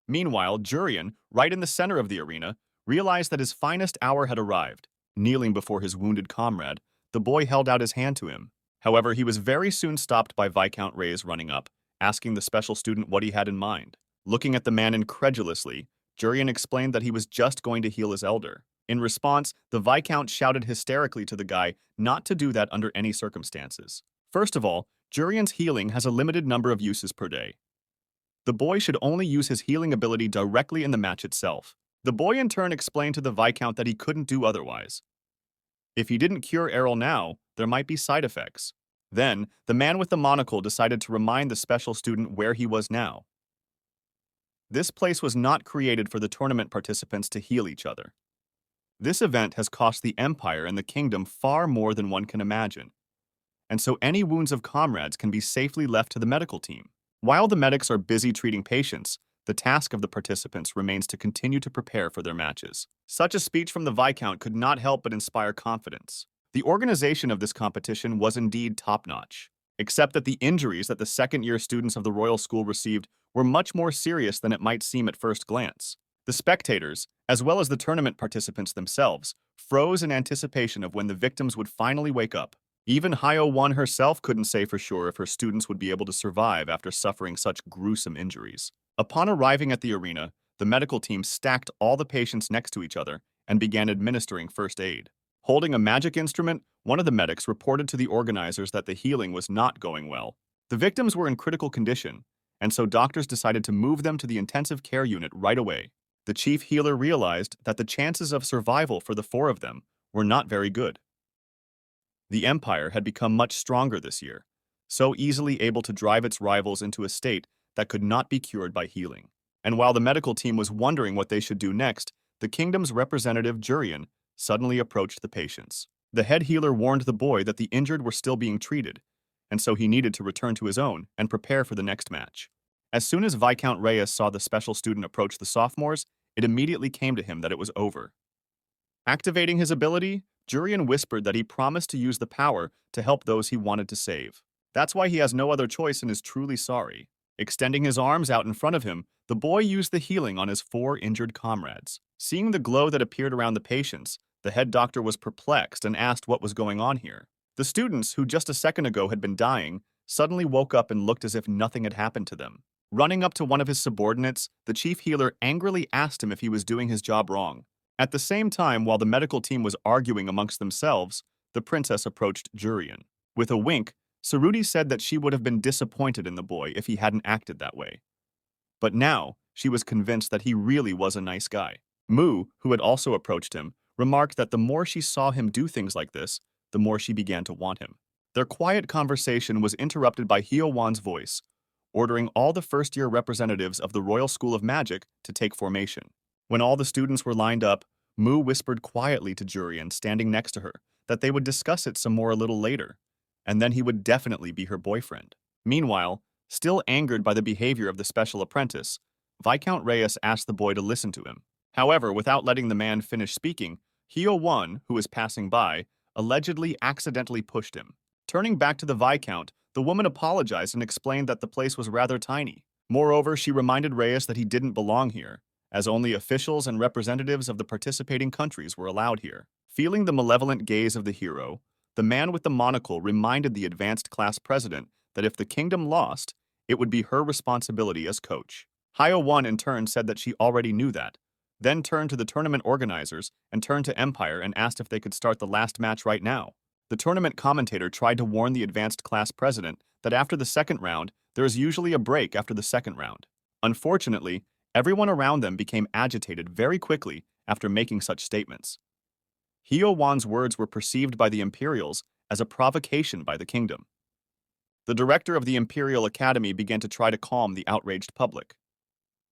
Meanwhile, Jurian, right in the center of the arena, realized that his finest hour had arrived. Kneeling before his wounded comrade, the boy held out his hand to him. However, he was very soon stopped by Viscount Reyes running up, asking the special student what he had in mind. Looking at the man incredulously, Jurian explained that he was just going to heal his elder. In response, the Viscount shouted hysterically to the guy not to do that under any circumstances. First of all, Jurian's healing has a limited number of uses per day. The boy should only use his healing ability directly in the match itself. The boy in turn explained to the Viscount that he couldn't do otherwise. If he didn't cure Errol now, there might be side effects. Then, the man with the monocle decided to remind the special student where he was now. This place was not created for the tournament participants to heal each other. This event has cost the Empire and the Kingdom far more than one can imagine, and so any wounds of comrades can be safely left to the medical team. While the medics are busy treating patients, the task of the participants remains to continue to prepare for their matches. Such a speech from the Viscount could not help but inspire confidence. The organization of this competition was indeed top-notch, except that the injuries that the second-year students of the Royal School received were much more serious than it might seem at first glance. The spectators, as well as the tournament participants themselves, froze in anticipation of when the victims would finally wake up. Even Hyo-won herself couldn't say for sure if her students would be able to survive after suffering such gruesome injuries. Upon arriving at the arena, the medical team stacked all the patients next to each other and began administering first aid. Holding a magic instrument, one of the medics reported to the organizers that the healing was not going well. The victims were in critical condition, and so doctors decided to move them to the intensive care unit right away. The chief healer realized that the chances of survival for the four of them were not very good. The empire had become much stronger this year, so easily able to drive its rivals into a state that could not be cured by healing. And while the medical team was wondering what they should do next, the kingdom's representative Jurian suddenly approached the patients. The head healer warned the boy that the injured were still being treated, and so he needed to return to his own and prepare for the next match. As soon as Viscount Reyes saw the special student approach the sophomores, it immediately came to him that it was over. Activating his ability, Jurian whispered that he promised to use the power to help those he wanted to save. That's why he has no other choice and is truly sorry. Extending his arms out in front of him, the boy used the healing on his 4 injured comrades. Seeing the glow that appeared around the patients, the head doctor was perplexed and asked what was going on here. The students, who just a second ago had been dying, suddenly woke up and looked as if nothing had happened to them. Running up to one of his subordinates, the chief healer angrily asked him if he was doing his job wrong. At the same time, while the medical team was arguing amongst themselves, the princess approached Jurian. With a wink, Saruti said that she would have been disappointed in the boy if he hadn't acted that way. But now, she was convinced that he really was a nice guy. Mu, who had also approached him, remarked that the more she saw him do things like this, the more she began to want him. Their quiet conversation was interrupted by Hyo-won's voice, ordering all the first-year representatives of the Royal School of Magic to take formation. When all the students were lined up, Mu whispered quietly to Jurian, standing next to her, that they would discuss it some more a little later, and then he would definitely be her boyfriend. Meanwhile, still angered by the behavior of the special apprentice, Viscount Reyes asked the boy to listen to him. However, without letting the man finish speaking, Hyo-won, who was passing by, allegedly accidentally pushed him. Turning back to the Viscount, the woman apologized and explained that the place was rather tiny. Moreover, she reminded Reyes that he didn't belong here, as only officials and representatives of the participating countries were allowed here. Feeling the malevolent gaze of the hero, the man with the monocle reminded the advanced class president that if the kingdom lost, it would be her responsibility as coach. Hyo-won in turn said that she already knew that, then turned to the tournament organizers and turned to Empire and asked if they could start the last match right now. The tournament commentator tried to warn the advanced class president that after the second round, there is usually a break after the second round. Unfortunately, everyone around them became agitated very quickly after making such statements. Hyo-won's words were perceived by the Imperials as a provocation by the kingdom. The director of the Imperial Academy began to try to calm the outraged public.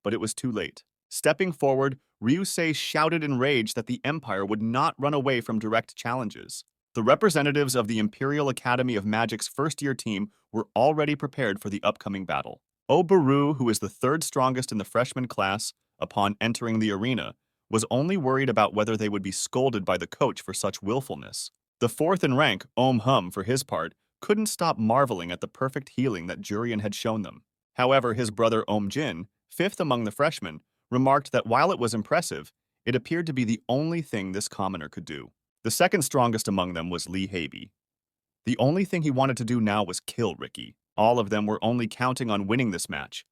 But it was too late. Stepping forward, Ryusei shouted in rage that the Empire would not run away from direct challenges. The representatives of the Imperial Academy of Magic's first-year team were already prepared for the upcoming battle. Obaru, who is the 3rd strongest in the freshman class, upon entering the arena, was only worried about whether they would be scolded by the coach for such willfulness. The 4th in rank, Hum, for his part, couldn't stop marveling at the perfect healing that Jurian had shown them. However, his brother Jin, 5th among the freshmen, remarked that while it was impressive, it appeared to be the only thing this commoner could do. The 2nd strongest among them was Lee Haby. The only thing he wanted to do now was kill Ricky. All of them were only counting on winning this match.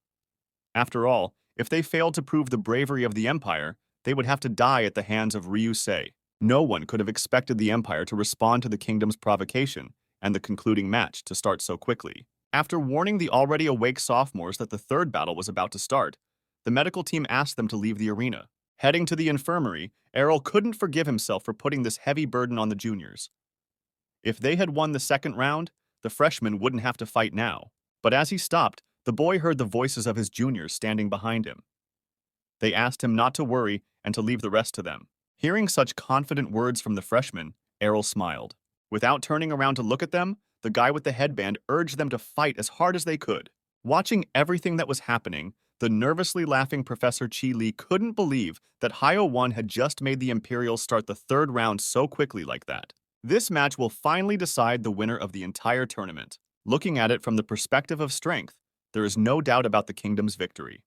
After all, if they failed to prove the bravery of the Empire, they would have to die at the hands of Ryusei. No one could have expected the Empire to respond to the kingdom's provocation and the concluding match to start so quickly. After warning the already awake sophomores that the 3rd battle was about to start, the medical team asked them to leave the arena. Heading to the infirmary, Errol couldn't forgive himself for putting this heavy burden on the juniors. If they had won the 2nd round, the freshmen wouldn't have to fight now. But as he stopped, the boy heard the voices of his juniors standing behind him. They asked him not to worry and to leave the rest to them. Hearing such confident words from the freshmen, Errol smiled. Without turning around to look at them, the guy with the headband urged them to fight as hard as they could. Watching everything that was happening, the nervously laughing Professor Chi Li couldn't believe that Hyo-won had just made the Imperials start the 3rd round so quickly like that. This match will finally decide the winner of the entire tournament. Looking at it from the perspective of strength, there is no doubt about the kingdom's victory.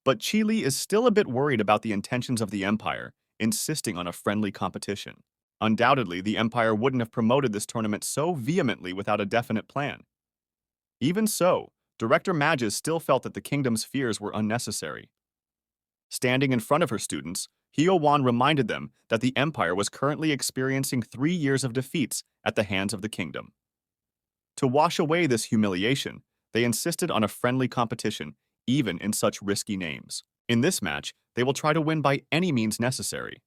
But Chi Li is still a bit worried about the intentions of the Empire, insisting on a friendly competition. Undoubtedly, the Empire wouldn't have promoted this tournament so vehemently without a definite plan. Even so, Director Magis still felt that the kingdom's fears were unnecessary. Standing in front of her students, Hyo-won reminded them that the Empire was currently experiencing 3 years of defeats at the hands of the kingdom. To wash away this humiliation, they insisted on a friendly competition, even in such risky names. In this match, they will try to win by any means necessary.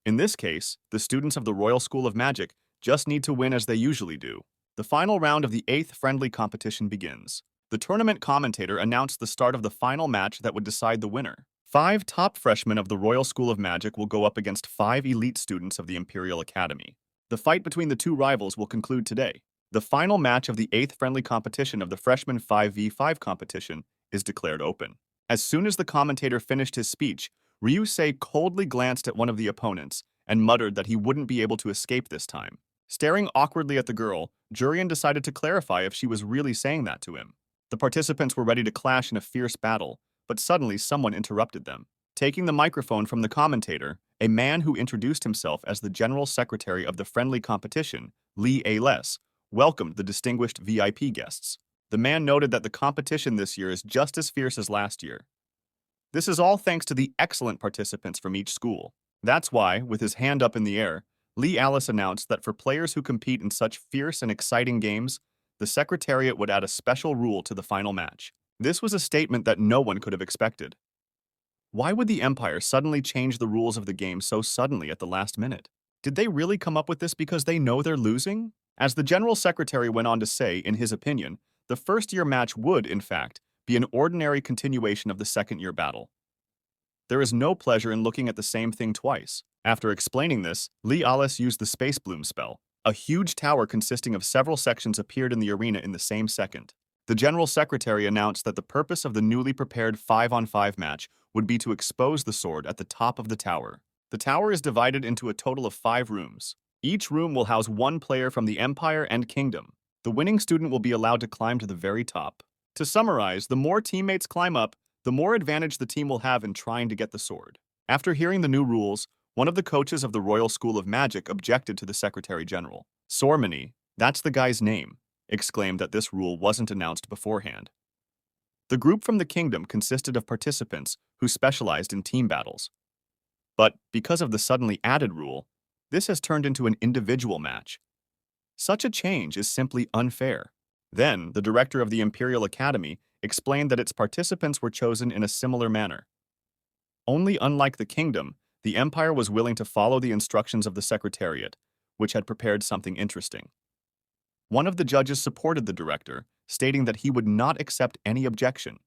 In this case, the students of the Royal School of Magic just need to win as they usually do. The final round of the 8th friendly competition begins. The tournament commentator announced the start of the final match that would decide the winner. 5 top freshmen of the Royal School of Magic will go up against 5 elite students of the Imperial Academy. The fight between the two rivals will conclude today. The final match of the 8th friendly competition of the Freshman 5v5 competition is declared open. As soon as the commentator finished his speech, Ryusei coldly glanced at one of the opponents and muttered that he wouldn't be able to escape this time. Staring awkwardly at the girl, Jurian decided to clarify if she was really saying that to him. The participants were ready to clash in a fierce battle, but suddenly someone interrupted them. Taking the microphone from the commentator, a man who introduced himself as the general secretary of the friendly competition, Lee A-less, welcomed the distinguished VIP guests. The man noted that the competition this year is just as fierce as last year. This is all thanks to the excellent participants from each school. That's why, with his hand up in the air, Lee Alice announced that for players who compete in such fierce and exciting games, the Secretariat would add a special rule to the final match. This was a statement that no one could have expected. Why would the Empire suddenly change the rules of the game so suddenly at the last minute? Did they really come up with this because they know they're losing? As the General Secretary went on to say, in his opinion, the first-year match would, in fact, be an ordinary continuation of the second-year battle. There is no pleasure in looking at the same thing twice. After explaining this, Lee Alice used the Space Bloom spell. A huge tower consisting of several sections appeared in the arena in the same second. The General Secretary announced that the purpose of the newly prepared 5-on-5 match would be to expose the sword at the top of the tower. The tower is divided into a total of 5 rooms. Each room will house 1 player from the Empire and Kingdom. The winning student will be allowed to climb to the very top. To summarize, the more teammates climb up, the more advantage the team will have in trying to get the sword. After hearing the new rules, one of the coaches of the Royal School of Magic objected to the Secretary General. Sormani, that's the guy's name, exclaimed that this rule wasn't announced beforehand. The group from the Kingdom consisted of participants who specialized in team battles. But because of the suddenly added rule, this has turned into an individual match. Such a change is simply unfair. Then, the director of the Imperial Academy explained that its participants were chosen in a similar manner. Only unlike the Kingdom, the Empire was willing to follow the instructions of the Secretariat, which had prepared something interesting. One of the judges supported the director, stating that he would not accept any objection.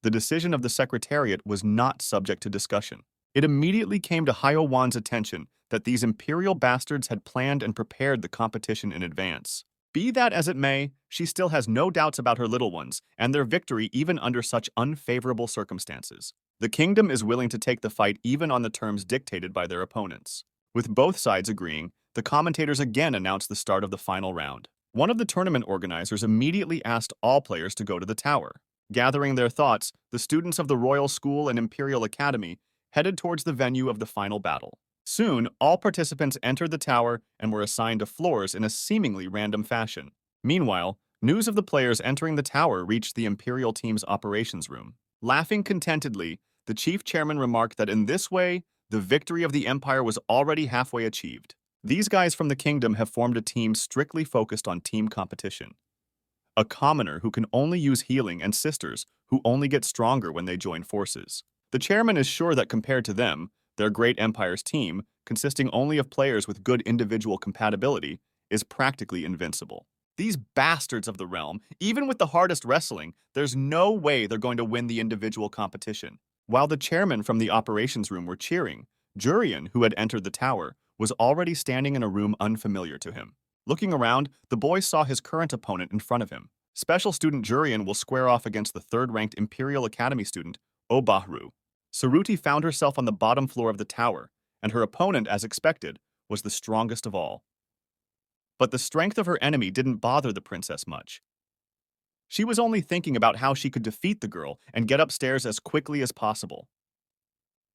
The decision of the Secretariat was not subject to discussion. It immediately came to Hyo Wan's attention that these imperial bastards had planned and prepared the competition in advance. Be that as it may, she still has no doubts about her little ones and their victory even under such unfavorable circumstances. The Kingdom is willing to take the fight even on the terms dictated by their opponents. With both sides agreeing, the commentators again announced the start of the final round. One of the tournament organizers immediately asked all players to go to the tower. Gathering their thoughts, the students of the Royal School and Imperial Academy headed towards the venue of the final battle. Soon, all participants entered the tower and were assigned to floors in a seemingly random fashion. Meanwhile, news of the players entering the tower reached the Imperial team's operations room. Laughing contentedly, the chief chairman remarked that in this way, the victory of the Empire was already halfway achieved. These guys from the Kingdom have formed a team strictly focused on team competition. A commoner who can only use healing and sisters who only get stronger when they join forces. The chairman is sure that compared to them, their great Empire's team, consisting only of players with good individual compatibility, is practically invincible. These bastards of the realm, even with the hardest wrestling, there's no way they're going to win the individual competition. While the chairman from the operations room were cheering, Jurian, who had entered the tower, was already standing in a room unfamiliar to him. Looking around, the boy saw his current opponent in front of him. Special student Jurian will square off against the third-ranked Imperial Academy student, Obahru. Saruti found herself on the bottom floor of the tower, and her opponent, as expected, was the strongest of all. But the strength of her enemy didn't bother the princess much. She was only thinking about how she could defeat the girl and get upstairs as quickly as possible.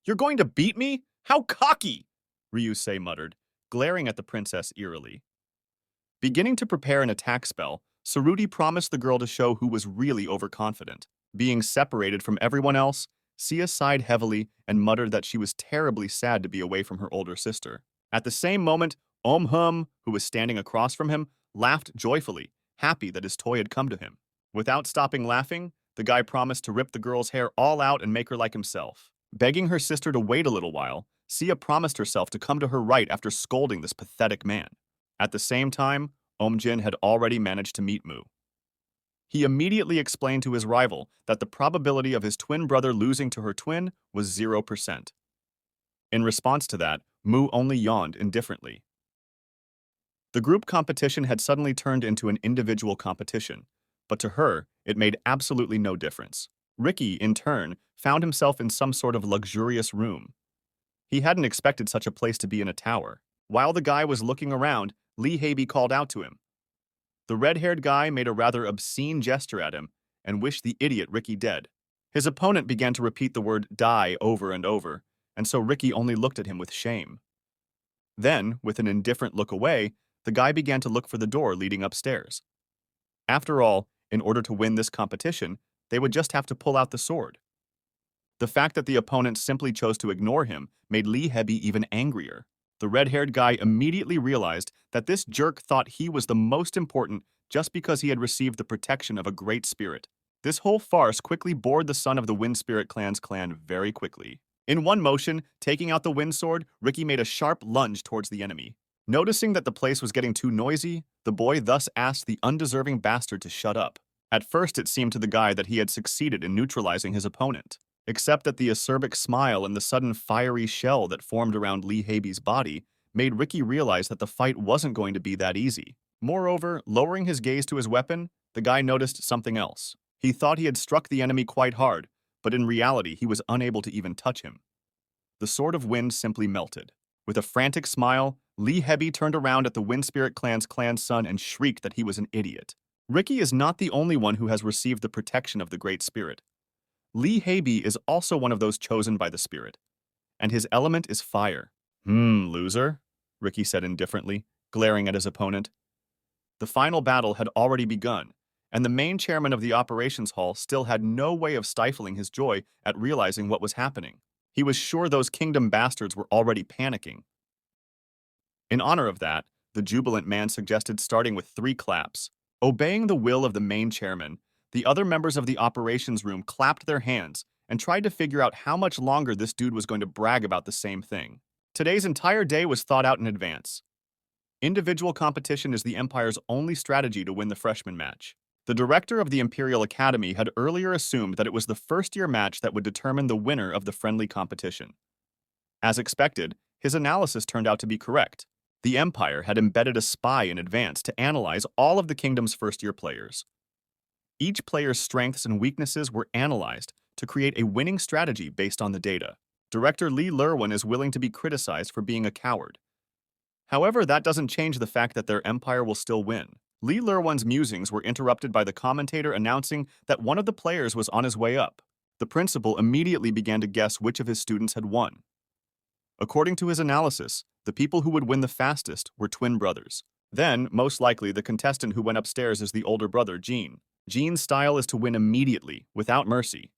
"You're going to beat me? How cocky!" Ryusei muttered, glaring at the princess eerily. Beginning to prepare an attack spell, Saruti promised the girl to show who was really overconfident. Being separated from everyone else, Sia sighed heavily and muttered that she was terribly sad to be away from her older sister. At the same moment, Hum, who was standing across from him, laughed joyfully, happy that his toy had come to him. Without stopping laughing, the guy promised to rip the girl's hair all out and make her like himself. Begging her sister to wait a little while, Sia promised herself to come to her right after scolding this pathetic man. At the same time, Omjin had already managed to meet Mu. He immediately explained to his rival that the probability of his twin brother losing to her twin was 0%. In response to that, Mu only yawned indifferently. The group competition had suddenly turned into an individual competition, but to her, it made absolutely no difference. Ricky, in turn, found himself in some sort of luxurious room. He hadn't expected such a place to be in a tower. While the guy was looking around, Lee Haeby called out to him. The red-haired guy made a rather obscene gesture at him and wished the idiot Ricky dead. His opponent began to repeat the word die over and over, and so Ricky only looked at him with shame. Then, with an indifferent look away, the guy began to look for the door leading upstairs. After all, in order to win this competition, they would just have to pull out the sword. The fact that the opponent simply chose to ignore him made Lee Haeby even angrier. The red-haired guy immediately realized that this jerk thought he was the most important just because he had received the protection of a great spirit. This whole farce quickly bored the son of the Wind Spirit Clan's clan very quickly. In one motion, taking out the wind sword, Ricky made a sharp lunge towards the enemy. Noticing that the place was getting too noisy, the boy thus asked the undeserving bastard to shut up. At first, it seemed to the guy that he had succeeded in neutralizing his opponent, except that the acerbic smile and the sudden fiery shell that formed around Lee Haby's body made Ricky realize that the fight wasn't going to be that easy. Moreover, lowering his gaze to his weapon, the guy noticed something else. He thought he had struck the enemy quite hard, but in reality he was unable to even touch him. The Sword of Wind simply melted. With a frantic smile, Lee Haeby turned around at the Wind Spirit Clan's son and shrieked that he was an idiot. Ricky is not the only one who has received the protection of the Great Spirit. Lee Haeby is also one of those chosen by the spirit, and his element is fire. Loser, Ricky said indifferently, glaring at his opponent. The final battle had already begun, and the main chairman of the operations hall still had no way of stifling his joy at realizing what was happening. He was sure those kingdom bastards were already panicking. In honor of that, the jubilant man suggested starting with 3 claps. Obeying the will of the main chairman, the other members of the operations room clapped their hands and tried to figure out how much longer this dude was going to brag about the same thing. Today's entire day was thought out in advance. Individual competition is the Empire's only strategy to win the freshman match. The director of the Imperial Academy had earlier assumed that it was the first-year match that would determine the winner of the friendly competition. As expected, his analysis turned out to be correct. The Empire had embedded a spy in advance to analyze all of the kingdom's first-year players. Each player's strengths and weaknesses were analyzed to create a winning strategy based on the data. Director Lee Lerwan is willing to be criticized for being a coward. However, that doesn't change the fact that their empire will still win. Lee Lerwan's musings were interrupted by the commentator announcing that one of the players was on his way up. The principal immediately began to guess which of his students had won. According to his analysis, the people who would win the fastest were twin brothers. Then, most likely, the contestant who went upstairs is the older brother, Jean. Jean's style is to win immediately, without mercy.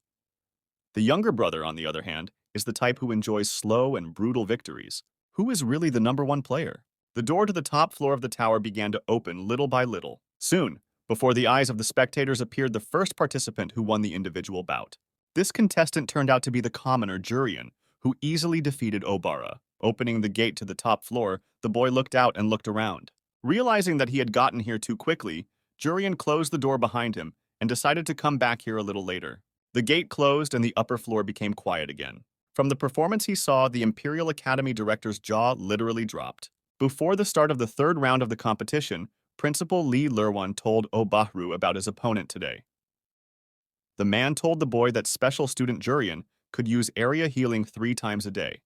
The younger brother, on the other hand, is the type who enjoys slow and brutal victories. Who is really the #1 player? The door to the top floor of the tower began to open little by little. Soon, before the eyes of the spectators appeared the first participant who won the individual bout. This contestant turned out to be the commoner Jurian, who easily defeated Obara. Opening the gate to the top floor, the boy looked out and looked around. Realizing that he had gotten here too quickly, Jurian closed the door behind him and decided to come back here a little later. The gate closed and the upper floor became quiet again. From the performance he saw, the Imperial Academy director's jaw literally dropped. Before the start of the 3rd round of the competition, Principal Lee Lerwan told Obahru about his opponent today. The man told the boy that special student Jurian could use area healing 3 times a day.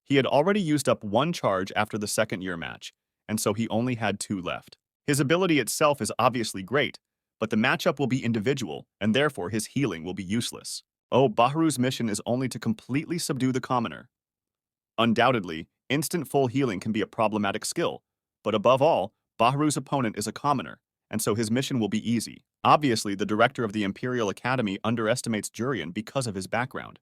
He had already used up 1 charge after the 2nd-year match, and so he only had 2 left. His ability itself is obviously great, but the matchup will be individual, and therefore his healing will be useless. Bahru's mission is only to completely subdue the commoner. Undoubtedly, instant full healing can be a problematic skill, but above all, Bahru's opponent is a commoner, and so his mission will be easy. Obviously, the director of the Imperial Academy underestimates Jurian because of his background.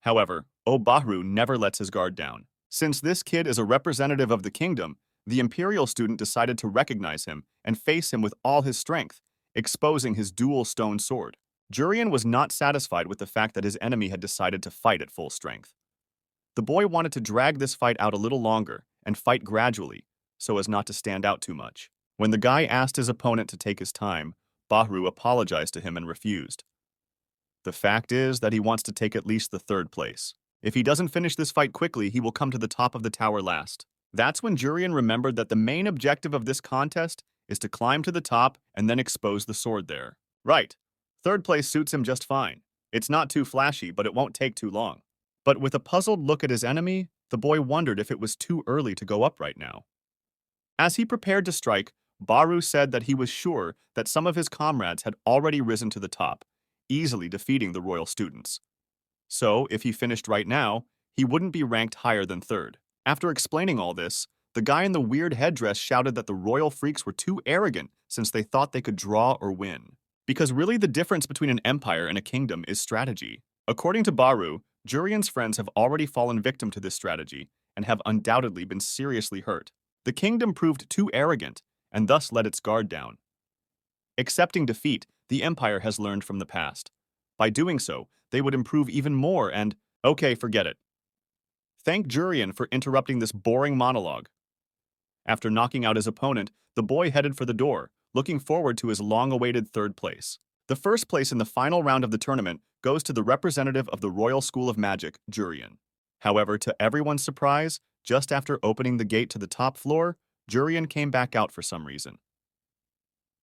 However, Bahru never lets his guard down. Since this kid is a representative of the kingdom, the Imperial student decided to recognize him and face him with all his strength, exposing his dual stone sword. Jurian was not satisfied with the fact that his enemy had decided to fight at full strength. The boy wanted to drag this fight out a little longer and fight gradually, so as not to stand out too much. When the guy asked his opponent to take his time, Bahru apologized to him and refused. The fact is that he wants to take at least the third place. If he doesn't finish this fight quickly, he will come to the top of the tower last. That's when Jurian remembered that the main objective of this contest is to climb to the top and then expose the sword there. Right. Third place suits him just fine. It's not too flashy, but it won't take too long. But with a puzzled look at his enemy, the boy wondered if it was too early to go up right now. As he prepared to strike, Bahru said that he was sure that some of his comrades had already risen to the top, easily defeating the royal students. So, if he finished right now, he wouldn't be ranked higher than third. After explaining all this, the guy in the weird headdress shouted that the royal freaks were too arrogant since they thought they could draw or win. Because really the difference between an empire and a kingdom is strategy. According to Bahru, Jurian's friends have already fallen victim to this strategy and have undoubtedly been seriously hurt. The kingdom proved too arrogant and thus let its guard down. Accepting defeat, the empire has learned from the past. By doing so, they would improve even more and, okay, forget it. Thank Jurian for interrupting this boring monologue. After knocking out his opponent, the boy headed for the door, looking forward to his long-awaited third place. The first place in the final round of the tournament goes to the representative of the Royal School of Magic, Jurian. However, to everyone's surprise, just after opening the gate to the top floor, Jurian came back out for some reason.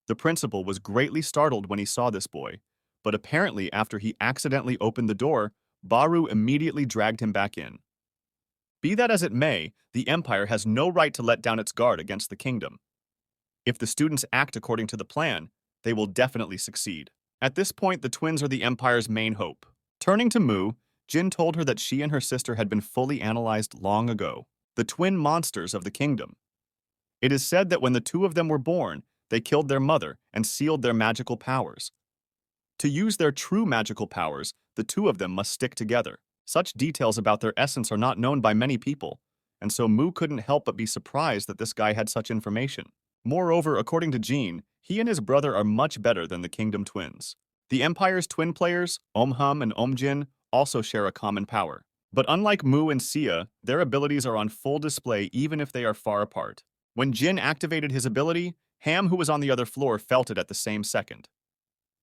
The principal was greatly startled when he saw this boy, but apparently after he accidentally opened the door, Bahru immediately dragged him back in. Be that as it may, the empire has no right to let down its guard against the kingdom. If the students act according to the plan, they will definitely succeed. At this point, the twins are the empire's main hope. Turning to Mu, Jin told her that she and her sister had been fully analyzed long ago, the twin monsters of the kingdom. It is said that when the two of them were born, they killed their mother and sealed their magical powers. To use their true magical powers, the two of them must stick together. Such details about their essence are not known by many people, and so Mu couldn't help but be surprised that this guy had such information. Moreover, according to Jean, he and his brother are much better than the Kingdom twins. The Empire's twin players, Omhum and Omjin, also share a common power. But unlike Mu and Sia, their abilities are on full display even if they are far apart. When Jin activated his ability, Ham, who was on the other floor, felt it at the same second.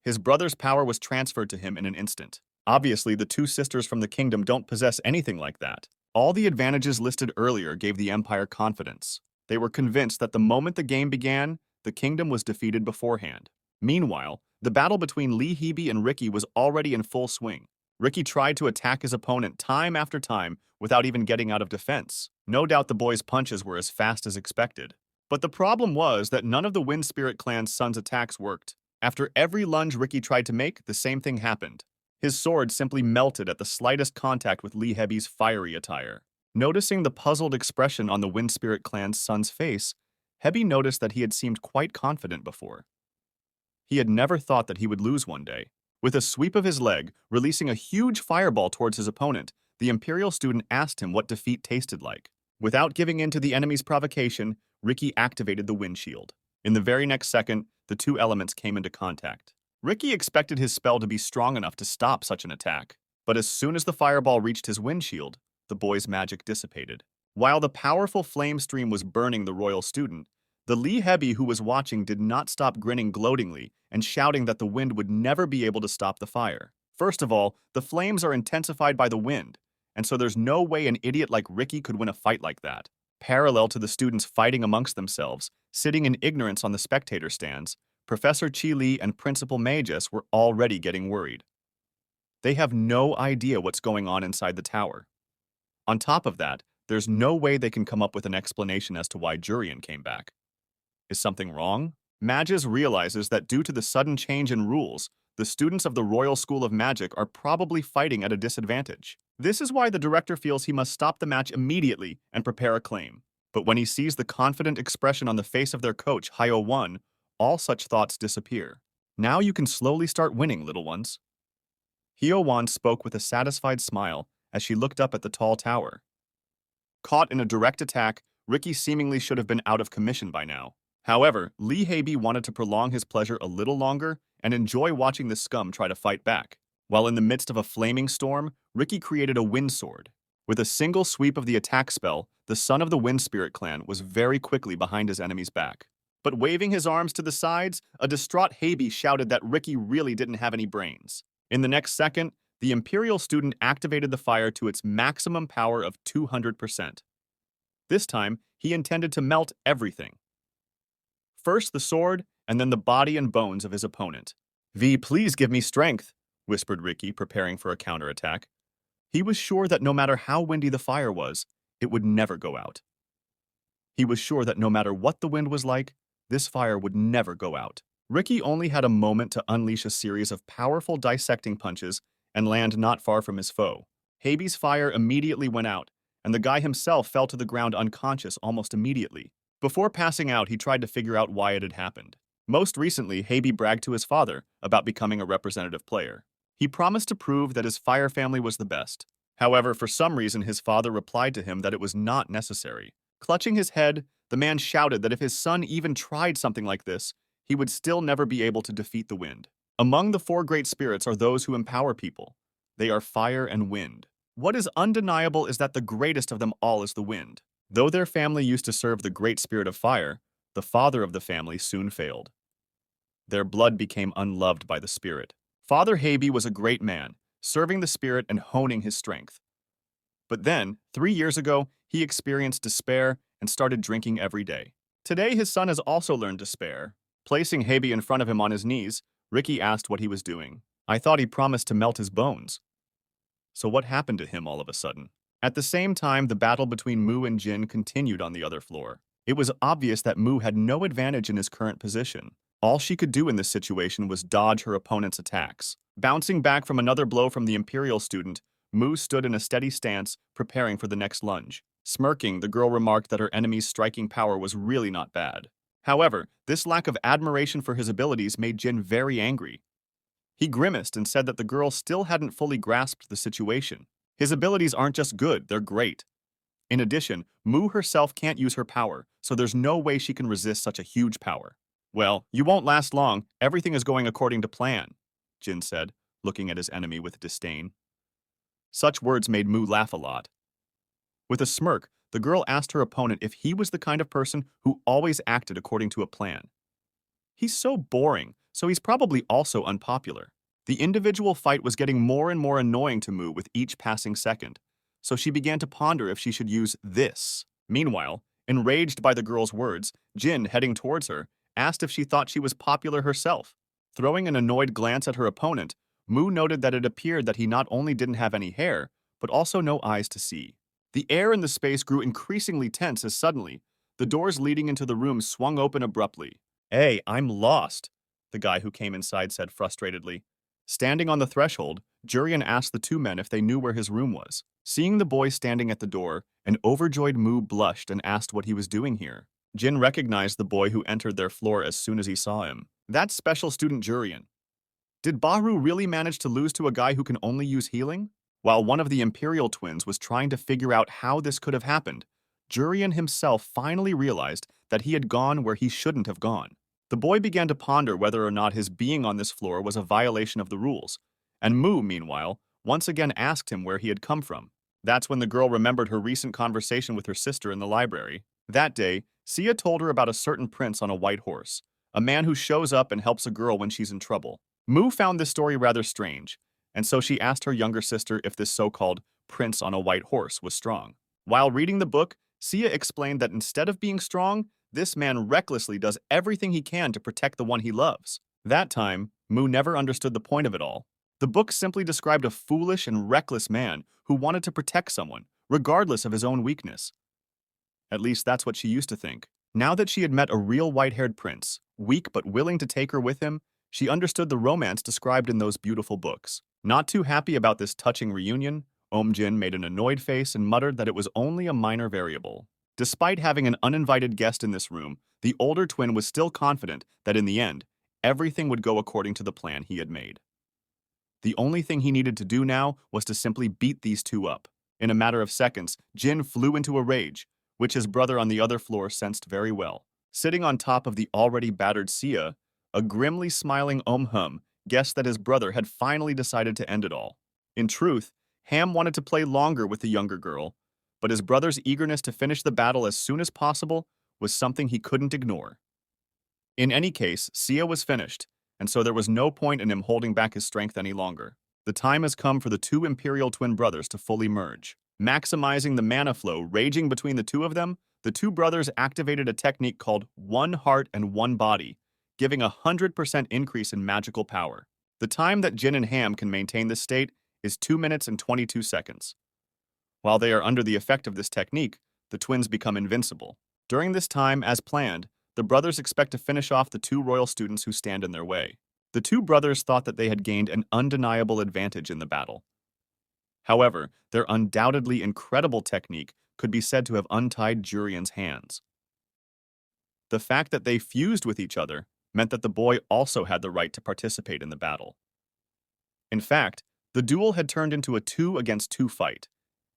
His brother's power was transferred to him in an instant. Obviously, the two sisters from the kingdom don't possess anything like that. All the advantages listed earlier gave the Empire confidence. They were convinced that the moment the game began, the kingdom was defeated beforehand. Meanwhile, the battle between Lee Hebe and Ricky was already in full swing. Ricky tried to attack his opponent time after time without even getting out of defense. No doubt the boy's punches were as fast as expected. But the problem was that none of the Wind Spirit clan's sons' attacks worked. After every lunge Ricky tried to make, the same thing happened. His sword simply melted at the slightest contact with Lee Hebe's fiery attire. Noticing the puzzled expression on the Wind Spirit clan's son's face, Hebe noticed that he had seemed quite confident before. He had never thought that he would lose one day. With a sweep of his leg, releasing a huge fireball towards his opponent, the Imperial student asked him what defeat tasted like. Without giving in to the enemy's provocation, Ricky activated the wind shield. In the very next second, the two elements came into contact. Ricky expected his spell to be strong enough to stop such an attack, but as soon as the fireball reached his windshield, the boy's magic dissipated. While the powerful flame stream was burning the royal student, the Lee Hebe who was watching did not stop grinning gloatingly and shouting that the wind would never be able to stop the fire. First of all, the flames are intensified by the wind, and so there's no way an idiot like Ricky could win a fight like that. Parallel to the students fighting amongst themselves, sitting in ignorance on the spectator stands, Professor Chi Li and Principal Magus were already getting worried. They have no idea what's going on inside the tower. On top of that, there's no way they can come up with an explanation as to why Jurian came back. Is something wrong? Magus realizes that due to the sudden change in rules, the students of the Royal School of Magic are probably fighting at a disadvantage. This is why the director feels he must stop the match immediately and prepare a claim. But when he sees the confident expression on the face of their coach, Hyo-won, all such thoughts disappear. Now you can slowly start winning, little ones. Hyo-won spoke with a satisfied smile as she looked up at the tall tower. Caught in a direct attack, Ricky seemingly should have been out of commission by now. However, Lee Hebe wanted to prolong his pleasure a little longer and enjoy watching the scum try to fight back. While in the midst of a flaming storm, Ricky created a wind sword. With a single sweep of the attack spell, the son of the Wind Spirit clan, was very quickly behind his enemy's back. But waving his arms to the sides, a distraught Heibi shouted that Ricky really didn't have any brains. In the next second, the Imperial student activated the fire to its maximum power of 200%. This time, he intended to melt everything. First the sword, and then the body and bones of his opponent. "V, please give me strength," whispered Ricky, preparing for a counterattack. He was sure that no matter how windy the fire was, it would never go out. He was sure that no matter what the wind was like, this fire would never go out. Ricky only had a moment to unleash a series of powerful dissecting punches and land not far from his foe. Heibi's fire immediately went out, and the guy himself fell to the ground unconscious almost immediately. Before passing out, he tried to figure out why it had happened. Most recently, Heibi bragged to his father about becoming a representative player. He promised to prove that his fire family was the best. However, for some reason, his father replied to him that it was not necessary. Clutching his head, the man shouted that if his son even tried something like this, he would still never be able to defeat the wind. Among the four great spirits are those who empower people. They are fire and wind. What is undeniable is that the greatest of them all is the wind. Though their family used to serve the great spirit of fire, the father of the family soon failed. Their blood became unloved by the spirit. Father Heibi was a great man, serving the spirit and honing his strength. But then, 3 years ago, he experienced despair and started drinking every day. Today, his son has also learned despair. Placing Heibi in front of him on his knees, Ricky asked what he was doing. "I thought he promised to melt his bones. So what happened to him all of a sudden?" At the same time, the battle between Mu and Jin continued on the other floor. It was obvious that Mu had no advantage in his current position. All she could do in this situation was dodge her opponent's attacks. Bouncing back from another blow from the Imperial student, Mu stood in a steady stance, preparing for the next lunge. Smirking, the girl remarked that her enemy's striking power was really not bad. However, this lack of admiration for his abilities made Jin very angry. He grimaced and said that the girl still hadn't fully grasped the situation. His abilities aren't just good, they're great. In addition, Mu herself can't use her power, so there's no way she can resist such a huge power. "Well, you won't last long. Everything is going according to plan," Jin said, looking at his enemy with disdain. Such words made Mu laugh a lot. With a smirk, the girl asked her opponent if he was the kind of person who always acted according to a plan. "He's so boring, so he's probably also unpopular." The individual fight was getting more and more annoying to Mu with each passing second, so she began to ponder if she should use this. Meanwhile, enraged by the girl's words, Jin, heading towards her, asked if she thought she was popular herself. Throwing an annoyed glance at her opponent, Mu noted that it appeared that he not only didn't have any hair, but also no eyes to see. The air in the space grew increasingly tense as suddenly, the doors leading into the room swung open abruptly. "Hey, I'm lost," the guy who came inside said frustratedly. Standing on the threshold, Jurian asked the two men if they knew where his room was. Seeing the boy standing at the door, an overjoyed Mu blushed and asked what he was doing here. Jin recognized the boy who entered their floor as soon as he saw him. "That's special student Jurian. Did Bahru really manage to lose to a guy who can only use healing?" While one of the Imperial twins was trying to figure out how this could have happened, Jurian himself finally realized that he had gone where he shouldn't have gone. The boy began to ponder whether or not his being on this floor was a violation of the rules, and Mu, meanwhile, once again asked him where he had come from. That's when the girl remembered her recent conversation with her sister in the library. That day, Sia told her about a certain prince on a white horse, a man who shows up and helps a girl when she's in trouble. Mu found this story rather strange, and so she asked her younger sister if this so-called prince on a white horse was strong. While reading the book, Sia explained that instead of being strong, this man recklessly does everything he can to protect the one he loves. That time, Mu never understood the point of it all. The book simply described a foolish and reckless man who wanted to protect someone, regardless of his own weakness. At least that's what she used to think. Now that she had met a real white-haired prince, weak but willing to take her with him, she understood the romance described in those beautiful books. Not too happy about this touching reunion, Jin made an annoyed face and muttered that it was only a minor variable. Despite having an uninvited guest in this room, the older twin was still confident that in the end, everything would go according to the plan he had made. The only thing he needed to do now was to simply beat these two up. In a matter of seconds, Jin flew into a rage, which his brother on the other floor sensed very well. Sitting on top of the already battered Sia, a grimly smiling Hum guessed that his brother had finally decided to end it all. In truth, Ham wanted to play longer with the younger girl, but his brother's eagerness to finish the battle as soon as possible was something he couldn't ignore. In any case, Sia was finished, and so there was no point in him holding back his strength any longer. The time has come for the two Imperial twin brothers to fully merge. Maximizing the mana flow raging between the two of them, the two brothers activated a technique called One Heart and One Body, giving a 100% increase in magical power. The time that Jin and Ham can maintain this state is 2 minutes and 22 seconds. While they are under the effect of this technique, the twins become invincible. During this time, as planned, the brothers expect to finish off the two royal students who stand in their way. The two brothers thought that they had gained an undeniable advantage in the battle. However, their undoubtedly incredible technique could be said to have untied Jurian's hands. The fact that they fused with each other meant that the boy also had the right to participate in the battle. In fact, the duel had turned into a 2-against-2 fight,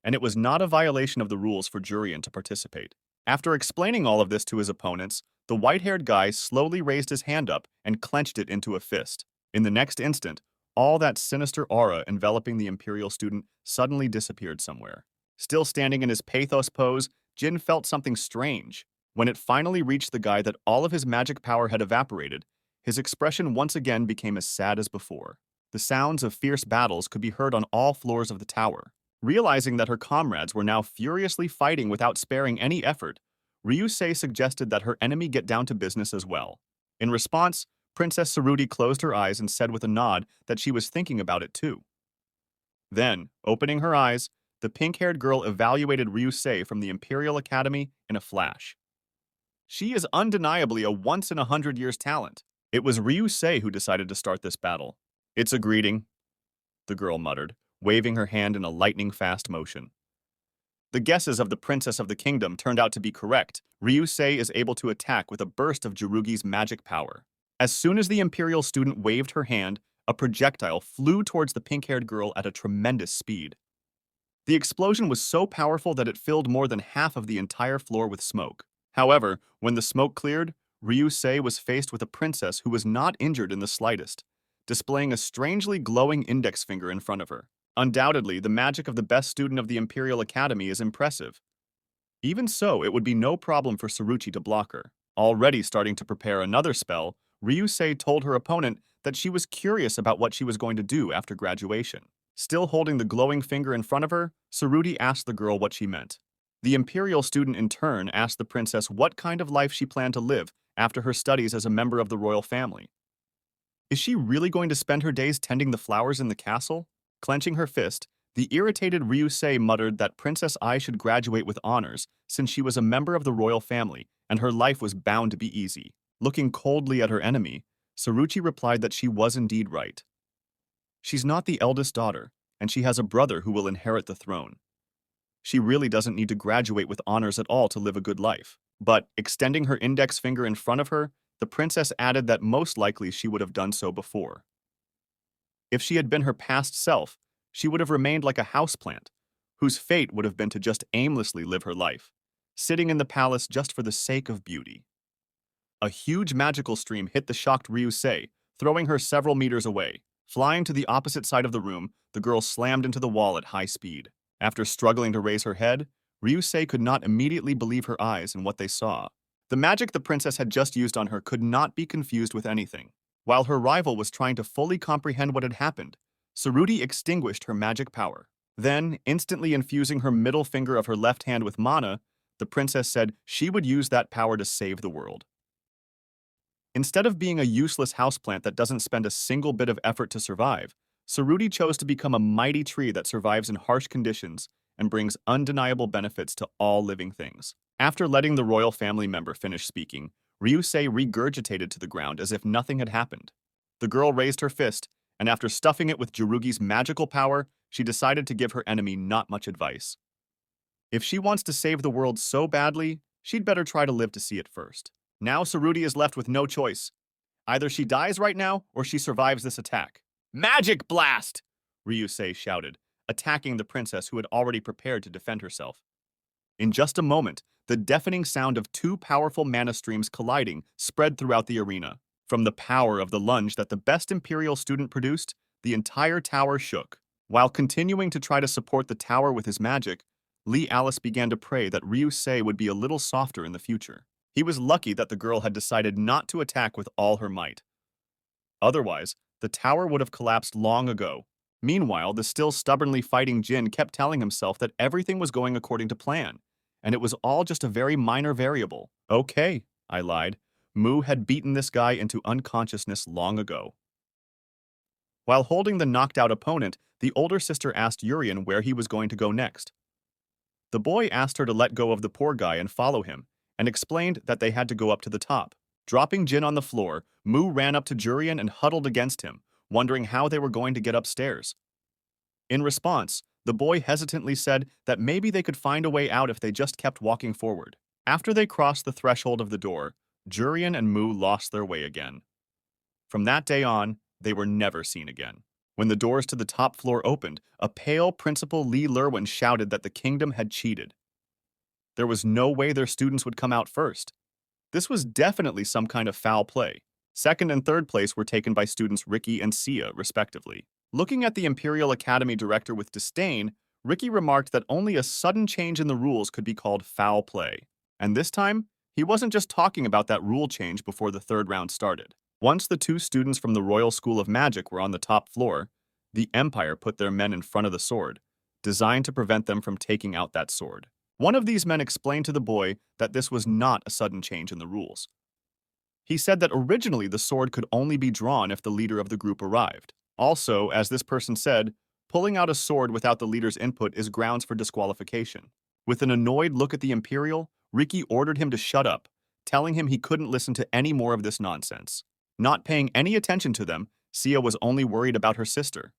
and it was not a violation of the rules for Jurian to participate. After explaining all of this to his opponents, the white-haired guy slowly raised his hand up and clenched it into a fist. In the next instant, all that sinister aura enveloping the Imperial student suddenly disappeared somewhere. Still standing in his pathos pose, Jin felt something strange. When it finally reached the guy that all of his magic power had evaporated, his expression once again became as sad as before. The sounds of fierce battles could be heard on all floors of the tower. Realizing that her comrades were now furiously fighting without sparing any effort, Ryusei suggested that her enemy get down to business as well. In response, Princess Saruti closed her eyes and said with a nod that she was thinking about it too. Then, opening her eyes, the pink-haired girl evaluated Ryusei from the Imperial Academy in a flash. She is undeniably a once-in-a-hundred-years talent. It was Ryusei who decided to start this battle. "It's a greeting," the girl muttered, waving her hand in a lightning-fast motion. The guesses of the Princess of the Kingdom turned out to be correct. Ryusei is able to attack with a burst of Jirugi's magic power. As soon as the Imperial student waved her hand, a projectile flew towards the pink-haired girl at a tremendous speed. The explosion was so powerful that it filled more than half of the entire floor with smoke. However, when the smoke cleared, Ryusei was faced with a princess who was not injured in the slightest, displaying a strangely glowing index finger in front of her. Undoubtedly, the magic of the best student of the Imperial Academy is impressive. Even so, it would be no problem for Saruchi to block her. Already starting to prepare another spell, Ryusei told her opponent that she was curious about what she was going to do after graduation. Still holding the glowing finger in front of her, Saruti asked the girl what she meant. The Imperial student in turn asked the princess what kind of life she planned to live after her studies as a member of the royal family. Is she really going to spend her days tending the flowers in the castle? Clenching her fist, the irritated Ryusei muttered that Princess Ai should graduate with honors since she was a member of the royal family and her life was bound to be easy. Looking coldly at her enemy, Saruchi replied that she was indeed right. She's not the eldest daughter, and she has a brother who will inherit the throne. She really doesn't need to graduate with honors at all to live a good life. But, extending her index finger in front of her, the princess added that most likely she would have done so before. If she had been her past self, she would have remained like a houseplant, whose fate would have been to just aimlessly live her life, sitting in the palace just for the sake of beauty. A huge magical stream hit the shocked Ryusei, throwing her several meters away. Flying to the opposite side of the room, the girl slammed into the wall at high speed. After struggling to raise her head, Ryusei could not immediately believe her eyes and what they saw. The magic the princess had just used on her could not be confused with anything. While her rival was trying to fully comprehend what had happened, Saruti extinguished her magic power. Then, instantly infusing her middle finger of her left hand with mana, the princess said she would use that power to save the world. Instead of being a useless houseplant that doesn't spend a single bit of effort to survive, Saruti chose to become a mighty tree that survives in harsh conditions and brings undeniable benefits to all living things. After letting the royal family member finish speaking, Ryusei regurgitated to the ground as if nothing had happened. The girl raised her fist, and after stuffing it with Jirugi's magical power, she decided to give her enemy not much advice. If she wants to save the world so badly, she'd better try to live to see it first. Now Saruti is left with no choice. Either she dies right now, or she survives this attack. "Magic blast!" Ryusei shouted, attacking the princess who had already prepared to defend herself. In just a moment, the deafening sound of two powerful mana streams colliding spread throughout the arena. From the power of the lunge that the best Imperial student produced, the entire tower shook. While continuing to try to support the tower with his magic, Lee Alice began to pray that Ryusei would be a little softer in the future. He was lucky that the girl had decided not to attack with all her might. Otherwise, the tower would have collapsed long ago. Meanwhile, the still stubbornly fighting Jin kept telling himself that everything was going according to plan, and it was all just a very minor variable. Okay, I lied. Mu had beaten this guy into unconsciousness long ago. While holding the knocked-out opponent, the older sister asked Urian where he was going to go next. The boy asked her to let go of the poor guy and follow him, and explained that they had to go up to the top. Dropping Jin on the floor, Mu ran up to Jurian and huddled against him, wondering how they were going to get upstairs. In response, the boy hesitantly said that maybe they could find a way out if they just kept walking forward. After they crossed the threshold of the door, Jurian and Mu lost their way again. From that day on, they were never seen again. When the doors to the top floor opened, a pale Principal Lee Lerwin shouted that the kingdom had cheated. There was no way their students would come out first. This was definitely some kind of foul play. Second and third place were taken by students Ricky and Sia, respectively. Looking at the Imperial Academy director with disdain, Ricky remarked that only a sudden change in the rules could be called foul play. And this time, he wasn't just talking about that rule change before the third round started. Once the two students from the Royal School of Magic were on the top floor, the Empire put their men in front of the sword, designed to prevent them from taking out that sword. One of these men explained to the boy that this was not a sudden change in the rules. He said that originally the sword could only be drawn if the leader of the group arrived. Also, as this person said, pulling out a sword without the leader's input is grounds for disqualification. With an annoyed look at the Imperial, Ricky ordered him to shut up, telling him he couldn't listen to any more of this nonsense. Not paying any attention to them, Sia was only worried about her sister.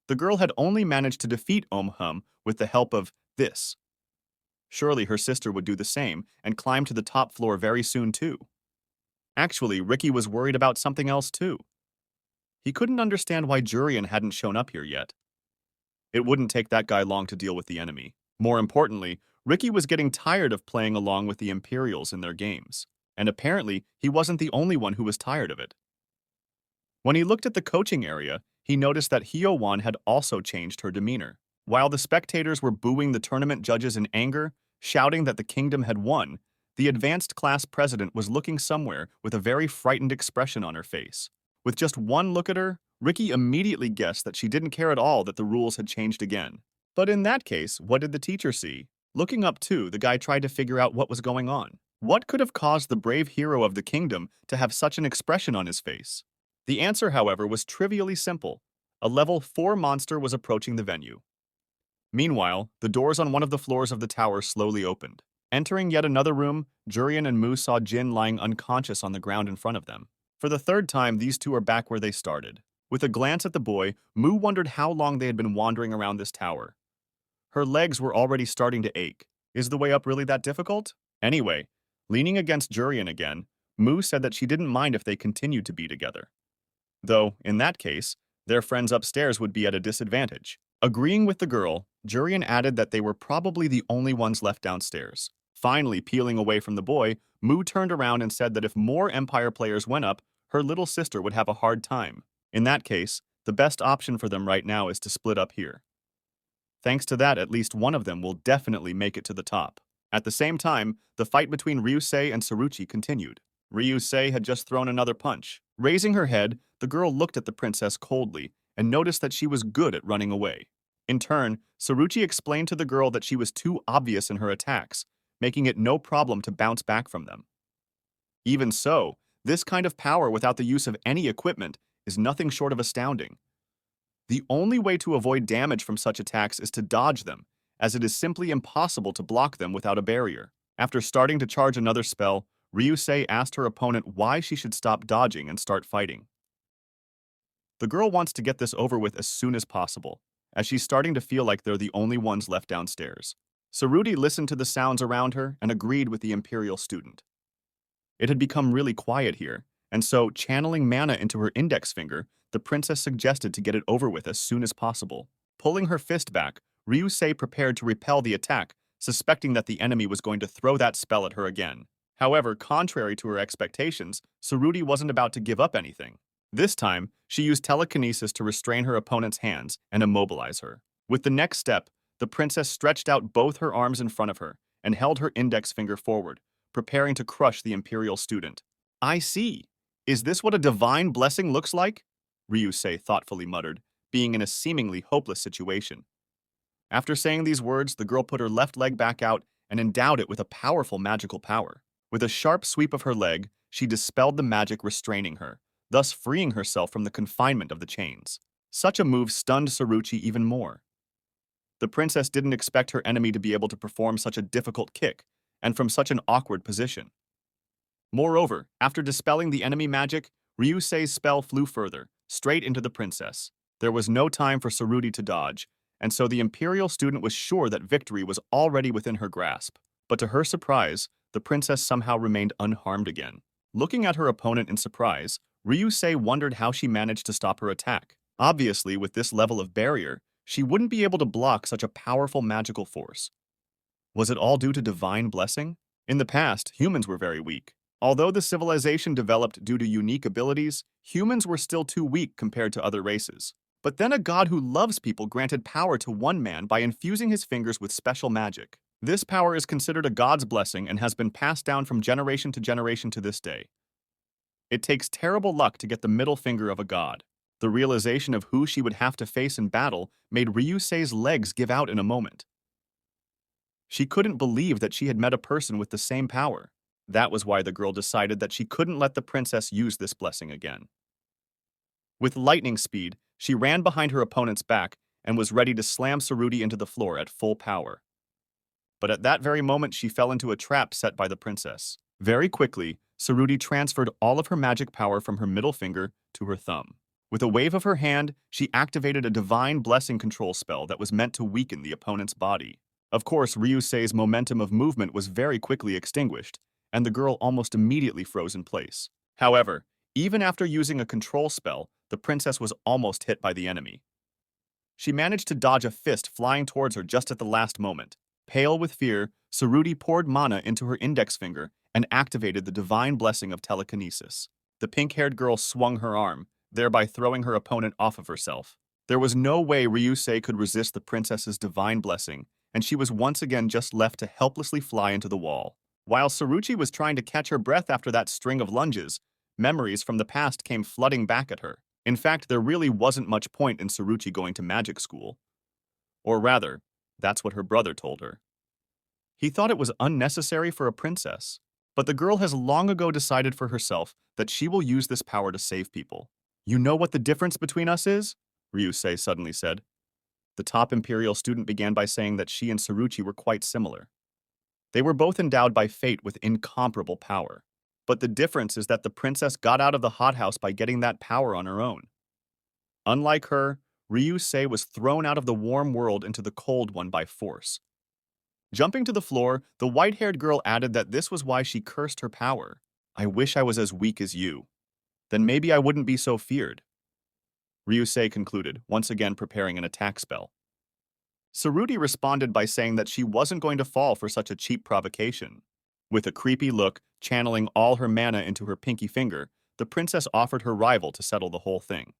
The girl had only managed to defeat Hum with the help of this. Surely her sister would do the same and climb to the top floor very soon too. Actually, Ricky was worried about something else too. He couldn't understand why Jurian hadn't shown up here yet. It wouldn't take that guy long to deal with the enemy. More importantly, Ricky was getting tired of playing along with the Imperials in their games. And apparently, he wasn't the only one who was tired of it. When he looked at the coaching area, he noticed that Hyo-won had also changed her demeanor. While the spectators were booing the tournament judges in anger, shouting that the kingdom had won, the advanced class president was looking somewhere with a very frightened expression on her face. With just one look at her, Ricky immediately guessed that she didn't care at all that the rules had changed again. But in that case, what did the teacher see? Looking up too, the guy tried to figure out what was going on. What could have caused the brave hero of the kingdom to have such an expression on his face? The answer, however, was trivially simple. A level 4 monster was approaching the venue. Meanwhile, the doors on one of the floors of the tower slowly opened. Entering yet another room, Jurian and Mu saw Jin lying unconscious on the ground in front of them. For the third time, these two are back where they started. With a glance at the boy, Mu wondered how long they had been wandering around this tower. Her legs were already starting to ache. Is the way up really that difficult? Anyway, leaning against Jurian again, Mu said that she didn't mind if they continued to be together. Though, in that case, their friends upstairs would be at a disadvantage. Agreeing with the girl, Jurian added that they were probably the only ones left downstairs. Finally, peeling away from the boy, Mu turned around and said that if more Empire players went up, her little sister would have a hard time. In that case, the best option for them right now is to split up here. Thanks to that, at least one of them will definitely make it to the top. At the same time, the fight between Ryusei and Saruchi continued. Ryusei had just thrown another punch. Raising her head, the girl looked at the princess coldly and noticed that she was good at running away. In turn, Saruchi explained to the girl that she was too obvious in her attacks, making it no problem to bounce back from them. Even so, this kind of power without the use of any equipment is nothing short of astounding. The only way to avoid damage from such attacks is to dodge them, as it is simply impossible to block them without a barrier. After starting to charge another spell, Ryusei asked her opponent why she should stop dodging and start fighting. The girl wants to get this over with as soon as possible, as she's starting to feel like they're the only ones left downstairs. Saruti listened to the sounds around her and agreed with the Imperial student. It had become really quiet here, and so, channeling mana into her index finger, the princess suggested to get it over with as soon as possible. Pulling her fist back, Ryusei prepared to repel the attack, suspecting that the enemy was going to throw that spell at her again. However, contrary to her expectations, Saruti wasn't about to give up anything. This time, she used telekinesis to restrain her opponent's hands and immobilize her. With the next step, The princess stretched out both her arms in front of her and held her index finger forward, preparing to crush the imperial student. I see. Is this what a divine blessing looks like? Ryusei thoughtfully muttered, being in a seemingly hopeless situation. After saying these words, the girl put her left leg back out and endowed it with a powerful magical power. With a sharp sweep of her leg, she dispelled the magic restraining her, thus freeing herself from the confinement of the chains. Such a move stunned Saruchi even more. The princess didn't expect her enemy to be able to perform such a difficult kick, and from such an awkward position. Moreover, after dispelling the enemy magic, Ryusei's spell flew further, straight into the princess. There was no time for Saruti to dodge, and so the imperial student was sure that victory was already within her grasp. But to her surprise, the princess somehow remained unharmed again. Looking at her opponent in surprise, Ryusei wondered how she managed to stop her attack. Obviously, with this level of barrier, she wouldn't be able to block such a powerful magical force. Was it all due to divine blessing? In the past, humans were very weak. Although the civilization developed due to unique abilities, humans were still too weak compared to other races. But then a god who loves people granted power to one man by infusing his fingers with special magic. This power is considered a god's blessing and has been passed down from generation to this day. It takes terrible luck to get the middle finger of a god. The realization of who she would have to face in battle made Ryusei's legs give out in a moment. She couldn't believe that she had met a person with the same power. That was why the girl decided that she couldn't let the princess use this blessing again. With lightning speed, she ran behind her opponent's back and was ready to slam Saruti into the floor at full power. But at that very moment, she fell into a trap set by the princess. Very quickly, Saruti transferred all of her magic power from her middle finger to her thumb. With a wave of her hand, she activated a divine blessing control spell that was meant to weaken the opponent's body. Of course, Ryusei's momentum of movement was very quickly extinguished, and the girl almost immediately froze in place. However, even after using a control spell, the princess was almost hit by the enemy. She managed to dodge a fist flying towards her just at the last moment. Pale with fear, Saruti poured mana into her index finger and activated the divine blessing of telekinesis. The pink-haired girl swung her arm, thereby throwing her opponent off of herself. There was no way Ryusei could resist the princess's divine blessing, and she was once again just left to helplessly fly into the wall. While Saruchi was trying to catch her breath after that string of lunges, memories from the past came flooding back at her. In fact, there really wasn't much point in Saruchi going to magic school. Or rather, that's what her brother told her. He thought it was unnecessary for a princess, but the girl has long ago decided for herself that she will use this power to save people. You know what the difference between us is? Ryusei suddenly said. The top imperial student began by saying that she and Saruchi were quite similar. They were both endowed by fate with incomparable power. But the difference is that the princess got out of the hothouse by getting that power on her own. Unlike her, Ryusei was thrown out of the warm world into the cold one by force. Jumping to the floor, the white-haired girl added that this was why she cursed her power. I wish I was as weak as you. Then maybe I wouldn't be so feared. Ryusei concluded, once again preparing an attack spell. Saruti responded by saying that she wasn't going to fall for such a cheap provocation. With a creepy look, channeling all her mana into her pinky finger, the princess offered her rival to settle the whole thing.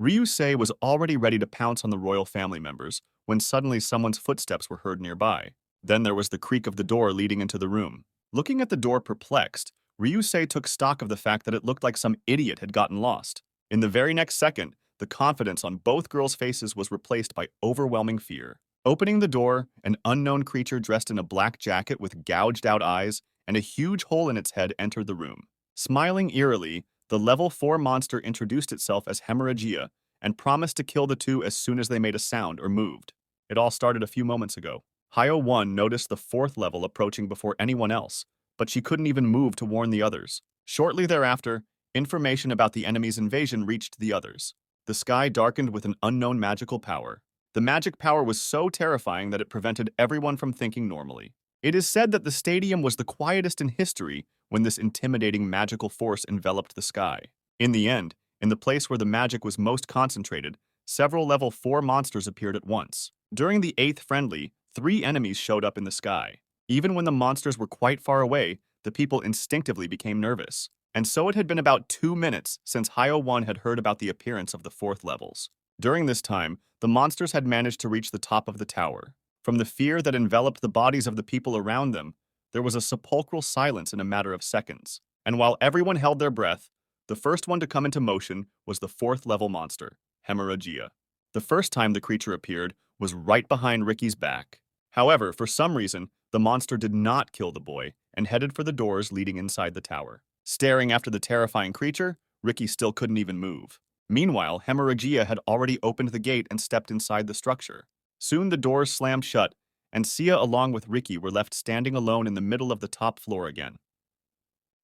Ryusei was already ready to pounce on the royal family members when suddenly someone's footsteps were heard nearby. Then there was the creak of the door leading into the room. Looking at the door perplexed, Ryusei took stock of the fact that it looked like some idiot had gotten lost. In the very next second, the confidence on both girls' faces was replaced by overwhelming fear. Opening the door, an unknown creature dressed in a black jacket with gouged-out eyes and a huge hole in its head entered the room. Smiling eerily, the level 4 monster introduced itself as Hemorrhagia and promised to kill the two as soon as they made a sound or moved. It all started a few moments ago. Hyo 1 noticed the 4th level approaching before anyone else, but she couldn't even move to warn the others. Shortly thereafter, information about the enemy's invasion reached the others. The sky darkened with an unknown magical power. The magic power was so terrifying that it prevented everyone from thinking normally. It is said that the stadium was the quietest in history when this intimidating magical force enveloped the sky. In the end, in the place where the magic was most concentrated, several level 4 monsters appeared at once. During the 8th friendly, 3 enemies showed up in the sky. Even when the monsters were quite far away, the people instinctively became nervous. And so it had been about 2 minutes since Hyo 1 had heard about the appearance of the 4th levels. During this time, the monsters had managed to reach the top of the tower. From the fear that enveloped the bodies of the people around them, there was a sepulchral silence in a matter of seconds. And while everyone held their breath, the first one to come into motion was the fourth-level monster, Hemorrhagia. The first time the creature appeared was right behind Ricky's back. However, for some reason, the monster did not kill the boy and headed for the doors leading inside the tower. Staring after the terrifying creature, Ricky still couldn't even move. Meanwhile, Hemorrhagia had already opened the gate and stepped inside the structure. Soon the doors slammed shut, and Sia along with Ricky were left standing alone in the middle of the top floor again.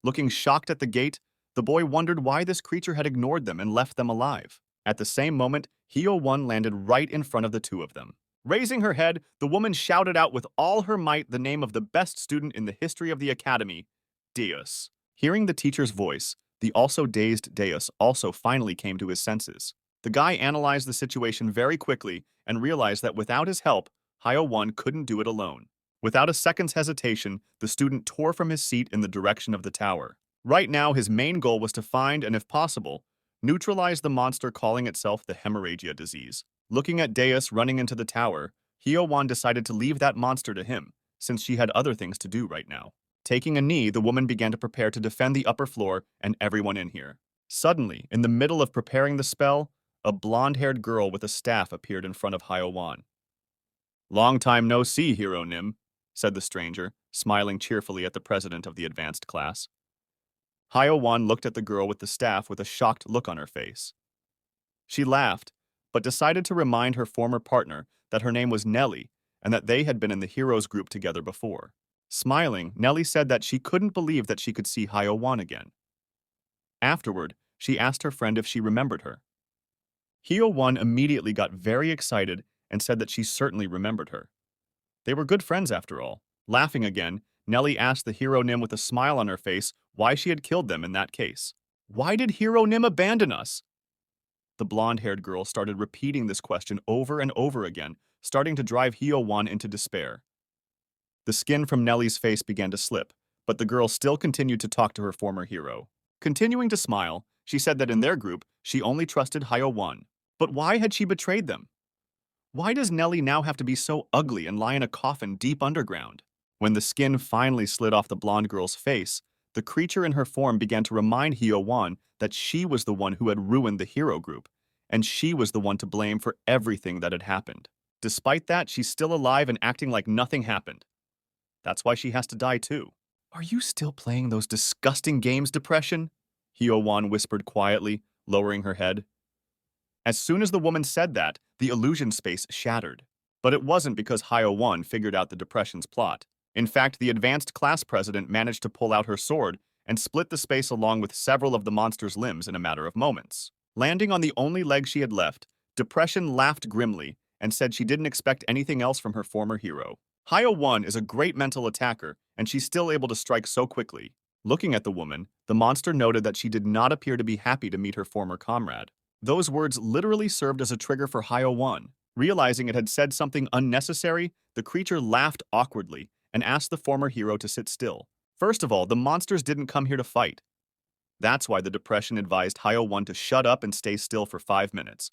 Looking shocked at the gate, the boy wondered why this creature had ignored them and left them alive. At the same moment, Hyo-won landed right in front of the two of them. Raising her head, the woman shouted out with all her might the name of the best student in the history of the academy, Deus. Hearing the teacher's voice, the also dazed Deus also finally came to his senses. The guy analyzed the situation very quickly and realized that without his help, Hyo-won couldn't do it alone. Without a second's hesitation, the student tore from his seat in the direction of the tower. Right now, his main goal was to find and, if possible, neutralize the monster calling itself the hemorrhagia disease. Looking at Deus running into the tower, Hyo-won decided to leave that monster to him, since she had other things to do right now. Taking a knee, the woman began to prepare to defend the upper floor and everyone in here. Suddenly, in the middle of preparing the spell, a blonde-haired girl with a staff appeared in front of Hyo-won. "Long time no see, Hero Nim," said the stranger, smiling cheerfully at the president of the advanced class. Hyo-won looked at the girl with the staff with a shocked look on her face. She laughed, but decided to remind her former partner that her name was Nellie and that they had been in the heroes group together before. Smiling, Nellie said that she couldn't believe that she could see Hyo-won again. Afterward, she asked her friend if she remembered her. Hyo-won immediately got very excited and said that she certainly remembered her. They were good friends after all. Laughing again, Nellie asked the Hero Nim with a smile on her face why she had killed them in that case. "Why did Hero Nim abandon us?" The blonde-haired girl started repeating this question over and over again, starting to drive Hyo-won into despair. The skin from Nellie's face began to slip, but the girl still continued to talk to her former hero. Continuing to smile, she said that in their group, she only trusted Hyo-won. But why had she betrayed them? Why does Nellie now have to be so ugly and lie in a coffin deep underground? When the skin finally slid off the blonde girl's face, the creature in her form began to remind Hyo-won that she was the one who had ruined the hero group, and she was the one to blame for everything that had happened. Despite that, she's still alive and acting like nothing happened. That's why she has to die too. "Are you still playing those disgusting games, Depression?" Hyo-won whispered quietly, lowering her head. As soon as the woman said that, the illusion space shattered. But it wasn't because Hyo-won figured out the Depression's plot. In fact, the advanced class president managed to pull out her sword and split the space along with several of the monster's limbs in a matter of moments. Landing on the only leg she had left, Depression laughed grimly and said she didn't expect anything else from her former hero. Hyo-won is a great mental attacker, and she's still able to strike so quickly. Looking at the woman, the monster noted that she did not appear to be happy to meet her former comrade. Those words literally served as a trigger for Hyo-won. Realizing it had said something unnecessary, the creature laughed awkwardly and asked the former hero to sit still. First of all, the monsters didn't come here to fight. That's why the Depression advised Hyo-won to shut up and stay still for 5 minutes.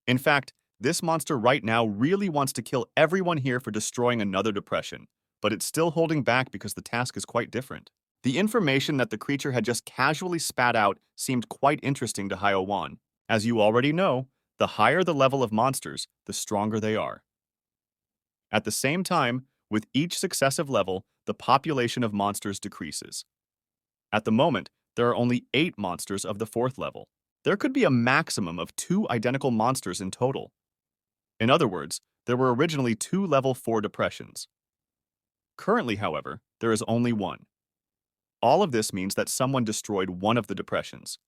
In fact, this monster right now really wants to kill everyone here for destroying another Depression, but it's still holding back because the task is quite different. The information that the creature had just casually spat out seemed quite interesting to Hyo-won. As you already know, the higher the level of monsters, the stronger they are. At the same time, with each successive level, the population of monsters decreases. At the moment, there are only 8 monsters of the 4th level. There could be a maximum of 2 identical monsters in total. In other words, there were originally 2 level 4 Depressions. Currently, however, there is only 1. All of this means that someone destroyed one of the Depressions.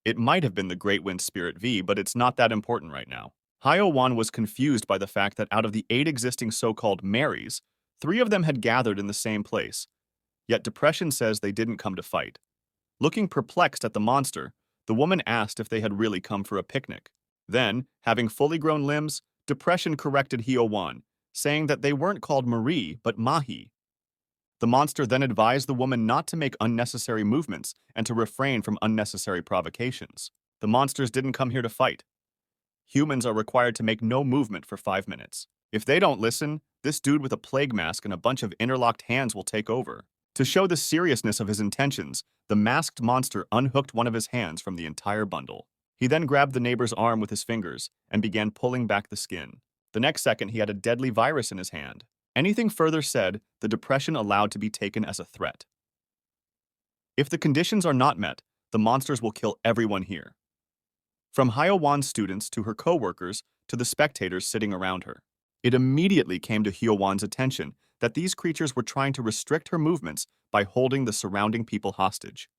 It might have been the Great Wind Spirit V, but it's not that important right now. Hyo-won was confused by the fact that out of the 8 existing so-called Marys, 3 of them had gathered in the same place, yet Depression says they didn't come to fight. Looking perplexed at the monster, the woman asked if they had really come for a picnic. Then, having fully grown limbs, Depression corrected Hyo-won, saying that they weren't called Marie, but Mahi. The monster then advised the woman not to make unnecessary movements and to refrain from unnecessary provocations. The monsters didn't come here to fight. Humans are required to make no movement for 5 minutes. If they don't listen, this dude with a plague mask and a bunch of interlocked hands will take over. To show the seriousness of his intentions, the masked monster unhooked one of his hands from the entire bundle. He then grabbed the neighbor's arm with his fingers and began pulling back the skin. The next second, he had a deadly virus in his hand. Anything further said, the depression allowed to be taken as a threat. If the conditions are not met, the monsters will kill everyone here. From Hyo-won's students to her co-workers to the spectators sitting around her. It immediately came to Hyo-won's attention that these creatures were trying to restrict her movements by holding the surrounding people hostage.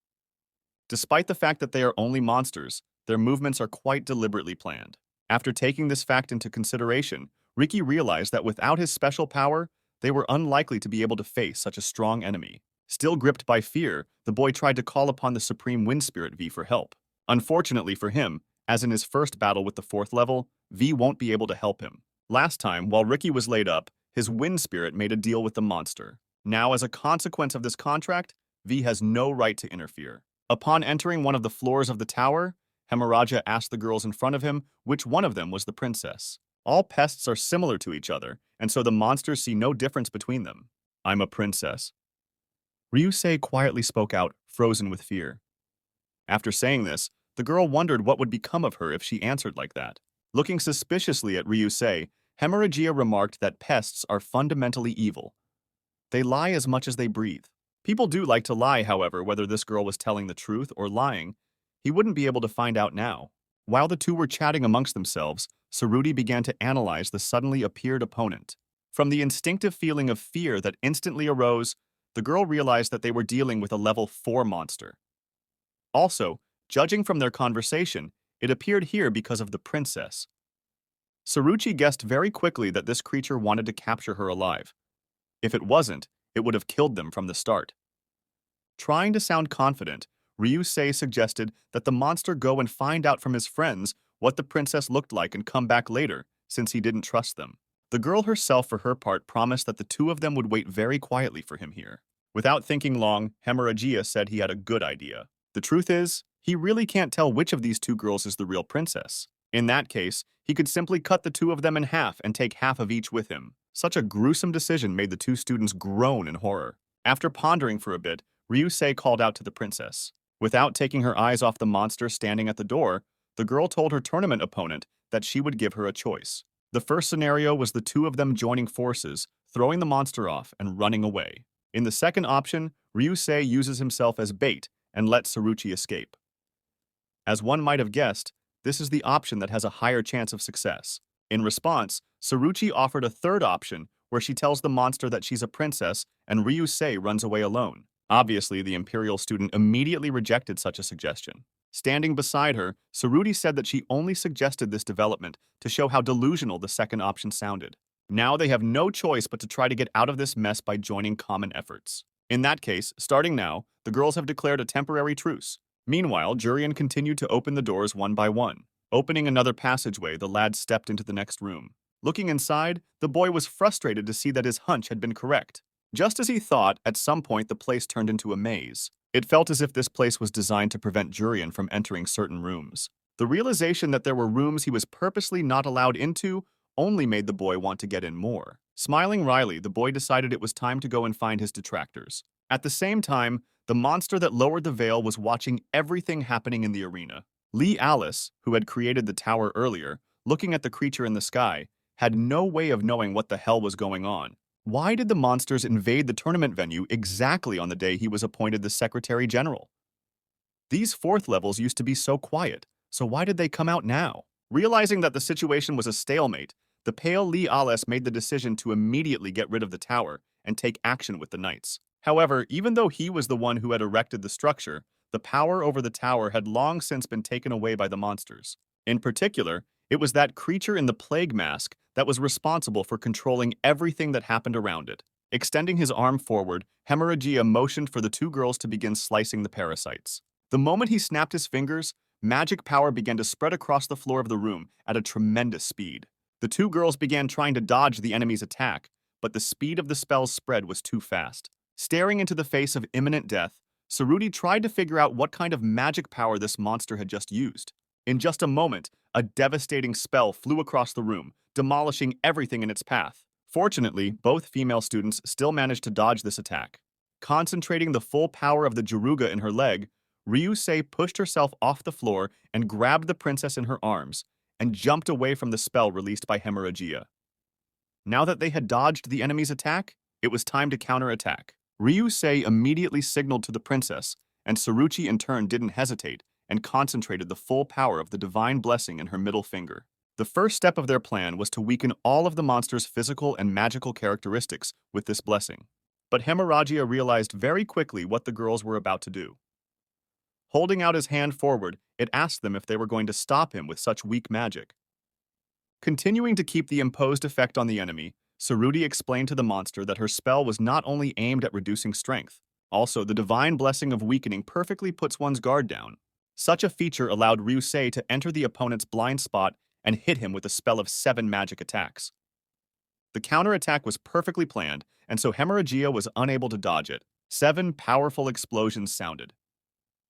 Despite the fact that they are only monsters, their movements are quite deliberately planned. After taking this fact into consideration, Riki realized that without his special power, they were unlikely to be able to face such a strong enemy. Still gripped by fear, the boy tried to call upon the Supreme Wind Spirit V for help. Unfortunately for him, as in his first battle with the 4th level, V won't be able to help him. Last time, while Riki was laid up, his Wind Spirit made a deal with the monster. Now, as a consequence of this contract, V has no right to interfere. Upon entering one of the floors of the tower, Hemorrhagia asked the girls in front of him which one of them was the princess. All pests are similar to each other, and so the monsters see no difference between them. "I'm a princess." Ryusei quietly spoke out, frozen with fear. After saying this, the girl wondered what would become of her if she answered like that. Looking suspiciously at Ryusei, Hemorrhagia remarked that pests are fundamentally evil. They lie as much as they breathe. People do like to lie, however, whether this girl was telling the truth or lying, he wouldn't be able to find out now. While the two were chatting amongst themselves, Saruti began to analyze the suddenly appeared opponent. From the instinctive feeling of fear that instantly arose, the girl realized that they were dealing with a level 4 monster. Also, judging from their conversation, it appeared here because of the princess. Saruchi guessed very quickly that this creature wanted to capture her alive. If it wasn't, it would have killed them from the start. Trying to sound confident, Ryusei suggested that the monster go and find out from his friends what the princess looked like and come back later, since he didn't trust them. The girl herself, for her part, promised that the two of them would wait very quietly for him here. Without thinking long, Hemorrhagia said he had a good idea. The truth is, he really can't tell which of these two girls is the real princess. In that case, he could simply cut the two of them in half and take half of each with him. Such a gruesome decision made the two students groan in horror. After pondering for a bit, Ryusei called out to the princess. Without taking her eyes off the monster standing at the door, the girl told her tournament opponent that she would give her a choice. The first scenario was the two of them joining forces, throwing the monster off and running away. In the second option, Ryusei uses himself as bait and lets Saruchi escape. As one might have guessed, this is the option that has a higher chance of success. In response, Saruchi offered a third option where she tells the monster that she's a princess and Ryusei runs away alone. Obviously, the Imperial student immediately rejected such a suggestion. Standing beside her, Saruti said that she only suggested this development to show how delusional the second option sounded. Now they have no choice but to try to get out of this mess by joining common efforts. In that case, starting now, the girls have declared a temporary truce. Meanwhile, Jurian continued to open the doors one by one. Opening another passageway, the lad stepped into the next room. Looking inside, the boy was frustrated to see that his hunch had been correct. Just as he thought, at some point the place turned into a maze. It felt as if this place was designed to prevent Jurian from entering certain rooms. The realization that there were rooms he was purposely not allowed into only made the boy want to get in more. Smiling wryly, the boy decided it was time to go and find his detractors. At the same time, the monster that lowered the veil was watching everything happening in the arena. Lee Alice, who had created the tower earlier, looking at the creature in the sky, had no way of knowing what the hell was going on. Why did the monsters invade the tournament venue exactly on the day he was appointed the Secretary General? These 4th levels used to be so quiet, so why did they come out now? Realizing that the situation was a stalemate, the pale Lee Alice made the decision to immediately get rid of the tower and take action with the knights. However, even though he was the one who had erected the structure, the power over the tower had long since been taken away by the monsters. In particular, it was that creature in the plague mask that was responsible for controlling everything that happened around it. Extending his arm forward, Hemorrhagia motioned for the two girls to begin slicing the parasites. The moment he snapped his fingers, magic power began to spread across the floor of the room at a tremendous speed. The two girls began trying to dodge the enemy's attack, but the speed of the spell's spread was too fast. Staring into the face of imminent death, Saruti tried to figure out what kind of magic power this monster had just used. In just a moment, a devastating spell flew across the room, demolishing everything in its path. Fortunately, both female students still managed to dodge this attack. Concentrating the full power of the Jaruga in her leg, Ryusei pushed herself off the floor and grabbed the princess in her arms, and jumped away from the spell released by Hemorrhagia. Now that they had dodged the enemy's attack, it was time to counterattack. Ryusei immediately signaled to the princess, and Saruchi in turn didn't hesitate and concentrated the full power of the divine blessing in her middle finger. The first step of their plan was to weaken all of the monster's physical and magical characteristics with this blessing. But Hemorrhagia realized very quickly what the girls were about to do. Holding out his hand forward, it asked them if they were going to stop him with such weak magic. Continuing to keep the imposed effect on the enemy, Saruti explained to the monster that her spell was not only aimed at reducing strength, also the divine blessing of weakening perfectly puts one's guard down. Such a feature allowed Ryusei to enter the opponent's blind spot and hit him with a spell of 7 magic attacks. The counterattack was perfectly planned, and so Hemorrhagia was unable to dodge it. 7 powerful explosions sounded.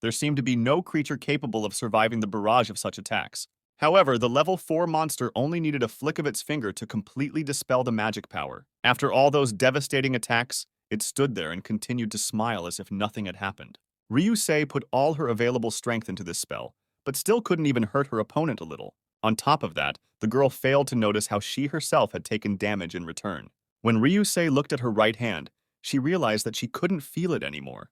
There seemed to be no creature capable of surviving the barrage of such attacks. However, the level 4 monster only needed a flick of its finger to completely dispel the magic power. After all those devastating attacks, it stood there and continued to smile as if nothing had happened. Ryusei put all her available strength into this spell, but still couldn't even hurt her opponent a little. On top of that, the girl failed to notice how she herself had taken damage in return. When Ryusei looked at her right hand, she realized that she couldn't feel it anymore.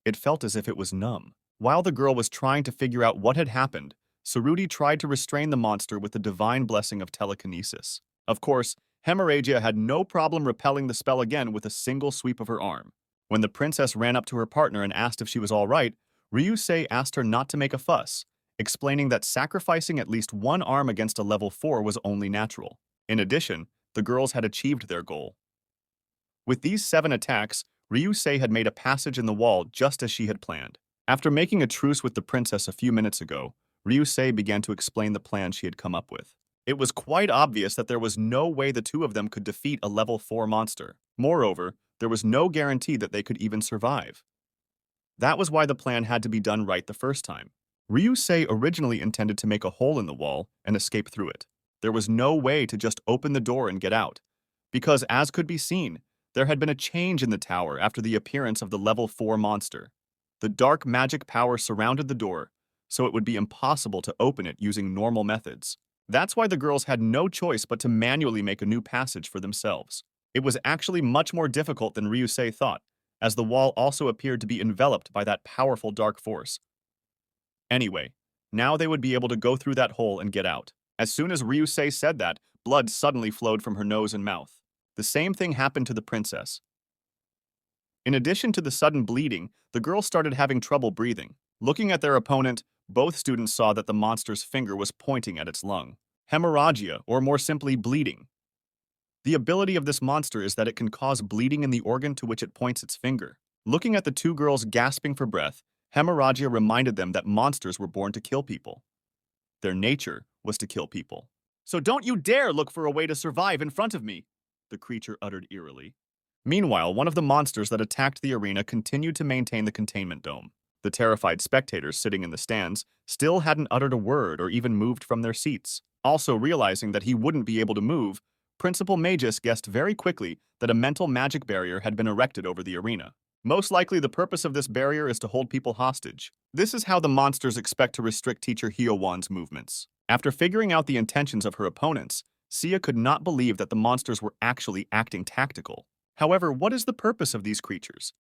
It felt as if it was numb. While the girl was trying to figure out what had happened, Saruti tried to restrain the monster with the divine blessing of telekinesis. Of course, Hemorrhagia had no problem repelling the spell again with a single sweep of her arm. When the princess ran up to her partner and asked if she was all right, Ryusei asked her not to make a fuss, explaining that sacrificing at least one arm against a level 4 was only natural. In addition, the girls had achieved their goal. With these 7 attacks, Ryusei had made a passage in the wall just as she had planned. After making a truce with the princess a few minutes ago, Ryusei began to explain the plan she had come up with. It was quite obvious that there was no way the two of them could defeat a level 4 monster. Moreover, there was no guarantee that they could even survive. That was why the plan had to be done right the first time. Ryusei originally intended to make a hole in the wall and escape through it. There was no way to just open the door and get out, because as could be seen, there had been a change in the tower after the appearance of the level 4 monster. The dark magic power surrounded the door, so it would be impossible to open it using normal methods. That's why the girls had no choice but to manually make a new passage for themselves. It was actually much more difficult than Ryusei thought, as the wall also appeared to be enveloped by that powerful dark force. Anyway, now they would be able to go through that hole and get out. As soon as Ryusei said that, blood suddenly flowed from her nose and mouth. The same thing happened to the princess. In addition to the sudden bleeding, the girls started having trouble breathing. Looking at their opponent, both students saw that the monster's finger was pointing at its lung. Hemorrhagia, or more simply, bleeding. The ability of this monster is that it can cause bleeding in the organ to which it points its finger. Looking at the two girls gasping for breath, Hemorrhagia reminded them that monsters were born to kill people. Their nature was to kill people. "So don't you dare look for a way to survive in front of me," the creature uttered eerily. Meanwhile, one of the monsters that attacked the arena continued to maintain the containment dome. The terrified spectators sitting in the stands still hadn't uttered a word or even moved from their seats. Also realizing that he wouldn't be able to move, Principal Magus guessed very quickly that a mental magic barrier had been erected over the arena. Most likely the purpose of this barrier is to hold people hostage. This is how the monsters expect to restrict teacher Hyowan's movements. After figuring out the intentions of her opponents, Sia could not believe that the monsters were actually acting tactical. However, what is the purpose of these creatures?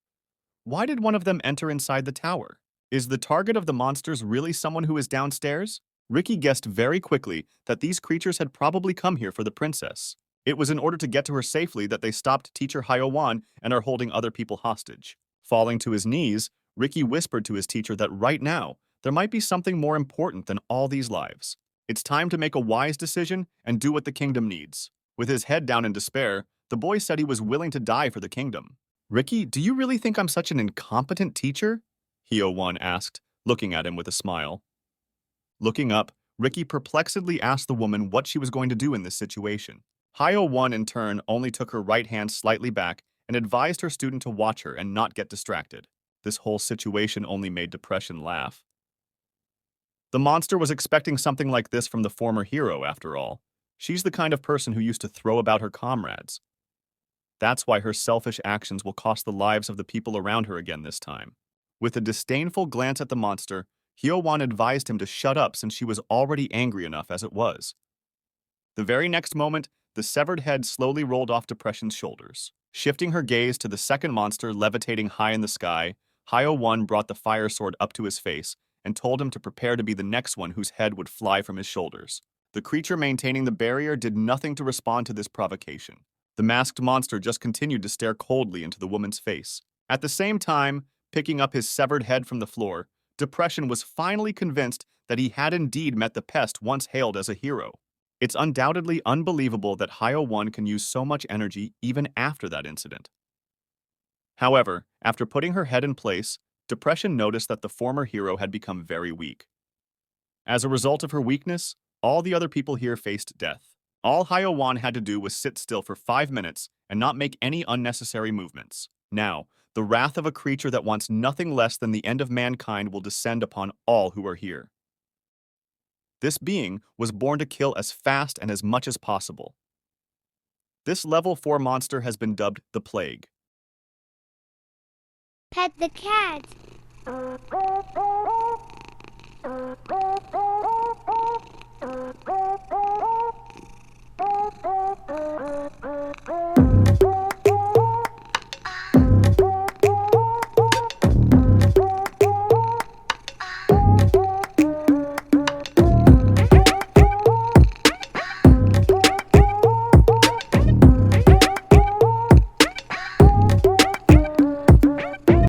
Why did one of them enter inside the tower? Is the target of the monsters really someone who is downstairs? Ricky guessed very quickly that these creatures had probably come here for the princess. It was in order to get to her safely that they stopped teacher Hyowan and are holding other people hostage. Falling to his knees, Ricky whispered to his teacher that right now, there might be something more important than all these lives. It's time to make a wise decision and do what the kingdom needs. With his head down in despair, the boy said he was willing to die for the kingdom. "Ricky, do you really think I'm such an incompetent teacher?" Hyo-won asked, looking at him with a smile. Looking up, Ricky perplexedly asked the woman what she was going to do in this situation. Hyo-won, in turn, only took her right hand slightly back and advised her student to watch her and not get distracted. This whole situation only made depression laugh. The monster was expecting something like this from the former hero, after all. She's the kind of person who used to throw about her comrades. That's why her selfish actions will cost the lives of the people around her again this time. With a disdainful glance at the monster, Hyo-won advised him to shut up since she was already angry enough as it was. The very next moment, the severed head slowly rolled off Depression's shoulders. Shifting her gaze to the second monster levitating high in the sky, Hyo-won brought the fire sword up to his face and told him to prepare to be the next one whose head would fly from his shoulders. The creature maintaining the barrier did nothing to respond to this provocation. The masked monster just continued to stare coldly into the woman's face. At the same time, picking up his severed head from the floor, Depression was finally convinced that he had indeed met the pest once hailed as a hero. It's undoubtedly unbelievable that Hyo-won can use so much energy even after that incident. However, after putting her head in place, Depression noticed that the former hero had become very weak. As a result of her weakness, all the other people here faced death. All Hyo-won had to do was sit still for 5 minutes and not make any unnecessary movements. Now, the wrath of a creature that wants nothing less than the end of mankind will descend upon all who are here. This being was born to kill as fast and as much as possible. This level 4 monster has been dubbed the Plague. Pet the cat.